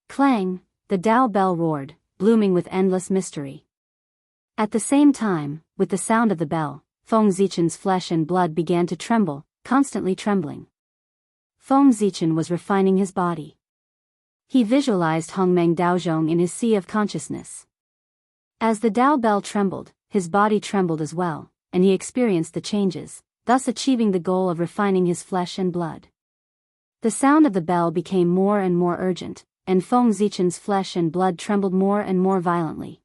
[SPEAKER 1] Clang! The Dao bell roared, blooming with endless mystery. At the same time, with the sound of the bell, Feng Zichen's flesh and blood began to tremble, constantly trembling. Feng Zichen was refining his body. He visualized Hongmeng Daozhong in his sea of consciousness. As the Dao bell trembled, his body trembled as well, and he experienced the changes, thus achieving the goal of refining his flesh and blood. The sound of the bell became more and more urgent, and Feng Zichen's flesh and blood trembled more and more violently.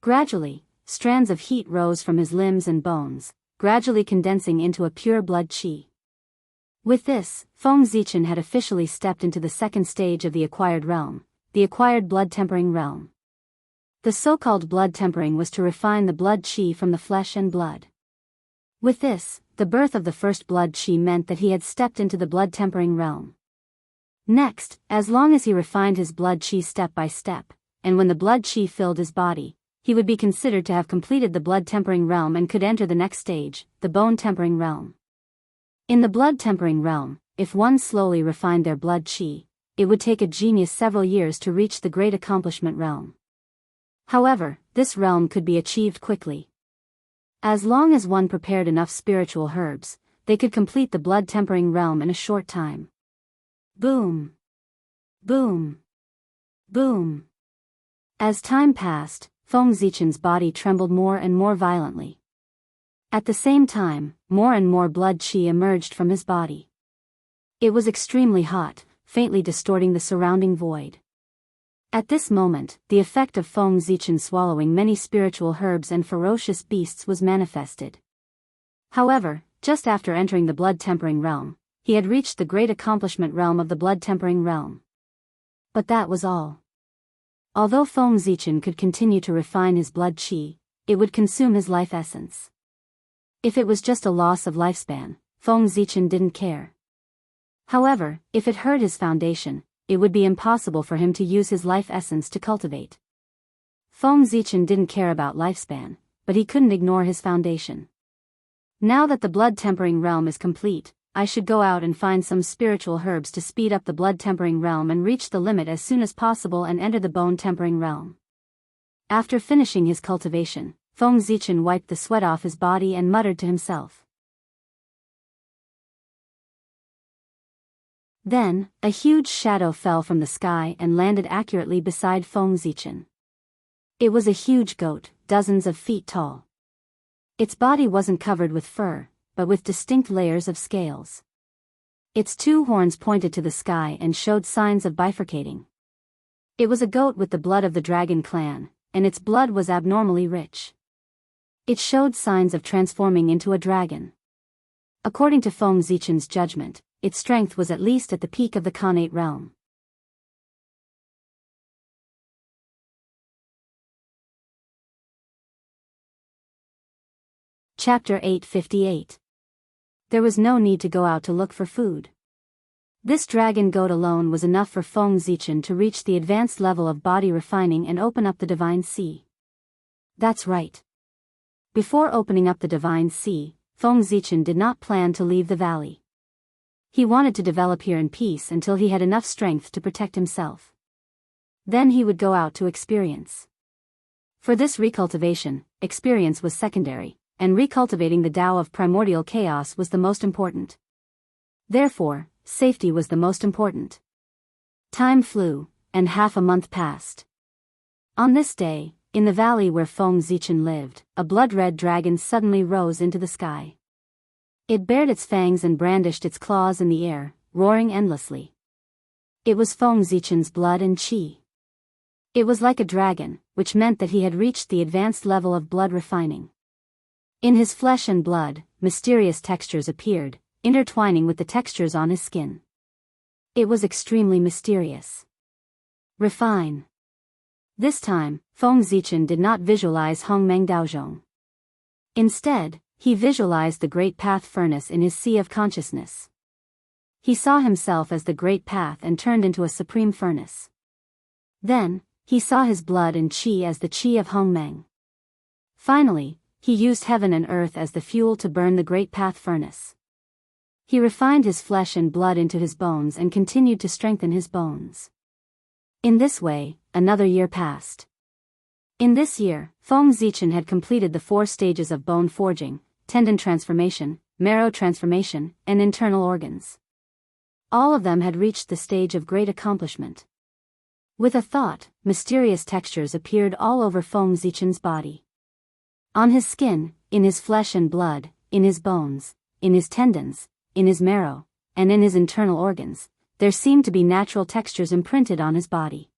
[SPEAKER 1] Gradually, strands of heat rose from his limbs and bones, gradually condensing into a pure blood qi. With this, Feng Zichen had officially stepped into the second stage of the acquired realm, the acquired blood tempering realm. The so-called blood tempering was to refine the blood qi from the flesh and blood. With this, the birth of the first blood qi meant that he had stepped into the blood tempering realm. Next, as long as he refined his blood qi step by step, and when the blood qi filled his body, he would be considered to have completed the blood tempering realm and could enter the next stage, the bone tempering realm. In the blood tempering realm, if one slowly refined their blood qi, it would take a genius several years to reach the great accomplishment realm. However, this realm could be achieved quickly. As long as one prepared enough spiritual herbs, they could complete the blood tempering realm in a short time. Boom. Boom. Boom. As time passed, Feng Zichen's body trembled more and more violently. At the same time, more and more blood qi emerged from his body. It was extremely hot, faintly distorting the surrounding void. At this moment, the effect of Feng Zichen swallowing many spiritual herbs and ferocious beasts was manifested. However, just after entering the blood-tempering realm, he had reached the great accomplishment realm of the blood-tempering realm. But that was all. Although Feng Zichen could continue to refine his blood qi, it would consume his life essence. If it was just a loss of lifespan, Feng Zichen didn't care. However, if it hurt his foundation, it would be impossible for him to use his life essence to cultivate. Feng Zichen didn't care about lifespan, but he couldn't ignore his foundation. Now that the blood-tempering realm is complete, I should go out and find some spiritual herbs to speed up the blood-tempering realm and reach the limit as soon as possible and enter the bone-tempering realm. After finishing his cultivation, Feng Zichen wiped the sweat off his body and muttered to himself. Then, a huge shadow fell from the sky and landed accurately beside Feng Zichen. It was a huge goat, dozens of feet tall. Its body wasn't covered with fur, but with distinct layers of scales. Its two horns pointed to the sky and showed signs of bifurcating. It was a goat with the blood of the dragon clan, and its blood was abnormally rich. It showed signs of transforming into a dragon. According to Feng Zichen's judgment, its strength was at least at the peak of the Khanate realm. Chapter 858. There was no need to go out to look for food. This dragon goat alone was enough for Feng Zichen to reach the advanced level of body refining and open up the divine sea. That's right. Before opening up the divine sea, Feng Zichen did not plan to leave the valley. He wanted to develop here in peace until he had enough strength to protect himself. Then he would go out to experience. For this recultivation, experience was secondary, and recultivating the Tao of primordial chaos was the most important. Therefore, safety was the most important. Time flew, and half a month passed. On this day, in the valley where Feng Zichen lived, a blood-red dragon suddenly rose into the sky. It bared its fangs and brandished its claws in the air, roaring endlessly. It was Feng Zichen's blood and qi. It was like a dragon, which meant that he had reached the advanced level of blood refining. In his flesh and blood, mysterious textures appeared, intertwining with the textures on his skin. It was extremely mysterious. Refine. This time, Feng Zichen did not visualize Hongmeng Daozhong. Instead, he visualized the Great Path furnace in his sea of consciousness. He saw himself as the Great Path and turned into a supreme furnace. Then, he saw his blood and qi as the qi of Hongmeng. Finally, he used heaven and earth as the fuel to burn the Great Path furnace. He refined his flesh and blood into his bones and continued to strengthen his bones. In this way, another year passed. In this year, Feng Zichen had completed the 4 stages of bone forging, tendon transformation, marrow transformation, and internal organs. All of them had reached the stage of great accomplishment. With a thought, mysterious textures appeared all over Feng Zichen's body. On his skin, in his flesh and blood, in his bones, in his tendons, in his marrow, and in his internal organs, there seemed to be natural textures imprinted on his body.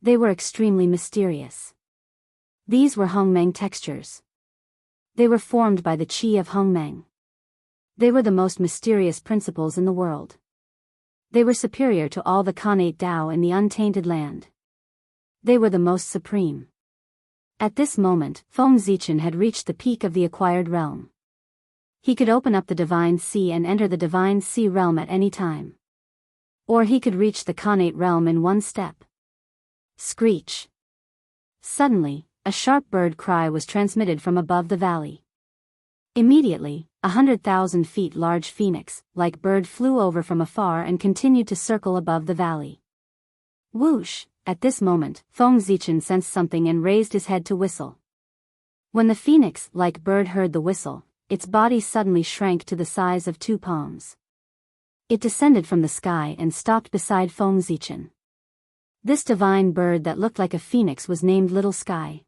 [SPEAKER 1] They were extremely mysterious. These were Hongmeng textures. They were formed by the qi of Hongmeng. They were the most mysterious principles in the world. They were superior to all the Khanate Tao in the untainted land. They were the most supreme. At this moment, Feng Zichen had reached the peak of the acquired realm. He could open up the divine sea and enter the divine sea realm at any time. Or he could reach the Khanate realm in one step. Screech. Suddenly, a sharp bird cry was transmitted from above the valley. Immediately, 100,000 feet large phoenix-like bird flew over from afar and continued to circle above the valley. Whoosh! At this moment, Feng Zichen sensed something and raised his head to whistle. When the phoenix-like bird heard the whistle, its body suddenly shrank to the size of 2 palms. It descended from the sky and stopped beside Feng Zichen. This divine bird that looked like a phoenix was named Little Sky.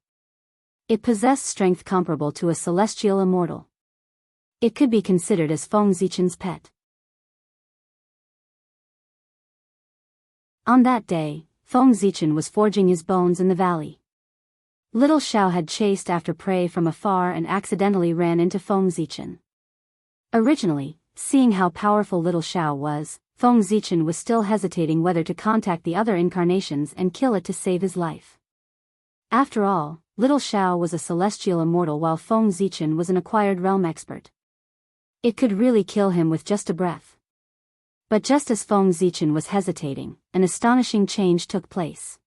[SPEAKER 1] It possessed strength comparable to a celestial immortal. It could be considered as Feng Zichen's pet. On that day, Feng Zichen was forging his bones in the valley. Little Xiao had chased after prey from afar and accidentally ran into Feng Zichen. Originally, seeing how powerful Little Xiao was, Feng Zichen was still hesitating whether to contact the other incarnations and kill it to save his life. After all, Little Xiao was a celestial immortal while Feng Zichen was an acquired realm expert. It could really kill him with just a breath. But just as Feng Zichen was hesitating, an astonishing change took place.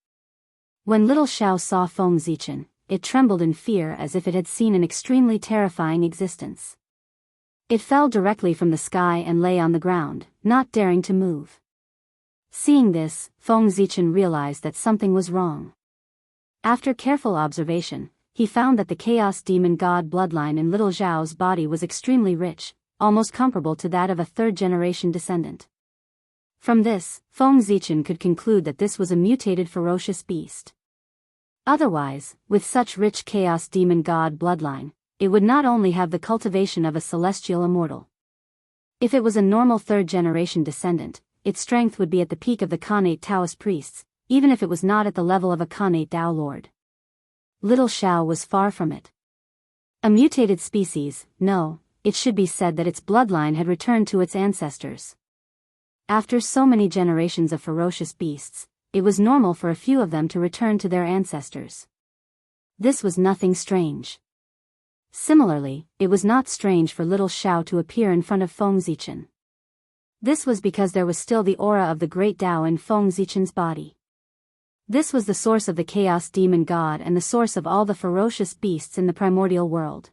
[SPEAKER 1] When Little Xiao saw Feng Zichen, it trembled in fear as if it had seen an extremely terrifying existence. It fell directly from the sky and lay on the ground, not daring to move. Seeing this, Feng Zichen realized that something was wrong. After careful observation, he found that the Chaos Demon God bloodline in Little Xiao's body was extremely rich, almost comparable to that of a third-generation descendant. From this, Feng Zichen could conclude that this was a mutated ferocious beast. Otherwise, with such rich Chaos Demon God bloodline, it would not only have the cultivation of a celestial immortal. If it was a normal third-generation descendant, its strength would be at the peak of the Khanate Taoist priests, even if it was not at the level of a Khanate Dao Lord. Little Xiao was far from it. A mutated species, no, it should be said that its bloodline had returned to its ancestors. After so many generations of ferocious beasts, it was normal for a few of them to return to their ancestors. This was nothing strange. Similarly, it was not strange for Little Xiao to appear in front of Feng Zichen. This was because there was still the aura of the great Tao in Feng Zichen's body. This was the source of the Chaos Demon God and the source of all the ferocious beasts in the primordial world.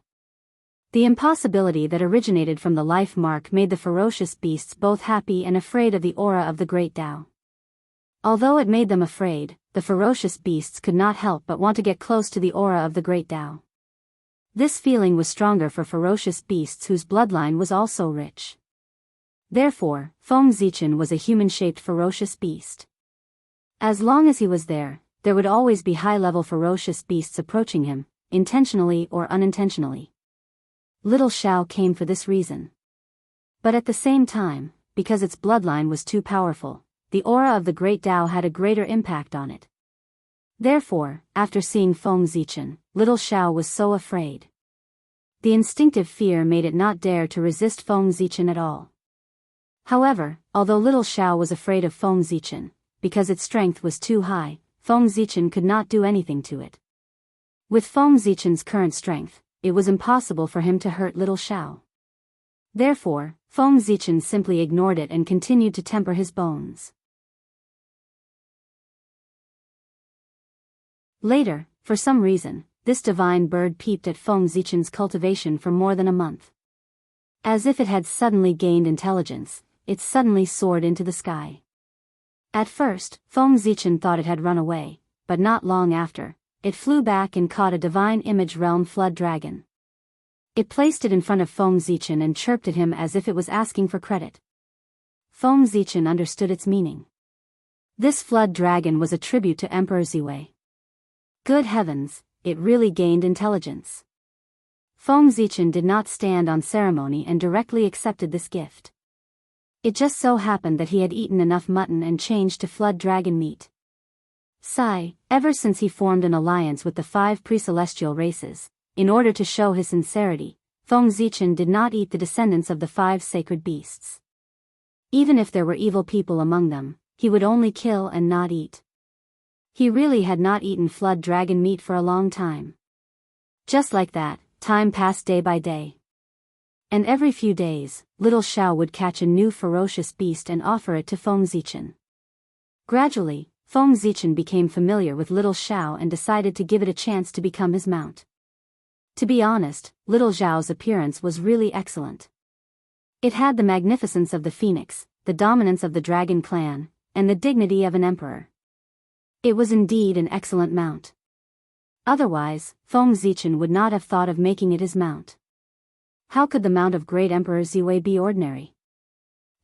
[SPEAKER 1] The impossibility that originated from the life mark made the ferocious beasts both happy and afraid of the aura of the great Tao. Although it made them afraid, the ferocious beasts could not help but want to get close to the aura of the great Tao. This feeling was stronger for ferocious beasts whose bloodline was also rich. Therefore, Feng Zichen was a human-shaped ferocious beast. As long as he was there, there would always be high-level ferocious beasts approaching him, intentionally or unintentionally. Little Xiao came for this reason. But at the same time, because its bloodline was too powerful, the aura of the great Tao had a greater impact on it. Therefore, after seeing Feng Zichen, Little Xiao was so afraid. The instinctive fear made it not dare to resist Feng Zichen at all. However, although Little Xiao was afraid of Feng Zichen, because its strength was too high, Feng Zichen could not do anything to it. With Feng Zichen's current strength, it was impossible for him to hurt Little Xiao. Therefore, Feng Zichen simply ignored it and continued to temper his bones. Later, for some reason, this divine bird peeped at Feng Zichen's cultivation for more than a month. As if it had suddenly gained intelligence, it suddenly soared into the sky. At first, Feng Zichen thought it had run away, but not long after, it flew back and caught a divine image realm flood dragon. It placed it in front of Feng Zichen and chirped at him as if it was asking for credit. Feng Zichen understood its meaning. This flood dragon was a tribute to Emperor Ziwei. Good heavens, it really gained intelligence. Feng Zichen did not stand on ceremony and directly accepted this gift. It just so happened that he had eaten enough mutton and changed to flood dragon meat. Ever since he formed an alliance with the 5 pre-celestial races, in order to show his sincerity, Feng Zichen did not eat the descendants of the 5 sacred beasts. Even if there were evil people among them, he would only kill and not eat. He really had not eaten flood dragon meat for a long time. Just like that, time passed day by day. And every few days, Little Xiao would catch a new ferocious beast and offer it to Feng Zichen. Gradually, Feng Zichen became familiar with Little Xiao and decided to give it a chance to become his mount. To be honest, Little Xiao's appearance was really excellent. It had the magnificence of the phoenix, the dominance of the dragon clan, and the dignity of an emperor. It was indeed an excellent mount. Otherwise, Feng Zichen would not have thought of making it his mount. How could the mount of great Emperor Ziwei be ordinary?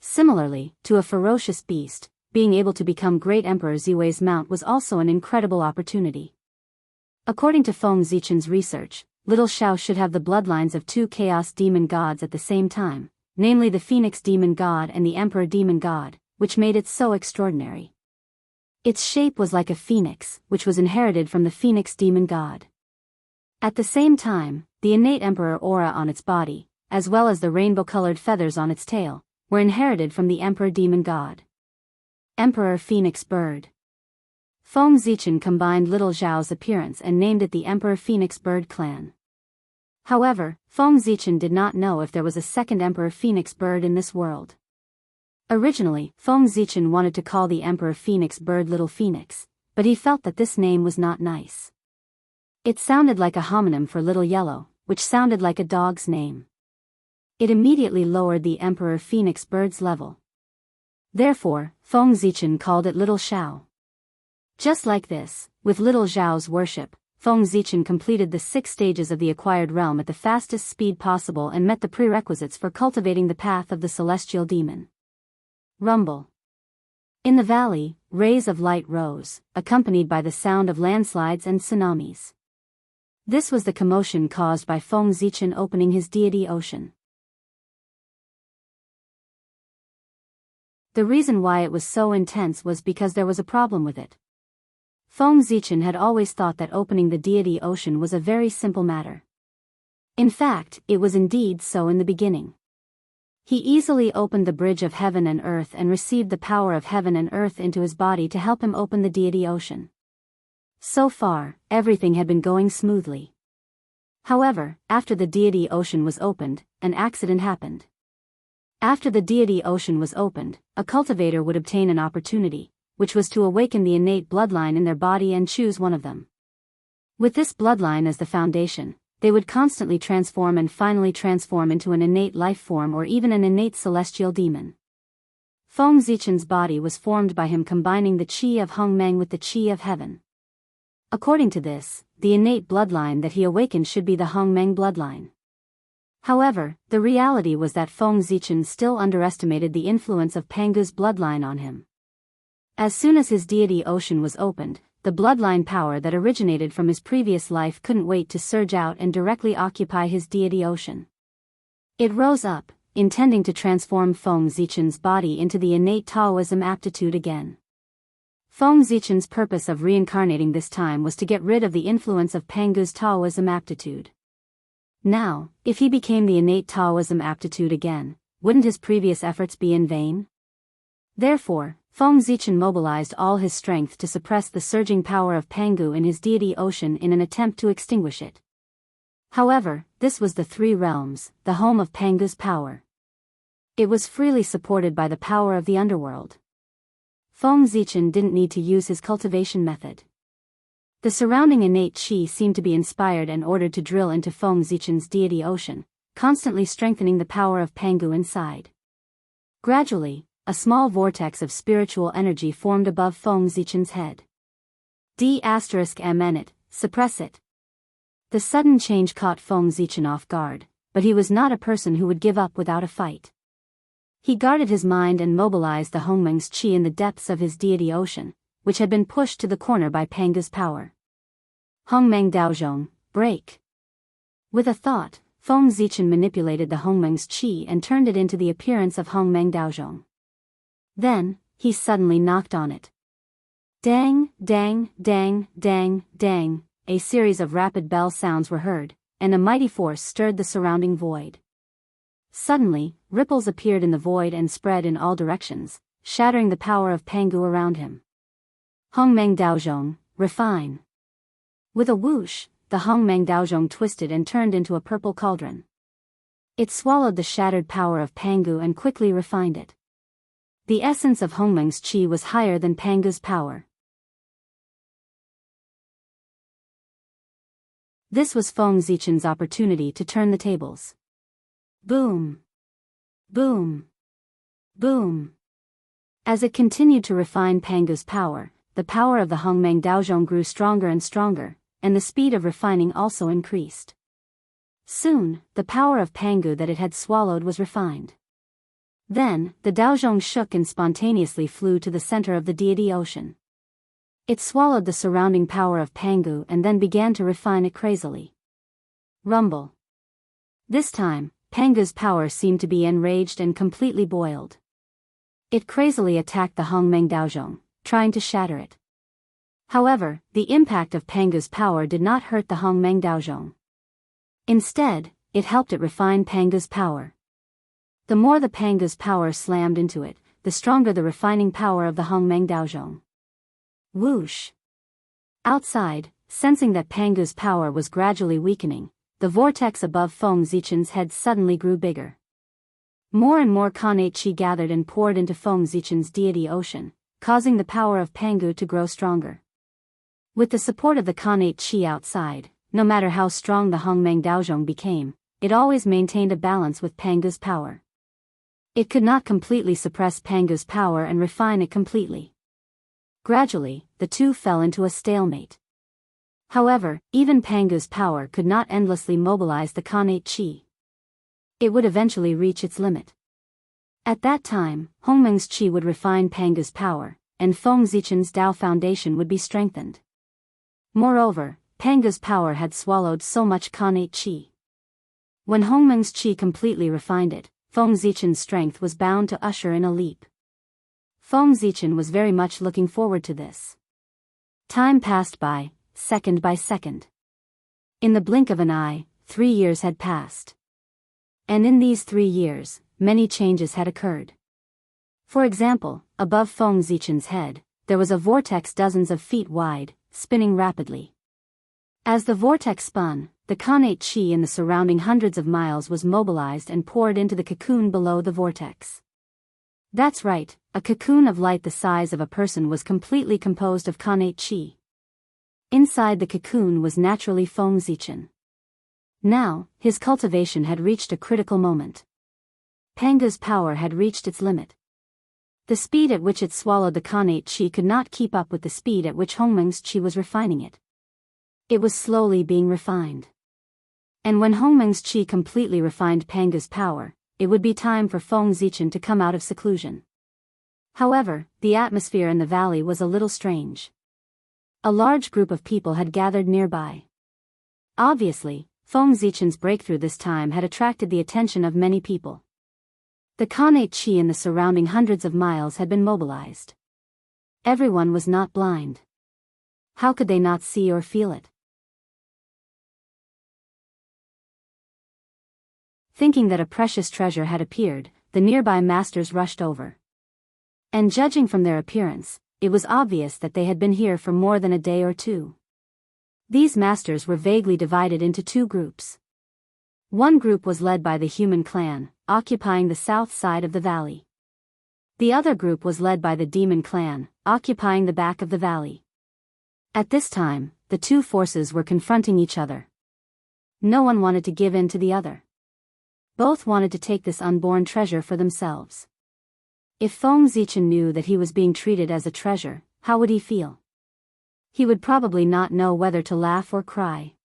[SPEAKER 1] Similarly, to a ferocious beast, being able to become Great Emperor Ziwei's mount was also an incredible opportunity. According to Feng Zichen's research, Little Xiao should have the bloodlines of two chaos demon gods at the same time, namely the Phoenix demon god and the Emperor demon god, which made it so extraordinary. Its shape was like a phoenix, which was inherited from the Phoenix demon god. At the same time, the innate Emperor aura on its body, as well as the rainbow-colored feathers on its tail, were inherited from the Emperor demon god. Emperor Phoenix Bird. Feng Zichen combined Little Xiao's appearance and named it the Emperor Phoenix Bird clan. However, Feng Zichen did not know if there was a second Emperor Phoenix Bird in this world. Originally, Feng Zichen wanted to call the Emperor Phoenix Bird Little Phoenix, but he felt that this name was not nice. It sounded like a homonym for Little Yellow, which sounded like a dog's name. It immediately lowered the Emperor Phoenix Bird's level. Therefore, Feng Zichen called it Little Xiao. Just like this, with Little Xiao's worship, Feng Zichen completed the 6 stages of the acquired realm at the fastest speed possible and met the prerequisites for cultivating the path of the celestial demon. Rumble. In the valley, rays of light rose, accompanied by the sound of landslides and tsunamis. This was the commotion caused by Feng Zichen opening his deity ocean. The reason why it was so intense was because there was a problem with it. Feng Zichen had always thought that opening the deity ocean was a very simple matter. In fact, it was indeed so in the beginning. He easily opened the bridge of heaven and earth and received the power of heaven and earth into his body to help him open the deity ocean. So far, everything had been going smoothly. However, after the deity ocean was opened, an accident happened. After the deity ocean was opened, a cultivator would obtain an opportunity, which was to awaken the innate bloodline in their body and choose one of them. With this bloodline as the foundation, they would constantly transform and finally transform into an innate life form or even an innate celestial demon. Feng Zichen's body was formed by him combining the qi of Hongmeng with the qi of heaven. According to this, the innate bloodline that he awakened should be the Hongmeng bloodline. However, the reality was that Feng Zichen still underestimated the influence of Pangu's bloodline on him. As soon as his deity ocean was opened, the bloodline power that originated from his previous life couldn't wait to surge out and directly occupy his deity ocean. It rose up, intending to transform Feng Zichen's body into the innate Taoism aptitude again. Feng Zichen's purpose of reincarnating this time was to get rid of the influence of Pangu's Taoism aptitude. Now, if he became the innate Taoism aptitude again, wouldn't his previous efforts be in vain? Therefore, Feng Zichen mobilized all his strength to suppress the surging power of Pangu in his deity ocean in an attempt to extinguish it. However, this was the 3 realms, the home of Pangu's power. It was freely supported by the power of the underworld. Feng Zichen didn't need to use his cultivation method. The surrounding innate qi seemed to be inspired and ordered to drill into Feng Zichen's deity ocean, constantly strengthening the power of Pangu inside. Gradually, a small vortex of spiritual energy formed above Feng Zichen's head. D**M it, suppress it. The sudden change caught Feng Zichen off guard, but he was not a person who would give up without a fight. He guarded his mind and mobilized the Hongmeng's qi in the depths of his deity ocean, which had been pushed to the corner by Pangu's power. Hongmeng Daozhong, break. With a thought, Feng Zichen manipulated the Hongmeng's qi and turned it into the appearance of Hongmeng Daozhong. Then, he suddenly knocked on it. Dang, dang, dang, dang, dang, a series of rapid bell sounds were heard, and a mighty force stirred the surrounding void. Suddenly, ripples appeared in the void and spread in all directions, shattering the power of Pangu around him. Hongmeng Daozhong, refine. With a whoosh, the Hongmeng Daozhong twisted and turned into a purple cauldron. It swallowed the shattered power of Pangu and quickly refined it. The essence of Hongmeng's qi was higher than Pangu's power. This was Feng Zichen's opportunity to turn the tables. Boom. Boom. Boom. As it continued to refine Pangu's power, the power of the Hongmeng Daozhong grew stronger and stronger, and the speed of refining also increased. Soon, the power of Pangu that it had swallowed was refined. Then, the Daozhong shook and spontaneously flew to the center of the deity ocean. It swallowed the surrounding power of Pangu and then began to refine it crazily. Rumble. This time, Pangu's power seemed to be enraged and completely boiled. It crazily attacked the Hongmeng Daozhong, trying to shatter it. However, the impact of Pangu's power did not hurt the Hongmeng Daozhong. Instead, it helped it refine Pangu's power. The more the Pangu's power slammed into it, the stronger the refining power of the Hongmeng Daozhong. Whoosh! Outside, sensing that Pangu's power was gradually weakening, the vortex above Feng Zichen's head suddenly grew bigger. More and more Khanate Qi gathered and poured into Feng Zichen's deity ocean, causing the power of Pangu to grow stronger. With the support of the Khanate Qi outside, no matter how strong the Hongmeng Daozhong became, it always maintained a balance with Pangu's power. It could not completely suppress Pangu's power and refine it completely. Gradually, the two fell into a stalemate. However, even Pangu's power could not endlessly mobilize the Khanate Qi. It would eventually reach its limit. At that time, Hongmeng's Qi would refine Pangu's power, and Feng Zichen's Dao foundation would be strengthened. Moreover, Pangu's power had swallowed so much Khanate Qi. When Hongmeng's Qi completely refined it, Feng Zichen's strength was bound to usher in a leap. Feng Zichen was very much looking forward to this. Time passed by, second by second. In the blink of an eye, 3 years had passed. And in these 3 years, many changes had occurred. For example, above Feng Zichen's head, there was a vortex dozens of feet wide, spinning rapidly. As the vortex spun, the Khanate Qi in the surrounding hundreds of miles was mobilized and poured into the cocoon below the vortex. That's right, a cocoon of light the size of a person was completely composed of Khanate Qi. Inside the cocoon was naturally Feng Zichen. Now, his cultivation had reached a critical moment. Pangu's power had reached its limit. The speed at which it swallowed the Khanate Qi could not keep up with the speed at which Hongmeng's Qi was refining it. It was slowly being refined. And when Hongmeng's Qi completely refined Pangu's power, it would be time for Feng Zichen to come out of seclusion. However, the atmosphere in the valley was a little strange. A large group of people had gathered nearby. Obviously, Feng Zichen's breakthrough this time had attracted the attention of many people. The Khanate Qi in the surrounding hundreds of miles had been mobilized. Everyone was not blind. How could they not see or feel it? Thinking that a precious treasure had appeared, the nearby masters rushed over. And judging from their appearance, it was obvious that they had been here for more than a day or two. These masters were vaguely divided into 2 groups. One group was led by the human clan, occupying the south side of the valley. The other group was led by the demon clan, occupying the back of the valley. At this time, the 2 forces were confronting each other. No one wanted to give in to the other. Both wanted to take this unborn treasure for themselves. If Feng Zichen knew that he was being treated as a treasure, how would he feel? He would probably not know whether to laugh or cry.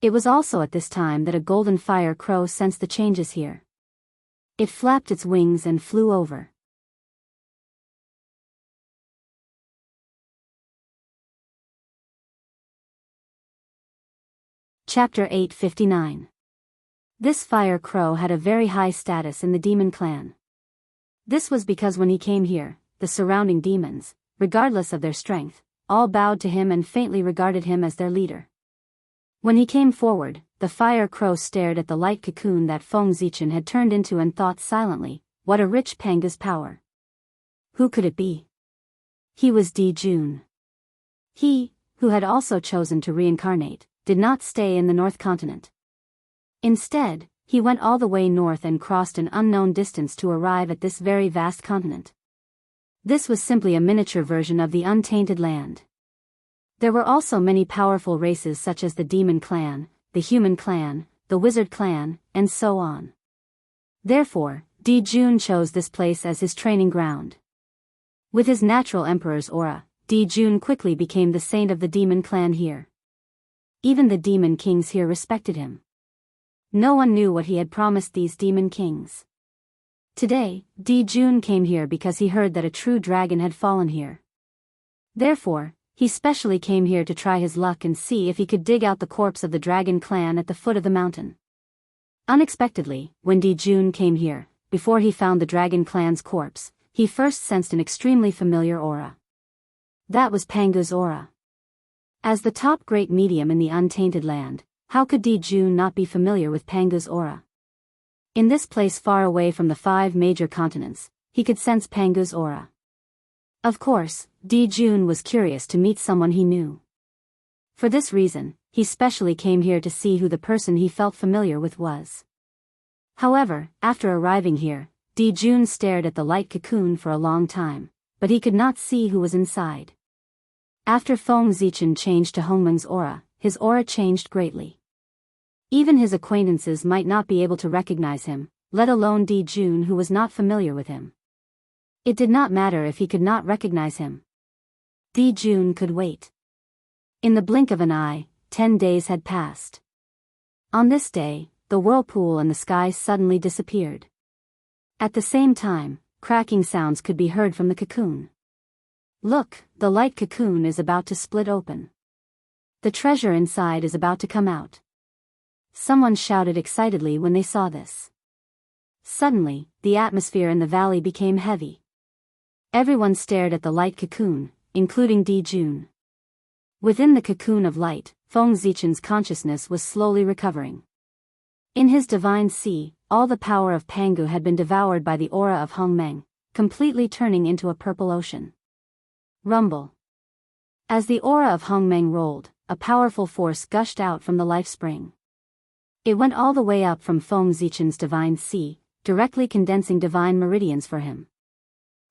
[SPEAKER 1] It was also at this time that a golden fire crow sensed the changes here. It flapped its wings and flew over. Chapter 859. This fire crow had a very high status in the demon clan. This was because when he came here, the surrounding demons, regardless of their strength, all bowed to him and faintly regarded him as their leader. When he came forward, the fire crow stared at the light cocoon that Feng Zichen had turned into and thought silently, what a rich Pangu's power. Who could it be? He was Di Jun. He, who had also chosen to reincarnate, did not stay in the North Continent. Instead, he went all the way north and crossed an unknown distance to arrive at this very vast continent. This was simply a miniature version of the untainted land. There were also many powerful races such as the demon clan, the human clan, the wizard clan, and so on. Therefore, Di Jun chose this place as his training ground. With his natural emperor's aura, Di Jun quickly became the saint of the demon clan here. Even the demon kings here respected him. No one knew what he had promised these demon kings. Today, Di Jun came here because he heard that a true dragon had fallen here. Therefore, he specially came here to try his luck and see if he could dig out the corpse of the dragon clan at the foot of the mountain. Unexpectedly, when Di Jun came here, before he found the dragon clan's corpse, he first sensed an extremely familiar aura. That was Pangu's aura. As the top great medium in the untainted land, how could Di Jun not be familiar with Pangu's aura? In this place far away from the 5 major continents, he could sense Pangu's aura. Of course, Di Jun was curious to meet someone he knew. For this reason, he specially came here to see who the person he felt familiar with was. However, after arriving here, Di Jun stared at the light cocoon for a long time, but he could not see who was inside. After Feng Zichen changed to Hongmeng's aura, his aura changed greatly. Even his acquaintances might not be able to recognize him, let alone Di Jun who was not familiar with him. It did not matter if he could not recognize him. Di Jun could wait. In the blink of an eye, 10 days had passed. On this day, the whirlpool and the sky suddenly disappeared. At the same time, cracking sounds could be heard from the cocoon. Look, the light cocoon is about to split open. The treasure inside is about to come out. Someone shouted excitedly when they saw this. Suddenly, the atmosphere in the valley became heavy. Everyone stared at the light cocoon, including Di Jun. Within the cocoon of light, Feng Zichen's consciousness was slowly recovering. In his divine sea, all the power of Pangu had been devoured by the aura of Hongmeng, completely turning into a purple ocean. Rumble. As the aura of Hongmeng rolled, a powerful force gushed out from the life spring. It went all the way up from Feng Zichen's divine sea, directly condensing divine meridians for him.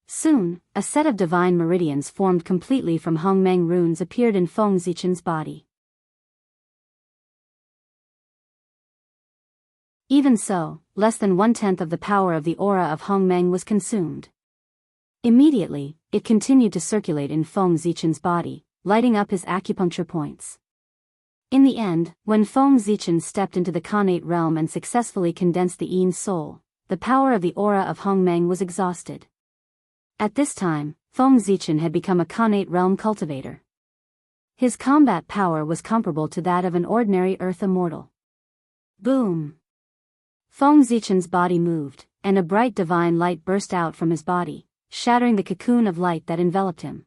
[SPEAKER 1] Soon, a set of divine meridians formed completely from Hongmeng runes appeared in Feng Zichen's body. Even so, less than 1/10 of the power of the aura of Hongmeng was consumed. Immediately, it continued to circulate in Feng Zichen's body, lighting up his acupuncture points. In the end, when Feng Zichen stepped into the Khanate realm and successfully condensed the Yin soul, the power of the aura of Hongmeng was exhausted. At this time, Feng Zichen had become a Khanate realm cultivator. His combat power was comparable to that of an ordinary earth immortal. Boom! Feng Zichen's body moved, and a bright divine light burst out from his body, shattering the cocoon of light that enveloped him.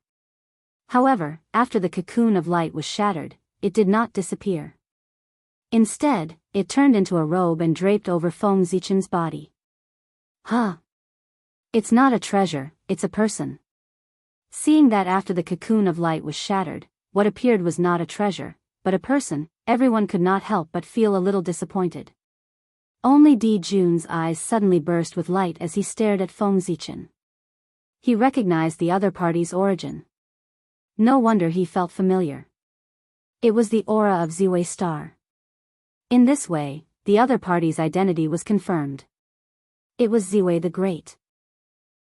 [SPEAKER 1] However, after the cocoon of light was shattered, it did not disappear. Instead, it turned into a robe and draped over Feng Zichen's body. Huh! It's not a treasure, it's a person. Seeing that after the cocoon of light was shattered, what appeared was not a treasure, but a person, everyone could not help but feel a little disappointed. Only Di Jun's eyes suddenly burst with light as he stared at Feng Zichen. He recognized the other party's origin. No wonder he felt familiar. It was the aura of Ziwei Star. In this way, the other party's identity was confirmed. It was Ziwei the Great.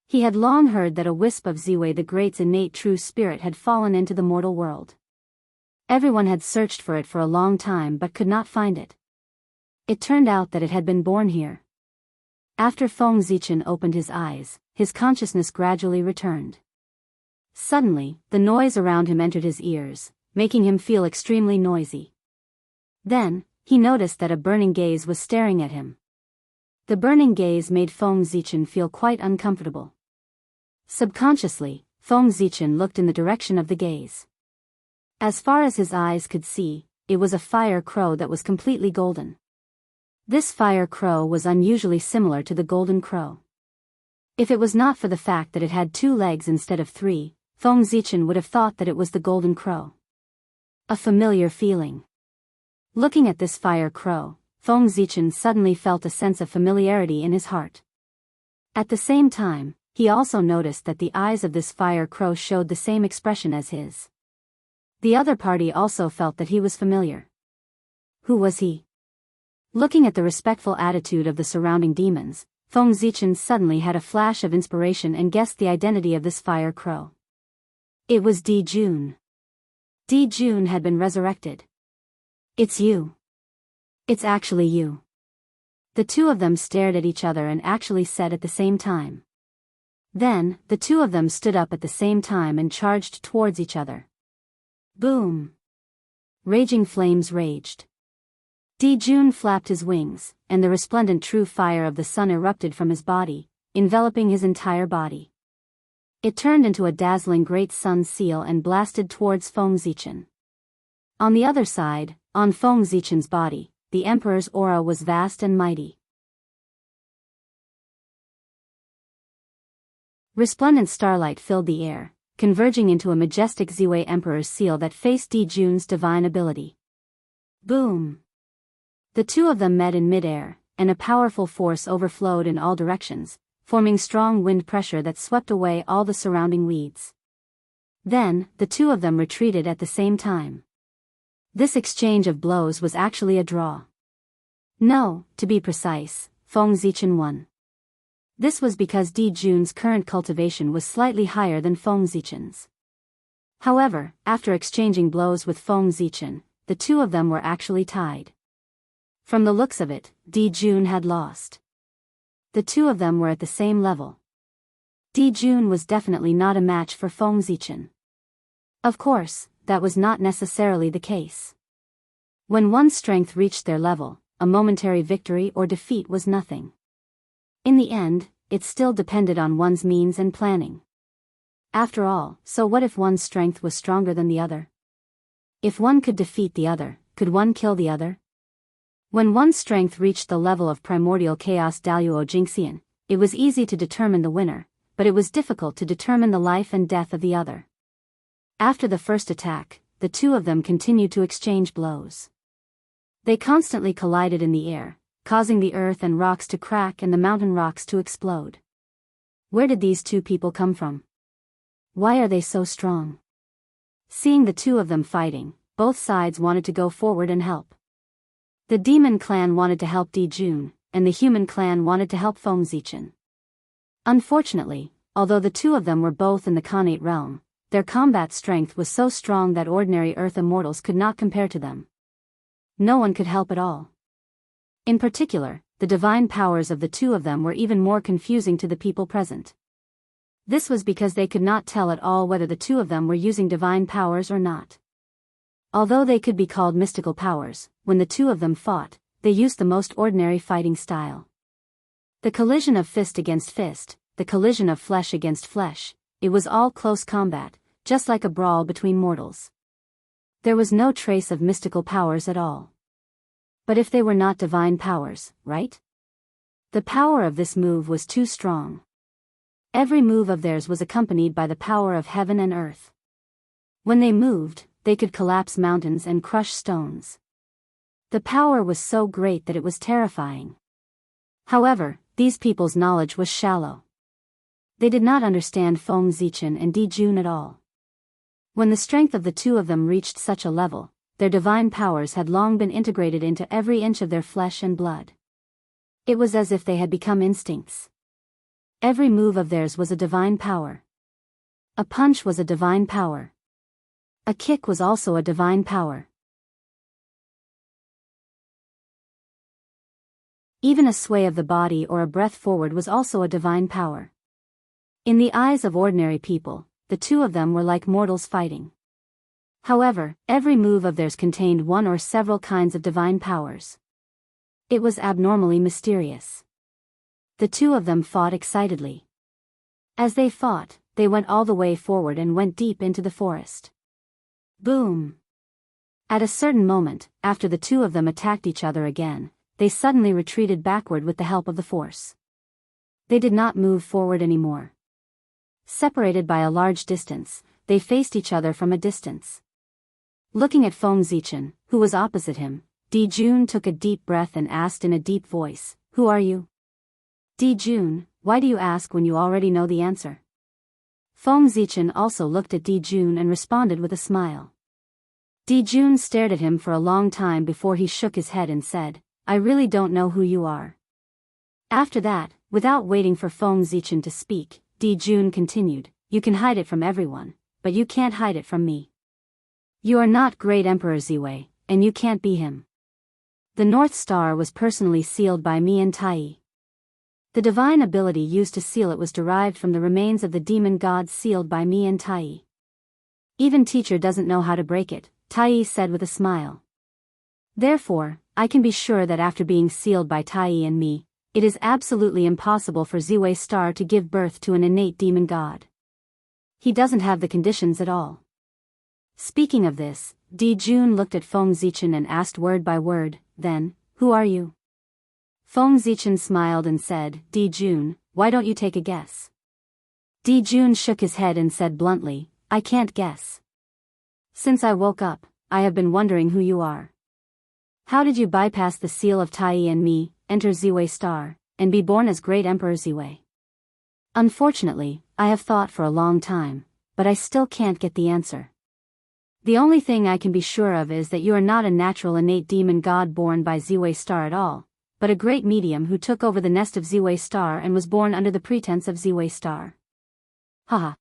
[SPEAKER 1] He had long heard that a wisp of Ziwei the Great's innate true spirit had fallen into the mortal world. Everyone had searched for it for a long time but could not find it. It turned out that it had been born here. After Feng Zichen opened his eyes, his consciousness gradually returned. Suddenly, the noise around him entered his ears, making him feel extremely noisy. Then, he noticed that a burning gaze was staring at him. The burning gaze made Feng Zichen feel quite uncomfortable. Subconsciously, Feng Zichen looked in the direction of the gaze. As far as his eyes could see, it was a fire crow that was completely golden. This fire crow was unusually similar to the golden crow. If it was not for the fact that it had 2 legs instead of 3, Feng Zichen would have thought that it was the golden crow. A familiar feeling. Looking at this fire crow, Feng Zichen suddenly felt a sense of familiarity in his heart. At the same time, he also noticed that the eyes of this fire crow showed the same expression as his. The other party also felt that he was familiar. Who was he? Looking at the respectful attitude of the surrounding demons, Feng Zichen suddenly had a flash of inspiration and guessed the identity of this fire crow. It was Di Jun. Di Jun had been resurrected. It's you. It's actually you. The two of them stared at each other and actually said at the same time. Then, the two of them stood up at the same time and charged towards each other. Boom! Raging flames raged. Jun flapped his wings, and the resplendent true fire of the sun erupted from his body, enveloping his entire body. It turned into a dazzling great sun seal and blasted towards Feng Zichen. On the other side, on Feng Zichen's body, the emperor's aura was vast and mighty. Resplendent starlight filled the air, converging into a majestic Ziwei emperor's seal that faced Jun's divine ability. Boom! The two of them met in mid-air, and a powerful force overflowed in all directions, forming strong wind pressure that swept away all the surrounding weeds. Then, the two of them retreated at the same time. This exchange of blows was actually a draw. No, to be precise, Feng Zichen won. This was because Jun's current cultivation was slightly higher than Feng Zichen's. However, after exchanging blows with Feng Zichen, the two of them were actually tied. From the looks of it, Jun had lost. The two of them were at the same level. Jun was definitely not a match for Feng Zichen. Of course, that was not necessarily the case. When one's strength reached their level, a momentary victory or defeat was nothing. In the end, it still depended on one's means and planning. After all, so what if one's strength was stronger than the other? If one could defeat the other, could one kill the other? When one's strength reached the level of primordial chaos Daoist Jingxian, it was easy to determine the winner, but it was difficult to determine the life and death of the other. After the first attack, the two of them continued to exchange blows. They constantly collided in the air, causing the earth and rocks to crack and the mountain rocks to explode. Where did these two people come from? Why are they so strong? Seeing the two of them fighting, both sides wanted to go forward and help. The demon clan wanted to help Jun, and the human clan wanted to help Feng Zichen. Unfortunately, although the two of them were both in the Khanate realm, their combat strength was so strong that ordinary earth immortals could not compare to them. No one could help at all. In particular, the divine powers of the two of them were even more confusing to the people present. This was because they could not tell at all whether the two of them were using divine powers or not. Although they could be called mystical powers, when the two of them fought, they used the most ordinary fighting style. The collision of fist against fist, the collision of flesh against flesh, it was all close combat, just like a brawl between mortals. There was no trace of mystical powers at all. But if they were not divine powers, right? The power of this move was too strong. Every move of theirs was accompanied by the power of heaven and earth. When they moved, they could collapse mountains and crush stones. The power was so great that it was terrifying. However, these people's knowledge was shallow. They did not understand Feng Zichen and Jun at all. When the strength of the two of them reached such a level, their divine powers had long been integrated into every inch of their flesh and blood. It was as if they had become instincts. Every move of theirs was a divine power. A punch was a divine power. A kick was also a divine power. Even a sway of the body or a breath forward was also a divine power. In the eyes of ordinary people, the two of them were like mortals fighting. However, every move of theirs contained one or several kinds of divine powers. It was abnormally mysterious. The two of them fought excitedly. As they fought, they went all the way forward and went deep into the forest. Boom! At a certain moment, after the two of them attacked each other again, they suddenly retreated backward with the help of the force. They did not move forward anymore. Separated by a large distance, they faced each other from a distance. Looking at Feng Zichen, who was opposite him, Jun took a deep breath and asked in a deep voice, "Who are you?" Jun, why do you ask when you already know the answer? Feng Zichen also looked at Jun and responded with a smile. Jun stared at him for a long time before he shook his head and said, "I really don't know who you are." After that, without waiting for Feng Zichen to speak, Jun continued, "You can hide it from everyone, but you can't hide it from me. You are not Great Emperor Ziwei, and you can't be him. The North Star was personally sealed by me and Tai. The divine ability used to seal it was derived from the remains of the demon gods sealed by me and Tai. Even teacher doesn't know how to break it, Tai said with a smile. Therefore, I can be sure that after being sealed by Tai and me, it is absolutely impossible for Ziwei Star to give birth to an innate demon god. He doesn't have the conditions at all. Speaking of this, Di Jun looked at Feng Zichen and asked word by word, then, who are you? Feng Zichen smiled and said, Di Jun, why don't you take a guess? Di Jun shook his head and said bluntly, I can't guess. Since I woke up, I have been wondering who you are. How did you bypass the seal of Tai and me, enter Ziwei Star, and be born as Great Emperor Ziwei? Unfortunately, I have thought for a long time, but I still can't get the answer. The only thing I can be sure of is that you are not a natural innate demon god born by Ziwei Star at all, but a great medium who took over the nest of Ziwei Star and was born under the pretense of Ziwei Star. Haha.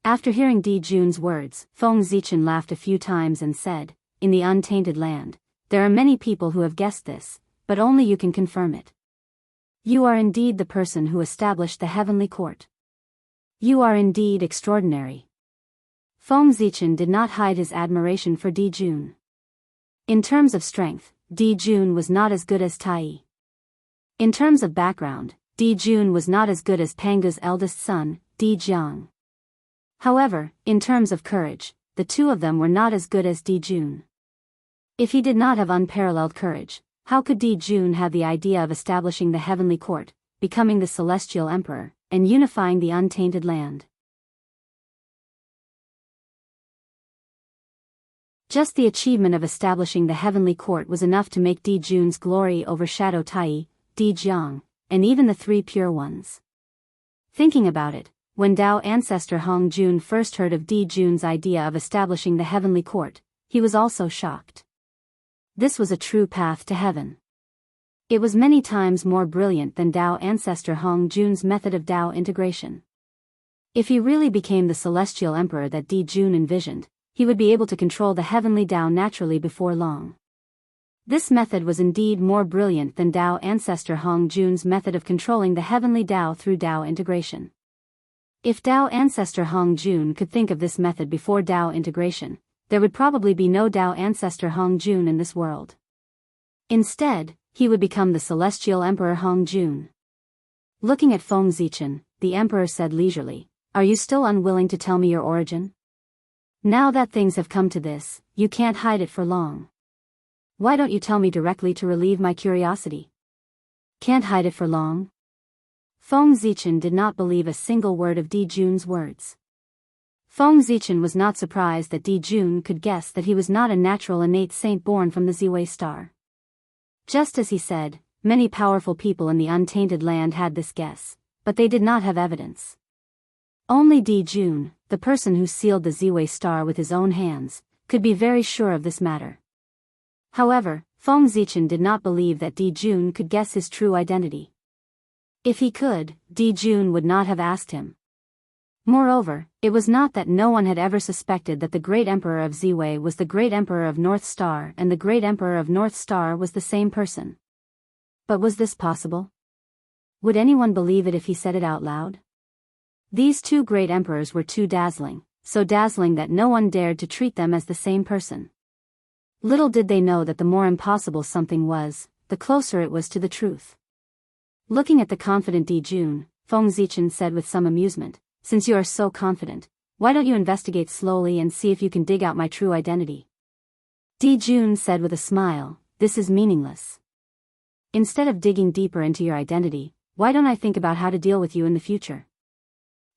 [SPEAKER 1] After hearing Di Jun's words, Feng Zichen laughed a few times and said, in the untainted land, there are many people who have guessed this, but only you can confirm it. You are indeed the person who established the heavenly court. You are indeed extraordinary. Feng Zichen did not hide his admiration for Di Jun. In terms of strength, Di Jun was not as good as Tai. In terms of background, Di Jun was not as good as Pangu's eldest son, Di Jiang. However, in terms of courage, the two of them were not as good as Di Jun. If he did not have unparalleled courage, how could Di Jun have the idea of establishing the heavenly court, becoming the celestial emperor, and unifying the untainted land? Just the achievement of establishing the heavenly court was enough to make Di Jun's glory overshadow Tai, Di Jiang, and even the three pure ones. Thinking about it, when Dao ancestor Hong Jun first heard of Di Jun's idea of establishing the heavenly court, he was also shocked. This was a true path to heaven. It was many times more brilliant than Dao ancestor Hong Jun's method of Dao integration. If he really became the celestial emperor that Di Jun envisioned, he would be able to control the heavenly Dao naturally before long. This method was indeed more brilliant than Dao ancestor Hong Jun's method of controlling the heavenly Dao through Dao integration. If Dao ancestor Hong Jun could think of this method before Dao integration, there would probably be no Dao ancestor Hong Jun in this world. Instead, he would become the celestial emperor Hong Jun. Looking at Feng Zichen, the emperor said leisurely, are you still unwilling to tell me your origin? Now that things have come to this, you can't hide it for long. Why don't you tell me directly to relieve my curiosity? Can't hide it for long? Feng Zichen did not believe a single word of Di Jun's words. Feng Zichen was not surprised that Di Jun could guess that he was not a natural innate saint born from the Ziwei Star. Just as he said, many powerful people in the untainted land had this guess, but they did not have evidence. Only Di Jun, the person who sealed the Ziwei Star with his own hands, could be very sure of this matter. However, Feng Zichen did not believe that Di Jun could guess his true identity. If he could, Di Jun would not have asked him. Moreover, it was not that no one had ever suspected that the Great Emperor of Ziwei was the Great Emperor of North Star and the Great Emperor of North Star was the same person. But was this possible? Would anyone believe it if he said it out loud? These two great emperors were too dazzling, so dazzling that no one dared to treat them as the same person. Little did they know that the more impossible something was, the closer it was to the truth. Looking at the confident Di Jun, Feng Zichen said with some amusement, since you are so confident, why don't you investigate slowly and see if you can dig out my true identity? Di Jun said with a smile, this is meaningless. Instead of digging deeper into your identity, why don't I think about how to deal with you in the future?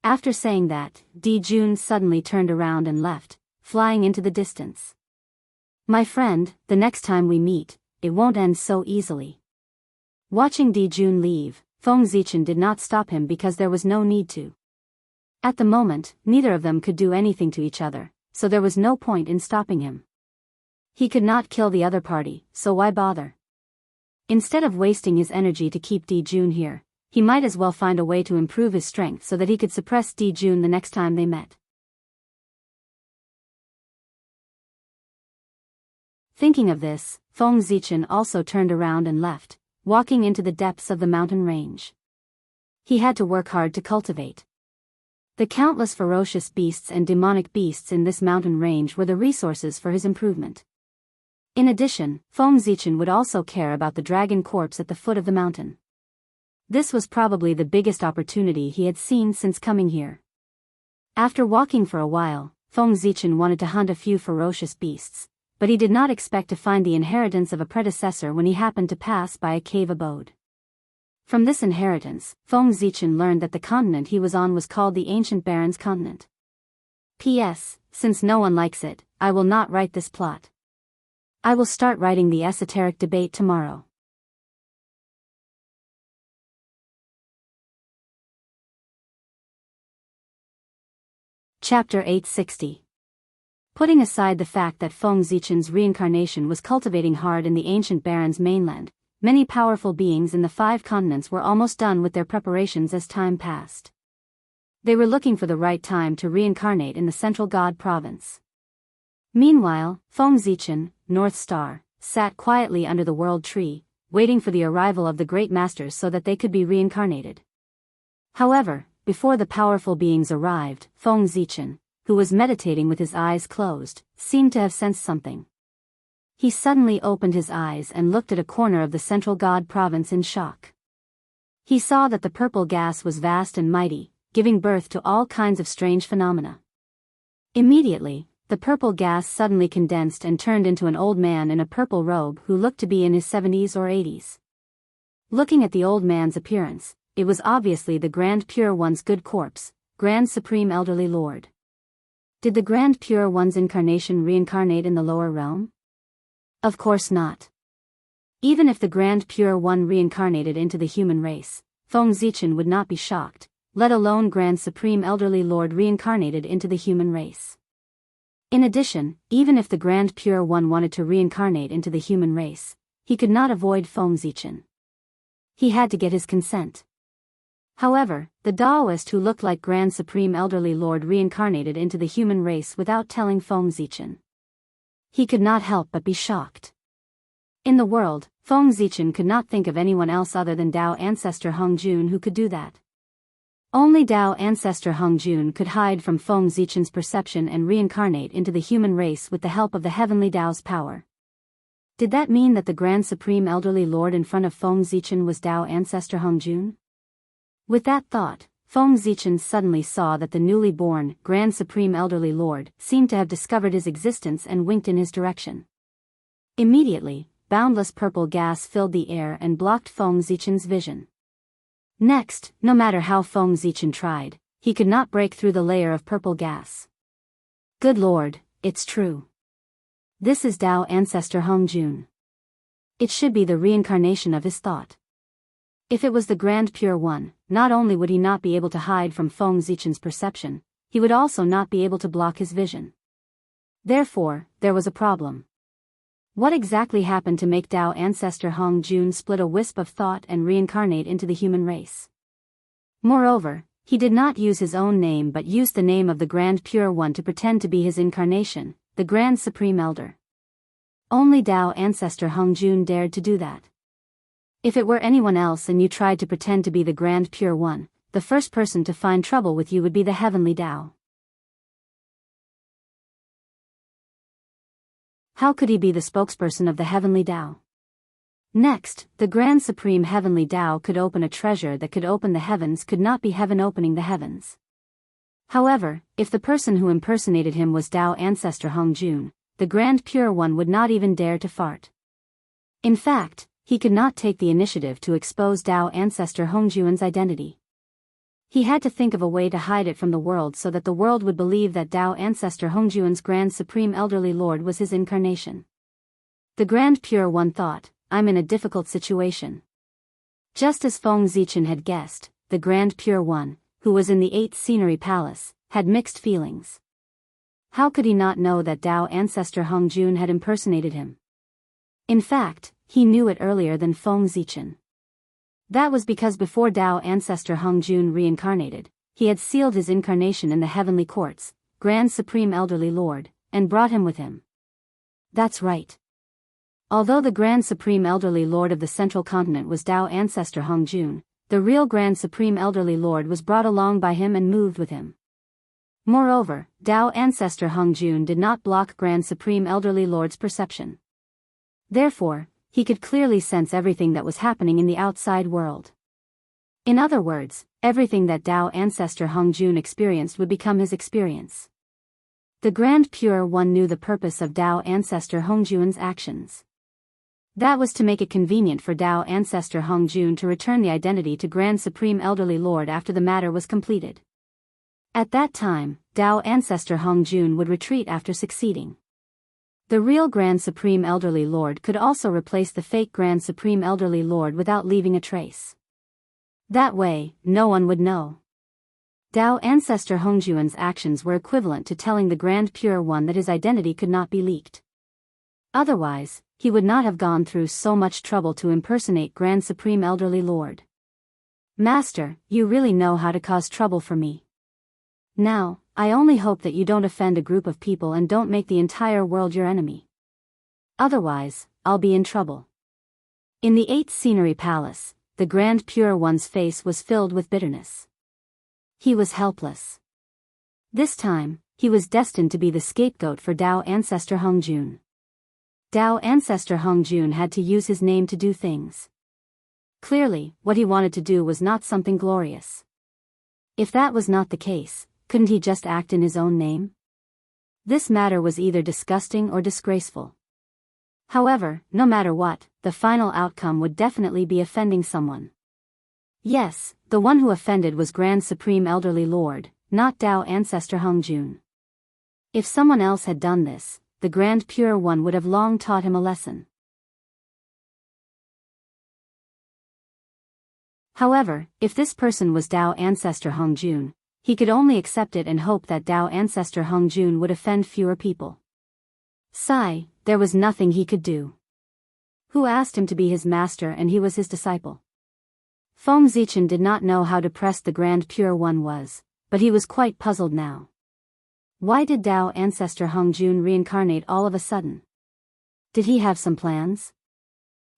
[SPEAKER 1] After saying that, Di Jun suddenly turned around and left, flying into the distance. My friend, the next time we meet, it won't end so easily. Watching Di Jun leave, Feng Zichen did not stop him because there was no need to. At the moment, neither of them could do anything to each other, so there was no point in stopping him. He could not kill the other party, so why bother? Instead of wasting his energy to keep Di Jun here, he might as well find a way to improve his strength so that he could suppress Di Jun the next time they met. Thinking of this, Feng Zichen also turned around and left, walking into the depths of the mountain range. He had to work hard to cultivate. The countless ferocious beasts and demonic beasts in this mountain range were the resources for his improvement. In addition, Feng Zichen would also care about the dragon corpse at the foot of the mountain. This was probably the biggest opportunity he had seen since coming here. After walking for a while, Feng Zichen wanted to hunt a few ferocious beasts, but he did not expect to find the inheritance of a predecessor when he happened to pass by a cave abode. From this inheritance, Feng Zichen learned that the continent he was on was called the Ancient Barons Continent. P.S. Since no one likes it, I will not write this plot. I will start writing the esoteric debate tomorrow. Chapter 860. Putting aside the fact that Feng Zichen's reincarnation was cultivating hard in the ancient Baron's mainland, many powerful beings in the 5 continents were almost done with their preparations as time passed. They were looking for the right time to reincarnate in the Central God Province. Meanwhile, Feng Zichen, North Star, sat quietly under the World Tree, waiting for the arrival of the Great Masters so that they could be reincarnated. However, before the powerful beings arrived, Feng Zichen, who was meditating with his eyes closed, seemed to have sensed something. He suddenly opened his eyes and looked at a corner of the Central God Province in shock. He saw that the purple gas was vast and mighty, giving birth to all kinds of strange phenomena. Immediately, the purple gas suddenly condensed and turned into an old man in a purple robe who looked to be in his 70s or 80s. Looking at the old man's appearance, it was obviously the Grand Pure One's good corpse, Grand Supreme Elderly Lord. Did the Grand Pure One's incarnation reincarnate in the lower realm? Of course not. Even if the Grand Pure One reincarnated into the human race, Feng Zichen would not be shocked, let alone Grand Supreme Elderly Lord reincarnated into the human race. In addition, even if the Grand Pure One wanted to reincarnate into the human race, he could not avoid Feng Zichen. He had to get his consent. However, the Daoist who looked like Grand Supreme Elderly Lord reincarnated into the human race without telling Feng Zichen. He could not help but be shocked. In the world, Feng Zichen could not think of anyone else other than Dao Ancestor Hung Jun who could do that. Only Dao Ancestor Hung Jun could hide from Feng Zichen's perception and reincarnate into the human race with the help of the Heavenly Dao's power. Did that mean that the Grand Supreme Elderly Lord in front of Feng Zichen was Dao Ancestor Hung Jun? With that thought, Feng Zichen suddenly saw that the newly born Grand Supreme Elderly Lord seemed to have discovered his existence and winked in his direction. Immediately, boundless purple gas filled the air and blocked Feng Zichen's vision. Next, no matter how Feng Zichen tried, he could not break through the layer of purple gas. Good Lord, it's true. This is Dao Ancestor Hung Jun. It should be the reincarnation of his thought. If it was the Grand Pure One, not only would he not be able to hide from Feng Zichen's perception, he would also not be able to block his vision. Therefore, there was a problem. What exactly happened to make Dao Ancestor Hung Jun split a wisp of thought and reincarnate into the human race? Moreover, he did not use his own name but used the name of the Grand Pure One to pretend to be his incarnation, the Grand Supreme Elder. Only Dao Ancestor Hung Jun dared to do that. If it were anyone else and you tried to pretend to be the Grand Pure One, the first person to find trouble with you would be the Heavenly Dao. How could he be the spokesperson of the Heavenly Dao? Next, the Grand Supreme Heavenly Dao could open a treasure that could open the heavens could not be heaven opening the heavens. However, if the person who impersonated him was Dao Ancestor Hung Jun, the Grand Pure One would not even dare to fart. In fact, he could not take the initiative to expose Dao Ancestor Hung Jun's identity. He had to think of a way to hide it from the world so that the world would believe that Dao Ancestor Hung Jun's Grand Supreme Elderly Lord was his incarnation. The Grand Pure One thought, I'm in a difficult situation. Just as Feng Zichen had guessed, the Grand Pure One, who was in the 8th Scenery Palace, had mixed feelings. How could he not know that Dao Ancestor Hung Jun had impersonated him? In fact, he knew it earlier than Feng Zichen. That was because before Dao Ancestor Hung Jun reincarnated, he had sealed his incarnation in the heavenly courts, Grand Supreme Elderly Lord, and brought him with him. That's right. Although the Grand Supreme Elderly Lord of the Central Continent was Dao ancestor Hongjun, the real Grand Supreme Elderly Lord was brought along by him and moved with him. Moreover, Dao ancestor Hongjun did not block Grand Supreme Elderly Lord's perception. Therefore, he could clearly sense everything that was happening in the outside world. In other words, everything that Dao ancestor Hongjun experienced would become his experience. The Grand Pure One knew the purpose of Dao ancestor Hongjun's actions. That was to make it convenient for Dao ancestor Hongjun to return the identity to Grand Supreme Elderly Lord after the matter was completed. At that time, Dao ancestor Hongjun would retreat after succeeding. The real Grand Supreme Elderly Lord could also replace the fake Grand Supreme Elderly Lord without leaving a trace. That way, no one would know. Dao ancestor Hongjun's actions were equivalent to telling the Grand Pure One that his identity could not be leaked. Otherwise, he would not have gone through so much trouble to impersonate Grand Supreme Elderly Lord. Master, you really know how to cause trouble for me. Now, I only hope that you don't offend a group of people and don't make the entire world your enemy. Otherwise, I'll be in trouble. In the 8th Scenery Palace, the Grand Pure One's face was filled with bitterness. He was helpless. This time, he was destined to be the scapegoat for Dao ancestor Hongjun. Dao ancestor Hongjun had to use his name to do things. Clearly, what he wanted to do was not something glorious. If that was not the case, couldn't he just act in his own name? This matter was either disgusting or disgraceful. However, no matter what, the final outcome would definitely be offending someone. Yes, the one who offended was Grand Supreme Elderly Lord, not Dao ancestor Hongjun. If someone else had done this, the Grand Pure One would have long taught him a lesson. However, if this person was Dao ancestor Hongjun, he could only accept it and hope that Dao ancestor Hongjun would offend fewer people. Sigh, there was nothing he could do. Who asked him to be his master and he was his disciple? Feng Zichen did not know how depressed the Grand Pure One was, but he was quite puzzled now. Why did Dao ancestor Hongjun reincarnate all of a sudden? Did he have some plans?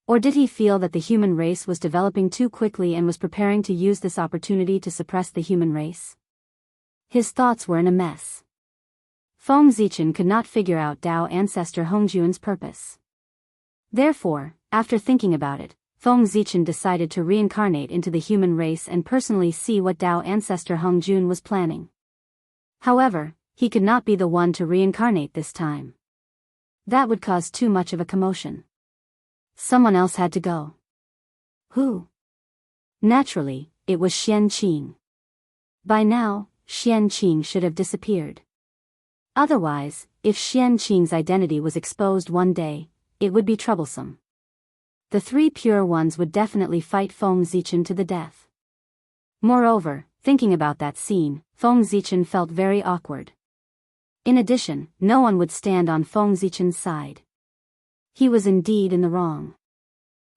[SPEAKER 1] Or did he feel that the human race was developing too quickly and was preparing to use this opportunity to suppress the human race? His thoughts were in a mess. Feng Zichen could not figure out Dao ancestor Hongjun's purpose. Therefore, after thinking about it, Feng Zichen decided to reincarnate into the human race and personally see what Dao ancestor Hongjun was planning. However, he could not be the one to reincarnate this time. That would cause too much of a commotion. Someone else had to go. Who? Naturally, it was Xianqing. By now, Xianqing should have disappeared. Otherwise, if Xianqing's identity was exposed one day, it would be troublesome. The 3 Pure Ones would definitely fight Feng Zichen to the death. Moreover, thinking about that scene, Feng Zichen felt very awkward. In addition, no one would stand on Feng Zichen's side. He was indeed in the wrong.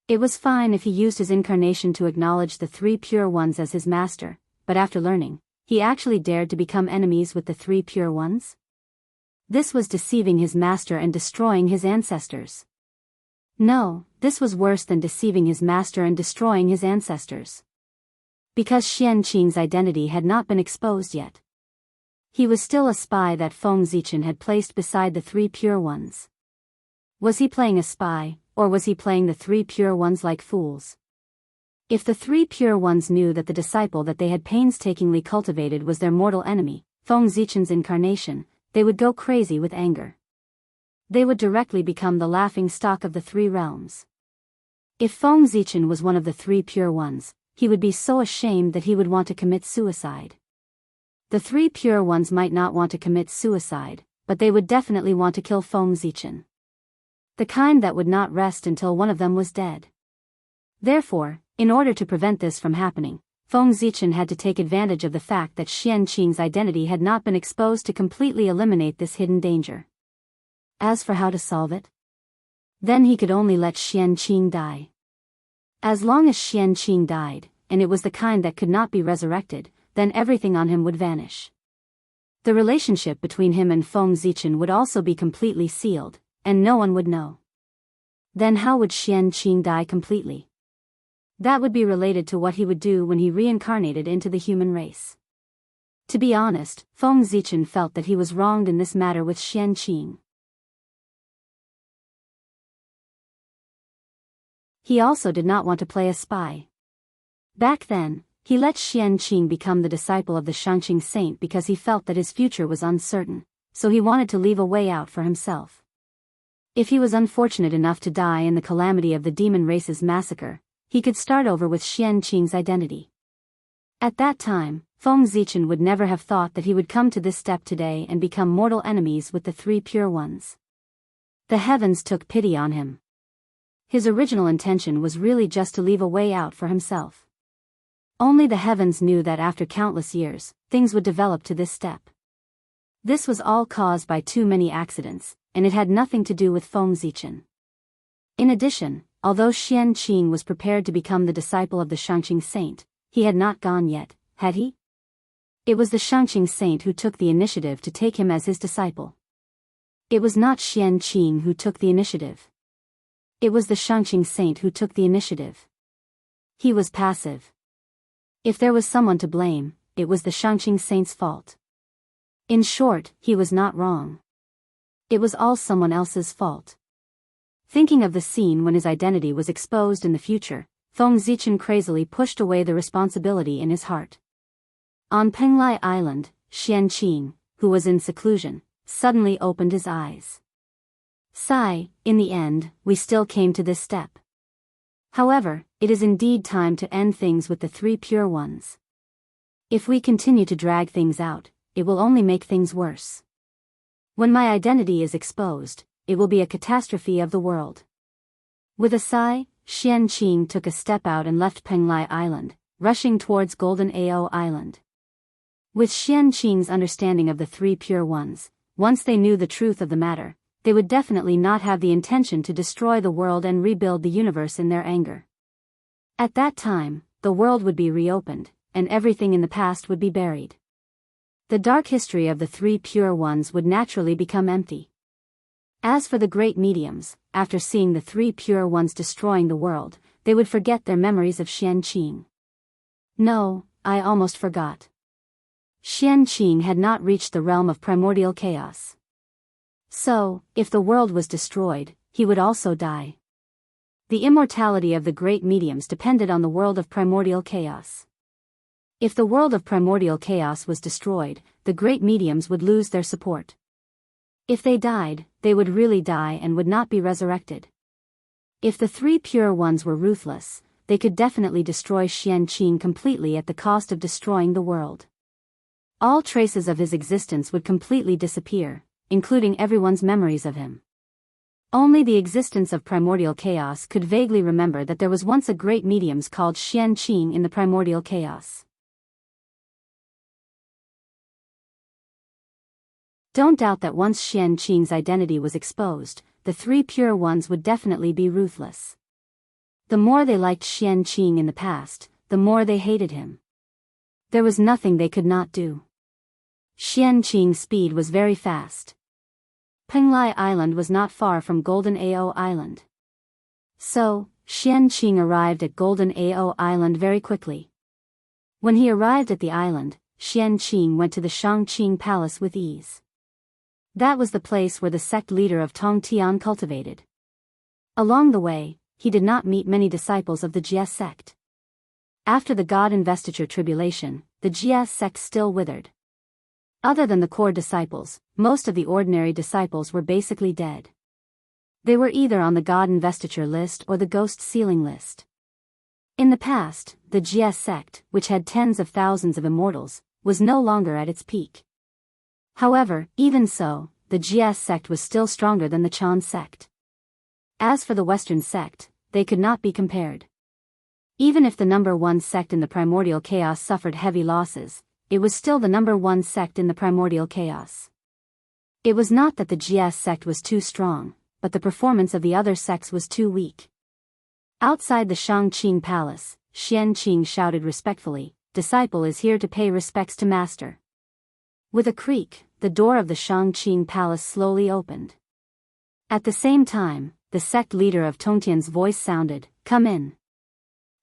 [SPEAKER 1] It was fine if he used his incarnation to acknowledge the 3 Pure Ones as his master, but after learning, he actually dared to become enemies with the 3 Pure Ones? This was deceiving his master and destroying his ancestors. No, this was worse than deceiving his master and destroying his ancestors. Because Xianqing's identity had not been exposed yet. He was still a spy that Feng Zichen had placed beside the 3 Pure Ones. Was he playing a spy, or was he playing the 3 Pure Ones like fools? If the 3 Pure Ones knew that the disciple that they had painstakingly cultivated was their mortal enemy, Feng Zichen's incarnation, they would go crazy with anger. They would directly become the laughing stock of the 3 realms. If Feng Zichen was one of the 3 Pure Ones, he would be so ashamed that he would want to commit suicide. The 3 Pure Ones might not want to commit suicide, but they would definitely want to kill Feng Zichen. The kind that would not rest until one of them was dead. Therefore, in order to prevent this from happening, Feng Zichen had to take advantage of the fact that Xianqing's identity had not been exposed to completely eliminate this hidden danger. As for how to solve it? Then he could only let Xianqing die. As long as Xianqing died, and it was the kind that could not be resurrected, then everything on him would vanish. The relationship between him and Feng Zichen would also be completely sealed, and no one would know. Then how would Xianqing die completely? That would be related to what he would do when he reincarnated into the human race. To be honest, Feng Zichen felt that he was wronged in this matter with Xianqing. He also did not want to play a spy. Back then, he let Xianqing become the disciple of the Xianxia saint because he felt that his future was uncertain, so he wanted to leave a way out for himself. If he was unfortunate enough to die in the calamity of the demon race's massacre, he could start over with Xianqing's identity. At that time, Feng Zichen would never have thought that he would come to this step today and become mortal enemies with the three pure ones. The heavens took pity on him. His original intention was really just to leave a way out for himself. Only the heavens knew that after countless years, things would develop to this step. This was all caused by too many accidents, and it had nothing to do with Feng Zichen. In addition, although Xianqing was prepared to become the disciple of the Xianxia saint, he had not gone yet, had he? It was the Xianxia saint who took the initiative to take him as his disciple. It was not Xianqing who took the initiative. It was the Xianxia saint who took the initiative. He was passive. If there was someone to blame, it was the Xianxia saint's fault. In short, he was not wrong. It was all someone else's fault. Thinking of the scene when his identity was exposed in the future, Feng Zichen crazily pushed away the responsibility in his heart. On Penglai Island, Xianqing, who was in seclusion, suddenly opened his eyes. Sigh, in the end, we still came to this step. However, it is indeed time to end things with the three pure ones. If we continue to drag things out, it will only make things worse. When my identity is exposed, it will be a catastrophe of the world. With a sigh, Xianqing took a step out and left Penglai Island, rushing towards Golden Ao Island. With Xianqing's understanding of the three pure ones, once they knew the truth of the matter, they would definitely not have the intention to destroy the world and rebuild the universe in their anger. At that time, the world would be reopened, and everything in the past would be buried. The dark history of the three pure ones would naturally become empty. As for the great mediums, after seeing the three pure ones destroying the world, they would forget their memories of Xianqing. No, I almost forgot. Xianqing had not reached the realm of primordial chaos. So, if the world was destroyed, he would also die. The immortality of the great mediums depended on the world of primordial chaos. If the world of primordial chaos was destroyed, the great mediums would lose their support. If they died, they would really die and would not be resurrected. If the three pure ones were ruthless, they could definitely destroy Xianqing completely at the cost of destroying the world. All traces of his existence would completely disappear, including everyone's memories of him. Only the existence of primordial chaos could vaguely remember that there was once a great medium called Xianqing in the primordial chaos. Don't doubt that once Xianqing's identity was exposed, the three pure ones would definitely be ruthless. The more they liked Xianqing in the past, the more they hated him. There was nothing they could not do. Xianqing's speed was very fast. Penglai Island was not far from Golden Ao Island. So, Xianqing arrived at Golden Ao Island very quickly. When he arrived at the island, Xianqing went to the Shangqing Palace with ease. That was the place where the sect leader of Tongtian cultivated. Along the way, he did not meet many disciples of the Jia sect. After the God Investiture tribulation, the Jia sect still withered. Other than the core disciples, most of the ordinary disciples were basically dead. They were either on the God Investiture list or the Ghost Sealing list. In the past, the Jia sect, which had tens of thousands of immortals, was no longer at its peak. However, even so, the Jia sect was still stronger than the Chan sect. As for the Western sect, they could not be compared. Even if the number one sect in the primordial chaos suffered heavy losses, it was still the number one sect in the primordial chaos. It was not that the Jia sect was too strong, but the performance of the other sects was too weak. Outside the Shangqing Palace, Xianqing shouted respectfully, "Disciple is here to pay respects to Master." With a creak, the door of the Shangqing Palace slowly opened. At the same time, the sect leader of Tongtian's voice sounded, "Come in."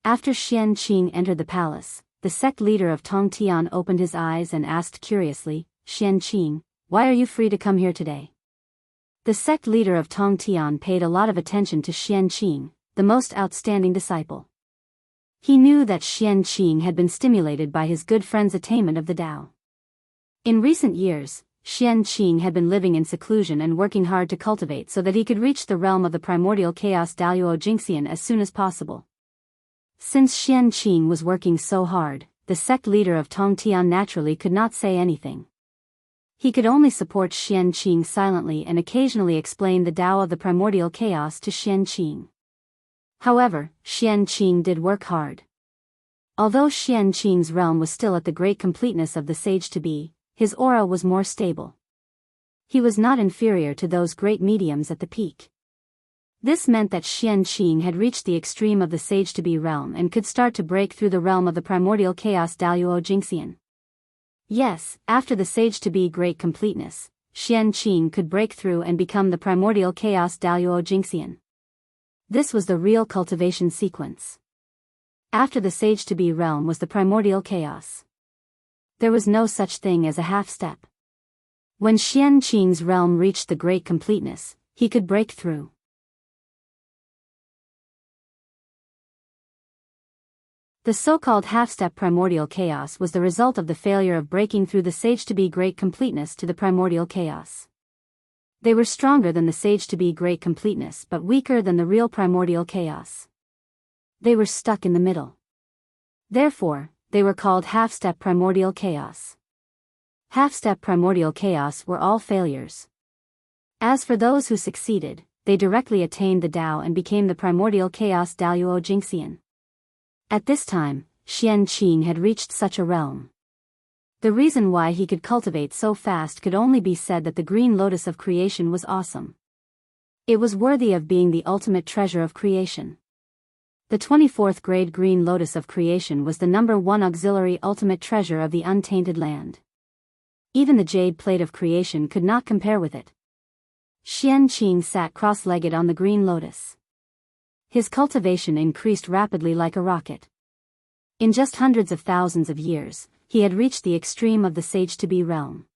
[SPEAKER 1] After Xianqing entered the palace, the sect leader of Tongtian opened his eyes and asked curiously, "Xianqing, why are you free to come here today?" The sect leader of Tongtian paid a lot of attention to Xianqing, the most outstanding disciple. He knew that Xianqing had been stimulated by his good friend's attainment of the Tao. In recent years, Xianqing had been living in seclusion and working hard to cultivate so that he could reach the realm of the primordial chaos Daoist Jingxian as soon as possible. Since Xianqing was working so hard, the sect leader of Tongtian naturally could not say anything. He could only support Xianqing silently and occasionally explain the Tao of the primordial chaos to Xianqing. However, Xianqing did work hard. Although Xianqing's realm was still at the great completeness of the sage-to-be, his aura was more stable. He was not inferior to those great mediums at the peak. This meant that Xianqing had reached the extreme of the sage-to-be realm and could start to break through the realm of the primordial chaos Daoist Jingxian. Yes, after the sage-to-be great completeness, Xianqing could break through and become the primordial chaos Daoist Jingxian. This was the real cultivation sequence. After the sage-to-be realm was the primordial chaos. There was no such thing as a half-step. When Xianqing's realm reached the great completeness, he could break through. The so-called half-step primordial chaos was the result of the failure of breaking through the sage-to-be great completeness to the primordial chaos. They were stronger than the sage-to-be great completeness but weaker than the real primordial chaos. They were stuck in the middle. Therefore, they were called half-step primordial chaos. Half-step primordial chaos were all failures. As for those who succeeded, they directly attained the Tao and became the primordial chaos Daoist Jingxian. At this time, Xianqing had reached such a realm. The reason why he could cultivate so fast could only be said that the green lotus of creation was awesome. It was worthy of being the ultimate treasure of creation. The 24th grade green lotus of creation was the number 1 auxiliary ultimate treasure of the untainted land. Even the jade plate of creation could not compare with it. Xianqing sat cross-legged on the green lotus. His cultivation increased rapidly like a rocket. In just hundreds of thousands of years, he had reached the extreme of the sage-to-be realm.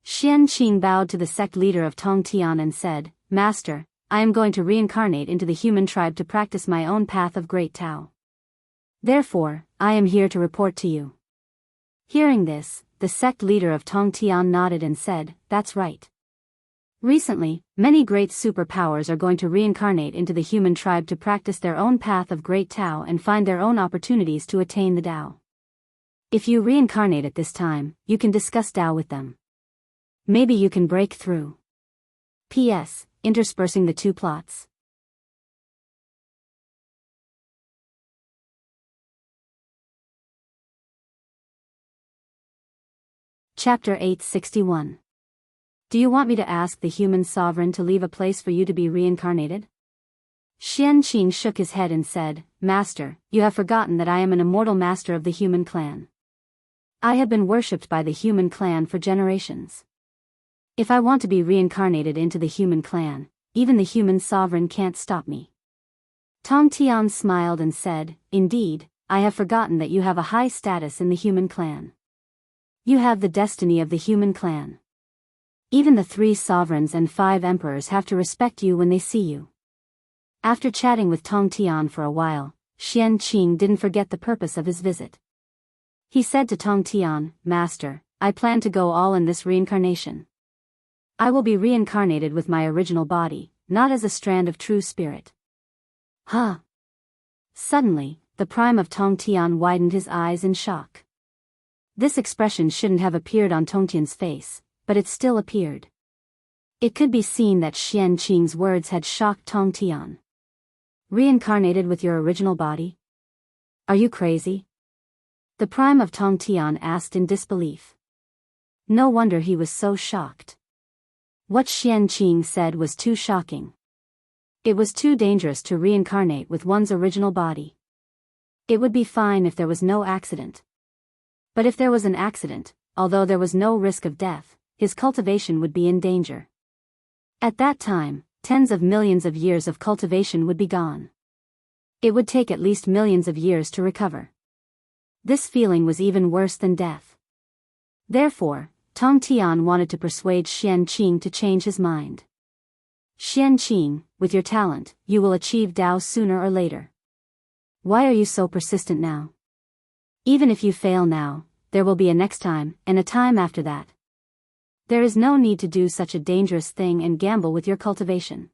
[SPEAKER 1] Xianqing bowed to the sect leader of Tongtian and said, "Master, I am going to reincarnate into the human tribe to practice my own path of great Tao. Therefore, I am here to report to you." Hearing this, the sect leader of Tongtian nodded and said, "That's right. Recently, many great superpowers are going to reincarnate into the human tribe to practice their own path of great Tao and find their own opportunities to attain the Tao. If you reincarnate at this time, you can discuss Tao with them. Maybe you can break through." P.S. Interspersing the two plots. Chapter 861. Do you want me to ask the human sovereign to leave a place for you to be reincarnated? Xianqing shook his head and said, "Master, you have forgotten that I am an immortal master of the human clan. I have been worshipped by the human clan for generations. If I want to be reincarnated into the human clan, even the human sovereign can't stop me." Tongtian smiled and said, "Indeed, I have forgotten that you have a high status in the human clan. You have the destiny of the human clan. Even the 3 sovereigns and 5 emperors have to respect you when they see you." After chatting with Tongtian for a while, Xianqing didn't forget the purpose of his visit. He said to Tongtian, "Master, I plan to go all in this reincarnation. I will be reincarnated with my original body, not as a strand of true spirit." Huh? Suddenly, the prime of Tongtian widened his eyes in shock. This expression shouldn't have appeared on Tongtian's face, but it still appeared. It could be seen that Xianqing's words had shocked Tongtian. "Reincarnated with your original body? Are you crazy?" The prime of Tongtian asked in disbelief. No wonder he was so shocked. What Xianqing said was too shocking. It was too dangerous to reincarnate with one's original body. It would be fine if there was no accident. But if there was an accident, although there was no risk of death, his cultivation would be in danger. At that time, tens of millions of years of cultivation would be gone. It would take at least millions of years to recover. This feeling was even worse than death. Therefore, Tong Tian wanted to persuade Xianqing to change his mind. Xianqing, with your talent, you will achieve Dao sooner or later. Why are you so persistent now? Even if you fail now, there will be a next time, and a time after that. There is no need to do such a dangerous thing and gamble with your cultivation.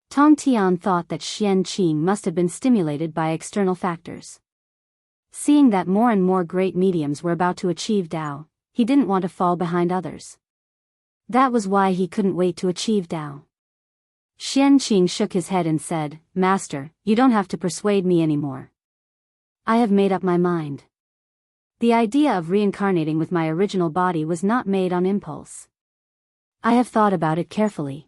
[SPEAKER 1] Tong Tian thought that Xianqing must have been stimulated by external factors. Seeing that more and more great mediums were about to achieve Dao, he didn't want to fall behind others. That was why he couldn't wait to achieve Dao. Xianqing shook his head and said, Master, you don't have to persuade me anymore. I have made up my mind. The idea of reincarnating with my original body was not made on impulse. I have thought about it carefully.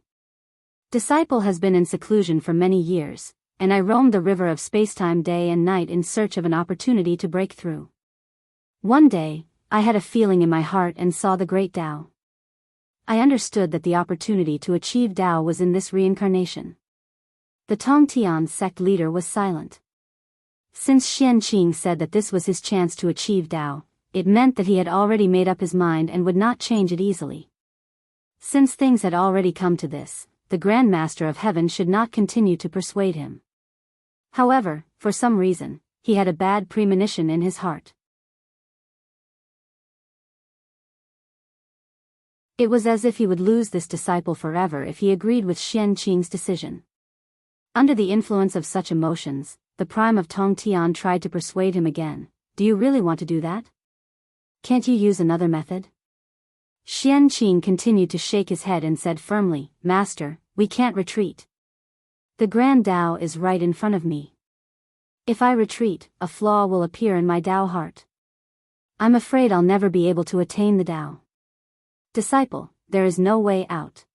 [SPEAKER 1] Disciple has been in seclusion for many years, and I roamed the river of spacetime day and night in search of an opportunity to break through. One day, I had a feeling in my heart and saw the great Tao. I understood that the opportunity to achieve Tao was in this reincarnation. The Tongtian sect leader was silent. Since Xianqing said that this was his chance to achieve Tao, it meant that he had already made up his mind and would not change it easily. Since things had already come to this, the Grand Master of Heaven should not continue to persuade him. However, for some reason, he had a bad premonition in his heart. It was as if he would lose this disciple forever if he agreed with Xianqing's decision. Under the influence of such emotions, the prime of Tongtian tried to persuade him again. Do you really want to do that? Can't you use another method? Xianqing continued to shake his head and said firmly, Master, we can't retreat. The Grand Tao is right in front of me. If I retreat, a flaw will appear in my Tao heart. I'm afraid I'll never be able to attain the Tao. Disciple, there is no way out.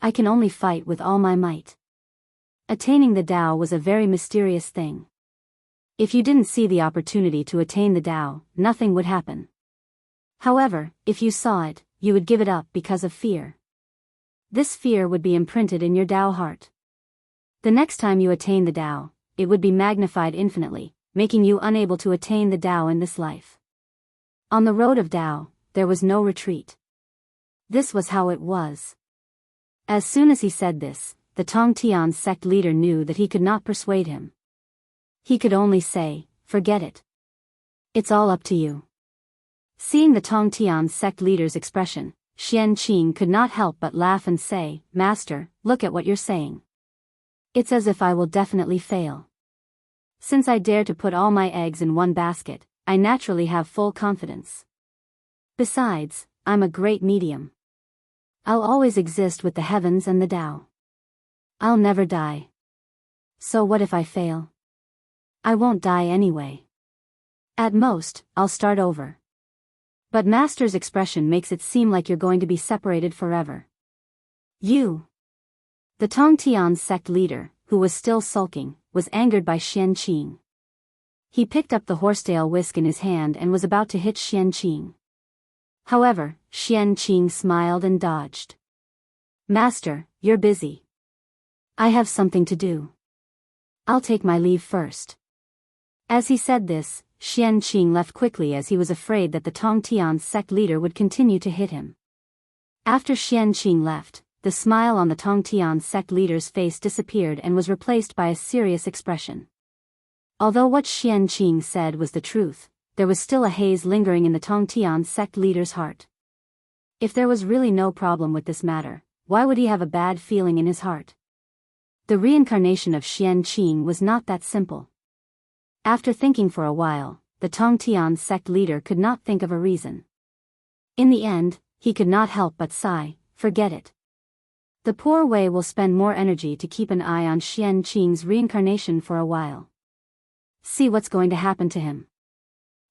[SPEAKER 1] I can only fight with all my might. Attaining the Tao was a very mysterious thing. If you didn't see the opportunity to attain the Tao, nothing would happen. However, if you saw it, you would give it up because of fear. This fear would be imprinted in your Tao heart. The next time you attain the Tao, it would be magnified infinitely, making you unable to attain the Tao in this life. On the road of Tao, there was no retreat. This was how it was. As soon as he said this, the Tongtian sect leader knew that he could not persuade him. He could only say, forget it. It's all up to you. Seeing the Tongtian sect leader's expression, Xianqing could not help but laugh and say, Master, look at what you're saying. It's as if I will definitely fail. Since I dare to put all my eggs in one basket, I naturally have full confidence. Besides, I'm a great medium. I'll always exist with the heavens and the Tao. I'll never die. So what if I fail? I won't die anyway. At most, I'll start over. But Master's expression makes it seem like you're going to be separated forever. You. The Tongtian sect leader, who was still sulking, was angered by Xianqing. He picked up the horsetail whisk in his hand and was about to hit Xianqing. However, Xianqing smiled and dodged. Master, you're busy. I have something to do. I'll take my leave first. As he said this, Xianqing left quickly as he was afraid that the Tongtian sect leader would continue to hit him. After Xianqing left, the smile on the Tongtian sect leader's face disappeared and was replaced by a serious expression. Although what Xianqing said was the truth, there was still a haze lingering in the Tongtian sect leader's heart. If there was really no problem with this matter, why would he have a bad feeling in his heart? The reincarnation of Xianqing was not that simple. After thinking for a while, the Tongtian sect leader could not think of a reason. In the end, he could not help but sigh, forget it. The poor Wei will spend more energy to keep an eye on Xianqing's reincarnation for a while. See what's going to happen to him.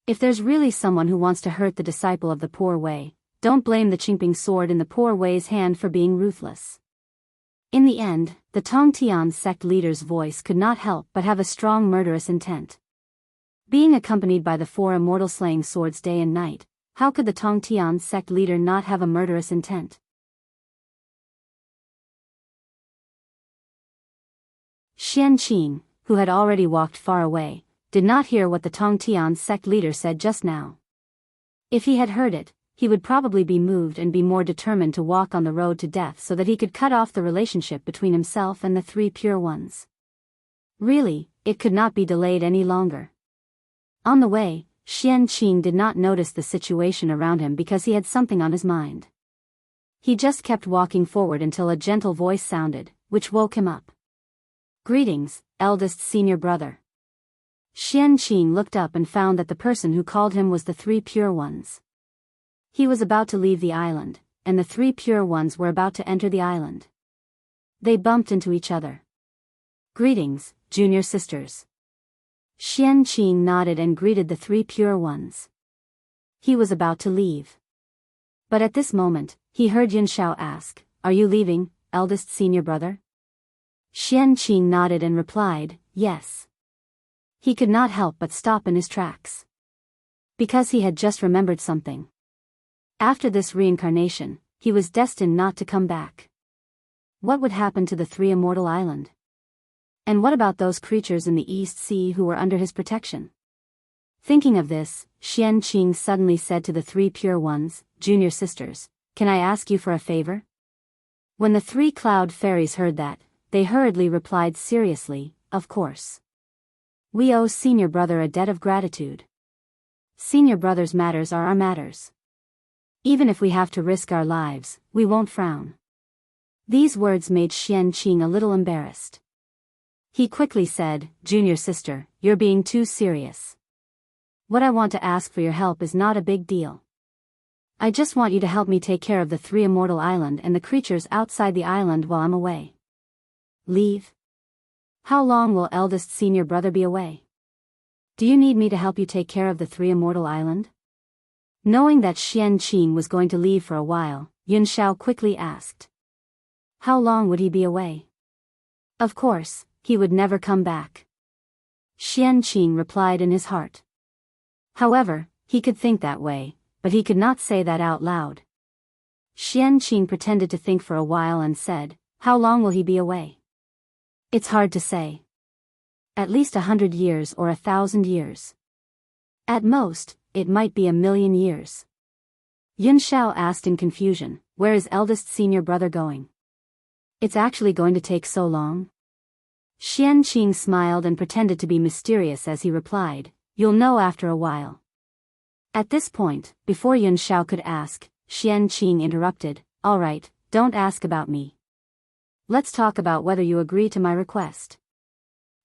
[SPEAKER 1] If there's really someone who wants to hurt the disciple of the poor Wei, don't blame the chimping sword in the poor Wei's hand for being ruthless. In the end, the Tongtian sect leader's voice could not help but have a strong murderous intent. Being accompanied by the four immortal slaying swords day and night, how could the Tongtian sect leader not have a murderous intent? Xianqing, who had already walked far away, did not hear what the Tongtian sect leader said just now. If he had heard it, he would probably be moved and be more determined to walk on the road to death so that he could cut off the relationship between himself and the three pure ones. Really, it could not be delayed any longer. On the way, Xianqing did not notice the situation around him because he had something on his mind. He just kept walking forward until a gentle voice sounded, which woke him up. "Greetings, eldest senior brother." Xianqing looked up and found that the person who called him was the three pure ones. He was about to leave the island, and the three pure ones were about to enter the island. They bumped into each other. "Greetings, junior sisters." Xianqing nodded and greeted the three pure ones. He was about to leave. But at this moment, he heard Yunxiao ask, "Are you leaving, eldest senior brother?" Xianqing nodded and replied, "Yes." He could not help but stop in his tracks. Because he had just remembered something. After this reincarnation, he was destined not to come back. What would happen to the three immortal island? And what about those creatures in the East Sea who were under his protection? Thinking of this, Xianqing suddenly said to the three pure ones, "Junior sisters, can I ask you for a favor?" When the three cloud fairies heard that, they hurriedly replied seriously, "Of course. We owe senior brother a debt of gratitude. Senior brother's matters are our matters. Even if we have to risk our lives, we won't frown." These words made Xianqing a little embarrassed. He quickly said, "Junior sister, you're being too serious. What I want to ask for your help is not a big deal. I just want you to help me take care of the three immortal island and the creatures outside the island while I'm away." "Leave? How long will eldest senior brother be away? Do you need me to help you take care of the three immortal island?" Knowing that Xianqing was going to leave for a while, Yunxiao quickly asked. How long would he be away? Of course, he would never come back. Xianqing replied in his heart. However, he could think that way, but he could not say that out loud. Xianqing pretended to think for a while and said, "How long will he be away?" "It's hard to say. At least 100 years or 1,000 years. At most, it might be 1,000,000 years." Yunxiao asked in confusion, "Where is eldest senior brother going? It's actually going to take so long?" Xianqing smiled and pretended to be mysterious as he replied, "You'll know after a while." At this point, before Yunxiao could ask, Xianqing interrupted, "All right, don't ask about me. Let's talk about whether you agree to my request."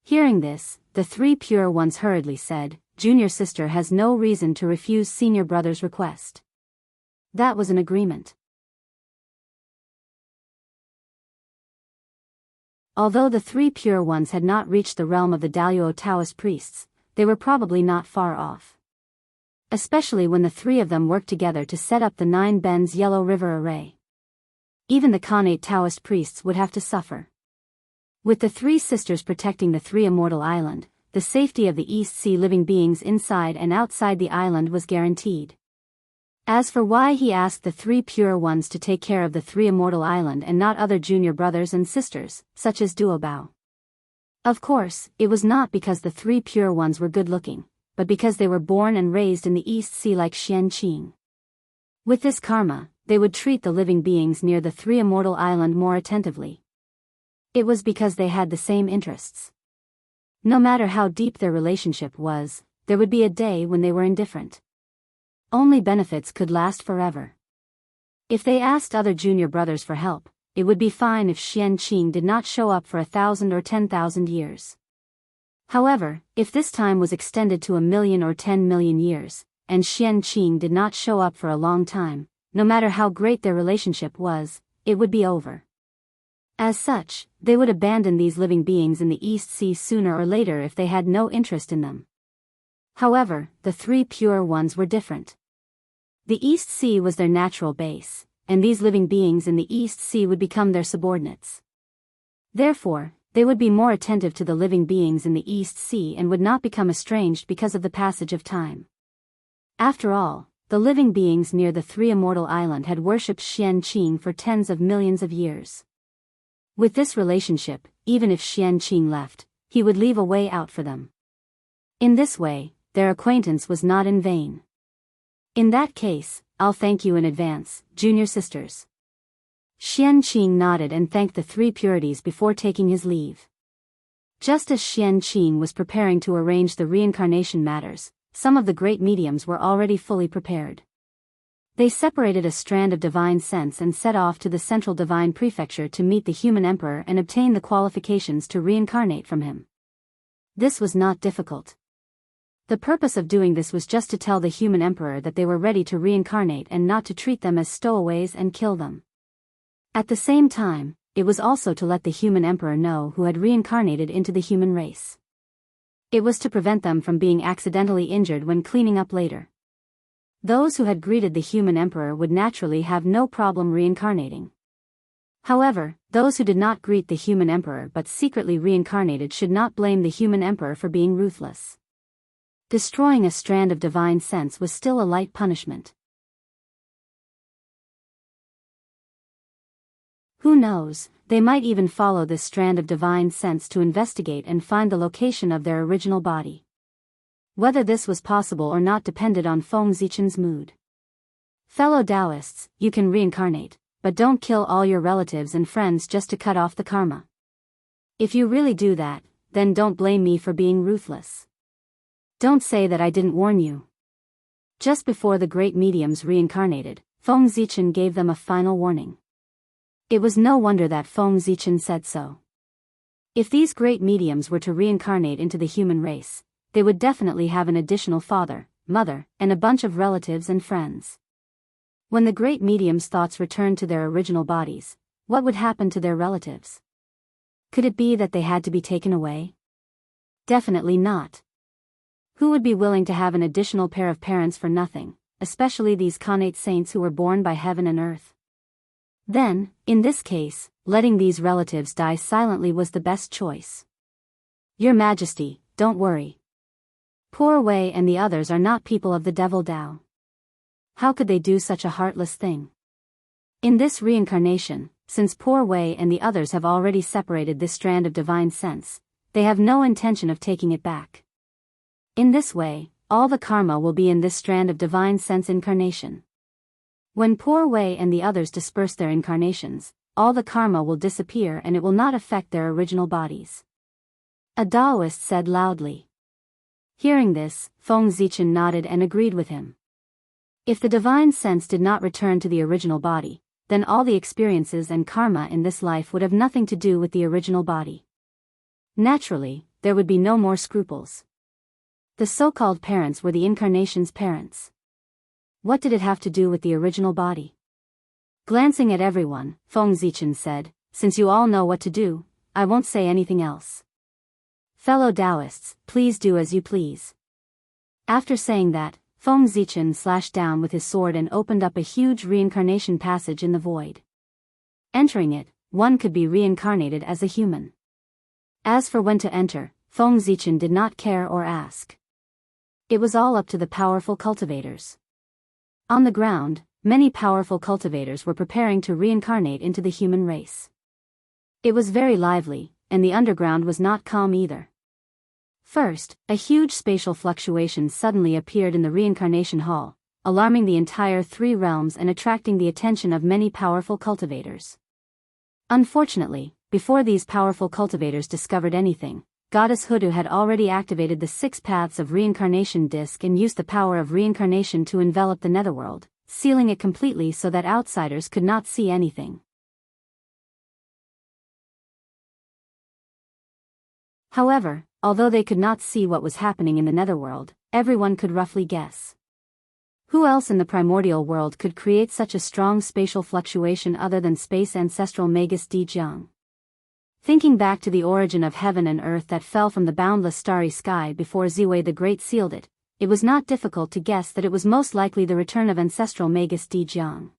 [SPEAKER 1] Hearing this, the three pure ones hurriedly said, "Junior sister has no reason to refuse senior brother's request." That was an agreement. Although the three pure ones had not reached the realm of the Daoist Taoist priests, they were probably not far off. Especially when the three of them worked together to set up the 9 Bends Yellow River Array. Even the Khanate Taoist priests would have to suffer. With the three sisters protecting the three immortal island, the safety of the East Sea living beings inside and outside the island was guaranteed. As for why he asked the three pure ones to take care of the three immortal island and not other junior brothers and sisters, such as Duobao. Of course, it was not because the three pure ones were good-looking, but because they were born and raised in the East Sea like Xianqing. With this karma, they would treat the living beings near the three immortal island more attentively. It was because they had the same interests. No matter how deep their relationship was, there would be a day when they were indifferent. Only benefits could last forever. If they asked other junior brothers for help, it would be fine if Xianqing did not show up for 1,000 or 10,000 years. However, if this time was extended to 1,000,000 or 10,000,000 years, and Xianqing did not show up for a long time, no matter how great their relationship was, it would be over. As such, they would abandon these living beings in the East Sea sooner or later if they had no interest in them. However, the three pure ones were different. The East Sea was their natural base, and these living beings in the East Sea would become their subordinates. Therefore, they would be more attentive to the living beings in the East Sea and would not become estranged because of the passage of time. After all, the living beings near the three immortal island had worshipped Xianqing for tens of millions of years. With this relationship, even if Xianqing left, he would leave a way out for them. In this way, their acquaintance was not in vain. In that case, I'll thank you in advance, junior sisters. Xianqing nodded and thanked the three purities before taking his leave. Just as Xianqing was preparing to arrange the reincarnation matters, some of the great mediums were already fully prepared. They separated a strand of divine sense and set off to the central divine prefecture to meet the human emperor and obtain the qualifications to reincarnate from him. This was not difficult. The purpose of doing this was just to tell the human emperor that they were ready to reincarnate and not to treat them as stowaways and kill them. At the same time, it was also to let the human emperor know who had reincarnated into the human race. It was to prevent them from being accidentally injured when cleaning up later. Those who had greeted the human emperor would naturally have no problem reincarnating. However, those who did not greet the human emperor but secretly reincarnated should not blame the human emperor for being ruthless. Destroying a strand of divine sense was still a light punishment. Who knows, they might even follow this strand of divine sense to investigate and find the location of their original body. Whether this was possible or not depended on Feng Zichen's mood. Fellow Daoists, you can reincarnate, but don't kill all your relatives and friends just to cut off the karma. If you really do that, then don't blame me for being ruthless. Don't say that I didn't warn you. Just before the great mediums reincarnated, Feng Zichen gave them a final warning. It was no wonder that Feng Zichen said so. If these great mediums were to reincarnate into the human race, they would definitely have an additional father, mother, and a bunch of relatives and friends. When the great mediums' thoughts returned to their original bodies, what would happen to their relatives? Could it be that they had to be taken away? Definitely not. Who would be willing to have an additional pair of parents for nothing, especially these connate saints who were born by heaven and earth? Then, in this case, letting these relatives die silently was the best choice. Your Majesty, don't worry. Poor Wei and the others are not people of the devil Dao. How could they do such a heartless thing? In this reincarnation, since poor Wei and the others have already separated this strand of divine sense, they have no intention of taking it back. In this way, all the karma will be in this strand of divine sense incarnation. When poor Wei and the others disperse their incarnations, all the karma will disappear and it will not affect their original bodies. A Daoist said loudly. Hearing this, Feng Zichen nodded and agreed with him. If the divine sense did not return to the original body, then all the experiences and karma in this life would have nothing to do with the original body. Naturally, there would be no more scruples. The so-called parents were the incarnation's parents. What did it have to do with the original body? Glancing at everyone, Feng Zichen said, since you all know what to do, I won't say anything else. Fellow Daoists, please do as you please. After saying that, Feng Zichen slashed down with his sword and opened up a huge reincarnation passage in the void. Entering it, one could be reincarnated as a human. As for when to enter, Feng Zichen did not care or ask. It was all up to the powerful cultivators. On the ground, many powerful cultivators were preparing to reincarnate into the human race. It was very lively, and the underground was not calm either. First, a huge spatial fluctuation suddenly appeared in the reincarnation hall, alarming the entire three realms and attracting the attention of many powerful cultivators. Unfortunately, before these powerful cultivators discovered anything, Goddess Hudu had already activated the 6 paths of reincarnation disc and used the power of reincarnation to envelop the netherworld, sealing it completely so that outsiders could not see anything. However, although they could not see what was happening in the netherworld, everyone could roughly guess. Who else in the primordial world could create such a strong spatial fluctuation other than space ancestral Magus Di Jiang? Thinking back to the origin of heaven and earth that fell from the boundless starry sky before Ziwei the Great sealed it, it was not difficult to guess that it was most likely the return of ancestral Magus Di Jiang.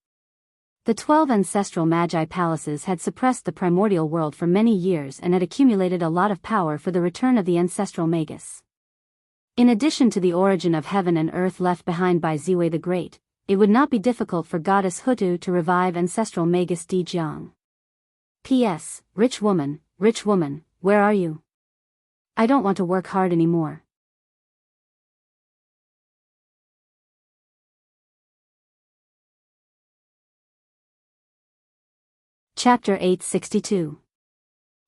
[SPEAKER 1] The 12 ancestral Magi palaces had suppressed the primordial world for many years and had accumulated a lot of power for the return of the ancestral Magus. In addition to the origin of heaven and earth left behind by Ziwei the Great, it would not be difficult for Goddess Hutu to revive ancestral Magus Di Jiang. P.S. Rich woman, Rich woman, where are you? I don't want to work hard anymore. Chapter 862.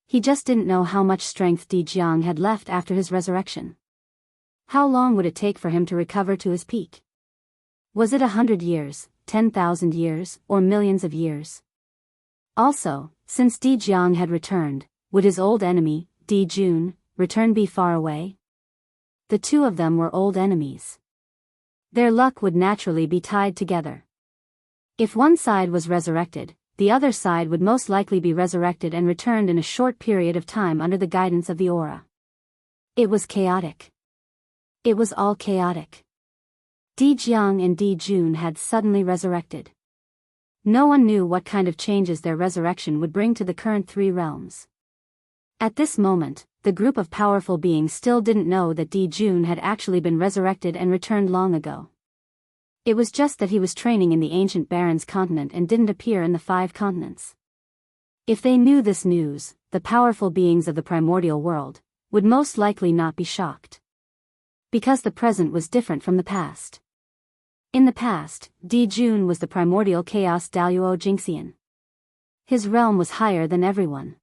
[SPEAKER 1] He just didn't know how much strength Di Jiang had left after his resurrection. How long would it take for him to recover to his peak? Was it 100 years, 10,000 years, or millions of years? Also, since Di Jiang had returned, would his old enemy, Di Jun, return be far away? The two of them were old enemies. Their luck would naturally be tied together. If one side was resurrected, the other side would most likely be resurrected and returned in a short period of time under the guidance of the aura. It was chaotic. It was all chaotic. Di Jiang and Di Jun had suddenly resurrected. No one knew what kind of changes their resurrection would bring to the current three realms. At this moment, the group of powerful beings still didn't know that Di Jun had actually been resurrected and returned long ago. It was just that he was training in the ancient Baron's continent and didn't appear in the 5 continents. If they knew this news, the powerful beings of the primordial world would most likely not be shocked. Because the present was different from the past. In the past, Di Jun was the primordial chaos Daoist Jingxian. His realm was higher than everyone.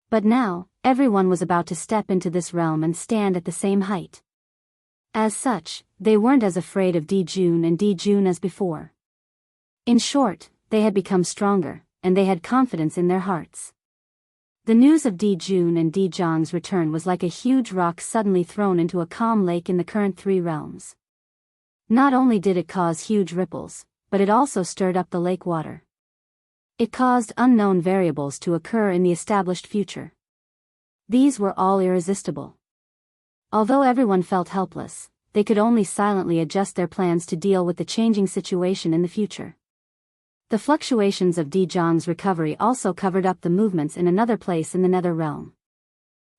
[SPEAKER 1] But now, everyone was about to step into this realm and stand at the same height. As such, they weren't as afraid of Di Jun and Di Jun as before. In short, they had become stronger, and they had confidence in their hearts. The news of Di Jun and Di Jiang's return was like a huge rock suddenly thrown into a calm lake in the current 3 realms. Not only did it cause huge ripples, but it also stirred up the lake water. It caused unknown variables to occur in the established future. These were all irresistible. Although everyone felt helpless, they could only silently adjust their plans to deal with the changing situation in the future. The fluctuations of Di Jiang's recovery also covered up the movements in another place in the Nether Realm.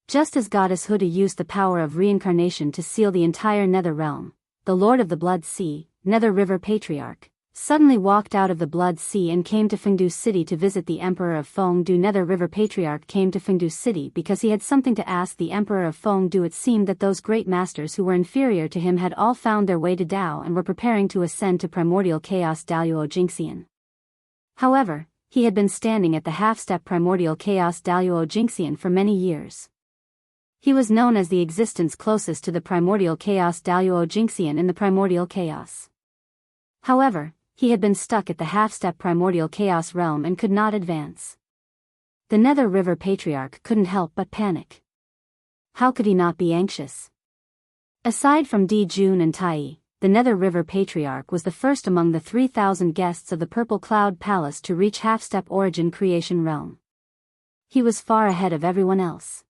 [SPEAKER 1] Just as Goddess Huda used the power of reincarnation to seal the entire Nether Realm, the Lord of the Blood Sea, Nether River Patriarch, suddenly walked out of the Blood Sea and came to Fengdu City to visit the Emperor of Fengdu. Nether River Patriarch came to Fengdu City because he had something to ask the Emperor of Fengdu. It seemed that those great masters who were inferior to him had all found their way to Dao and were preparing to ascend to primordial chaos Daoist Jingxian. However, he had been standing at the half-step primordial chaos Daoist Jingxian for many years. He was known as the existence closest to the primordial chaos Daoist Jingxian in the primordial chaos. However, he had been stuck at the half-step primordial chaos realm and could not advance. The Nether River Patriarch couldn't help but panic. How could he not be anxious? Aside from Di Jun and Tai, the Nether River Patriarch was the first among the 3,000 guests of the Purple Cloud Palace to reach half-step origin creation realm. He was far ahead of everyone else.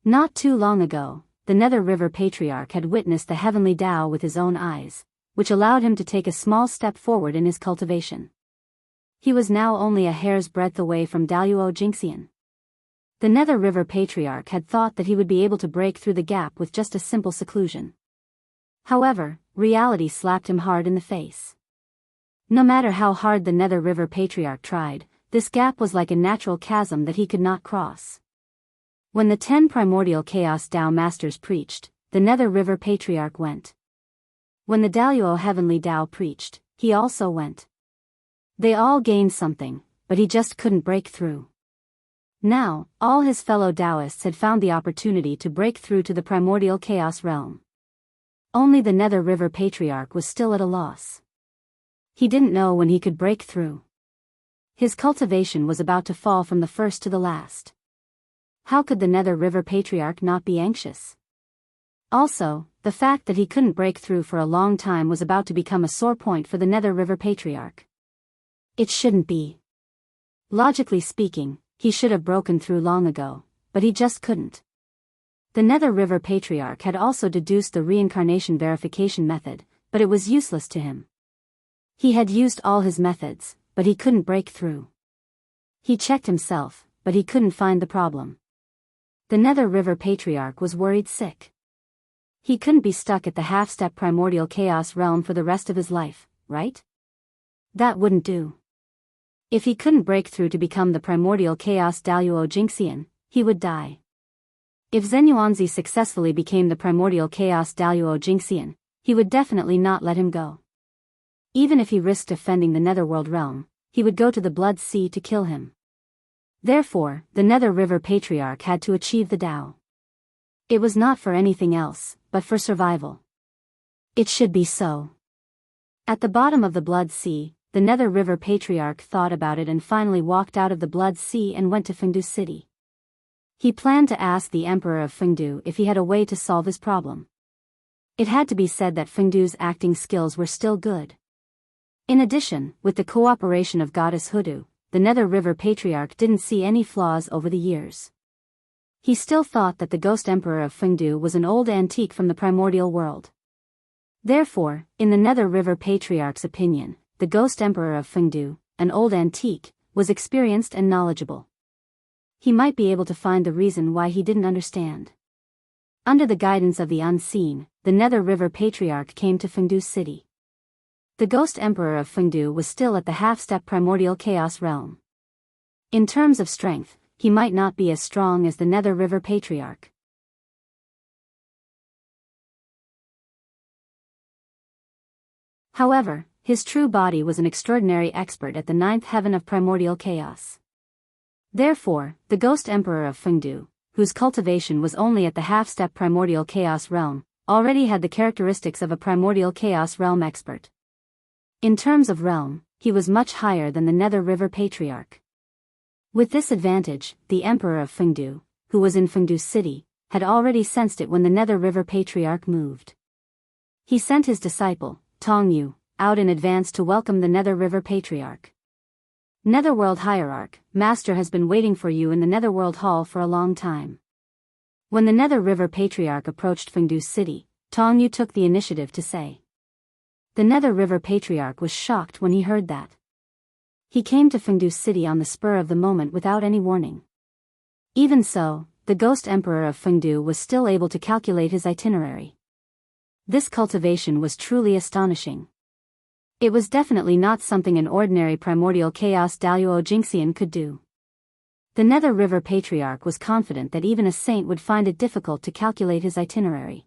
[SPEAKER 1] Not too long ago, the Nether River Patriarch had witnessed the heavenly Dao with his own eyes, which allowed him to take a small step forward in his cultivation. He was now only a hair's breadth away from Daoist Jingxian. The Nether River Patriarch had thought that he would be able to break through the gap with just a simple seclusion. However, reality slapped him hard in the face. No matter how hard the Nether River Patriarch tried, this gap was like a natural chasm that he could not cross. When the 10 primordial chaos Dao masters preached, the Nether River Patriarch went. When the Daoist Heavenly Dao preached, he also went. They all gained something, but he just couldn't break through. Now, all his fellow Daoists had found the opportunity to break through to the primordial chaos realm. Only the Nether River Patriarch was still at a loss. He didn't know when he could break through. His cultivation was about to fall from the first to the last. How could the Nether River Patriarch not be anxious? Also, the fact that he couldn't break through for a long time was about to become a sore point for the Nether River Patriarch. It shouldn't be. Logically speaking, he should have broken through long ago, but he just couldn't. The Nether River Patriarch had also deduced the reincarnation verification method, but it was useless to him. He had used all his methods, but he couldn't break through. He checked himself, but he couldn't find the problem. The Nether River Patriarch was worried sick. He couldn't be stuck at the half-step primordial chaos realm for the rest of his life, right? That wouldn't do. If he couldn't break through to become the primordial chaos Daoist Jingxian, he would die. If Zenyuanzi successfully became the primordial chaos Daoist Jingxian, he would definitely not let him go. Even if he risked offending the Netherworld realm, he would go to the Blood Sea to kill him. Therefore, the Nether River Patriarch had to achieve the Tao. It was not for anything else, but for survival. It should be so. At the bottom of the Blood Sea, the Nether River Patriarch thought about it and finally walked out of the Blood Sea and went to Fengdu City. He planned to ask the Emperor of Fengdu if he had a way to solve his problem. It had to be said that Fengdu's acting skills were still good. In addition, with the cooperation of Goddess Hudu, the Nether River Patriarch didn't see any flaws over the years. He still thought that the Ghost Emperor of Fengdu was an old antique from the primordial world. Therefore, in the Nether River Patriarch's opinion, the Ghost Emperor of Fengdu, an old antique, was experienced and knowledgeable. He might be able to find the reason why he didn't understand. Under the guidance of the unseen, the Nether River Patriarch came to Fengdu City. The Ghost Emperor of Fengdu was still at the half-step primordial chaos realm. In terms of strength, he might not be as strong as the Nether River Patriarch. However, his true body was an extraordinary expert at the ninth heaven of primordial chaos. Therefore, the Ghost Emperor of Fengdu, whose cultivation was only at the half-step primordial chaos realm, already had the characteristics of a primordial chaos realm expert. In terms of realm, he was much higher than the Nether River Patriarch. With this advantage, the Emperor of Fengdu, who was in Fengdu City, had already sensed it when the Nether River Patriarch moved. He sent his disciple, Tongyu, out in advance to welcome the Nether River Patriarch. Netherworld Hierarch, Master has been waiting for you in the Netherworld Hall for a long time. When the Nether River Patriarch approached Fengdu City, Tongyu took the initiative to say. The Nether River Patriarch was shocked when he heard that. He came to Fengdu City on the spur of the moment without any warning. Even so, the Ghost Emperor of Fengdu was still able to calculate his itinerary. This cultivation was truly astonishing. It was definitely not something an ordinary primordial chaos Daoist Jingxian could do. The Nether River Patriarch was confident that even a saint would find it difficult to calculate his itinerary.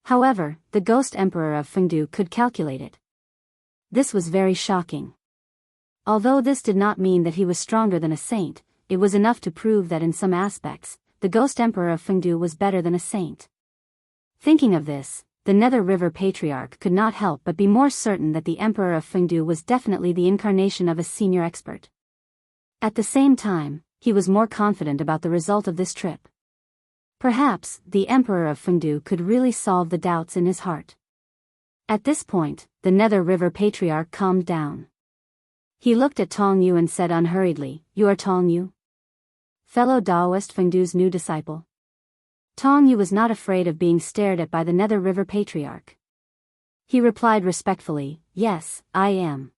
[SPEAKER 1] However, the Ghost Emperor of Fengdu could calculate it. This was very shocking. Although this did not mean that he was stronger than a saint, it was enough to prove that in some aspects, the Ghost Emperor of Fengdu was better than a saint. Thinking of this, the Nether River Patriarch could not help but be more certain that the Emperor of Fengdu was definitely the incarnation of a senior expert. At the same time, he was more confident about the result of this trip. Perhaps, the Emperor of Fengdu could really solve the doubts in his heart. At this point, the Nether River Patriarch calmed down. He looked at Tongyu and said unhurriedly, "You are Tongyu? Fellow Daoist Fengdu's new disciple?" Tongyu was not afraid of being stared at by the Nether River Patriarch. He replied respectfully, "Yes, I am."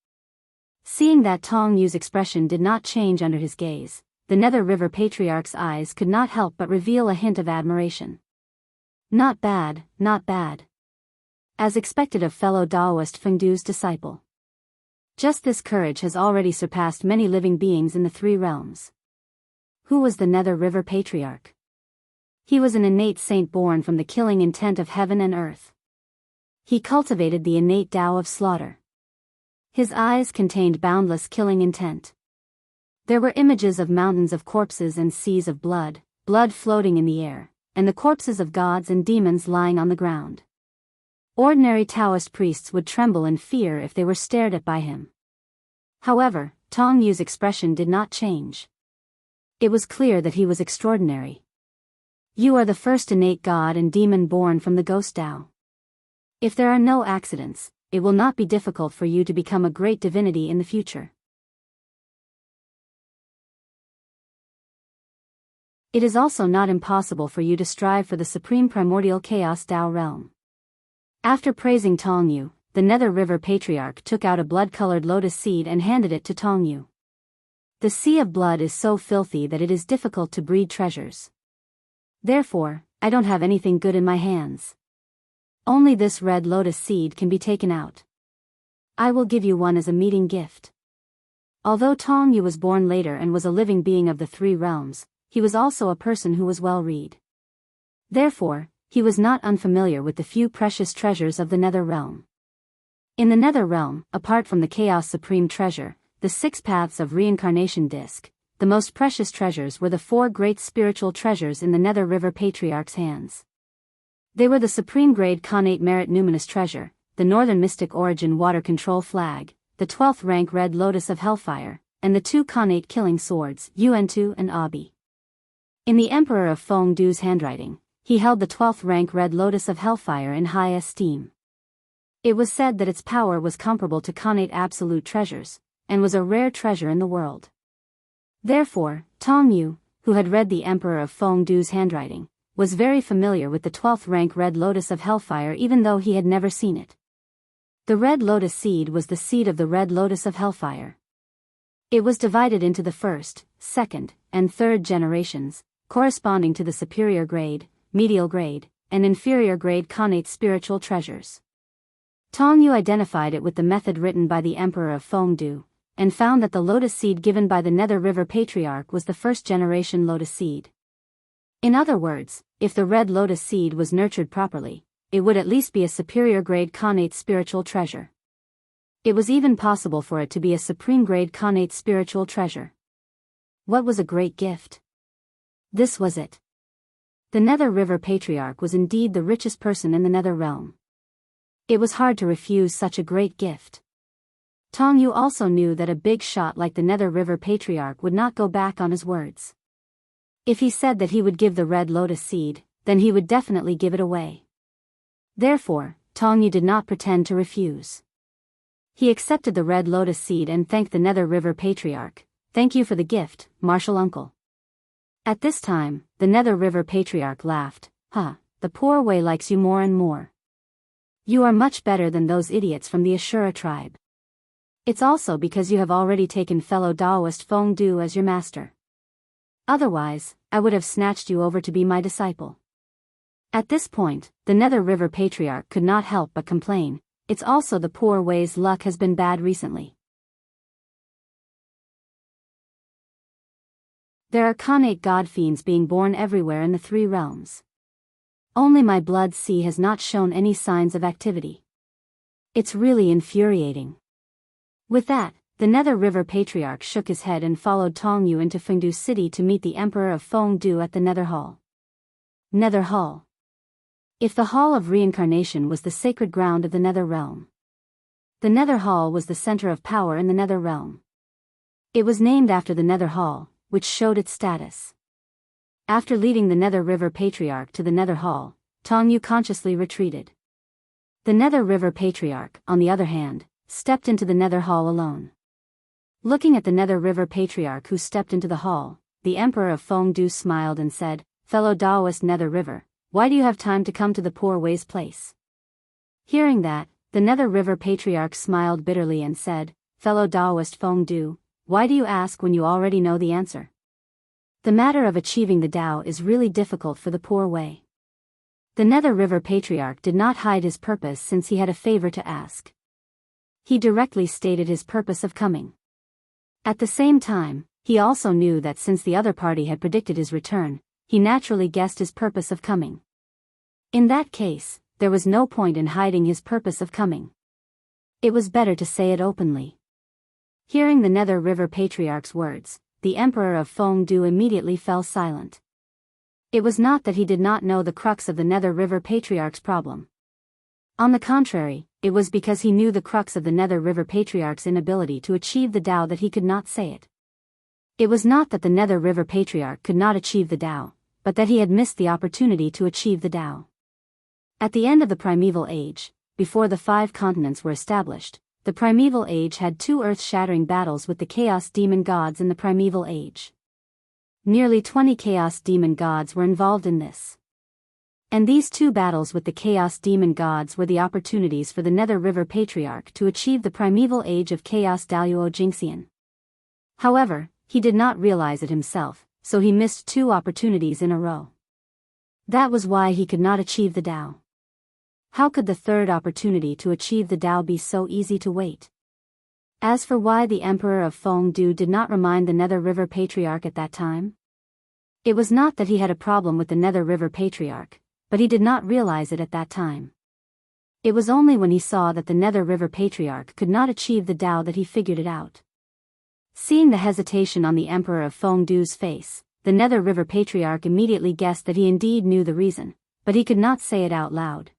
[SPEAKER 1] Seeing that Tongyu's expression did not change under his gaze, the Nether River Patriarch's eyes could not help but reveal a hint of admiration. Not bad, not bad. As expected of fellow Daoist Fengdu's disciple. Just this courage has already surpassed many living beings in the three realms. Who was the Nether River Patriarch? He was an innate saint born from the killing intent of heaven and earth. He cultivated the innate Tao of slaughter. His eyes contained boundless killing intent. There were images of mountains of corpses and seas of blood, blood floating in the air, and the corpses of gods and demons lying on the ground. Ordinary Taoist priests would tremble in fear if they were stared at by him. However, Tongyu's expression did not change. It was clear that he was extraordinary. You are the first innate god and demon born from the Ghost Tao. If there are no accidents, it will not be difficult for you to become a great divinity in the future. It is also not impossible for you to strive for the supreme primordial chaos Tao realm. After praising Tongyu, the Nether River Patriarch took out a blood-colored lotus seed and handed it to Tongyu. The sea of blood is so filthy that it is difficult to breed treasures. Therefore, I don't have anything good in my hands. Only this red lotus seed can be taken out. I will give you one as a meeting gift. Although Tong Yu was born later and was a living being of the three realms, he was also a person who was well-read. Therefore, he was not unfamiliar with the few precious treasures of the Nether Realm. In the Nether Realm, apart from the Chaos Supreme Treasure, the 6 Paths of Reincarnation Disc, the most precious treasures were the 4 great spiritual treasures in the Nether River Patriarch's hands. They were the Supreme Grade Connate Merit Numinous Treasure, the Northern Mystic Origin Water Control Flag, the 12th rank Red Lotus of Hellfire, and the 2 Connate Killing Swords, Yuan-Tu and Abi. In the Emperor of Feng Du's handwriting, he held the 12th rank Red Lotus of Hellfire in high esteem. It was said that its power was comparable to Connate Absolute Treasures, and was a rare treasure in the world. Therefore, Tong Yu, who had read the Emperor of Feng Du's handwriting, was very familiar with the 12th rank Red Lotus of Hellfire even though he had never seen it. The Red Lotus seed was the seed of the Red Lotus of Hellfire. It was divided into the first, second, and third generations, corresponding to the superior grade, medial grade, and inferior grade Connate spiritual treasures. Tong Yu identified it with the method written by the Emperor of Feng Du, and found that the lotus seed given by the Nether River Patriarch was the first generation lotus seed. In other words, if the red lotus seed was nurtured properly, it would at least be a superior grade Connate spiritual treasure. It was even possible for it to be a supreme grade Connate spiritual treasure. What was a great gift? This was it. The Nether River Patriarch was indeed the richest person in the Nether Realm. It was hard to refuse such a great gift. Tong Yu also knew that a big shot like the Nether River Patriarch would not go back on his words. If he said that he would give the red lotus seed, then he would definitely give it away. Therefore, Tong Yu did not pretend to refuse. He accepted the red lotus seed and thanked the Nether River Patriarch. "Thank you for the gift, Martial Uncle." At this time, the Nether River Patriarch laughed. The poor way likes you more and more. You are much better than those idiots from the Ashura tribe. It's also because you have already taken fellow Daoist Feng Du as your master. Otherwise, I would have snatched you over to be my disciple. At this point, the Nether River Patriarch could not help but complain. It's also the poor way's luck has been bad recently. There are Connate god fiends being born everywhere in the 3 realms. Only my blood sea has not shown any signs of activity. It's really infuriating. With that, the Nether River Patriarch shook his head and followed Tong Yu into Fengdu City to meet the Emperor of Feng Du at the Nether Hall. Nether Hall. If the Hall of Reincarnation was the sacred ground of the Nether Realm, the Nether Hall was the center of power in the Nether Realm. It was named after the Nether Hall, which showed its status. After leading the Nether River Patriarch to the Nether Hall, Tong Yu consciously retreated. The Nether River Patriarch, on the other hand, stepped into the Nether Hall alone. Looking at the Nether River Patriarch who stepped into the hall, the Emperor of Feng Du smiled and said, "Fellow Daoist Nether River, why do you have time to come to the poor way's place?" Hearing that, the Nether River Patriarch smiled bitterly and said, "Fellow Daoist Feng Du, why do you ask when you already know the answer? The matter of achieving the Tao is really difficult for the poor way." The Nether River Patriarch did not hide his purpose since he had a favor to ask. He directly stated his purpose of coming. At the same time, he also knew that since the other party had predicted his return, he naturally guessed his purpose of coming. In that case, there was no point in hiding his purpose of coming. It was better to say it openly. Hearing the Nether River Patriarch's words, the Emperor of Feng Du immediately fell silent. It was not that he did not know the crux of the Nether River Patriarch's problem. On the contrary, it was because he knew the crux of the Nether River Patriarch's inability to achieve the Tao that he could not say it. It was not that the Nether River Patriarch could not achieve the Tao, but that he had missed the opportunity to achieve the Tao. At the end of the Primeval Age, before the 5 continents were established, the Primeval Age had 2 earth-shattering battles with the Chaos Demon Gods in the Primeval Age. Nearly 20 Chaos Demon Gods were involved in this. And these 2 battles with the Chaos Demon Gods were the opportunities for the Nether River Patriarch to achieve the Primeval Age of Chaos Daoist Jingxian. However, he did not realize it himself, so he missed 2 opportunities in a row. That was why he could not achieve the Tao. How could the 3rd opportunity to achieve the Tao be so easy to wait? As for why the Emperor of Fengdu did not remind the Nether River Patriarch at that time, it was not that he had a problem with the Nether River Patriarch, but he did not realize it at that time. It was only when he saw that the Nether River Patriarch could not achieve the Tao that he figured it out. Seeing the hesitation on the Emperor of Fengdu's face, the Nether River Patriarch immediately guessed that he indeed knew the reason, but he could not say it out loud.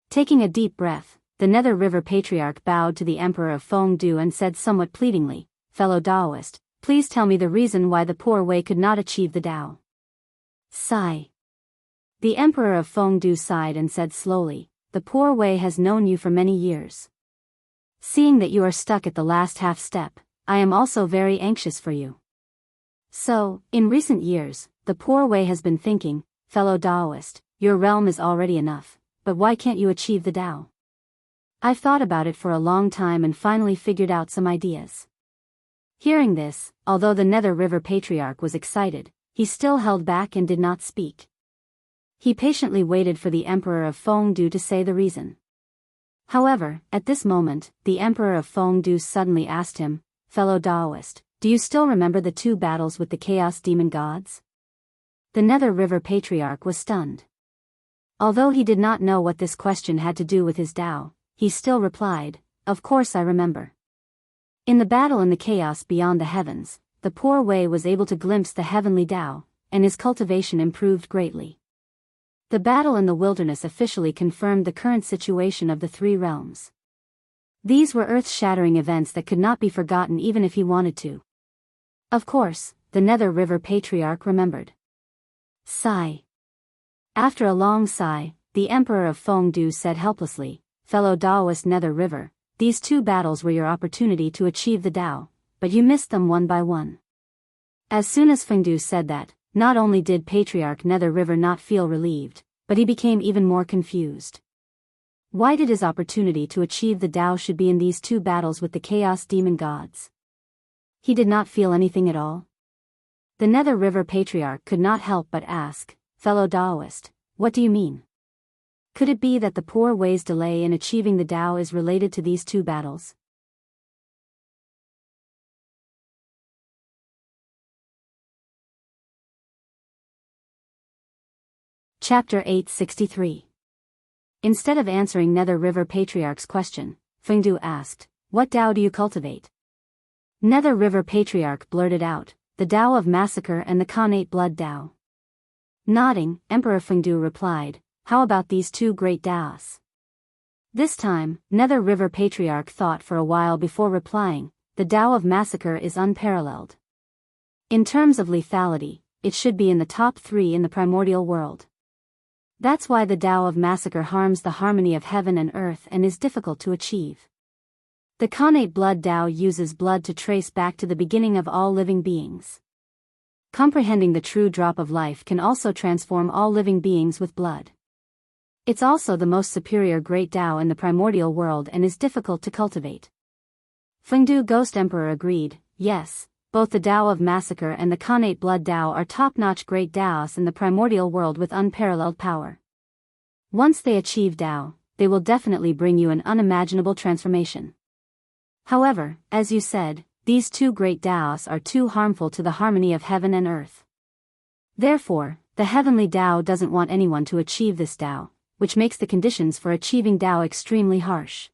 [SPEAKER 1] Taking a deep breath, the Nether River Patriarch bowed to the Emperor of Fengdu and said somewhat pleadingly, "Fellow Daoist, please tell me the reason why the poor Wei could not achieve the Tao." Sigh. The Emperor of Fengdu sighed and said slowly, "The poor Wei has known you for many years. Seeing that you are stuck at the last half step, I am also very anxious for you. So, in recent years, the poor Wei has been thinking, fellow Daoist, your realm is already enough, but why can't you achieve the Tao? I've thought about it for a long time and finally figured out some ideas." Hearing this, although the Nether River Patriarch was excited, he still held back and did not speak. He patiently waited for the Emperor of Fengdu to say the reason. However, at this moment, the Emperor of Fengdu suddenly asked him, "Fellow Daoist, do you still remember the 2 battles with the Chaos Demon Gods?" The Nether River Patriarch was stunned. Although he did not know what this question had to do with his Tao, he still replied, "Of course I remember. In the battle in the chaos beyond the heavens, the poor Wei was able to glimpse the heavenly Tao, and his cultivation improved greatly. The battle in the wilderness officially confirmed the current situation of the 3 realms. These were earth-shattering events that could not be forgotten even if he wanted to." Of course, the Nether River Patriarch remembered. Sigh. After a long sigh, the Emperor of Fengdu said helplessly, "Fellow Daoist Nether River, these 2 battles were your opportunity to achieve the Tao, but you missed them one by one." As soon as Fengdu said that, not only did Patriarch Nether River not feel relieved, but he became even more confused. Why did his opportunity to achieve the Tao should be in these 2 battles with the Chaos Demon Gods? He did not feel anything at all. The Nether River Patriarch could not help but ask, "Fellow Daoist, what do you mean? Could it be that the poor Wei's delay in achieving the Tao is related to these 2 battles?" Chapter 863. Instead of answering Nether River Patriarch's question, Fengdu asked, "What Tao do you cultivate?" Nether River Patriarch blurted out, "The Tao of Massacre and the Khanate Blood Tao." Nodding, Emperor Fengdu replied, "How about these 2 great Taos?" This time, Nether River Patriarch thought for a while before replying, "The Tao of Massacre is unparalleled. In terms of lethality, it should be in the top 3 in the primordial world. That's why the Tao of Massacre harms the harmony of heaven and earth and is difficult to achieve. The Khanate Blood Tao uses blood to trace back to the beginning of all living beings. Comprehending the true drop of life can also transform all living beings with blood. It's also the most superior great Tao in the primordial world and is difficult to cultivate." Fengdu Ghost Emperor agreed, "Yes, both the Tao of Massacre and the Khanate Blood Tao are top-notch great Taos in the primordial world with unparalleled power. Once they achieve Tao, they will definitely bring you an unimaginable transformation. However, as you said, these 2 great Taos are too harmful to the harmony of heaven and earth. Therefore, the heavenly Tao doesn't want anyone to achieve this Tao, which makes the conditions for achieving Tao extremely harsh."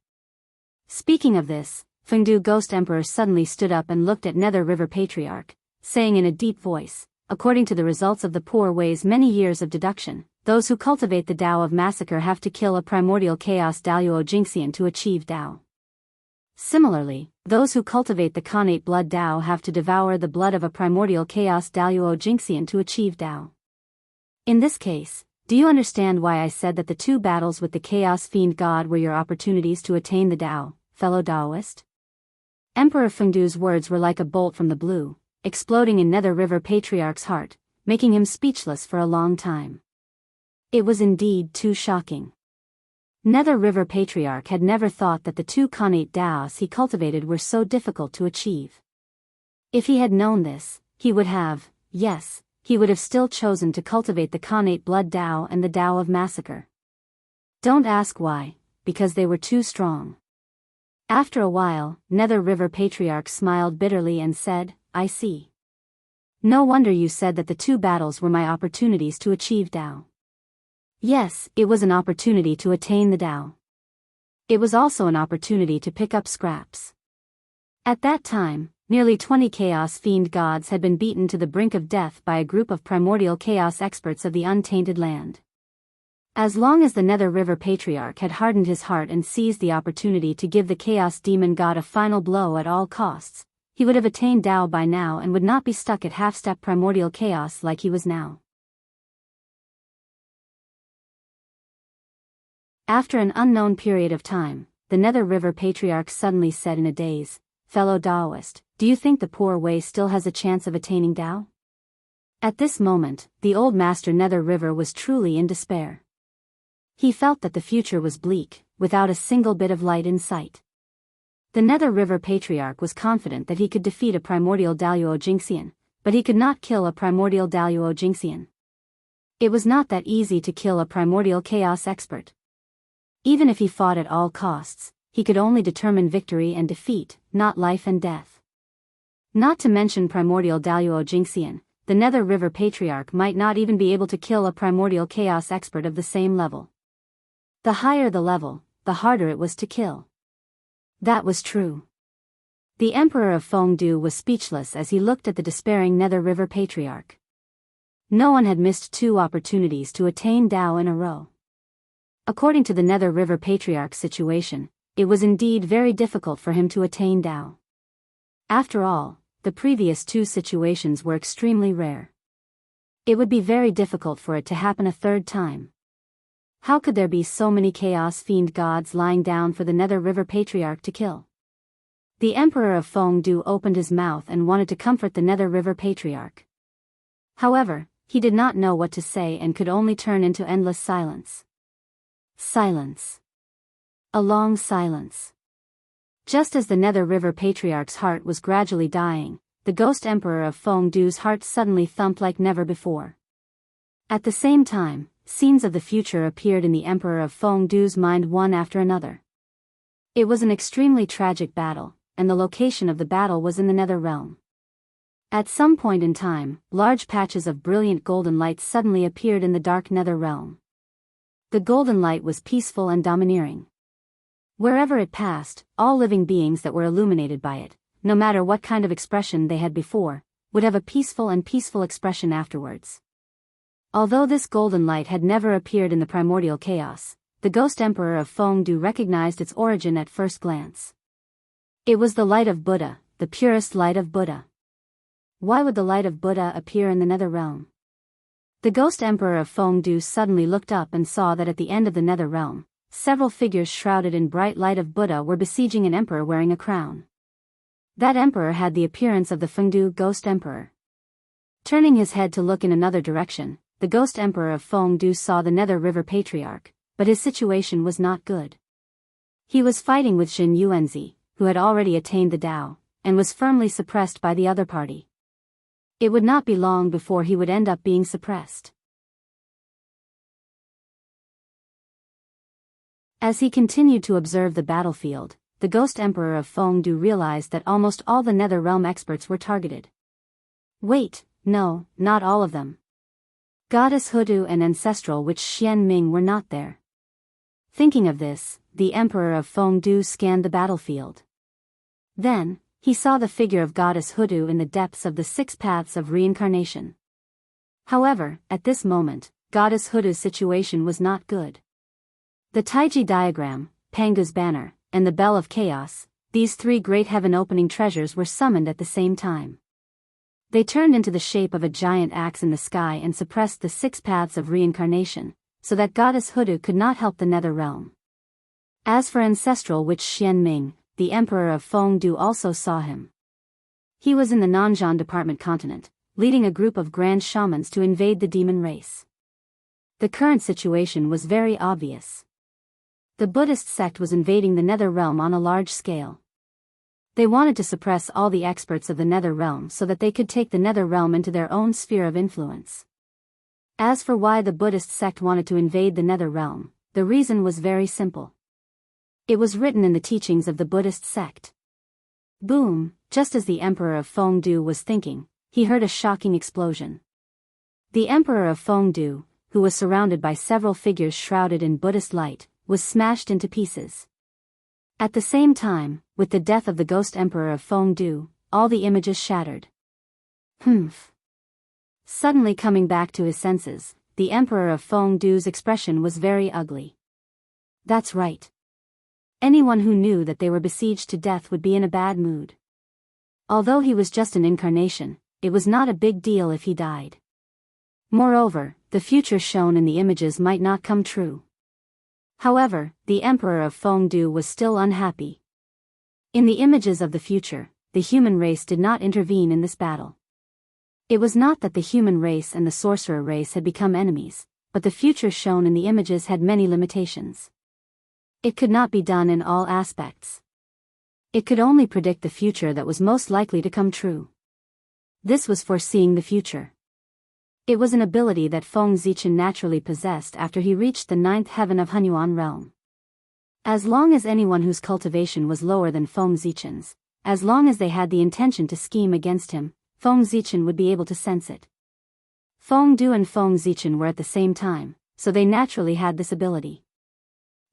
[SPEAKER 1] Speaking of this, Fengdu Ghost Emperor suddenly stood up and looked at Nether River Patriarch, saying in a deep voice, "According to the results of the poor Wei's many years of deduction, those who cultivate the Tao of Massacre have to kill a primordial chaos Daoist Jingxian to achieve Tao. Similarly, those who cultivate the Khanate Blood Tao have to devour the blood of a primordial chaos Daoist Jingxian to achieve Tao. In this case, do you understand why I said that the 2 battles with the Chaos Fiend God were your opportunities to attain the Tao, fellow Daoist?" Emperor Fengdu's words were like a bolt from the blue, exploding in Nether River Patriarch's heart, making him speechless for a long time. It was indeed too shocking. Nether River Patriarch had never thought that the 2 Khanate Taos he cultivated were so difficult to achieve. If he had known this, he would have, yes, he would have still chosen to cultivate the Khanate Blood Tao and the Tao of Massacre. Don't ask why, because they were too strong. After a while, Nether River Patriarch smiled bitterly and said, "I see. No wonder you said that the two battles were my opportunities to achieve Tao." Yes, it was an opportunity to attain the Tao. It was also an opportunity to pick up scraps. At that time, nearly 20 Chaos Fiend gods had been beaten to the brink of death by a group of primordial chaos experts of the Untainted Land. As long as the Nether River Patriarch had hardened his heart and seized the opportunity to give the Chaos Demon God a final blow at all costs, he would have attained Tao by now and would not be stuck at half-step primordial chaos like he was now. After an unknown period of time, the Nether River Patriarch suddenly said in a daze, "Fellow Daoist, do you think the poor way still has a chance of attaining Tao?" At this moment, the old master Nether River was truly in despair. He felt that the future was bleak, without a single bit of light in sight. The Nether River Patriarch was confident that he could defeat a primordial Daoist Xianxia, but he could not kill a primordial Daoist Xianxia. It was not that easy to kill a primordial chaos expert. Even if he fought at all costs, he could only determine victory and defeat, not life and death. Not to mention primordial Daoist Xianxia, the Nether River Patriarch might not even be able to kill a primordial chaos expert of the same level. The higher the level, the harder it was to kill. That was true. The Emperor of Fengdu was speechless as he looked at the despairing Nether River Patriarch. No one had missed 2 opportunities to attain Tao in a row. According to the Nether River Patriarch's situation, it was indeed very difficult for him to attain Tao. After all, the previous 2 situations were extremely rare. It would be very difficult for it to happen a third time. How could there be so many Chaos Fiend gods lying down for the Nether River Patriarch to kill? The Emperor of Fengdu opened his mouth and wanted to comfort the Nether River Patriarch. However, he did not know what to say and could only turn into endless silence. Silence. A long silence. Just as the Nether River Patriarch's heart was gradually dying, the Ghost Emperor of Fengdu's heart suddenly thumped like never before. At the same time, scenes of the future appeared in the Emperor of Fengdu's mind one after another. It was an extremely tragic battle, and the location of the battle was in the Nether Realm. At some point in time, large patches of brilliant golden light suddenly appeared in the dark Nether Realm. The golden light was peaceful and domineering. Wherever it passed, all living beings that were illuminated by it, no matter what kind of expression they had before, would have a peaceful expression afterwards. Although this golden light had never appeared in the primordial chaos, the Ghost Emperor of Fengdu recognized its origin at first glance. It was the light of Buddha, the purest light of Buddha. Why would the light of Buddha appear in the Nether Realm? The Ghost Emperor of Fengdu suddenly looked up and saw that at the end of the Nether Realm, several figures shrouded in bright light of Buddha were besieging an emperor wearing a crown. That emperor had the appearance of the Fengdu Ghost Emperor. Turning his head to look in another direction, the Ghost Emperor of Fengdu saw the Nether River Patriarch, but his situation was not good. He was fighting with Xin Yuanzi, who had already attained the Tao, and was firmly suppressed by the other party. It would not be long before he would end up being suppressed. As he continued to observe the battlefield, the Ghost Emperor of Fengdu realized that almost all the Nether Realm experts were targeted. Wait, no, not all of them. Goddess Hoodoo and Ancestral Witch Xian Ming were not there. Thinking of this, the Emperor of Fengdu scanned the battlefield. Then, he saw the figure of Goddess Hoodoo in the depths of the 6 paths of reincarnation. However, at this moment, Goddess Hoodoo's situation was not good. The Taiji diagram, Pangu's banner, and the Bell of Chaos, these 3 great heaven-opening treasures were summoned at the same time. They turned into the shape of a giant axe in the sky and suppressed the 6 paths of reincarnation, so that Goddess Hoodoo could not help the Nether Realm. As for Ancestral Witch Xian Ming, the Emperor of Fengdu also saw him. He was in the Nanzhan Department continent, leading a group of grand shamans to invade the demon race. The current situation was very obvious. The Buddhist sect was invading the Nether Realm on a large scale. They wanted to suppress all the experts of the Nether Realm so that they could take the Nether Realm into their own sphere of influence. As for why the Buddhist sect wanted to invade the Nether Realm, the reason was very simple. It was written in the teachings of the Buddhist sect. Boom, just as the Emperor of Fengdu was thinking, he heard a shocking explosion. The Emperor of Fengdu, who was surrounded by several figures shrouded in Buddhist light, was smashed into pieces. At the same time, with the death of the ghost Emperor of Fengdu, all the images shattered. Humph. Suddenly coming back to his senses, the Emperor of Fengdu's expression was very ugly. That's right. Anyone who knew that they were besieged to death would be in a bad mood. Although he was just an incarnation, it was not a big deal if he died. Moreover, the future shown in the images might not come true. However, the Emperor of Fengdu was still unhappy. In the images of the future, the human race did not intervene in this battle. It was not that the human race and the sorcerer race had become enemies, but the future shown in the images had many limitations. It could not be done in all aspects. It could only predict the future that was most likely to come true. This was foreseeing the future. It was an ability that Feng Zichen naturally possessed after he reached the 9th heaven of Hunyuan realm. As long as anyone whose cultivation was lower than Feng Zichen's, as long as they had the intention to scheme against him, Feng Zichen would be able to sense it. Feng Du and Feng Zichen were at the same time, so they naturally had this ability.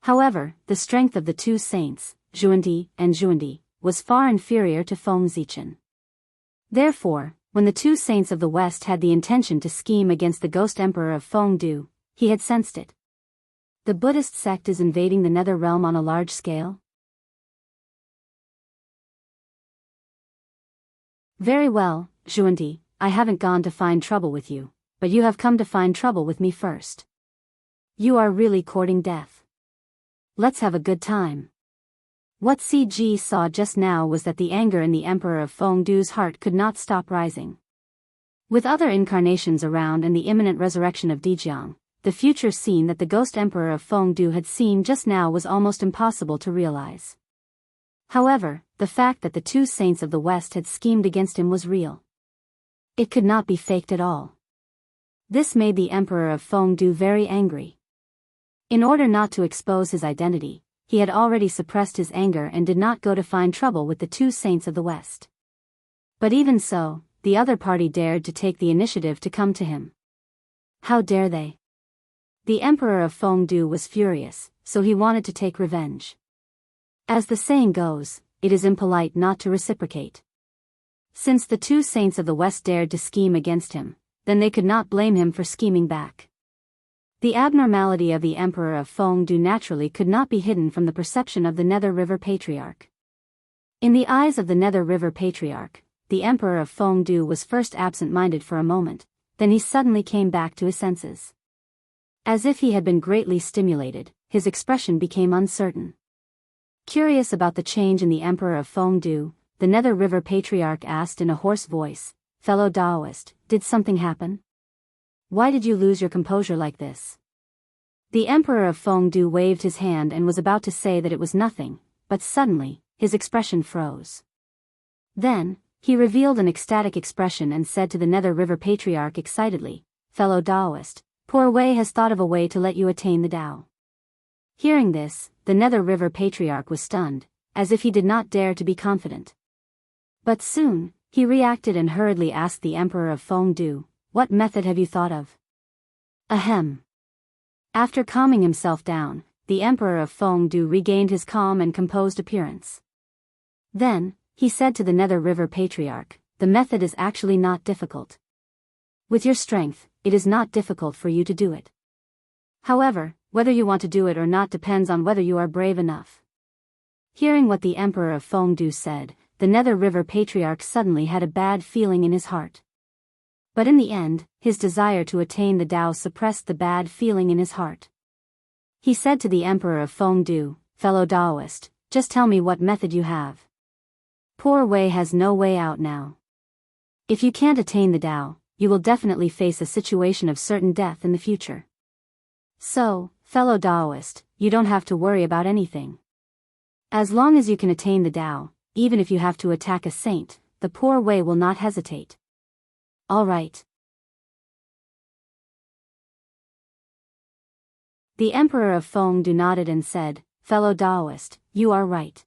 [SPEAKER 1] However, the strength of the two saints, Zhuandi and Zhuandi, was far inferior to Feng Zichen. Therefore, when the two saints of the West had the intention to scheme against the ghost emperor of Fengdu, he had sensed it. The Buddhist sect is invading the nether realm on a large scale? Very well, Zhuandi, I haven't gone to find trouble with you, but you have come to find trouble with me first. You are really courting death. Let's have a good time. What CG saw just now was that the anger in the Emperor of Fengdu's heart could not stop rising. With other incarnations around and the imminent resurrection of Jianghu, the future scene that the ghost Emperor of Fengdu had seen just now was almost impossible to realize. However, the fact that the two saints of the West had schemed against him was real. It could not be faked at all. This made the Emperor of Fengdu very angry. In order not to expose his identity, he had already suppressed his anger and did not go to find trouble with the two saints of the West. But even so, the other party dared to take the initiative to come to him. How dare they? The Emperor of Fengdu was furious, so he wanted to take revenge. As the saying goes, it is impolite not to reciprocate. Since the two saints of the West dared to scheme against him, then they could not blame him for scheming back. The abnormality of the Emperor of Fengdu naturally could not be hidden from the perception of the Nether River Patriarch. In the eyes of the Nether River Patriarch, the Emperor of Fengdu was first absent-minded for a moment, then he suddenly came back to his senses. As if he had been greatly stimulated, his expression became uncertain. Curious about the change in the Emperor of Fengdu, the Nether River Patriarch asked in a hoarse voice, "Fellow Daoist, did something happen? Why did you lose your composure like this?" The Emperor of Fengdu waved his hand and was about to say that it was nothing, but suddenly, his expression froze. Then, he revealed an ecstatic expression and said to the Nether River Patriarch excitedly, "Fellow Daoist, Poor Wei has thought of a way to let you attain the Tao." Hearing this, the Nether River Patriarch was stunned, as if he did not dare to be confident. But soon, he reacted and hurriedly asked the Emperor of Fengdu, "What method have you thought of?" Ahem. After calming himself down, the Emperor of Fengdu regained his calm and composed appearance. Then, he said to the Nether River Patriarch, "The method is actually not difficult. With your strength, it is not difficult for you to do it. However, whether you want to do it or not depends on whether you are brave enough." Hearing what the Emperor of Fengdu said, the Nether River Patriarch suddenly had a bad feeling in his heart. But in the end, his desire to attain the Tao suppressed the bad feeling in his heart. He said to the Emperor of Fengdu, "Fellow Daoist, just tell me what method you have. Poor Wei has no way out now. If you can't attain the Tao, you will definitely face a situation of certain death in the future. So, fellow Daoist, you don't have to worry about anything. As long as you can attain the Tao, even if you have to attack a saint, the poor Wei will not hesitate. All right." The Emperor of Fengdu nodded and said, fellow Daoist, you are right.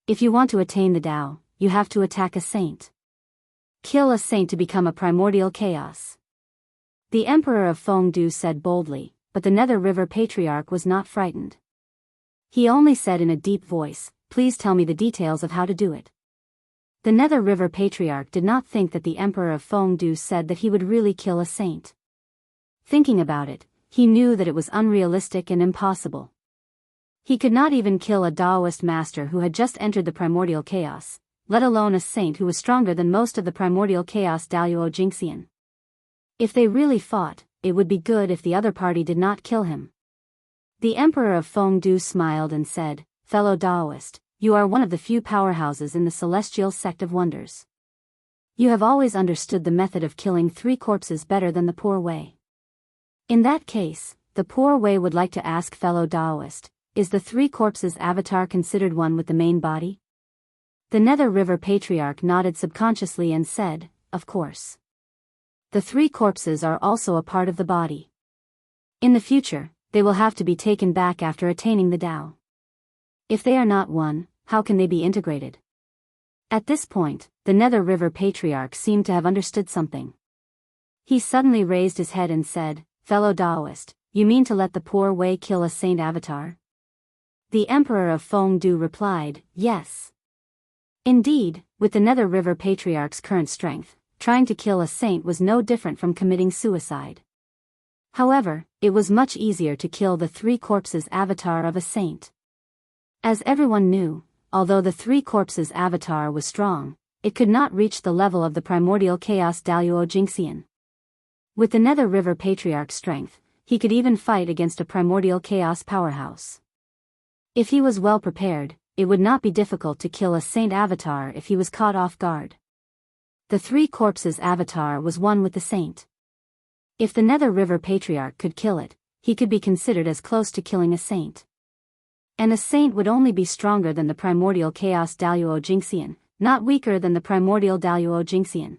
[SPEAKER 1] If you want to attain the Tao, you have to attack a saint. Kill a saint to become a primordial chaos. The Emperor of Fengdu said boldly, but the Nether River Patriarch was not frightened. He only said in a deep voice, please tell me the details of how to do it. The Nether River Patriarch did not think that the Emperor of Fengdu said that he would really kill a saint. Thinking about it, he knew that it was unrealistic and impossible. He could not even kill a Daoist master who had just entered the primordial chaos, let alone a saint who was stronger than most of the primordial chaos Daoist Jingxian. If they really fought, it would be good if the other party did not kill him. The Emperor of Fengdu smiled and said, fellow Daoist, you are one of the few powerhouses in the celestial sect of wonders. You have always understood the method of killing 3 corpses better than the poor way. In that case, the poor way would like to ask fellow Daoist, is the 3 corpses avatar considered one with the main body? The Nether River Patriarch nodded subconsciously and said, of course. The 3 corpses are also a part of the body. In the future, they will have to be taken back after attaining the Tao. If they are not one, how can they be integrated? At this point, the Nether River Patriarch seemed to have understood something. He suddenly raised his head and said, fellow Daoist, you mean to let the poor way kill a saint avatar? The Emperor of Fengdu replied, yes. Indeed, with the Nether River Patriarch's current strength, trying to kill a saint was no different from committing suicide. However, it was much easier to kill the 3 corpses avatar of a saint. As everyone knew, although the 3 corpses avatar was strong, it could not reach the level of the primordial chaos Daoist Jingxian. With the Nether River Patriarch's strength, he could even fight against a primordial chaos powerhouse. If he was well prepared, it would not be difficult to kill a saint avatar if he was caught off guard. The 3 corpses avatar was one with the saint. If the Nether River Patriarch could kill it, he could be considered as close to killing a saint. And a saint would only be stronger than the primordial chaos Daoist Jingxian, not weaker than the primordial Daoist Jingxian.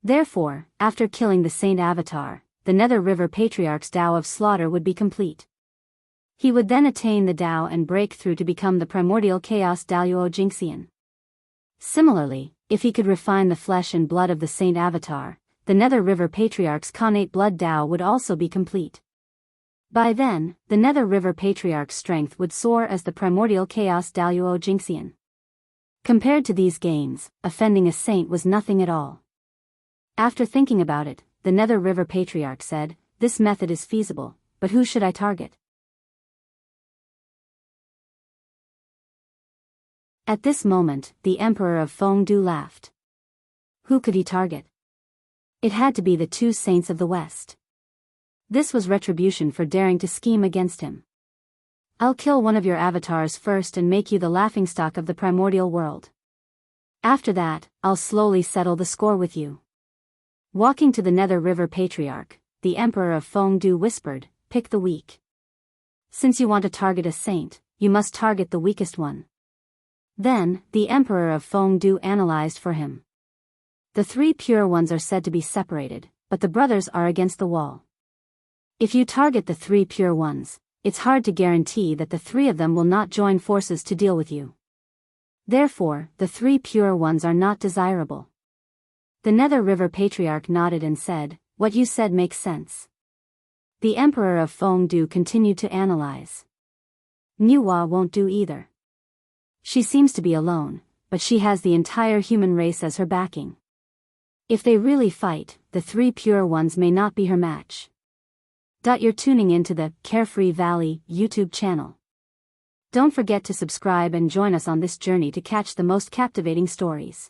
[SPEAKER 1] Therefore, after killing the saint avatar, the Nether River Patriarch's Tao of slaughter would be complete. He would then attain the Tao and break through to become the primordial chaos Daoist Jingxian. Similarly, if he could refine the flesh and blood of the saint avatar, the Nether River Patriarch's connate blood Tao would also be complete. By then, the Nether River Patriarch's strength would soar as the primordial chaos Daoist Jingxian. Compared to these gains, offending a saint was nothing at all. After thinking about it, the Nether River Patriarch said, this method is feasible, but who should I target? At this moment, the Emperor of Fengdu laughed. Who could he target? It had to be the 2 saints of the West. This was retribution for daring to scheme against him. I'll kill one of your avatars first and make you the laughingstock of the primordial world. After that, I'll slowly settle the score with you. Walking to the Nether River Patriarch, the Emperor of Fengdu whispered, pick the weak. Since you want to target a saint, you must target the weakest one. Then, the Emperor of Fengdu analyzed for him. The 3 pure ones are said to be separated, but the brothers are against the wall. If you target the 3 pure ones, it's hard to guarantee that the 3 of them will not join forces to deal with you. Therefore, the 3 pure ones are not desirable. The Nether River Patriarch nodded and said, what you said makes sense. The Emperor of Fengdu continued to analyze. Niwa won't do either. She seems to be alone, but she has the entire human race as her backing. If they really fight, the 3 pure ones may not be her match. You're tuning into the Carefree Valley YouTube channel. Don't forget to subscribe and join us on this journey to catch the most captivating stories.